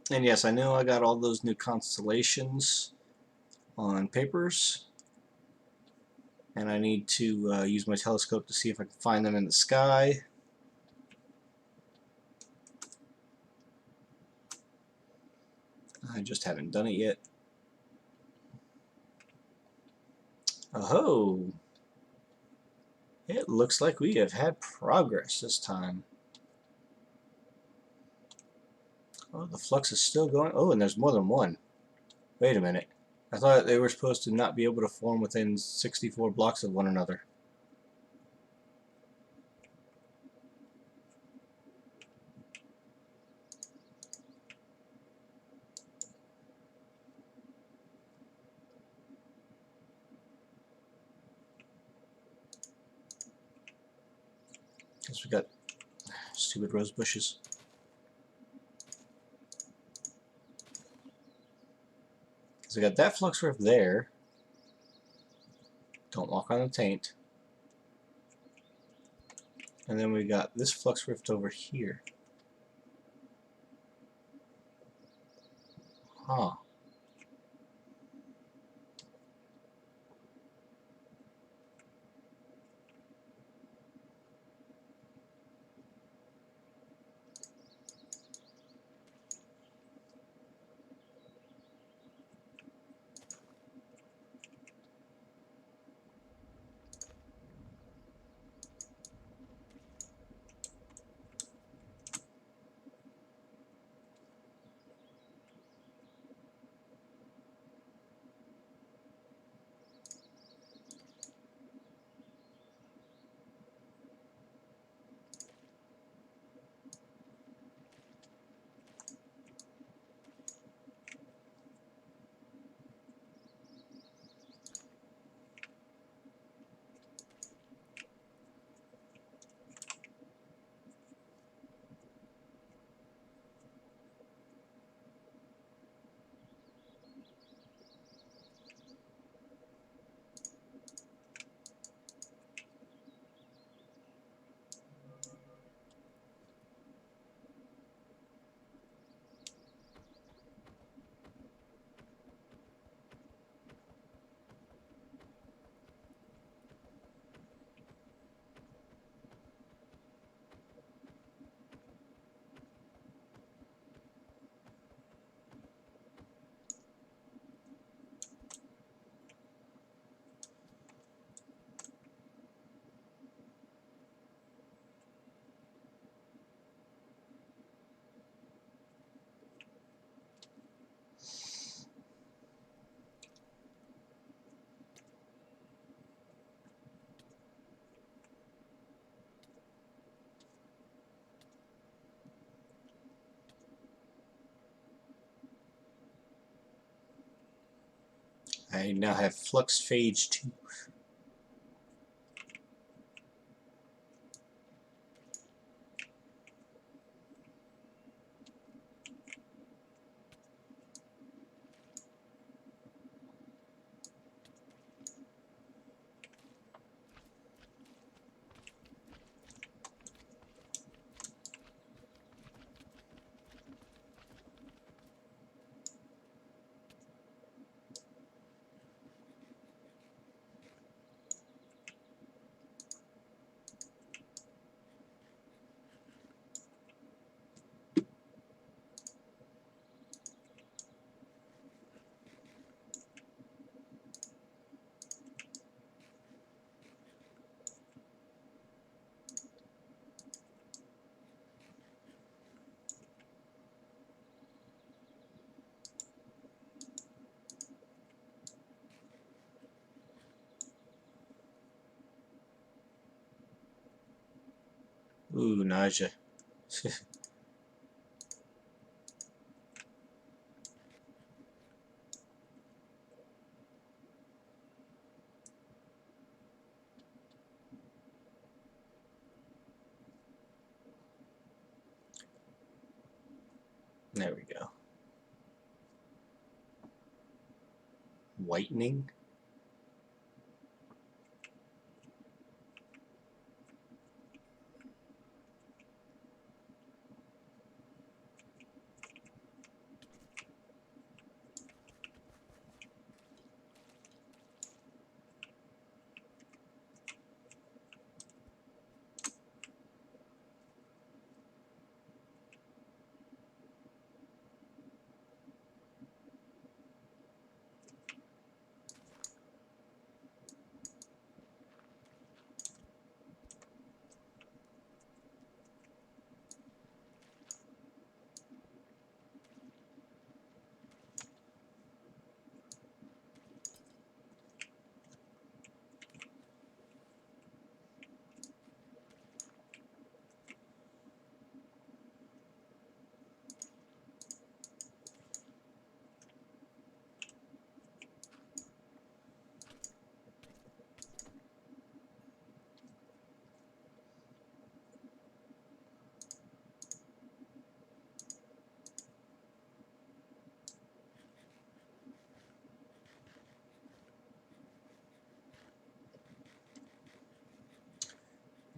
S1: And yes, I know I got all those new constellations on papers, and I need to use my telescope to see if I can find them in the sky. I just haven't done it yet. Oh, it looks like we have had progress this time. Oh, the flux is still going. Oh, and there's more than one. Wait a minute. I thought they were supposed to not be able to form within 64 blocks of one another. Guess we got stupid rose bushes. So we got that flux rift there. Don't walk on the taint. And then we got this flux rift over here. Huh. I now have Flux Phage 2. Ooh, nausea. There we go. Whitening.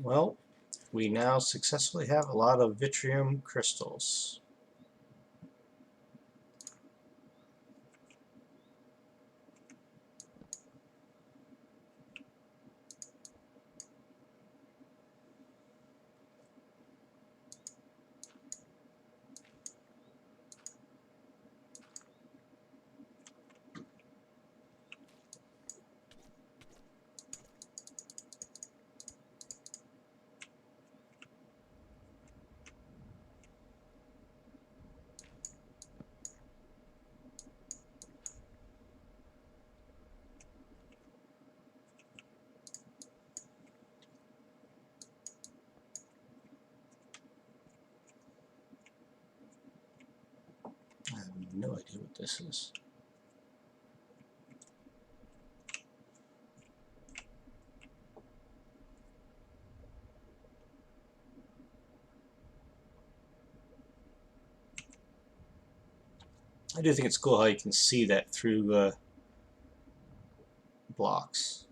S1: Well, we now successfully have a lot of Vitrium crystals. I have no idea what this is. I do think it's cool how you can see that through blocks.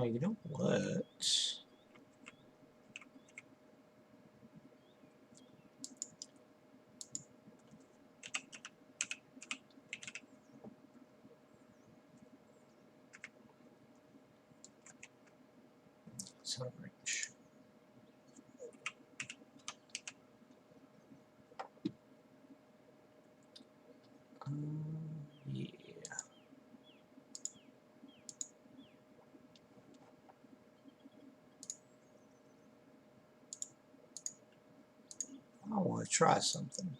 S1: You know what? Let's have range. Yeah. I want try something.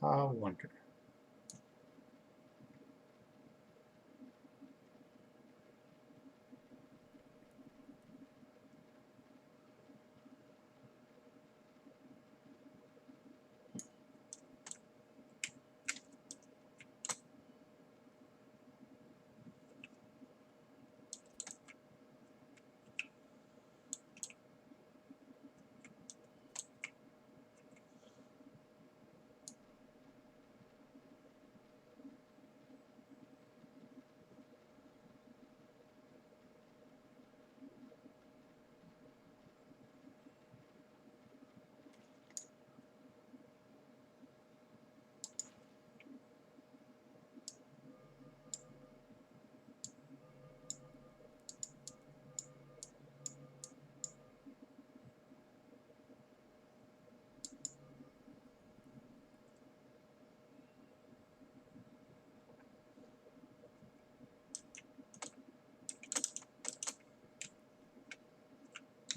S1: I wonder.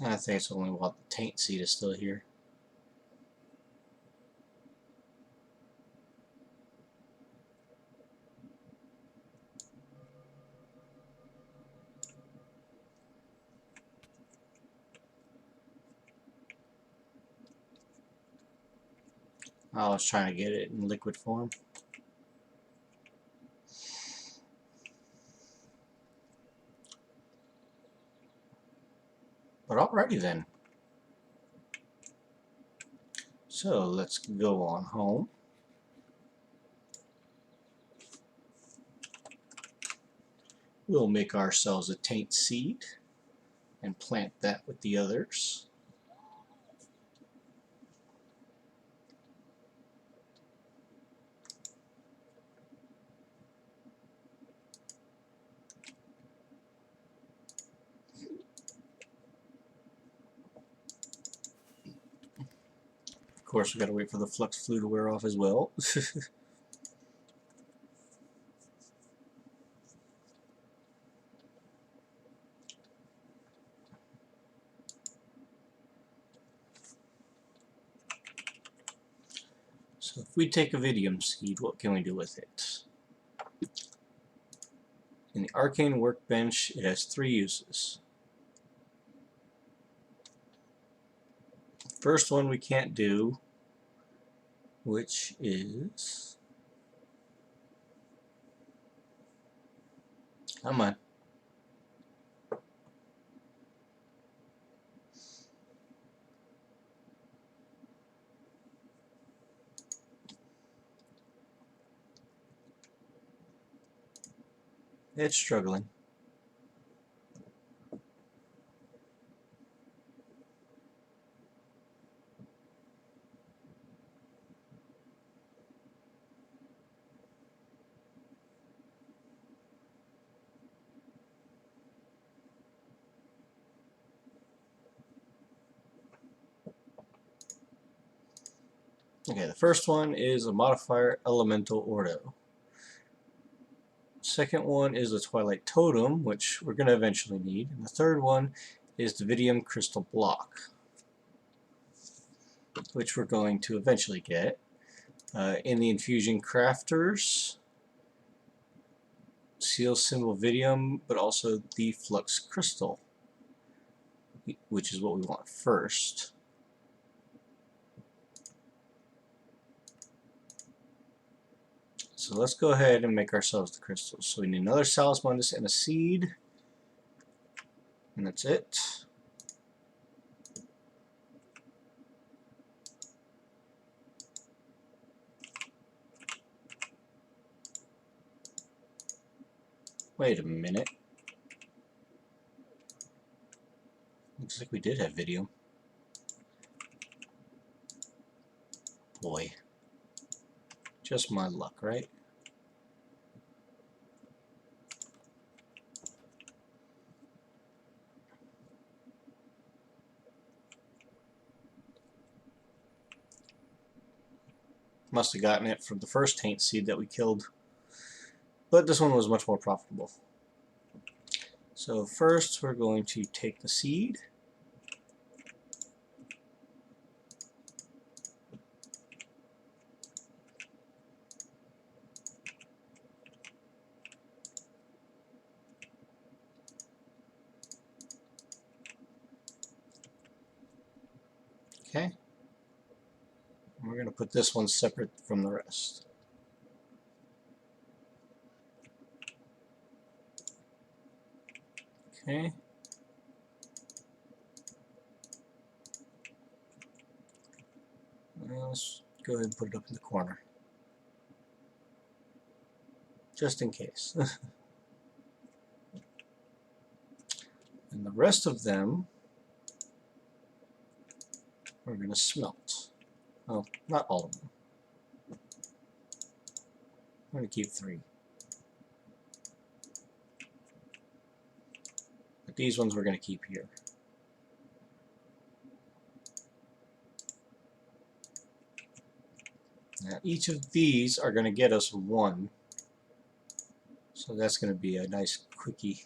S1: I think it's only while the taint seed is still here. I was trying to get it in liquid form. But alrighty then. So let's go on home. We'll make ourselves a taint seed and plant that with the others. Of course, we gotta wait for the flux flue to wear off as well. So if we take a Vidium seed, what can we do with it? In the Arcane Workbench, it has 3 uses. First one we can't do, which is... Come on. It's struggling. Okay, the first one is a modifier elemental ordo. Second one is the Twilight Totem, which we're going to eventually need. And the third one is the Vidium Crystal Block, which we're going to eventually get. In the Infusion Crafters, Seal Symbol Vidium, but also the Flux Crystal, which is what we want first. So let's go ahead and make ourselves the crystals. So we need another Salismundus and a seed. And that's it. Wait a minute. Looks like we did have Vidium. Boy. Just my luck, right? Must have gotten it from the first taint seed that we killed. But this one was much more profitable. So first we're going to take the seed. Okay. And we're going to put this one separate from the rest. Okay. Let's go ahead and put it up in the corner. Just in case. And the rest of them we're going to smelt. Well, not all of them. I'm going to keep 3. But these ones we're going to keep here. Now each of these are going to get us 1. So that's going to be a nice quickie.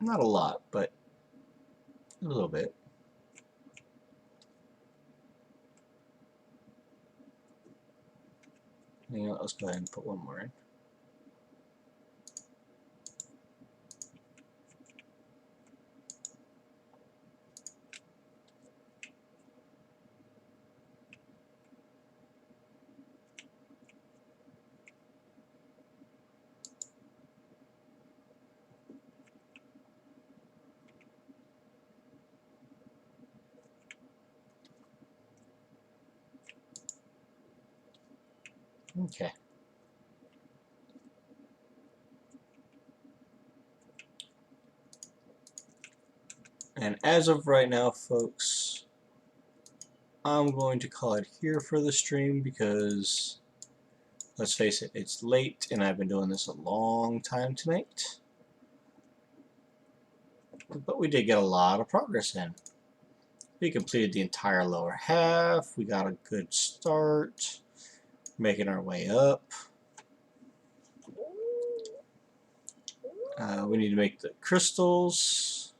S1: Not a lot, but a little bit. You know, let's go ahead and put 1 more in. Okay. And as of right now, folks, I'm going to call it here for the stream because, let's face it, it's late and I've been doing this a long time tonight. But we did get a lot of progress in. We completed the entire lower half. We got a good start. Making our way up. We need to make the crystals.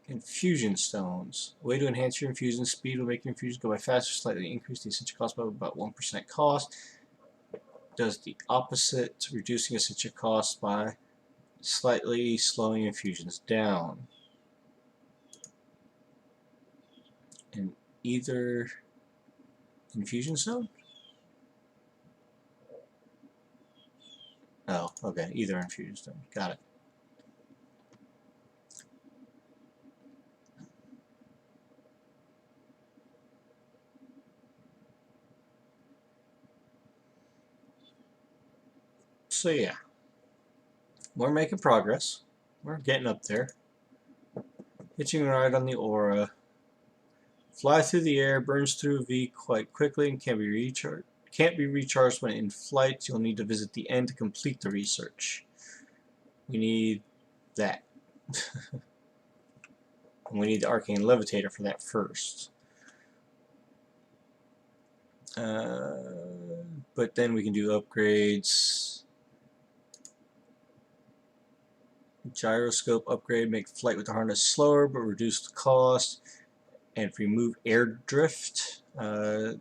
S1: Infusion stones. A way to enhance your infusion speed will make your infusion go by faster, slightly increase the essential cost by about 1% cost. Does the opposite, reducing essential cost by slightly slowing infusions down. In either infusion zone? Oh, okay, either infusion zone. Got it. So yeah. We're making progress. We're getting up there. Hitching a ride on the aura. Fly through the air, burns through V quite quickly, and can't be recharged when in flight. You'll need to visit the end to complete the research. We need that. And we need the Arcane Levitator for that first. But then we can do upgrades. Gyroscope upgrade, make flight with the harness slower but reduce the cost, and remove air drift. The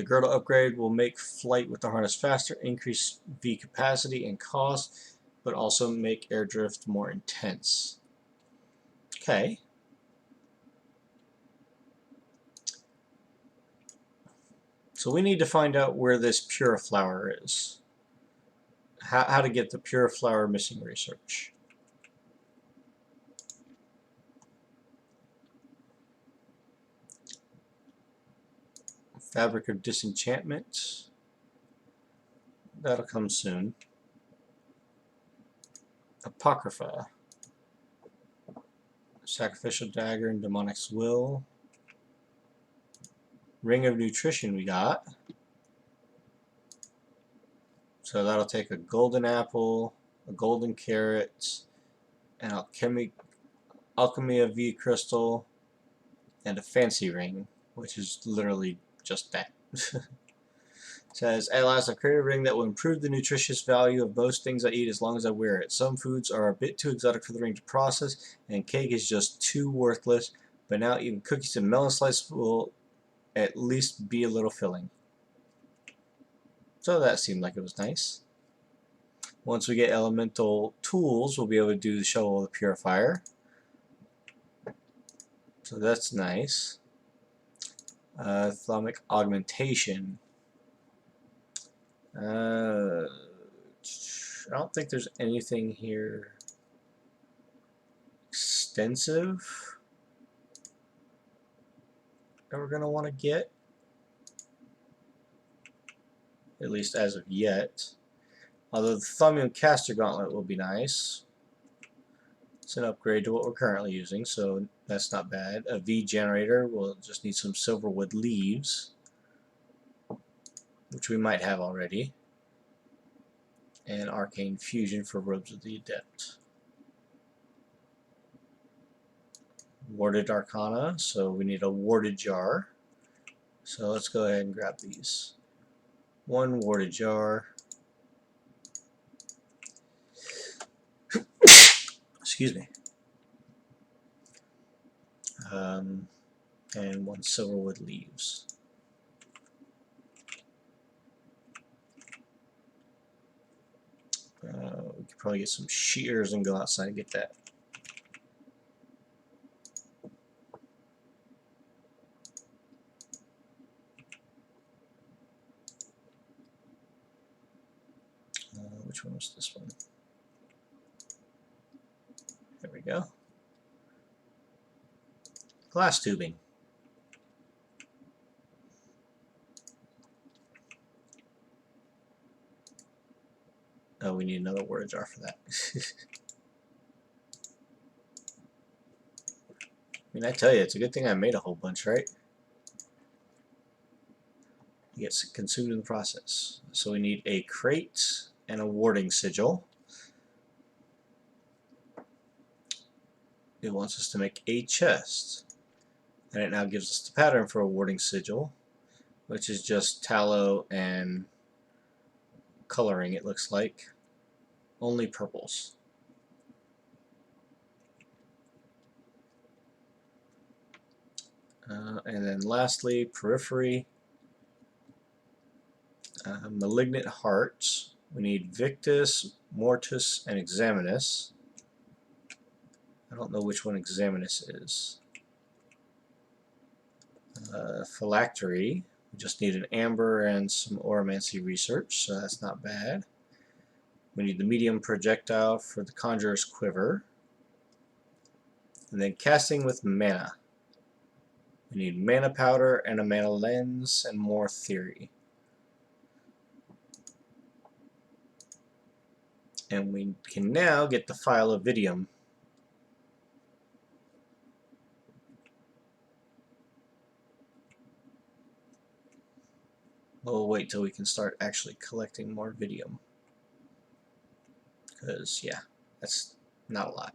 S1: girdle upgrade will make flight with the harness faster, increase V capacity and cost, but also make air drift more intense. Okay. So we need to find out where this Puriflower is. How to get the Puriflower missing research. Fabric of Disenchantment. That'll come soon. Apocrypha. Sacrificial Dagger and Demonic's Will. Ring of Nutrition we got. So that'll take a golden apple, a golden carrot, an alchemy of V crystal, and a fancy ring, which is literally just that. Says, at last I've created a ring that will improve the nutritious value of most things I eat as long as I wear it. Some foods are a bit too exotic for the ring to process, and cake is just too worthless, but now even cookies and melon slices will at least be a little filling. So that seemed like it was nice. Once we get elemental tools, we'll be able to do the Shovel of the Purifier. So that's nice. Thalmic Augmentation. I don't think there's anything here extensive that we're going to want to get, at least as of yet. Although the Thumbium Caster Gauntlet will be nice. It's an upgrade to what we're currently using, so that's not bad. A V generator, we'll just need some silverwood leaves, which we might have already. And Arcane Fusion for Robes of the Adept. Warded Arcana, so we need a warded jar. So let's go ahead and grab these. One warded jar. Excuse me. And one silverwood leaves. We could probably get some shears and go outside and get that. Which one was this one? There we go. Glass tubing. Oh, we need another word jar for that. I mean, I tell you, it's a good thing I made a whole bunch, right? It gets consumed in the process. So we need a crate and a warding sigil. It wants us to make a chest. And it now gives us the pattern for a warding sigil, which is just tallow and coloring, it looks like. Only purples. And then lastly, periphery. Malignant Heart. We need Victus, Mortis, and Examinus. I don't know which one Examinus is. Phylactery. We just need an amber and some oromancy research, so that's not bad. We need the medium projectile for the Conjurer's Quiver. And then casting with mana. We need mana powder and a mana lens and more theory. And we can now get the file of Vidium. We'll wait till we can start actually collecting more Vidium. Because, yeah, that's not a lot.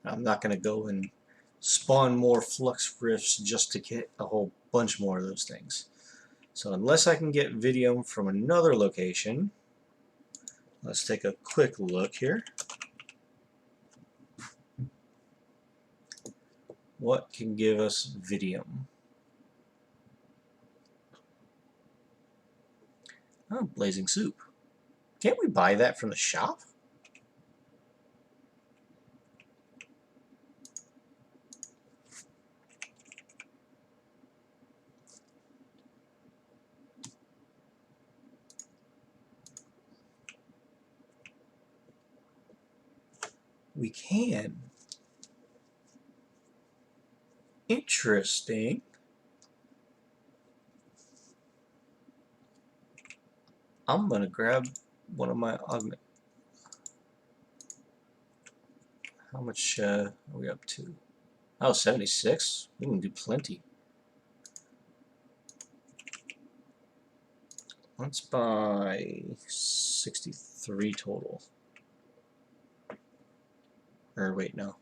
S1: I'm not going to go and spawn more flux rifts just to get a whole bunch more of those things. So unless I can get Vidium from another location, let's take a quick look here. What can give us Vidium? Oh, Blazing Soup. Can't we buy that from the shop? We can. Interesting. I'm gonna grab one of my augment. How much are we up to? Oh, 76. We can do plenty. Let's buy 63 total. Or wait, no.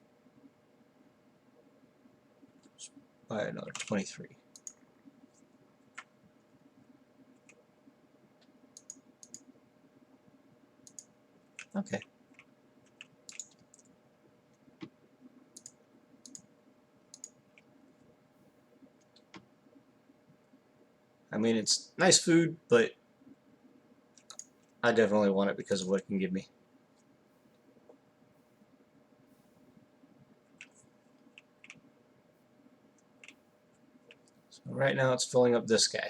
S1: Let's buy another 23. Okay. I mean, it's nice food, but I definitely want it because of what it can give me. So right now it's filling up this guy.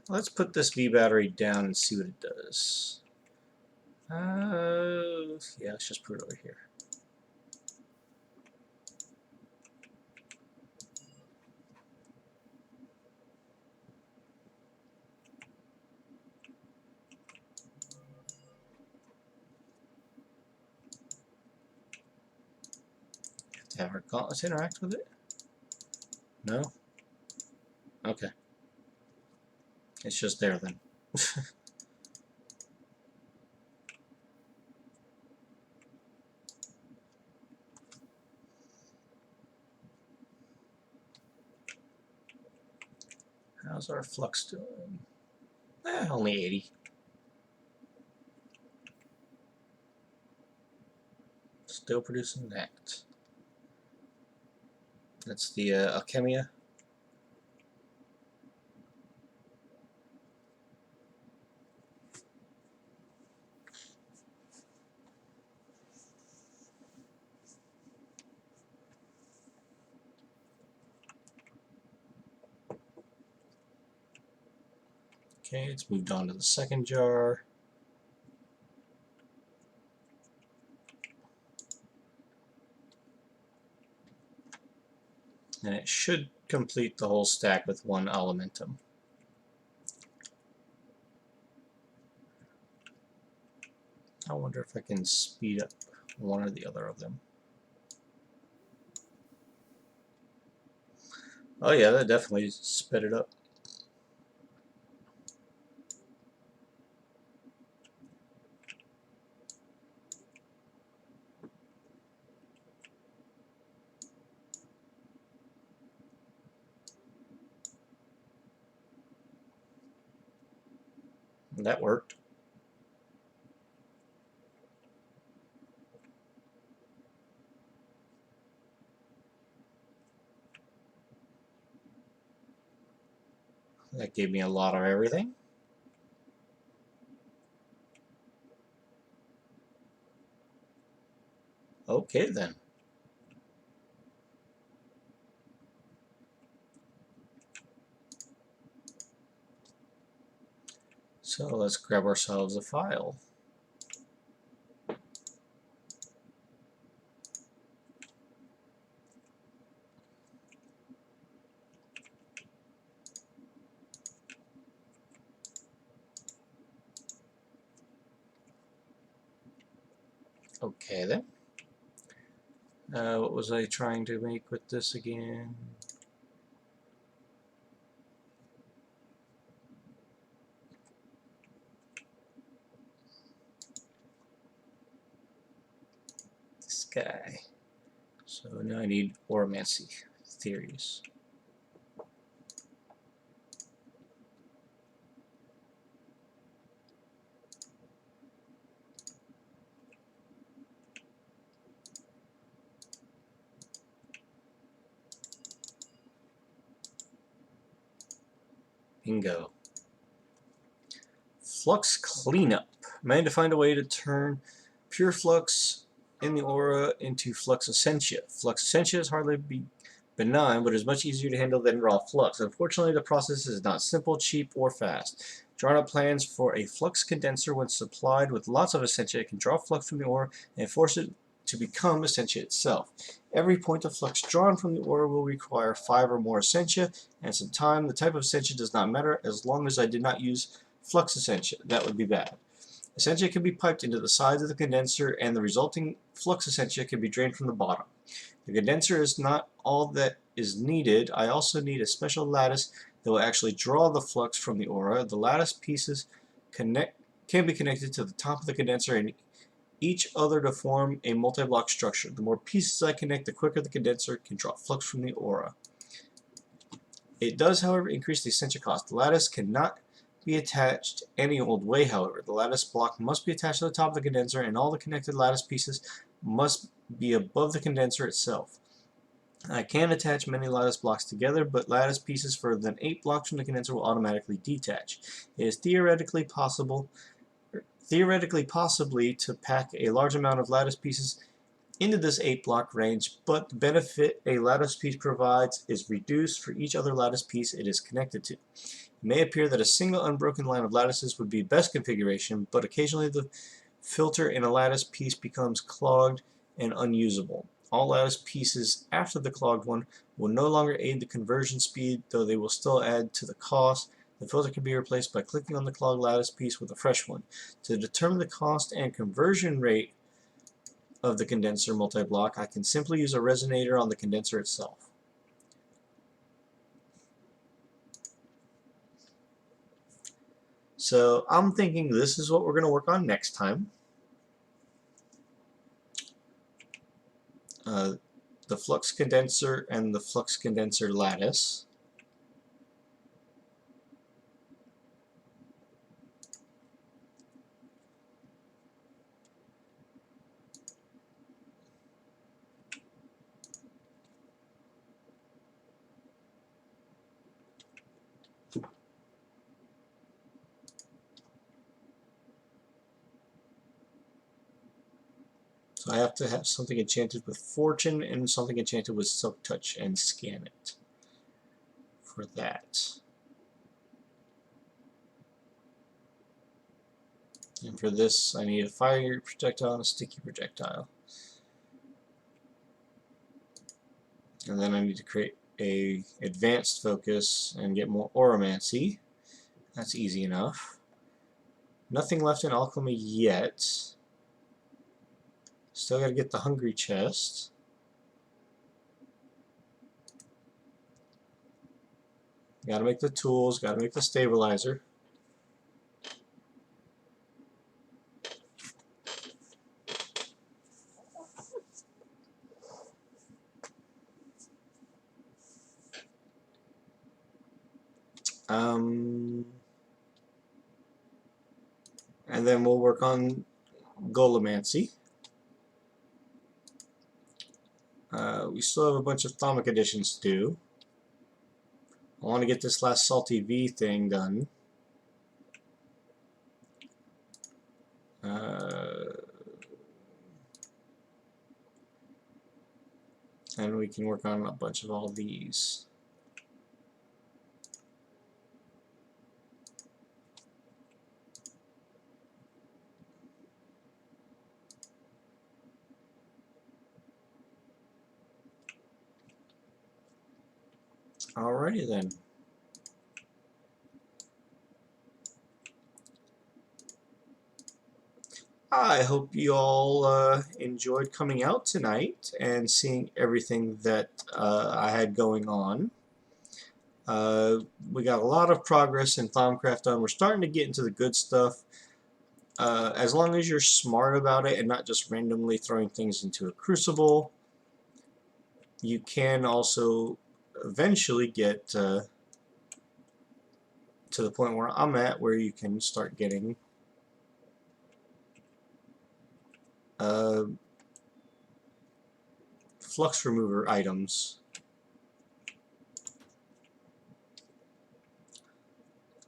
S1: Let's put this V battery down and see what it does. Yeah, let's just put it over here. Have to have our gauntlets interact with it? No? Okay. It's just there then. How's our flux doing? Only 80. Still producing that. That's the Alchemia. Okay, it's moved on to the second jar. And it should complete the whole stack with one elementum. I wonder if I can speed up one or the other of them. Oh yeah, that definitely sped it up. That worked. That gave me a lot of everything. Okay then. So let's grab ourselves a file. Okay then. What was I trying to make with this again? This guy. So now I need Oromancy theories. Bingo. Flux Cleanup. Managed to find a way to turn pure flux in the aura into Flux Essentia. Flux Essentia is hardly benign, but is much easier to handle than raw flux. Unfortunately, the process is not simple, cheap, or fast. Drawn up plans for a flux condenser when supplied with lots of Essentia, it can draw flux from the aura and force it to become Essentia itself. Every point of flux drawn from the aura will require 5 or more Essentia, and some time. The type of Essentia does not matter as long as I did not use Flux Essentia. That would be bad. Essentia can be piped into the sides of the condenser, and the resulting Flux Essentia can be drained from the bottom. The condenser is not all that is needed. I also need a special lattice that will actually draw the flux from the aura. The lattice pieces can be connected to the top of the condenser and each other to form a multi-block structure. The more pieces I connect, the quicker the condenser can draw flux from the aura. It does, however, increase the Essentia cost. The lattice cannot be attached any old way, however. The lattice block must be attached to the top of the condenser, and all the connected lattice pieces must be above the condenser itself. I can attach many lattice blocks together, but lattice pieces further than 8 blocks from the condenser will automatically detach. It is theoretically possibly to pack a large amount of lattice pieces into this 8-block range, but the benefit a lattice piece provides is reduced for each other lattice piece it is connected to. It may appear that a single unbroken line of lattices would be best configuration, but occasionally the filter in a lattice piece becomes clogged and unusable. All lattice pieces after the clogged one will no longer aid the conversion speed, though they will still add to the cost. The filter can be replaced by clicking on the clogged lattice piece with a fresh one. To determine the cost and conversion rate of the condenser multi-block, I can simply use a resonator on the condenser itself. So I'm thinking this is what we're going to work on next time. The flux condenser and the flux condenser lattice. So I have to have something enchanted with Fortune and something enchanted with Silk Touch and scan it for that. And for this, I need a fire projectile and a sticky projectile. And then I need to create a advanced focus and get more Oromancy. That's easy enough. Nothing left in alchemy yet. Still got to get the hungry chest. Got to make the tools, got to make the stabilizer. And then we'll work on Golomancy. We still have a bunch of Thaumic additions to do. I want to get this last Salty V thing done. And we can work on a bunch of all these. Alrighty then. I hope you all enjoyed coming out tonight and seeing everything that I had going on. We got a lot of progress in Thaumcraft done. We're starting to get into the good stuff. As long as you're smart about it and not just randomly throwing things into a crucible, you can also eventually get to the point where I'm at, where you can start getting flux remover items,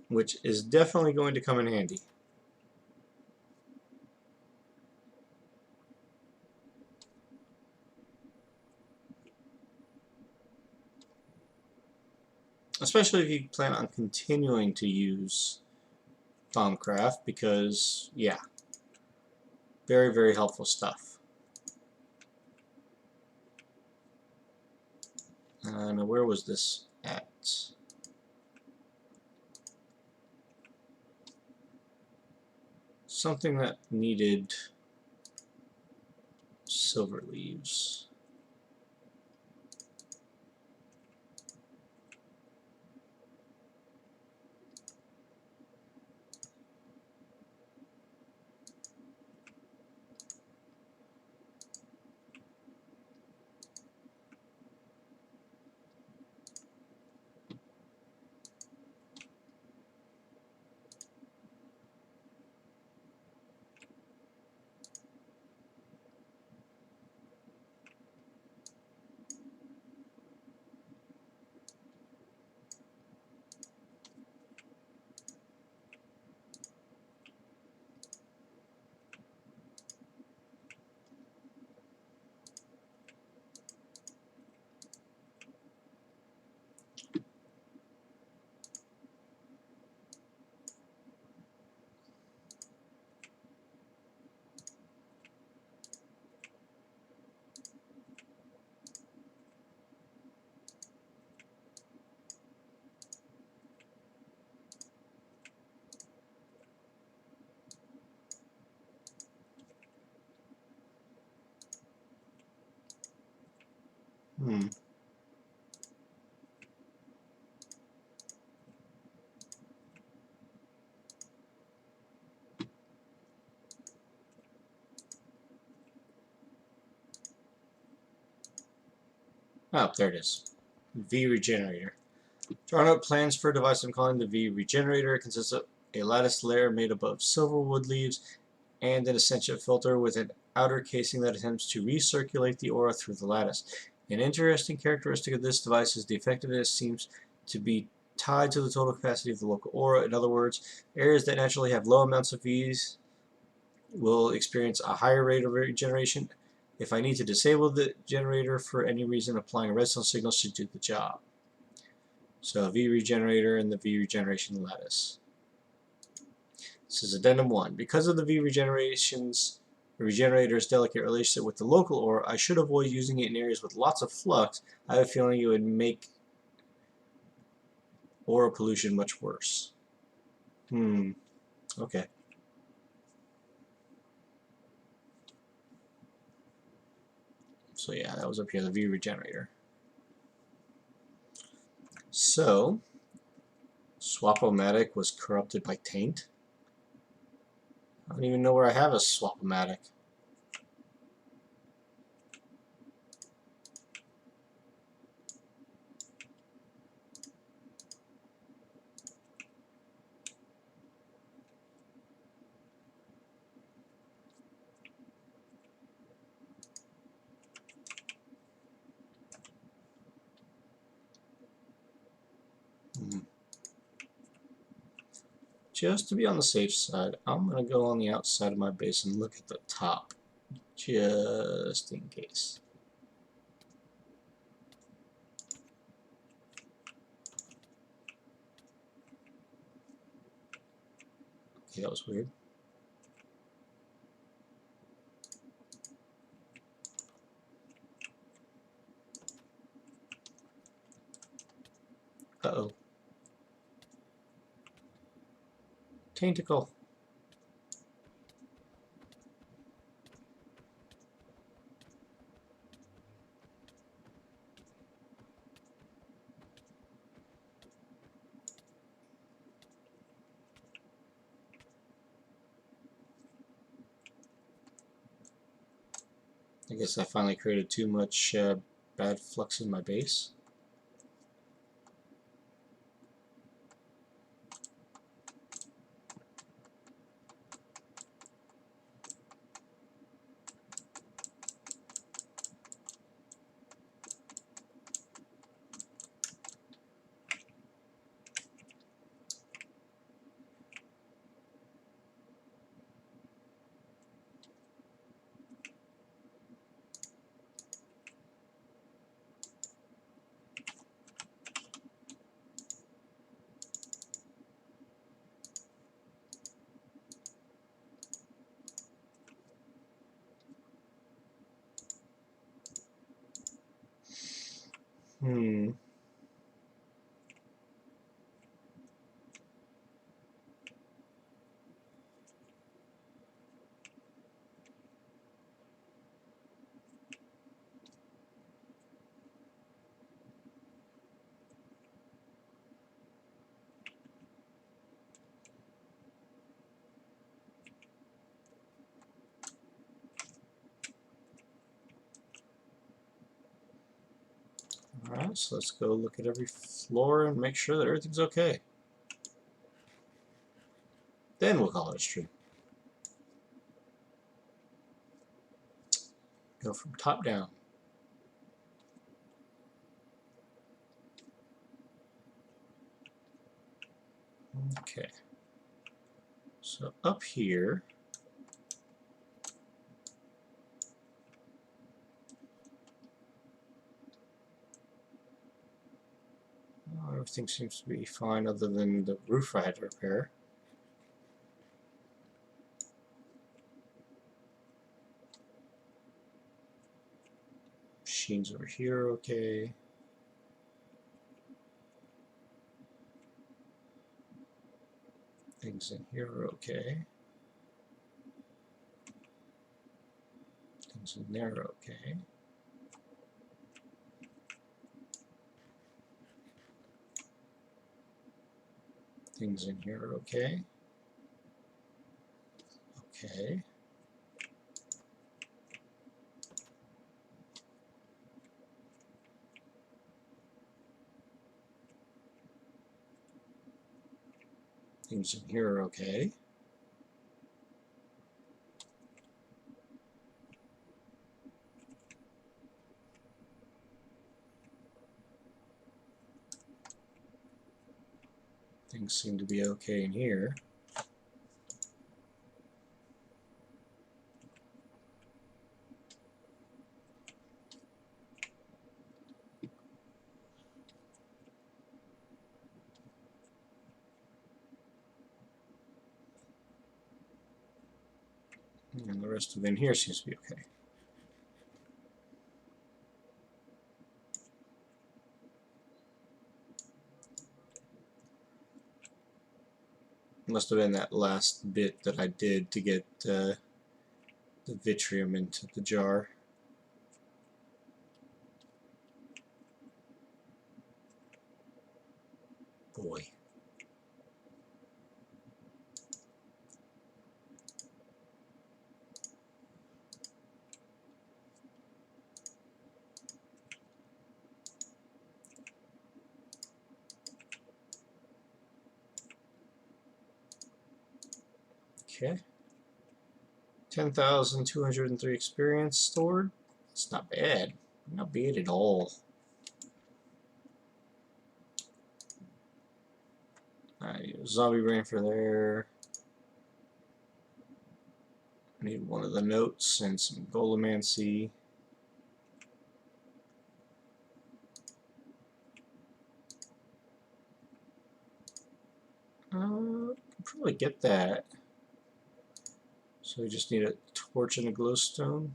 S1: which is definitely going to come in handy. Especially if you plan on continuing to use Thaumcraft, because, yeah, very, very helpful stuff. Now, where was this at? Something that needed silver leaves. Oh, there it is. V Regenerator. Drawing up plans for a device I'm calling the V Regenerator. It consists of a lattice layer made up of silverwood leaves and an Essentia filter with an outer casing that attempts to recirculate the aura through the lattice. An interesting characteristic of this device is the effectiveness seems to be tied to the total capacity of the local aura. In other words, areas that naturally have low amounts of Vs will experience a higher rate of regeneration. If I need to disable the generator for any reason, applying a redstone signal should do the job. So V Regenerator and the V Regeneration lattice. This is Addendum 1. Because of the V Regenerator's delicate relationship with the local aura, I should avoid using it in areas with lots of flux. I have a feeling it would make aura pollution much worse. Okay. So yeah, that was up here, the V Regenerator. So, Swap-O-Matic was corrupted by Taint. I don't even know where I have a Swap-O-Matic. Just to be on the safe side, I'm going to go on the outside of my base and look at the top, just in case. Okay, that was weird. Uh-oh. Tainticle. I guess I finally created too much bad flux in my base. Alright, so let's go look at every floor and make sure that everything's okay. Then we'll call it a stream. Go from top down. Okay. So up here, everything seems to be fine other than the roof I had to repair. Machines over here are okay. Things in here are okay. Things in there are okay. Things in here are okay. Okay. Things in here are okay. Things seem to be okay in here. And the rest of in here seems to be okay. Must have been that last bit that I did to get the vitrium into the jar. Boy. Okay. 10,203 experience stored. It's not bad. Not bad at all. I need a zombie brain for there. I need one of the notes and some Golomancy. I'll probably get that. So we just need a torch and a glowstone.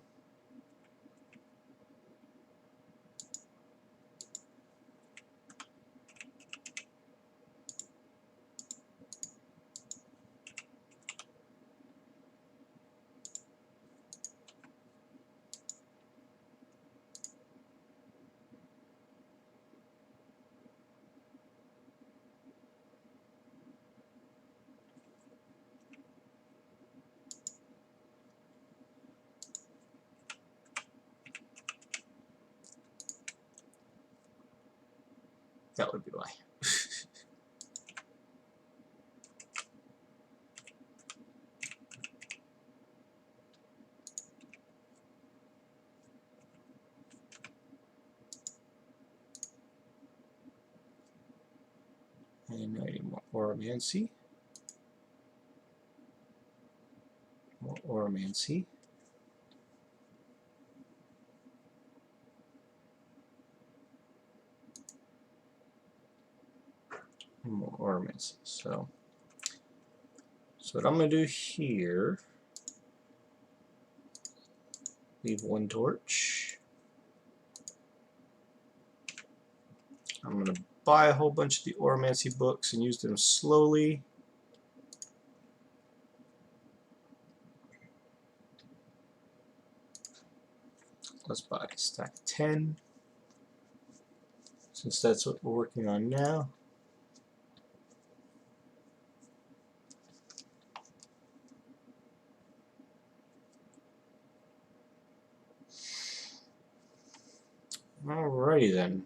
S1: that would be why. And I need more Oromancy. More Oromancy. And more Oromancy. So what I'm going to do here, leave one torch. I'm going to buy a whole bunch of the Oromancy books and use them slowly. Let's buy a stack of 10, since that's what we're working on now. Alrighty then.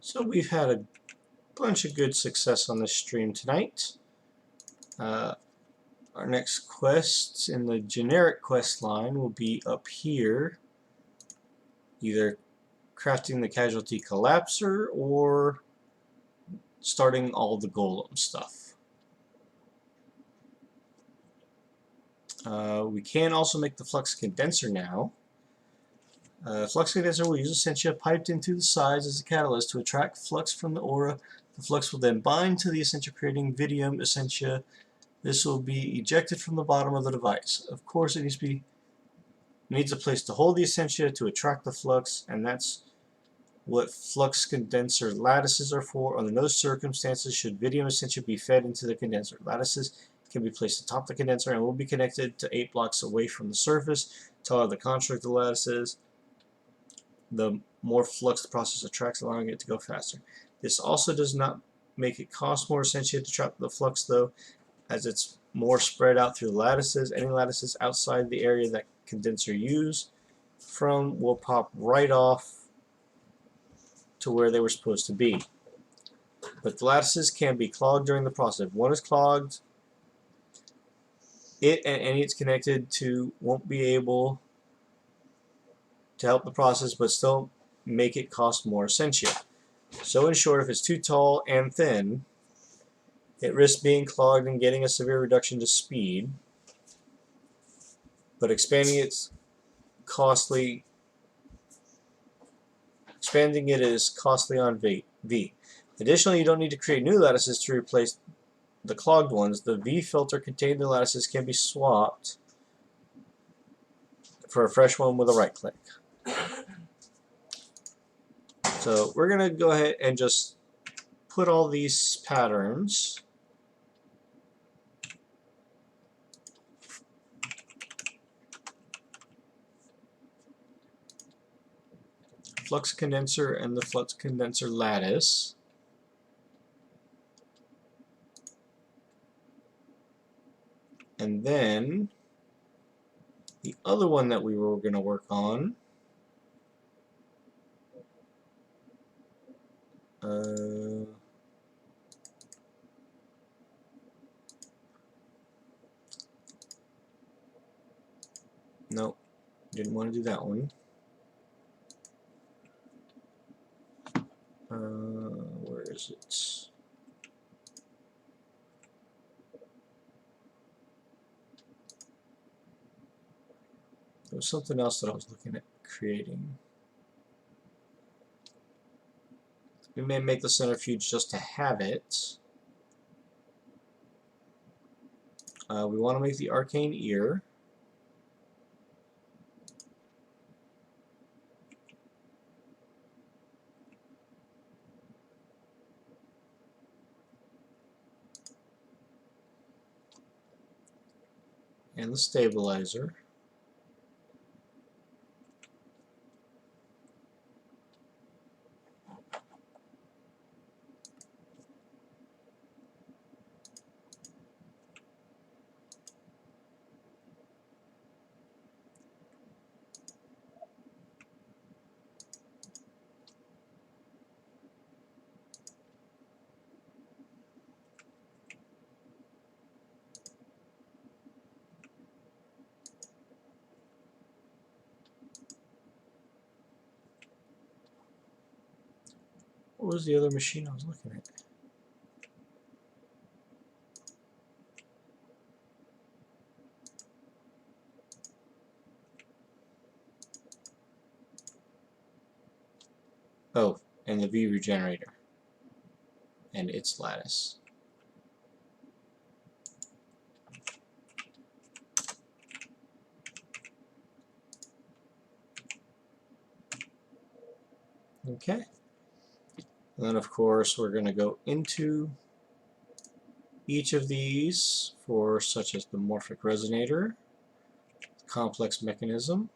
S1: So we've had a bunch of good success on this stream tonight. Our next quests in the generic quest line will be up here, either crafting the casualty collapser or starting all the golem stuff. We can also make the flux condenser now. Flux condenser will use Essentia piped in through the sides as a catalyst to attract flux from the aura. The flux will then bind to the Essentia, creating Vidium Essentia. This will be ejected from the bottom of the device. Of course, it needs a place to hold the Essentia to attract the flux, and that's what flux condenser lattices are for. Under no circumstances should Vidium Essentia be fed into the condenser. Lattices can be placed atop the condenser and will be connected to 8 blocks away from the surface. The taller the construct of the lattices, the more flux the process attracts, allowing it to go faster. This also does not make it cost more Essentia to trap the flux, though, as it's more spread out through the lattices. Any lattices outside the area that condenser used from will pop right off to where they were supposed to be. But the lattices can be clogged during the process. If one is clogged, it and any it's connected to won't be able to help the process, but still make it cost more Essentia. So in short, if it's too tall and thin, it risks being clogged and getting a severe reduction to speed, but expanding it is costly on V. Additionally, you don't need to create new lattices to replace the clogged ones. The V filter containing the lattices can be swapped for a fresh one with a right click. So we're going to go ahead and just put all these patterns flux condenser and the flux condenser lattice. And then the other one that we were going to work on, nope, didn't want to do that one. Where is it? There was something else that I was looking at creating. We may make the centrifuge just to have it. We want to make the arcane ear. And the stabilizer. What was the other machine I was looking at? Oh, and the V regenerator and its lattice. Okay. And then of course we're going to go into each of these for such as the morphic resonator, complex mechanism,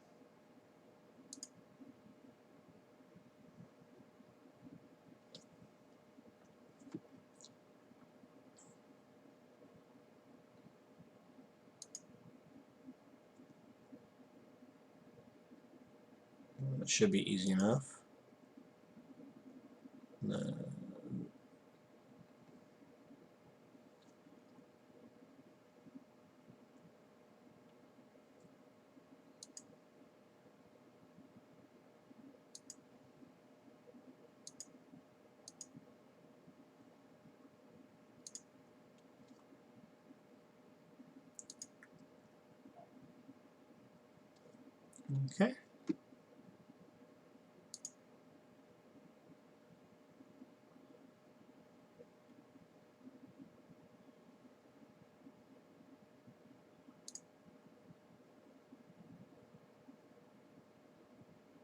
S1: that should be easy enough. Okay.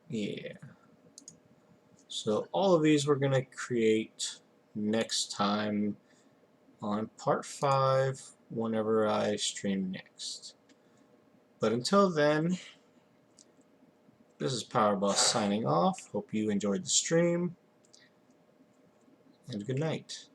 S1: Yeah. So all of these we're going to create next time on part 5 whenever I stream next. But until then, this is PowerBoss signing off. Hope you enjoyed the stream, and good night.